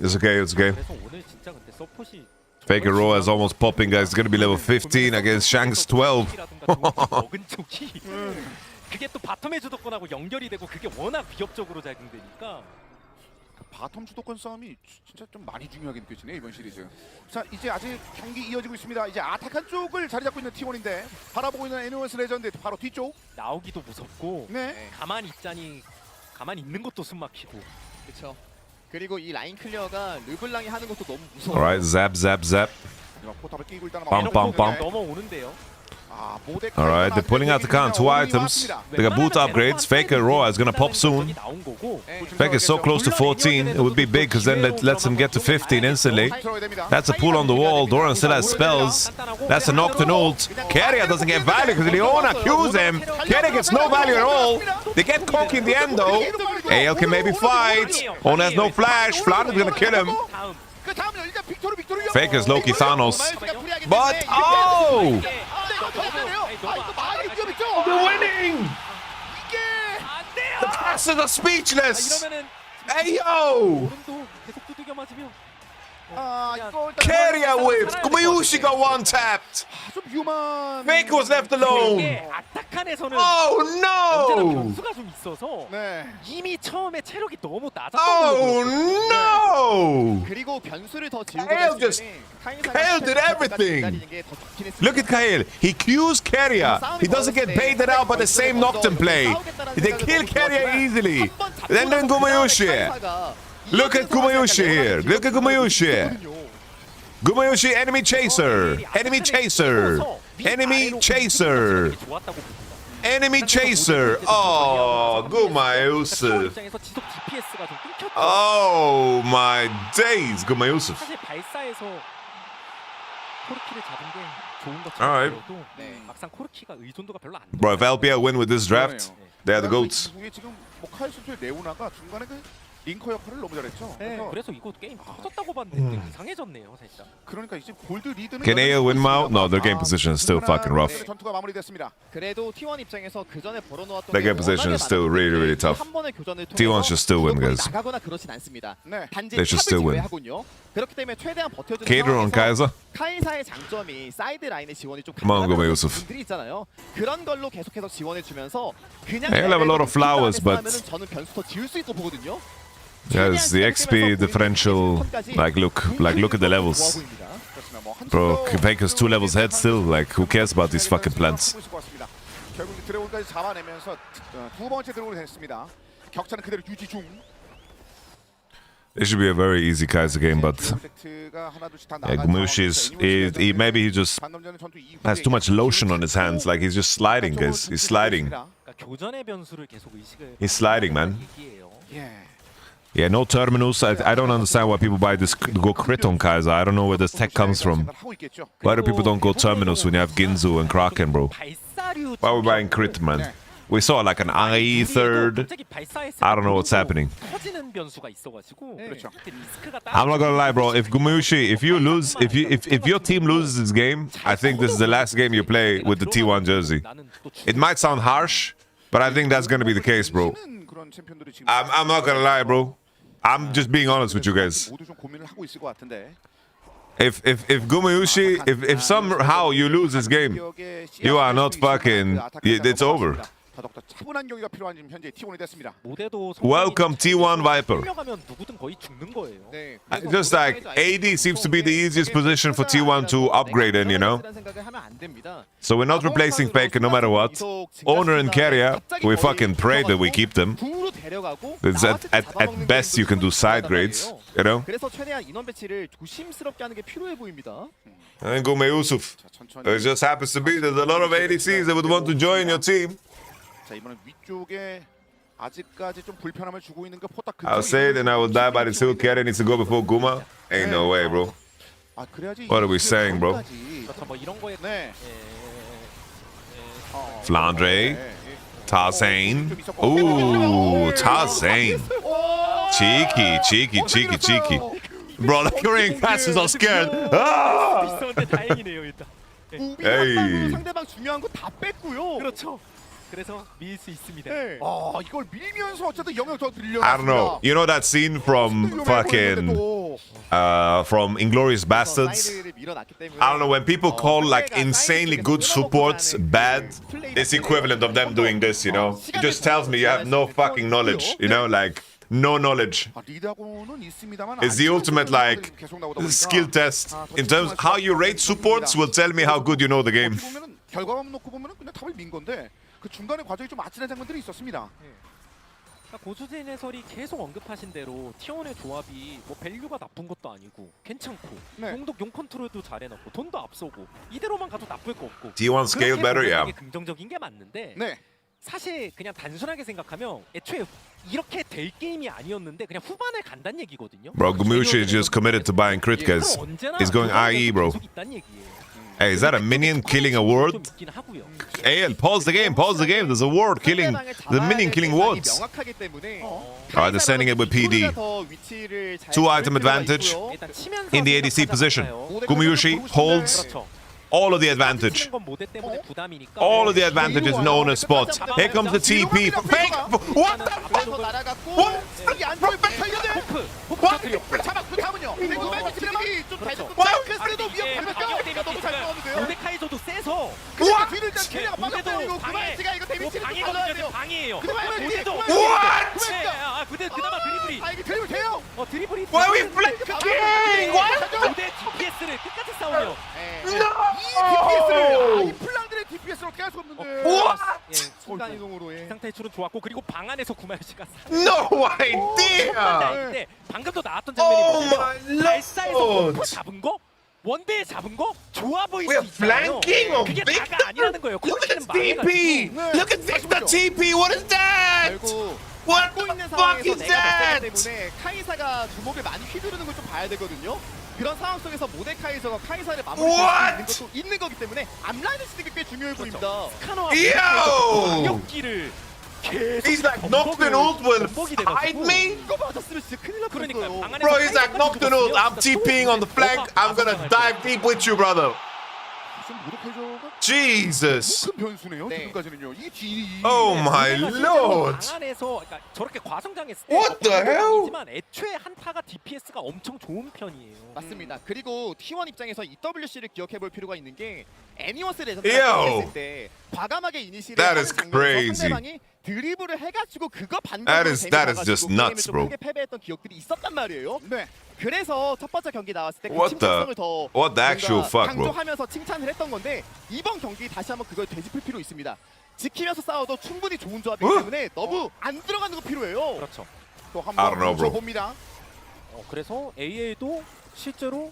It's okay, it's okay. Faker Raw is almost popping, guys. It's gonna be level 15 against Shanks 12. 먹은 쪽이 그게 또 바텀의 주도권하고 연결이 되고 그게 워낙 위협적으로 작용되니까 바텀 주도권 싸움이 진짜 좀 많이 중요하게 느껴지네요, 이번 시리즈. 자, 이제 아직 경기 이어지고 있습니다. 이제 아타칸 쪽을 자리 잡고 있는 T1인데 바라보고 있는 애니원스 레전드 바로 뒤쪽. 나오기도 무섭고 네. 가만히 있는 것도 숨막히고. 그렇죠. 그리고 이 라인 클리어가 르블랑이 하는 것도 너무 무서워요. Alright, zap. 포탑을 끼고 일단은 빰빰빰. 넘어오는데요. Alright, they're pulling out the count 2 items. They got boot upgrades. Faker Roar is gonna pop soon. Faker is so close to 14. It would be big because then that lets him get to 15 instantly. That's a pull on the wall. Doran still has spells. That's a Nocturne ult. Keria doesn't get value because Leona kills him. Keria gets no value at all. They get cocky in the end though. AL can maybe fight. Ona has no flash. Flandre's gonna kill him. Faker's Loki Thanos. But, oh! They're winning! The casters are speechless! Hey, yo! Keria whipped! Gumayushi got one-tapped! Faker was left alone! Oh, no! Oh, no! Kael just... Kael did everything! Look at Kael. He cues Keria. He doesn't get baited out by the same Nocturne play. They kill Keria easily. Then Gumayushi. Look at Gumayushi here. Look at Gumayushi. Gumayushi, enemy chaser. Enemy chaser. Enemy chaser. Enemy chaser. Oh, Gumayushi. Oh, my days, Gumayushi. Alright. Bro, if LPL win with this draft, they are the GOATs. 링커 역할을 너무 잘했죠. 그래서 이거 게임 터졌다고 봤는데 이상해졌네요, 살짝. 그러니까 이제 골드 리드는 Can AL win Mao? No, their game position is still fucking rough. 전투가 마무리됐습니다. 그래도 T1 입장에서 그 전에 벌어놓았던 Their game position is still really, really tough. T1 should still win, guys. 나가거나 그렇진 않습니다. 단지 They should still win. 그렇기 때문에 최대한 버텨주는 Cater on Kaiser. 카이사의 장점이 사이드 라인의 지원이 좀 Come on, 가능한 Yusuf. 분들이 있잖아요. 그런 걸로 계속해서 지원해주면서 그냥 They'll have a lot of flowers, but 저는 변수 더 지을 수 있고 보거든요. yes, the XP differential, like look at the levels. Bro, Faker's 2 levels ahead still, like who cares about these fucking plants? 결국 드래곤까지 잡아내면서 두 번째 드래곤이 됐습니다. 격차는 그대로 유지 중. It should be a very easy Kaiser game, but yeah, Gumayushi is maybe he just has too much lotion on his hands, like he's just sliding, guys. He's sliding. He's sliding, man. Yeah, no terminus. I don't understand why people buy this go crit on Kaiser. I don't know where this tech comes from. Why do people don't go terminus when you have Ginzu and Kraken, bro? Why are we buying crit, man? We saw like an IE third. I don't know what's happening. I'm not gonna lie, bro. If Gumayushi, if you lose, if your team loses this game, I think this is the last game you play with the T1 jersey. It might sound harsh, but I think that's gonna be the case, bro. I'm not gonna lie, bro. I'm just being honest with you guys. If Gumayushi, if somehow you lose this game, you are not fucking. It's over. Welcome T1 Viper. Just like AD seems to be the easiest position for T1 to upgrade in, you know. So we're not replacing Faker no matter what. Owner and Keria, we fucking pray that we keep them. It's at best you can do side grades, you know. And Gumayushi. It just happens to be there's a lot of ADCs that would want to join your team. I'll say it and I will die by the hill. Keria needs to go before Guma. Ain't no way, bro. What are we saying, bro? Flandre. Tarzane. Ooh, Tarzane. Cheeky. Bro, like your ring passes are scared. Ah! Hey. I don't know. You know that scene from fucking from Inglourious Bastards? I don't know, when people call like insanely good supports bad, it's equivalent of them doing this, you know? It just tells me you have no fucking knowledge, you know, like no knowledge. It's the ultimate like skill test. In terms of how you rate supports will tell me how good you know the game. 결과만 놓고 보면은 그냥 탑을 민 건데 그 중간에 과정이 좀 아찔한 장면들이 있었습니다. 고수진 해설이 계속 언급하신 대로 T1의 조합이 뭐 밸류가 나쁜 것도 아니고 괜찮고 용독 용 컨트롤도 잘해놓고 돈도 앞서고 이대로만 가도 나쁠 거 없고 T1 scale better, yeah. 긍정적인 게 맞는데 사실 그냥 단순하게 생각하면 애초에 이렇게 될 게임이 아니었는데 그냥 후반에 간다는 얘기거든요. Bro, Gumushi is just committed to buying Kritkes. He's going IE, bro. Hey, is that a minion killing a ward? AL, pause the game, There's a ward killing, the minion killing wards. Alright, they're sending it with PD. 2-item advantage in the ADC position. Gumushi holds all of the advantage. All of the advantage is known as spots. Here comes the TP. Fake! What the fuck? What? 모데카이저도 세서 방해예요. 그나마 드리블이 Why are we flanking? What? 모데 DPS를 끝까지 싸우며 이 플랑들의 DPS를 어떻게 할 수 없는데. 순간 이동으로 상태 출은 좋았고 그리고 방 안에서 구마요시가 No idea. 방금도 나왔던 장면이 발사에서 콤프 잡은 거? 원대에 잡은 거? 좋아 보일 수 있잖아요. 그게 다가 아니라는 거예요. Look at this TP. Look at this TP. What is that? What the fuck is that? 때문에 카이사가 주목을 많이 휘두르는 걸 좀 봐야 되거든요. 그런 상황 속에서 모데카이저가 카이사를 마무리할 수 있는 것도 있는 거기 때문에 앞라인을 쓰는 게 꽤 중요해 보입니다. 스카너와 공격기를 He's like Nocturne will hide me? Bro, he's like Nocturne. I'm TPing on the flank. I'm gonna dive deep with you, brother. Jesus. Oh my lord. 저렇게 과성장했을 What the hell? 애초에 한타가 DPS가 엄청 좋은 편이에요. 맞습니다. 그리고 T1 입장에서 EWC를 기억해 볼 필요가 있는 게 애니워스 레전드가 했을 때 과감하게 이니시를 하는 장면에서 상대방이 드리블을 해가지고 그거 반격으로 재미나가지고 패배했던 기억들이 있었단 말이에요. 그래서 첫 번째 경기 나왔을 때 그 침착성을 더 강조하면서 칭찬을 했던 건데 이번 경기 다시 한번 그걸 되짚을 필요 있습니다. 지키면서 싸워도 충분히 좋은 조합이기 때문에 너무 안 들어가는 거 필요해요. 그렇죠. 또 한번 봅니다. 그래서 AA도 실제로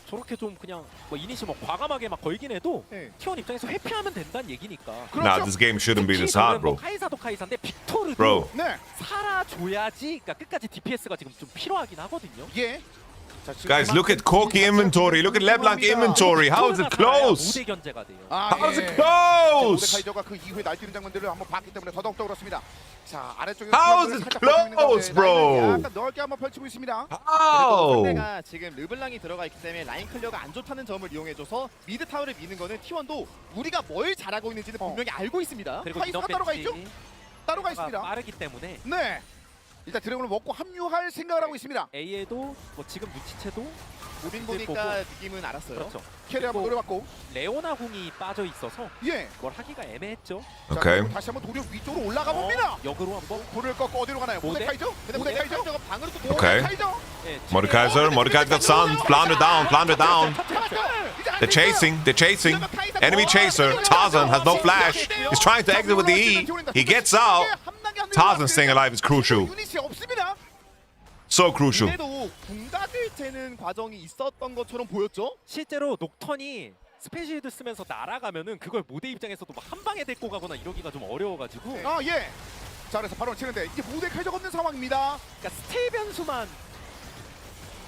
저렇게 좀 그냥 뭐 이니시 뭐 과감하게 막 걸긴 해도 T1 입장에서 회피하면 된다는 얘기니까. Nah, this game shouldn't be this hard, bro. 카이사도 카이사인데 빅토르도 살아줘야지. 그러니까 끝까지 DPS가 지금 좀 필요하긴 하거든요. Guys, look at Corki inventory. Look at LeBlanc inventory. How is it close? How is it close? 모데카이저가 그 이후에 날뛰는 장면들을 한번 봤기 때문에 더더욱 그렇습니다. 자, 아래쪽에 How is it close, bro? 약간 넓게 한번 펼치고 있습니다. 그리고 상대가 지금 르블랑이 들어가 있기 때문에 라인 클리어가 안 좋다는 점을 이용해줘서 미드 타워를 미는 거는 T1도 우리가 뭘 잘하고 있는지는 분명히 알고 있습니다. 카이사가 따로 가 있죠? 따로 가 있습니다. 빠르기 때문에. 일단 드래곤을 먹고 합류할 생각을 하고 있습니다. A에도 뭐 지금 눈치채도 무빙 보니까 느낌은 알았어요. 그렇죠. 캐리 한번 노려봤고 레오나 궁이 빠져 있어서 뭘 하기가 애매했죠. 오케이. 다시 한번 도력 위쪽으로 올라가 봅니다. 역으로 한번 볼을 꺾고 어디로 가나요? 모데카이저? 근데 모데카이저가 방으로 또 Okay. Mordekaiser got stunned. Flounder down. They're chasing. Enemy chaser. Tarzan has no flash. He's trying to exit with the E. He gets out. Tarzan staying alive is crucial. So crucial. 그때도 궁각을 재는 과정이 있었던 것처럼 보였죠? 실제로 녹턴이 스페셜드 쓰면서 날아가면은 그걸 모대 입장에서도 막 한 방에 데리고 가거나 이러기가 좀 어려워가지고. 자, 그래서 바로 치는데 이제 모데카이저가 없는 상황입니다. 그러니까 스틸 변수만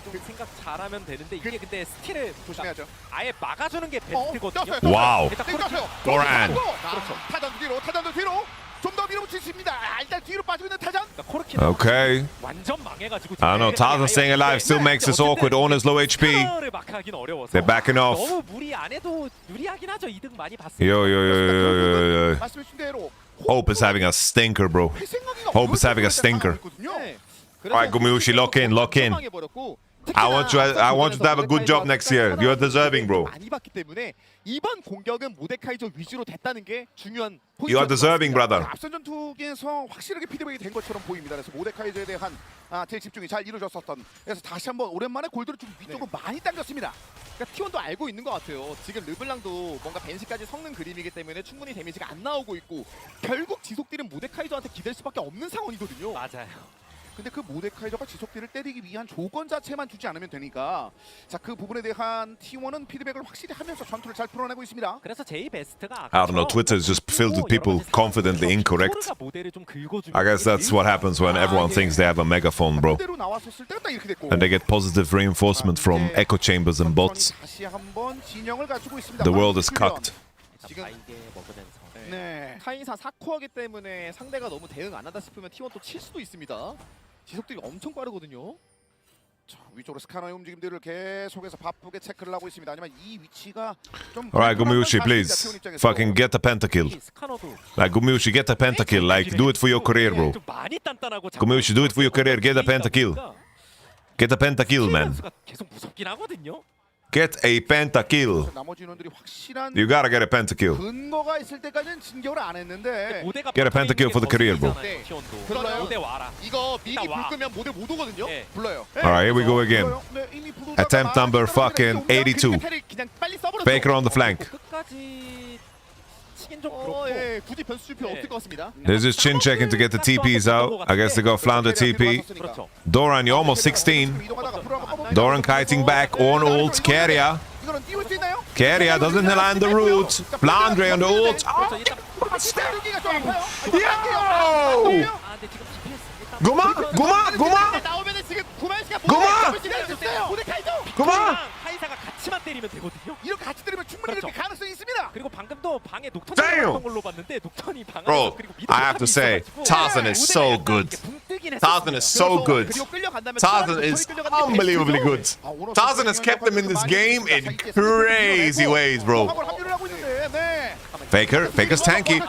좀 생각 잘하면 되는데 이게 근데 스틸을 조심해야죠. 아예 막아주는 게 베스트거든요. 와우. 도란. 그렇죠. 타잔도 뒤로. 좀 더 밀어붙일 수 있습니다. 일단 뒤로 빠지고 있는 타잔. Okay. 완전 망해가지고. I don't know. Tarzan staying alive still makes this awkward. Owner's low HP. They're backing off. 너무 무리 안 해도 유리하긴 하죠. 이득 많이 봤어요. Yo. 말씀해주신 대로. Hope is having a stinker, bro. Hope is having a stinker. Alright, Gumushi, lock in. I want you to have a good job next year. You're deserving, bro. 많이 봤기 때문에 이번 공격은 모데카이저 위주로 됐다는 게 중요한 포인트. You are deserving, brother. 앞선 전투기에서 확실하게 피드백이 된 것처럼 보입니다. 그래서 모데카이저에 대한 딜 집중이 잘 이루어졌었던. 그래서 다시 한번 오랜만에 골드를 좀 위쪽으로 많이 당겼습니다. 그러니까 T1도 알고 있는 것 같아요. 지금 르블랑도 뭔가 벤시까지 섞는 그림이기 때문에 충분히 데미지가 안 나오고 있고 결국 지속딜은 모데카이저한테 기댈 수밖에 없는 상황이거든요. 맞아요. 근데 그 모데카이저가 지속딜을 때리기 위한 조건 자체만 주지 않으면 되니까 자 그 부분에 대한 T1은 피드백을 확실히 하면서 전투를 잘 풀어내고 있습니다. 그래서 제이 베스트가 I don't know. Twitter is just filled with people confidently incorrect. I guess that's what happens when everyone thinks they have a megaphone, bro. And they get positive reinforcement from echo chambers and bots. The world is cucked. 네. 카이사 4코어기 때문에 상대가 너무 대응 안 한다 싶으면 T1 또 칠 수도 있습니다. 지속들이 엄청 빠르거든요. 자, 위쪽으로 스카너의 움직임들을 계속해서 바쁘게 체크를 하고 있습니다. 하지만 이 위치가 좀 Alright, Gumayushi, please. Fucking get a pentakill. Like, Gumayushi, get a pentakill. Like, do it for your career, bro. Gumayushi, do it for your career. Get a pentakill. Get a pentakill, man. 계속 무섭긴 하거든요. Get a pentakill. 나머지 인원들이 확실한 You gotta get a pentakill. 근거가 있을 때까지는 진격을 안 했는데 Get a pentakill for the career, bro. 불러요. 모델 와라. 이거 미리 불 끄면 모델 못 오거든요. 불러요. Alright, here we go again. Attempt number fucking 82. Faker on the flank. 굳이 변수 줄 필요 없을 것 같습니다. There's just chin checking to get the TPs out. I guess they got Flounder TP. Doran, you're almost 16. Doran kiting back on ult. Keria. Keria doesn't land the root. Flounder on the ult. Yo! Guma! Guma! Guma! Guma! 카이사가 같이만 때리면 되거든요. 이렇게 같이 때리면 충분히 이렇게 가능성이 있습니다. 그리고 방금도 방에 녹턴이 Damn! 들어갔던 걸로 봤는데 녹턴이 방 Bro, 안에서 그리고 I have to say, Tarzan is so good. Tarzan is so good. Tarzan is unbelievably good. Tarzan has kept them in this game in crazy ways, bro. Faker's tanky.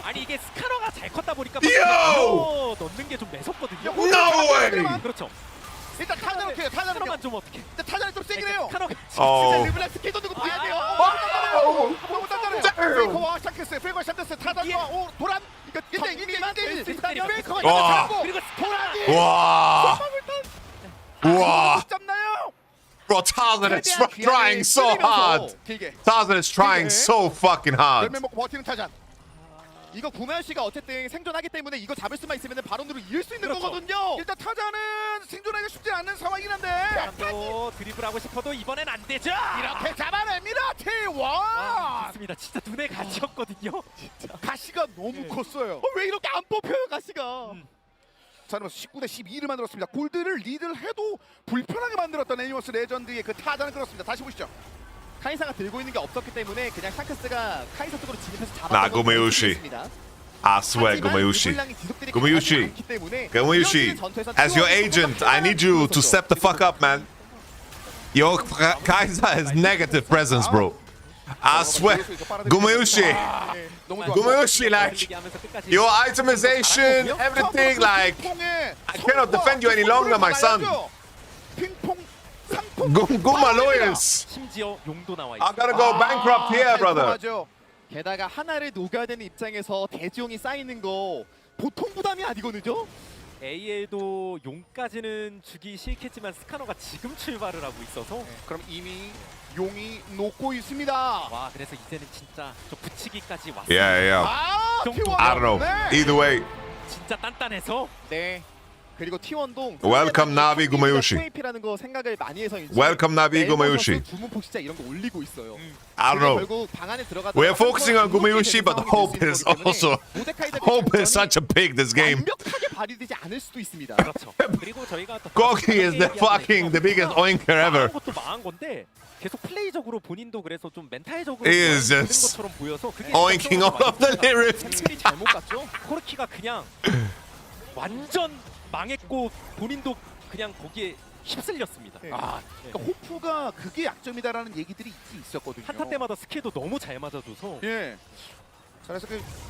아니 이게 스카너가 잘 컸다 보니까 Yo! 넣는 게 좀 매섭거든요. No way! 그렇죠. 일단 타자놓게요. 스카너만 좀 어떻게? 일단 타자는 좀 세긴 해요. 스카너가 Oh. 르블랑 스킬 던지고 봐야 돼요. 너무 단단해요. 페이커와 샹크스, 페이커와 샹크스 타자와 오 도란. 그러니까 1대1 일단 페이커가 잡고 그리고 도란이. 와. 와. 잡나요? Bro, Tarzan is trying so hard. Tarzan is trying so fucking hard. 열매 먹고 버티는 타잔. 이거 구마현 씨가 어쨌든 생존하기 때문에 이거 잡을 수만 있으면 바론으로 이을 수 있는 거거든요. 일단 타자는 생존하기 쉽지 않은 상황이긴 한데 또 드리블하고 싶어도 이번엔 안 되죠. 이렇게 잡아냅니다. T1. 좋습니다. 진짜 눈에 갇혔거든요. 진짜 가시가 너무 컸어요. 왜 이렇게 안 뽑혀요 가시가. 자, 그러면서 19대 12를 만들었습니다. 골드를 리드를 해도 불편하게 만들었던 애니머스 레전드의 그 타자는 그렇습니다. 다시 보시죠. 카이사가 들고 있는 게 없었기 때문에 그냥 샹크스가 카이사 쪽으로 진입해서 Nah, 잡았던 Gumayushi. I swear, Gumayushi. Gumayushi. Gumayushi. As your agent, I need you to step the fuck up, man. Your Kaiser has negative presence, bro. I swear. Gumayushi. Gumayushi, like, your itemization, everything, like, I cannot defend you any longer, my son. Guma lawyers. 심지어 용도 나와 I gotta go bankrupt here, brother. 게다가 하나를 녹여야 되는 입장에서 대지용이 쌓이는 거 보통 부담이 아니거든요. AL도 용까지는 주기 싫겠지만 스카너가 지금 출발을 하고 있어서 그럼 이미 용이 녹고 있습니다. 와, 그래서 이제는 진짜 저 붙이기까지 왔어요. Yeah. I don't know. Either way. 진짜 단단해서. 네. 그리고 T1도 Welcome Navi Gumayushi. FAP라는 거 생각을 많이 해서 Welcome Navi Gumayushi. 주문 폭시자 이런 거 올리고 있어요. I don't know. 결국 방 안에 들어가다 We're focusing on Gumayushi, but hope is also hope is such a pig this game. 완벽하게 발휘되지 않을 수도 있습니다. 그렇죠. 그리고 저희가 Gogi is the biggest oinker ever. 것도 망한 건데 계속 플레이적으로 본인도 그래서 좀 멘탈적으로 He is just 것처럼 보여서 그게 oinking all of the lyrics. 잘못 갔죠? 코르키가 그냥 완전 망했고 본인도 그냥 거기에 휩쓸렸습니다. 네. 그러니까 호프가 그게 약점이다라는 얘기들이 있었거든요. 한타 때마다 스킬도 너무 잘 맞아줘서. 예. 그래서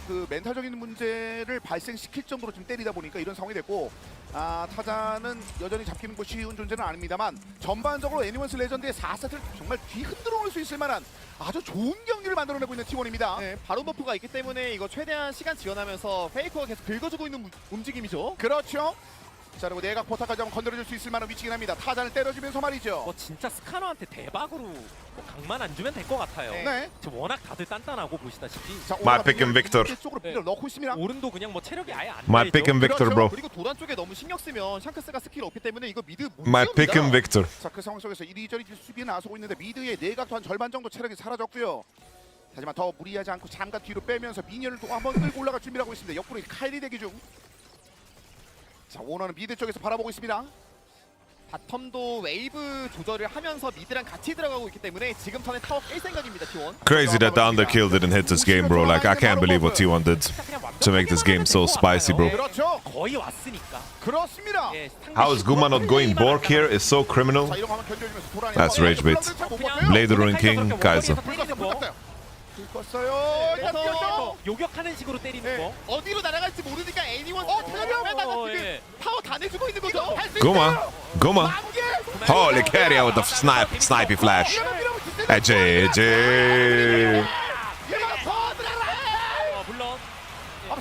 그 멘탈적인 문제를 발생시킬 정도로 좀 때리다 보니까 이런 상황이 됐고 타자는 여전히 잡히는 거 쉬운 존재는 아닙니다만 전반적으로 애니원스 레전드의 4세트를 정말 뒤흔들어 올 수 있을 만한 아주 좋은 경기를 만들어내고 있는 T1입니다. 네, 바로 버프가 있기 때문에 이거 최대한 시간 지원하면서 페이커가 계속 긁어주고 있는 움직임이죠. 그렇죠. 자, 그리고 내각 포탑까지 한번 건드려줄 수 있을 만한 위치긴 합니다. 타잔을 때려주면서 말이죠. 진짜 스카너한테 대박으로 각만 안 주면 될 것 같아요. 네. 지금 워낙 다들 단단하고 보시다시피. 자, My pick and Victor. 넣고 있습니다. 오른도 그냥 뭐 체력이 아예 안 My pick and Victor, bro. 그리고 도단 쪽에 너무 신경 쓰면 샹크스가 스킬 없기 때문에 이거 미드 못 My pick and Victor. 자, 그 상황 속에서 이리저리 수비에 나서고 있는데 미드의 내각도 한 절반 정도 체력이 사라졌고요. 하지만 더 무리하지 않고 잠깐 뒤로 빼면서 미니언을 또 한번 끌고 올라갈 준비를 하고 있습니다. 옆구리 카일이 대기 중. 자, 오너는 미드 쪽에서 바라보고 있습니다. 바텀도 웨이브 조절을 하면서 미드랑 같이 들어가고 있기 때문에 지금 턴에 타워 깰 생각입니다, T1. Crazy that the underkill didn't hit this game, bro. Like, I can't believe what T1 did to make this game so spicy, bro. 그렇죠. 거의 왔으니까. 그렇습니다. How is Guma not going Bork here is so criminal. 자, 이런 거 한번 견뎌주면서 도란이 That's rage bait. Blade Ruin King, Kaiser. 긁었어요. 그래서 요격하는 식으로 때리는 거. 어디로 날아갈지 모르니까 애니원 파워 다 내주고 있는 거죠. Guma. Holy carry out with the snipey flash. GG. 물론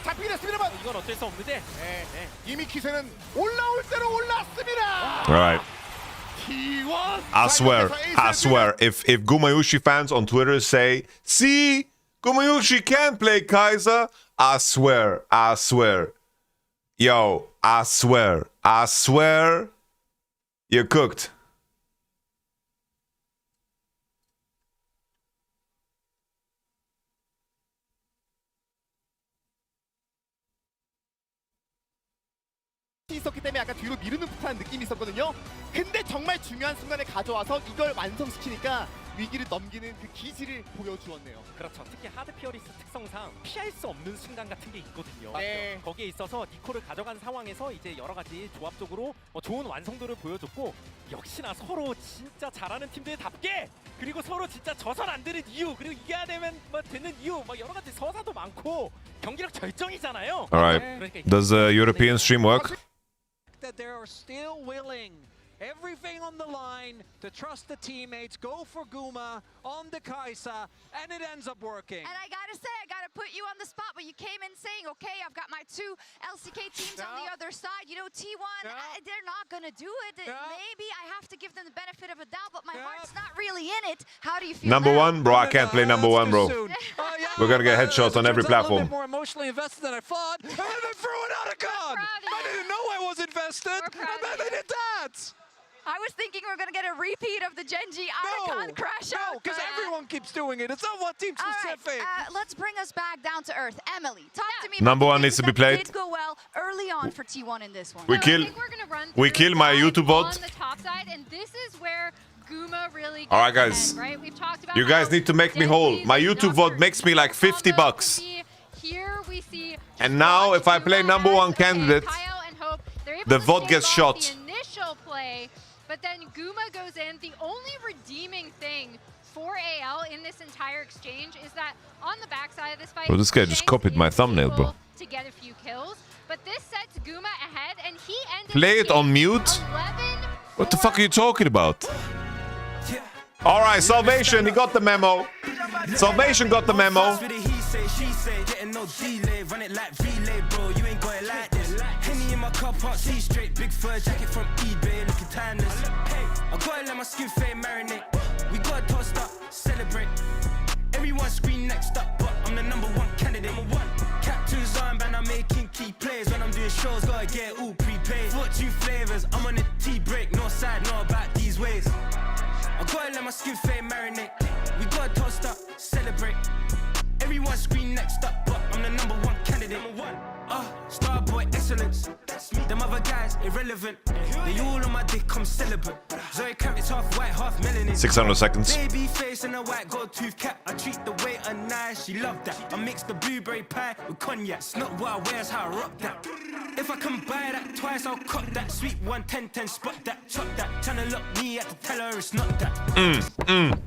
잡히긴 했습니다만 이건 어쩔 수 없는데. 이미 기세는 올라올 대로 올랐습니다. Right. T1. I swear, if Gumayushi fans on Twitter say, see, Gumayushi can play Kaiser, I swear, yo, I swear, you're cooked. 있었기 때문에 약간 뒤로 미루는 듯한 느낌이 있었거든요. 근데 정말 중요한 순간에 가져와서 이걸 완성시키니까 위기를 넘기는 그 기질을 보여주었네요. 그렇죠. 특히 하드 피어리스 특성상 피할 수 없는 순간 같은 게 있거든요. 네. 거기에 있어서 니코를 가져간 상황에서 이제 여러 가지 조합적으로 좋은 완성도를 보여줬고 역시나 서로 진짜 잘하는 팀들답게 그리고 서로 진짜 져선 안 되는 이유 그리고 이겨야 되면 뭐 되는 이유 막 여러 가지 서사도 많고 경기력 절정이잖아요. Alright. Does the European stream work? That they are still willing, everything on the line, to trust the teammates, go for Guma on the Kai'Sa, and it ends up working. And I gotta say, I gotta put you on the spot, but you came in saying, okay, I've got my two LCK teams on the other side. You know, T1, they're not gonna do it. Maybe I have to give them the benefit of a doubt, but my heart's not really in it. How do you feel Number now? one, bro, I can't play number one, bro. We're gonna get headshots on every platform. A little bit more emotionally invested than I thought, and then threw an Otacon! I didn't know I was invested, and then they did that! I was thinking we were going to get a repeat of the Genji Otacon crash out. No, because everyone keeps doing it. It's not one team specific. All right, let's bring us back down to earth. Emily, talk to me Number about one needs to be that played. did go well early on for T1 in this one. We kill my YouTube bot. On the top side, and this is where Guma really gets Alright guys, ahead, right? We've talked about you guys need to make me whole. My YouTube VOD makes me like 50 bucks. Here we see And now if I play number one candidate, the VOD gets shot. The initial play, but then Guma goes in. The only redeeming thing for AL in this entire exchange is that on the backside of this fight, Bro, this guy just copied my thumbnail, bro. To get a few kills, but this sets Guma ahead, and he ended Play it on mute? What the fuck are you talking about? Alright, Salvation, he got the memo. Salvation got the memo. Big fur jacket from eBay, looking timeless. I gotta let my skin fade marinate. We gotta toast up, celebrate. Everyone screen next up, but I'm the number one candidate. Captain's armband, I'm making key plays. When I'm doing shows, gotta get all prepaid. Fortune flavors, I'm on a tea break. No side, know about these ways. I gotta let my skin fade marinate. We gotta toast up, celebrate. Everyone screen next up, but I'm the number one candidate. Starboy excellence. Them other guys irrelevant. They all on my dick, I'm celibate. Zoe Kravitz half white, half melanin. 600 seconds. Baby face and a white gold tooth cap. I treat the waiter nice, she love that. I mix the blueberry pie with cognac. It's not what I wear, it's how I rock that. If I can buy that twice, I'll cop that. Sweet 110, spot that, chop that. Tryna lock me at the tell her it's not that.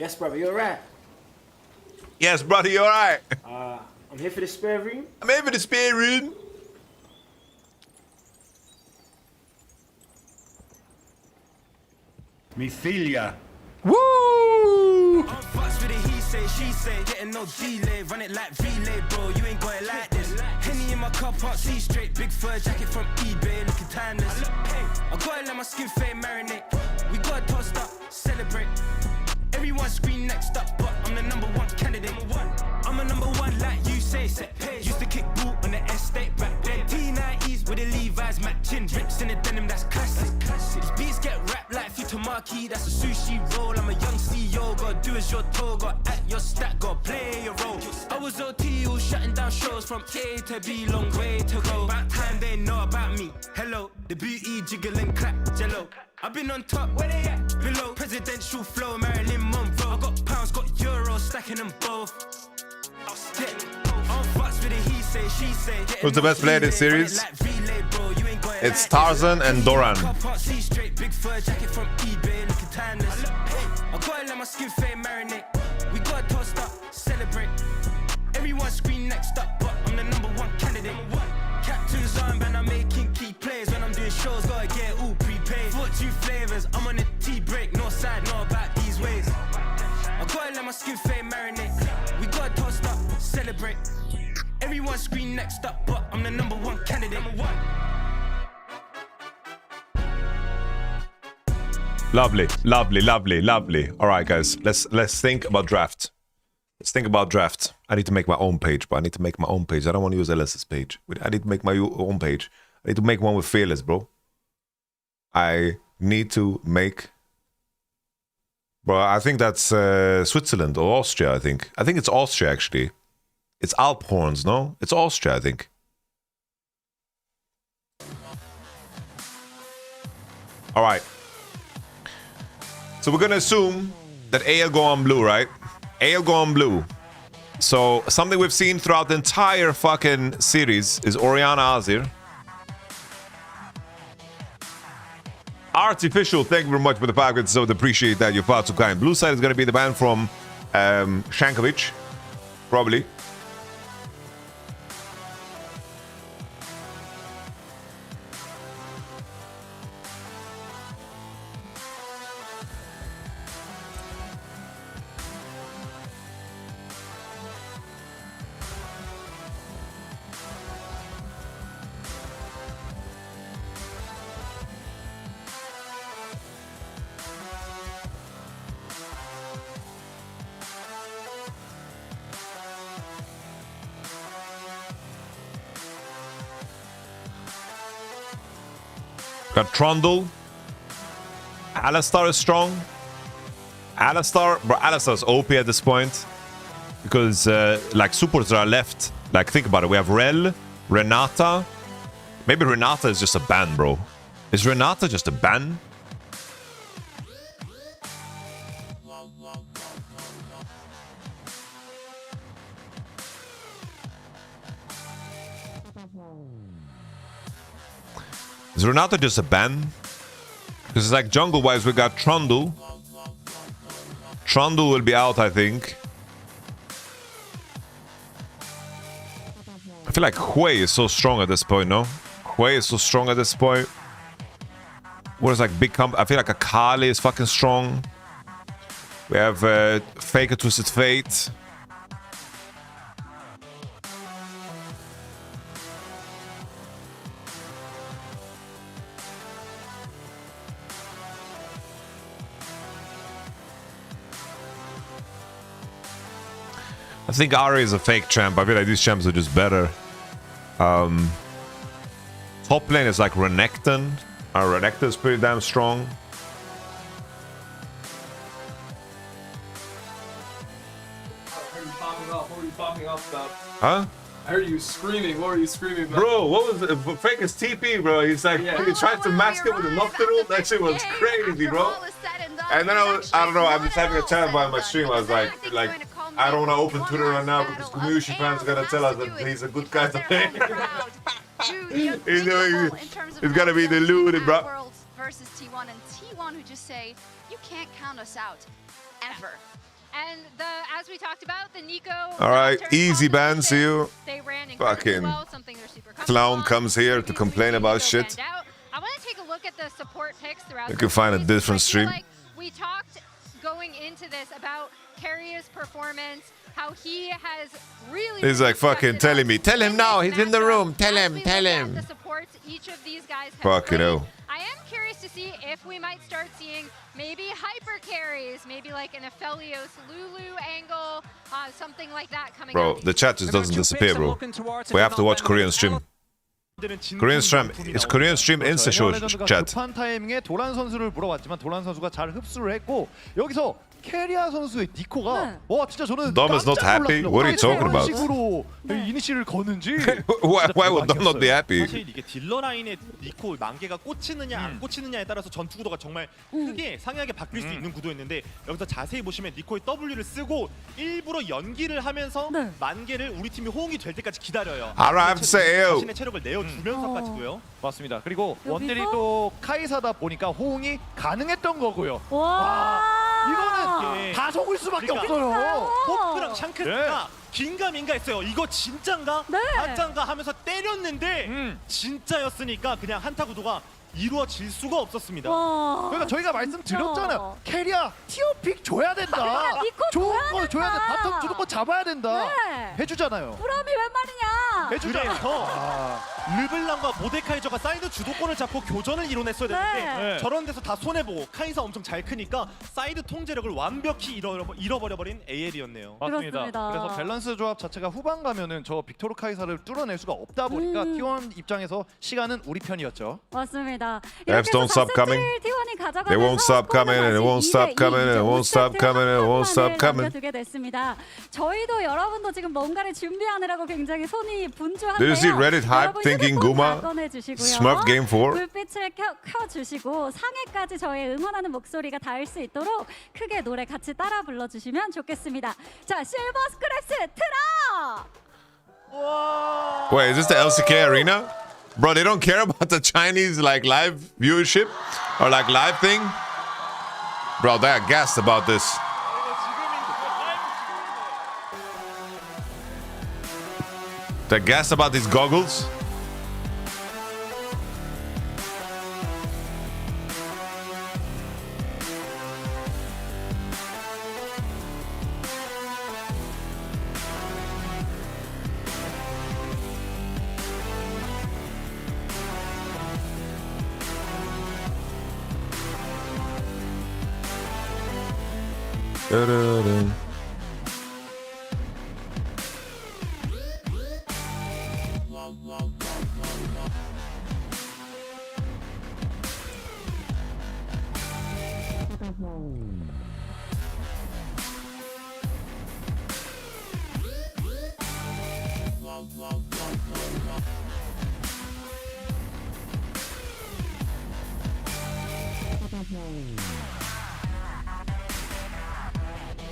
Yes, brother, you alright? Yes, brother, you alright? I'm here for the spare room. I'm here for the spare room. Me filia. Woo! Fucks with it, he say, she say, getting no delay, run it like relay, bro. You ain't got it like this. Henny in my car park, see straight, big fur jacket from eBay, looking timeless. I gotta let my skin fade marinate. We gotta toast up, celebrate. Everyone scream next up, but I'm the #1 candidate. I'm a #1 like you say. Set page. Used to kick boot on the estate back then. T90s with the Levi's matching. Rips in the denim, that's classic. These beats get wrapped like Futamaki, that's a sushi roll. I'm a young CEO, gotta do as you're told. Gotta act your stat, gotta play your role. I was OT, all shutting down shows from A to B, long way to go. About time they know about me. Hello, the booty jiggling, clap, jello. I've been on top, where they at? Below, presidential flow, Marilyn Monroe. I got pounds, got euros, stacking them both. Who's the best player in this series? It's Tarzan and Doran. I gotta let my skin fade marinate. We gotta toast up, celebrate. Everyone scream next up, but I'm the #1 candidate. Captain's armband, I'm making key plays. When I'm doing shows, gotta get all prepaid. 42 flavors, I'm on a tea break. No side, know about these ways. I gotta let my skin fade marinate. We gotta toast up, celebrate. Everyone scream next up, but I'm the #1 candidate. Lovely, lovely, lovely, lovely. All right, guys, let's think about draft. Let's think about draft. I need to make my own page, but I need to make my own page. I don't want to use LS's page. I need to make my own page. I need to make one with Fearless, bro. I need to make... Bro, I think that's Switzerland or Austria, I think. I think it's Austria, actually. It's Alphorns, no? It's Austria, I think. All right. So we're going to assume that AL go on blue, right? AL go on blue. So something we've seen throughout the entire fucking series is Orianna Azir. Artificial, thank you very much for the 5 so appreciate that. You're far too kind. Blue side is going to be the ban from Shankovic, probably. Got Trundle. Alistar is strong. Alistar is OP at this point. Because, like, supports are left. Like, think about it. We have Rel, Renata. Maybe Renata is just a ban, bro. Is Renata just a ban? Is Renata just a ban? Because it's like jungle-wise, we got Trundle. Trundle will be out, I think. I feel like Hui is so strong at this point, no? Hui is so strong at this point. What is like big comp? I feel like Akali is fucking strong. We have Faker Twisted Fate. I think Ari is a fake champ. I feel like these champs are just better. Top lane is like Renekton. Renekton is pretty damn strong. I heard you popping off. What were you popping off about? Huh? I heard you screaming. What were you screaming about? Bro, what was it? Fake is TP, bro. He's like, he tried to mask it with a Nocturne. That shit was crazy, bro. And then I don't know, I'm just having a chat about my stream. I was like, I don't want to open Twitter right now because community fans are going to tell us that he's a good guy to play. He's going to be deluded, bro. Versus T1 and T1 who just say, you can't count us out, ever. And as we talked about, the Nico. All right, easy ban, see you. They ran Fucking well, something they're super clown comes here to complain about shit. I want to take a look at the support picks throughout. You can find a different stream. Like we talked going into this about Carrier's performance, how he has really. He's like fucking telling me. Tell him now. He's in the room. Tell him. Tell him. The supports each of these guys have Fucking hell. I am curious to see if we might start seeing maybe hyper carries, maybe like an Aphelios Lulu angle, something like that coming Bro, out. the chat just doesn't disappear, bro. We have to watch Korean stream. Korean stream. It's Korean stream Insta show chat. 급한 타이밍에 도란 선수를 물어봤지만 도란 선수가 잘 흡수를 했고 여기서 캐리아 선수의 니코가 와 진짜 저는 Dom is not happy. What are you talking about? 식으로 이니시를 거는지 Why would Dom not be happy? 사실 이게 딜러 라인에 니코 만개가 꽂히느냐 안 꽂히느냐에 따라서 전투 구도가 정말 크게 상이하게 바뀔 수 있는 구도였는데 여기서 자세히 보시면 니코의 W를 쓰고 일부러 연기를 하면서 만개를 우리 팀이 호응이 될 때까지 기다려요. I have to say, 자신의 체력을 내어주면서까지도요. 맞습니다. 그리고 원딜이 또 카이사다 보니까 호응이 가능했던 거고요. 이거는 다 속을 수밖에 없어요. 포크랑 샹크스가 긴가민가 했어요. 이거 진짠가? 가짠가 하면서 때렸는데 진짜였으니까 그냥 한타 구도가 이루어질 수가 없었습니다. 그러니까 저희가 말씀드렸잖아요. 캐리아 티어픽 줘야 된다. 좋은 거 줘야 돼. 바텀 주도권 잡아야 된다. 해주잖아요. 그럼이 웬 말이냐? 해주잖아요. 그래서 르블랑과 모데카이저가 사이드 주도권을 잡고 교전을 이뤄냈어야 되는데 저런 데서 다 손해보고 카이사 엄청 잘 크니까 사이드 통제력을 완벽히 잃어버려버린 AL이었네요. 맞습니다. 그래서 밸런스 조합 자체가 후반 가면은 저 빅토르 카이사를 뚫어낼 수가 없다 보니까 T1 입장에서 시간은 우리 편이었죠. 맞습니다. Apps don't stop coming. They won't stop coming and it won't stop coming and it won't stop coming and it won't stop coming. 두게 됐습니다. 저희도 여러분도 지금 뭔가를 준비하느라고 굉장히 손이 분주한데요. Did you see Reddit hype thinking Guma Smurf Game 4? 불빛을 켜주시고 상해까지 저의 응원하는 목소리가 닿을 수 있도록 크게 노래 같이 따라 불러주시면 좋겠습니다. 자, 실버 스크랩스 틀어! Wait, is this the LCK arena? Bro, they don't care about the Chinese like live viewership or like live thing? Bro, they're gassed about this. They're gassed about these goggles. Da-da-da.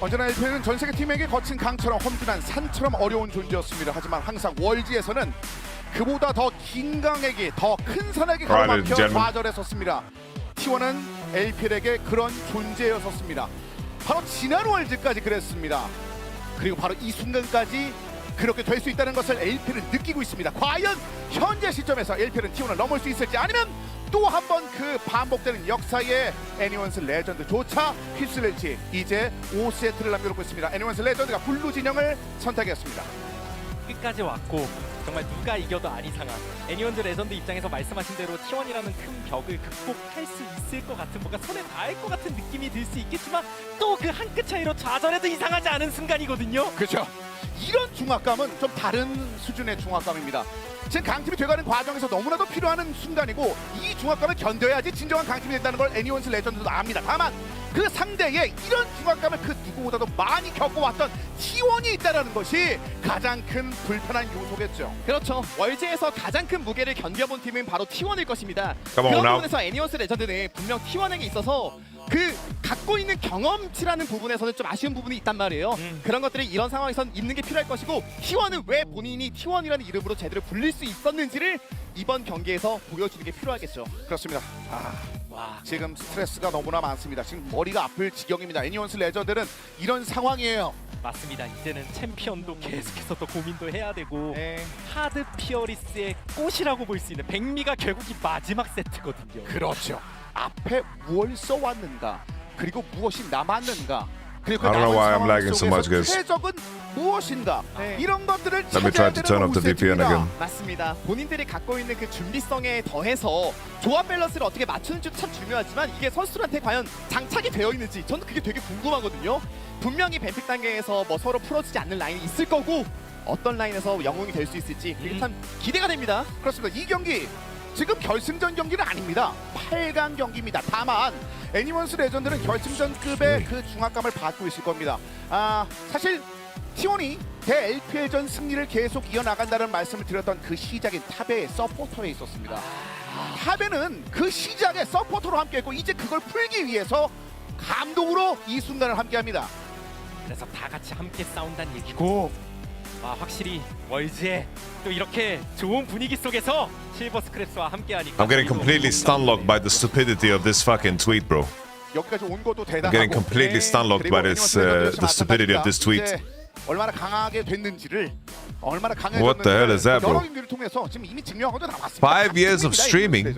언제나 LPL은 전 세계 팀에게 거친 강처럼 험준한 산처럼 어려운 존재였습니다. 하지만 항상 월지에서는 그보다 더 긴 강에게 더 큰 산에게 가로막혀 좌절했었습니다. T1은 LPL에게 그런 존재였었습니다. 바로 지난 월즈까지 그랬습니다. 그리고 바로 이 순간까지 그렇게 될 수 있다는 것을 LPL은 느끼고 있습니다. 과연 현재 시점에서 LPL은 T1을 넘을 수 있을지 아니면 또 한 번 그 반복되는 역사의 애니원스 레전드조차 휩쓸릴지 이제 5세트를 남겨놓고 있습니다. 애니원스 레전드가 블루 진영을 선택했습니다. 끝까지 왔고 정말 누가 이겨도 안 이상한 애니원즈 레전드 입장에서 말씀하신 대로 T1이라는 큰 벽을 극복할 수 있을 것 같은 뭔가 손에 닿을 것 같은 느낌이 들 수 있겠지만 또 그 한 끗 차이로 좌절해도 이상하지 않은 순간이거든요. 그렇죠. 이런 중압감은 좀 다른 수준의 중압감입니다. 지금 강팀이 돼가는 과정에서 너무나도 필요한 순간이고 이 중압감을 견뎌야지 진정한 강팀이 된다는 걸 애니원스 레전드도 압니다. 다만 그 상대의 이런 중압감을 그 누구보다도 많이 겪어왔던 T1이 있다는 것이 가장 큰 불편한 요소겠죠. 그렇죠. 월제에서 가장 큰 무게를 견뎌본 팀은 바로 T1일 것입니다. Come on 그런 now. 부분에서 애니원스 레전드는 분명 T1에게 있어서 그 갖고 있는 경험치라는 부분에서는 좀 아쉬운 부분이 있단 말이에요. 그런 것들이 이런 상황에선 있는 게 필요할 것이고 T1은 왜 본인이 T1이라는 이름으로 제대로 불릴 수 있었는지를 이번 경기에서 보여주는 게 필요하겠죠. 그렇습니다. 지금 스트레스가 너무나 많습니다. 지금 머리가 아플 지경입니다. 애니원스 레전드는 이런 상황이에요. 맞습니다. 이제는 챔피언도 계속해서 또 고민도 해야 되고 하드 피어리스의 꽃이라고 볼 수 있는 백미가 결국 이 마지막 세트거든요. 그렇죠. 앞에 무엇을 써왔는가, 그리고 무엇이 남았는가, 그리고 I don't know why I'm 남은 lagging so 상황 much, guys. 속에서 최적은 무엇인가, 이런 것들을 Let me try to turn up the VPN again. 맞습니다. 본인들이 갖고 있는 그 준비성에 더해서 조합 밸런스를 어떻게 맞추는지도 참 중요하지만 이게 선수들한테 과연 장착이 되어 있는지 저는 그게 되게 궁금하거든요. 분명히 뱀픽 단계에서 뭐 서로 풀어주지 않는 라인이 있을 거고 어떤 라인에서 영웅이 될 수 있을지 그게 참 기대가 됩니다. 그렇습니다. 이 경기 지금 결승전 경기는 아닙니다. 8강 경기입니다. 다만 애니원스 레전드는 결승전급의 그 중압감을 받고 있을 겁니다. 사실 T1이 대 LPL전 승리를 계속 이어나간다는 말씀을 드렸던 그 시작인 탑의 서포터에 있었습니다. 탑에는 그 시작에 서포터로 함께했고 이제 그걸 풀기 위해서 감독으로 이 순간을 함께합니다. 그래서 다 같이 함께 싸운다는 얘기고 확실히 월즈에 또 이렇게 좋은 분위기 속에서 실버 스크랩스와 함께하니까 I'm getting completely stunlocked by the stupidity of this fucking tweet, bro. 여기까지 온 것도 I'm 대단하고 getting completely stunlocked by this the stupidity of this tweet. 얼마나 강하게 됐는지를 얼마나 What the hell is that, bro? 여러 경기를 통해서 지금 이미 증명하고 나왔습니다. 5 years of streaming.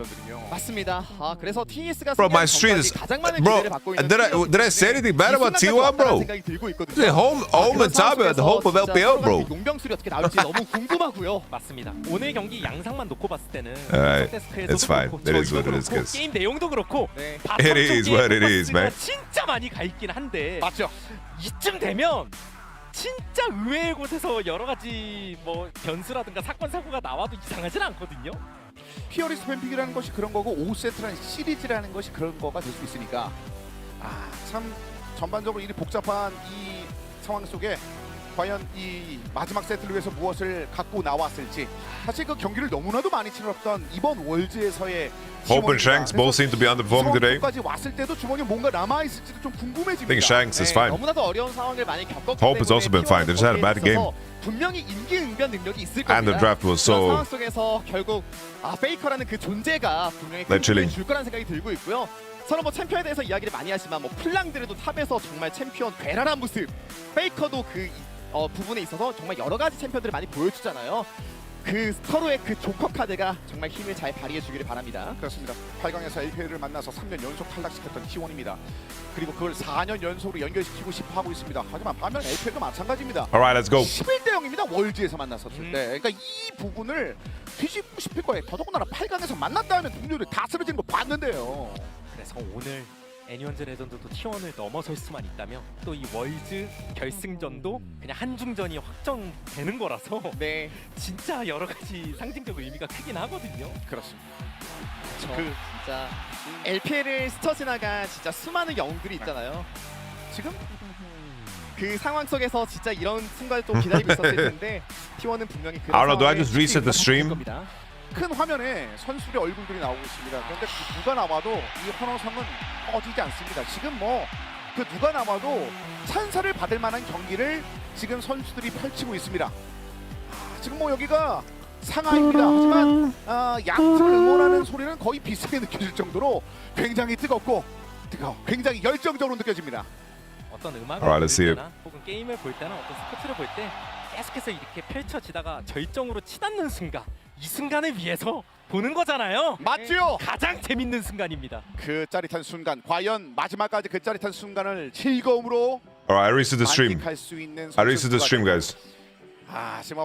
맞습니다. 그래서 TS가 Bro, my stream is bro. Did I say anything bad about T1, bro? The home and top at the home of LPL, bro. 용병술이 어떻게 나올지 너무 궁금하고요. 맞습니다. 오늘 경기 양상만 놓고 봤을 때는 Alright, it's fine. It is what it is, guys. 게임 내용도 그렇고 It is what it is, man. 진짜 많이 가 있긴 한데 맞죠. 이쯤 되면 진짜 의외의 곳에서 여러 가지 뭐 변수라든가 사건 사고가 나와도 이상하진 않거든요. 피어리스 뱀픽이라는 것이 그런 거고 5세트라는 시리즈라는 것이 그런 거가 될 수 있으니까 참 전반적으로 이 복잡한 이 상황 속에 과연 이 마지막 세트를 위해서 무엇을 갖고 나왔을지 사실 그 경기를 너무나도 많이 치렀던 이번 월즈에서의 Hope and Shanks both seem to be underperforming today. 까지 왔을 때도 주머니에 뭔가 남아 있을지도 좀 궁금해집니다. I think Shanks is fine. 너무나도 어려운 상황을 많이 겪었기 때문에 Hope has also been fine. They just had a bad game. 분명히 임기응변 능력이 있을 겁니다. And the draft was so. 상황 속에서 결국 페이커라는 그 존재가 분명히 큰 힘을 줄 거라는 생각이 들고 있고요. 서로 뭐 챔피언에 대해서 이야기를 많이 하지만 뭐 플랑들에도 탑에서 정말 챔피언 괴랄한 모습, 페이커도 그 부분에 있어서 정말 여러 가지 챔피언들을 많이 보여주잖아요. 그 서로의 그 조커 카드가 정말 힘을 잘 발휘해 주기를 바랍니다. 그렇습니다. 8강에서 LPL을 만나서 3년 연속 탈락시켰던 T1입니다. 그리고 그걸 4년 연속으로 연결시키고 싶어 하고 있습니다. 하지만 반면 LPL도 마찬가지입니다. Alright, let's go. 11대 0입니다. 월즈에서 만났었을 때. 그러니까 이 부분을 뒤집고 싶을 거예요. 더더군다나 8강에서 만났다 하면 동료들이 다 쓰러지는 거 봤는데요. 그래서 오늘 애니원즈 레전드도 T1을 넘어설 수만 있다면 또 이 월즈 결승전도 그냥 한중전이 확정되는 거라서 진짜 여러 가지 상징적 의미가 크긴 하거든요. 그렇습니다. 진짜 LPL을 스쳐 지나간 진짜 수많은 영웅들이 있잖아요. 지금 그 상황 속에서 진짜 이런 순간을 또 기다리고 있었을 텐데 T1은 분명히 그 I don't know. Do I just reset the stream? 큰 화면에 선수들의 얼굴들이 나오고 있습니다. 그런데 그 누가 나와도 이 헌어성은 꺼지지 않습니다. 지금 뭐 그 누가 나와도 찬사를 받을 만한 경기를 지금 선수들이 펼치고 있습니다. 지금 뭐 여기가 상하입니다. 하지만 양팀을 응원하는 소리는 거의 비슷하게 느껴질 정도로 굉장히 뜨겁고 굉장히 열정적으로 느껴집니다. 어떤 음악을 볼 때나 혹은 게임을 볼 때나 어떤 스포츠를 볼 때 계속해서 이렇게 펼쳐지다가 절정으로 치닫는 순간 이 순간을 위해서 보는 거잖아요. 맞죠? 가장 재밌는 순간입니다. 그 짜릿한 순간, 과연 마지막까지 그 짜릿한 순간을 즐거움으로 Alright, I reset the stream. 만끽할 수 있는 I reset the stream, guys. 지금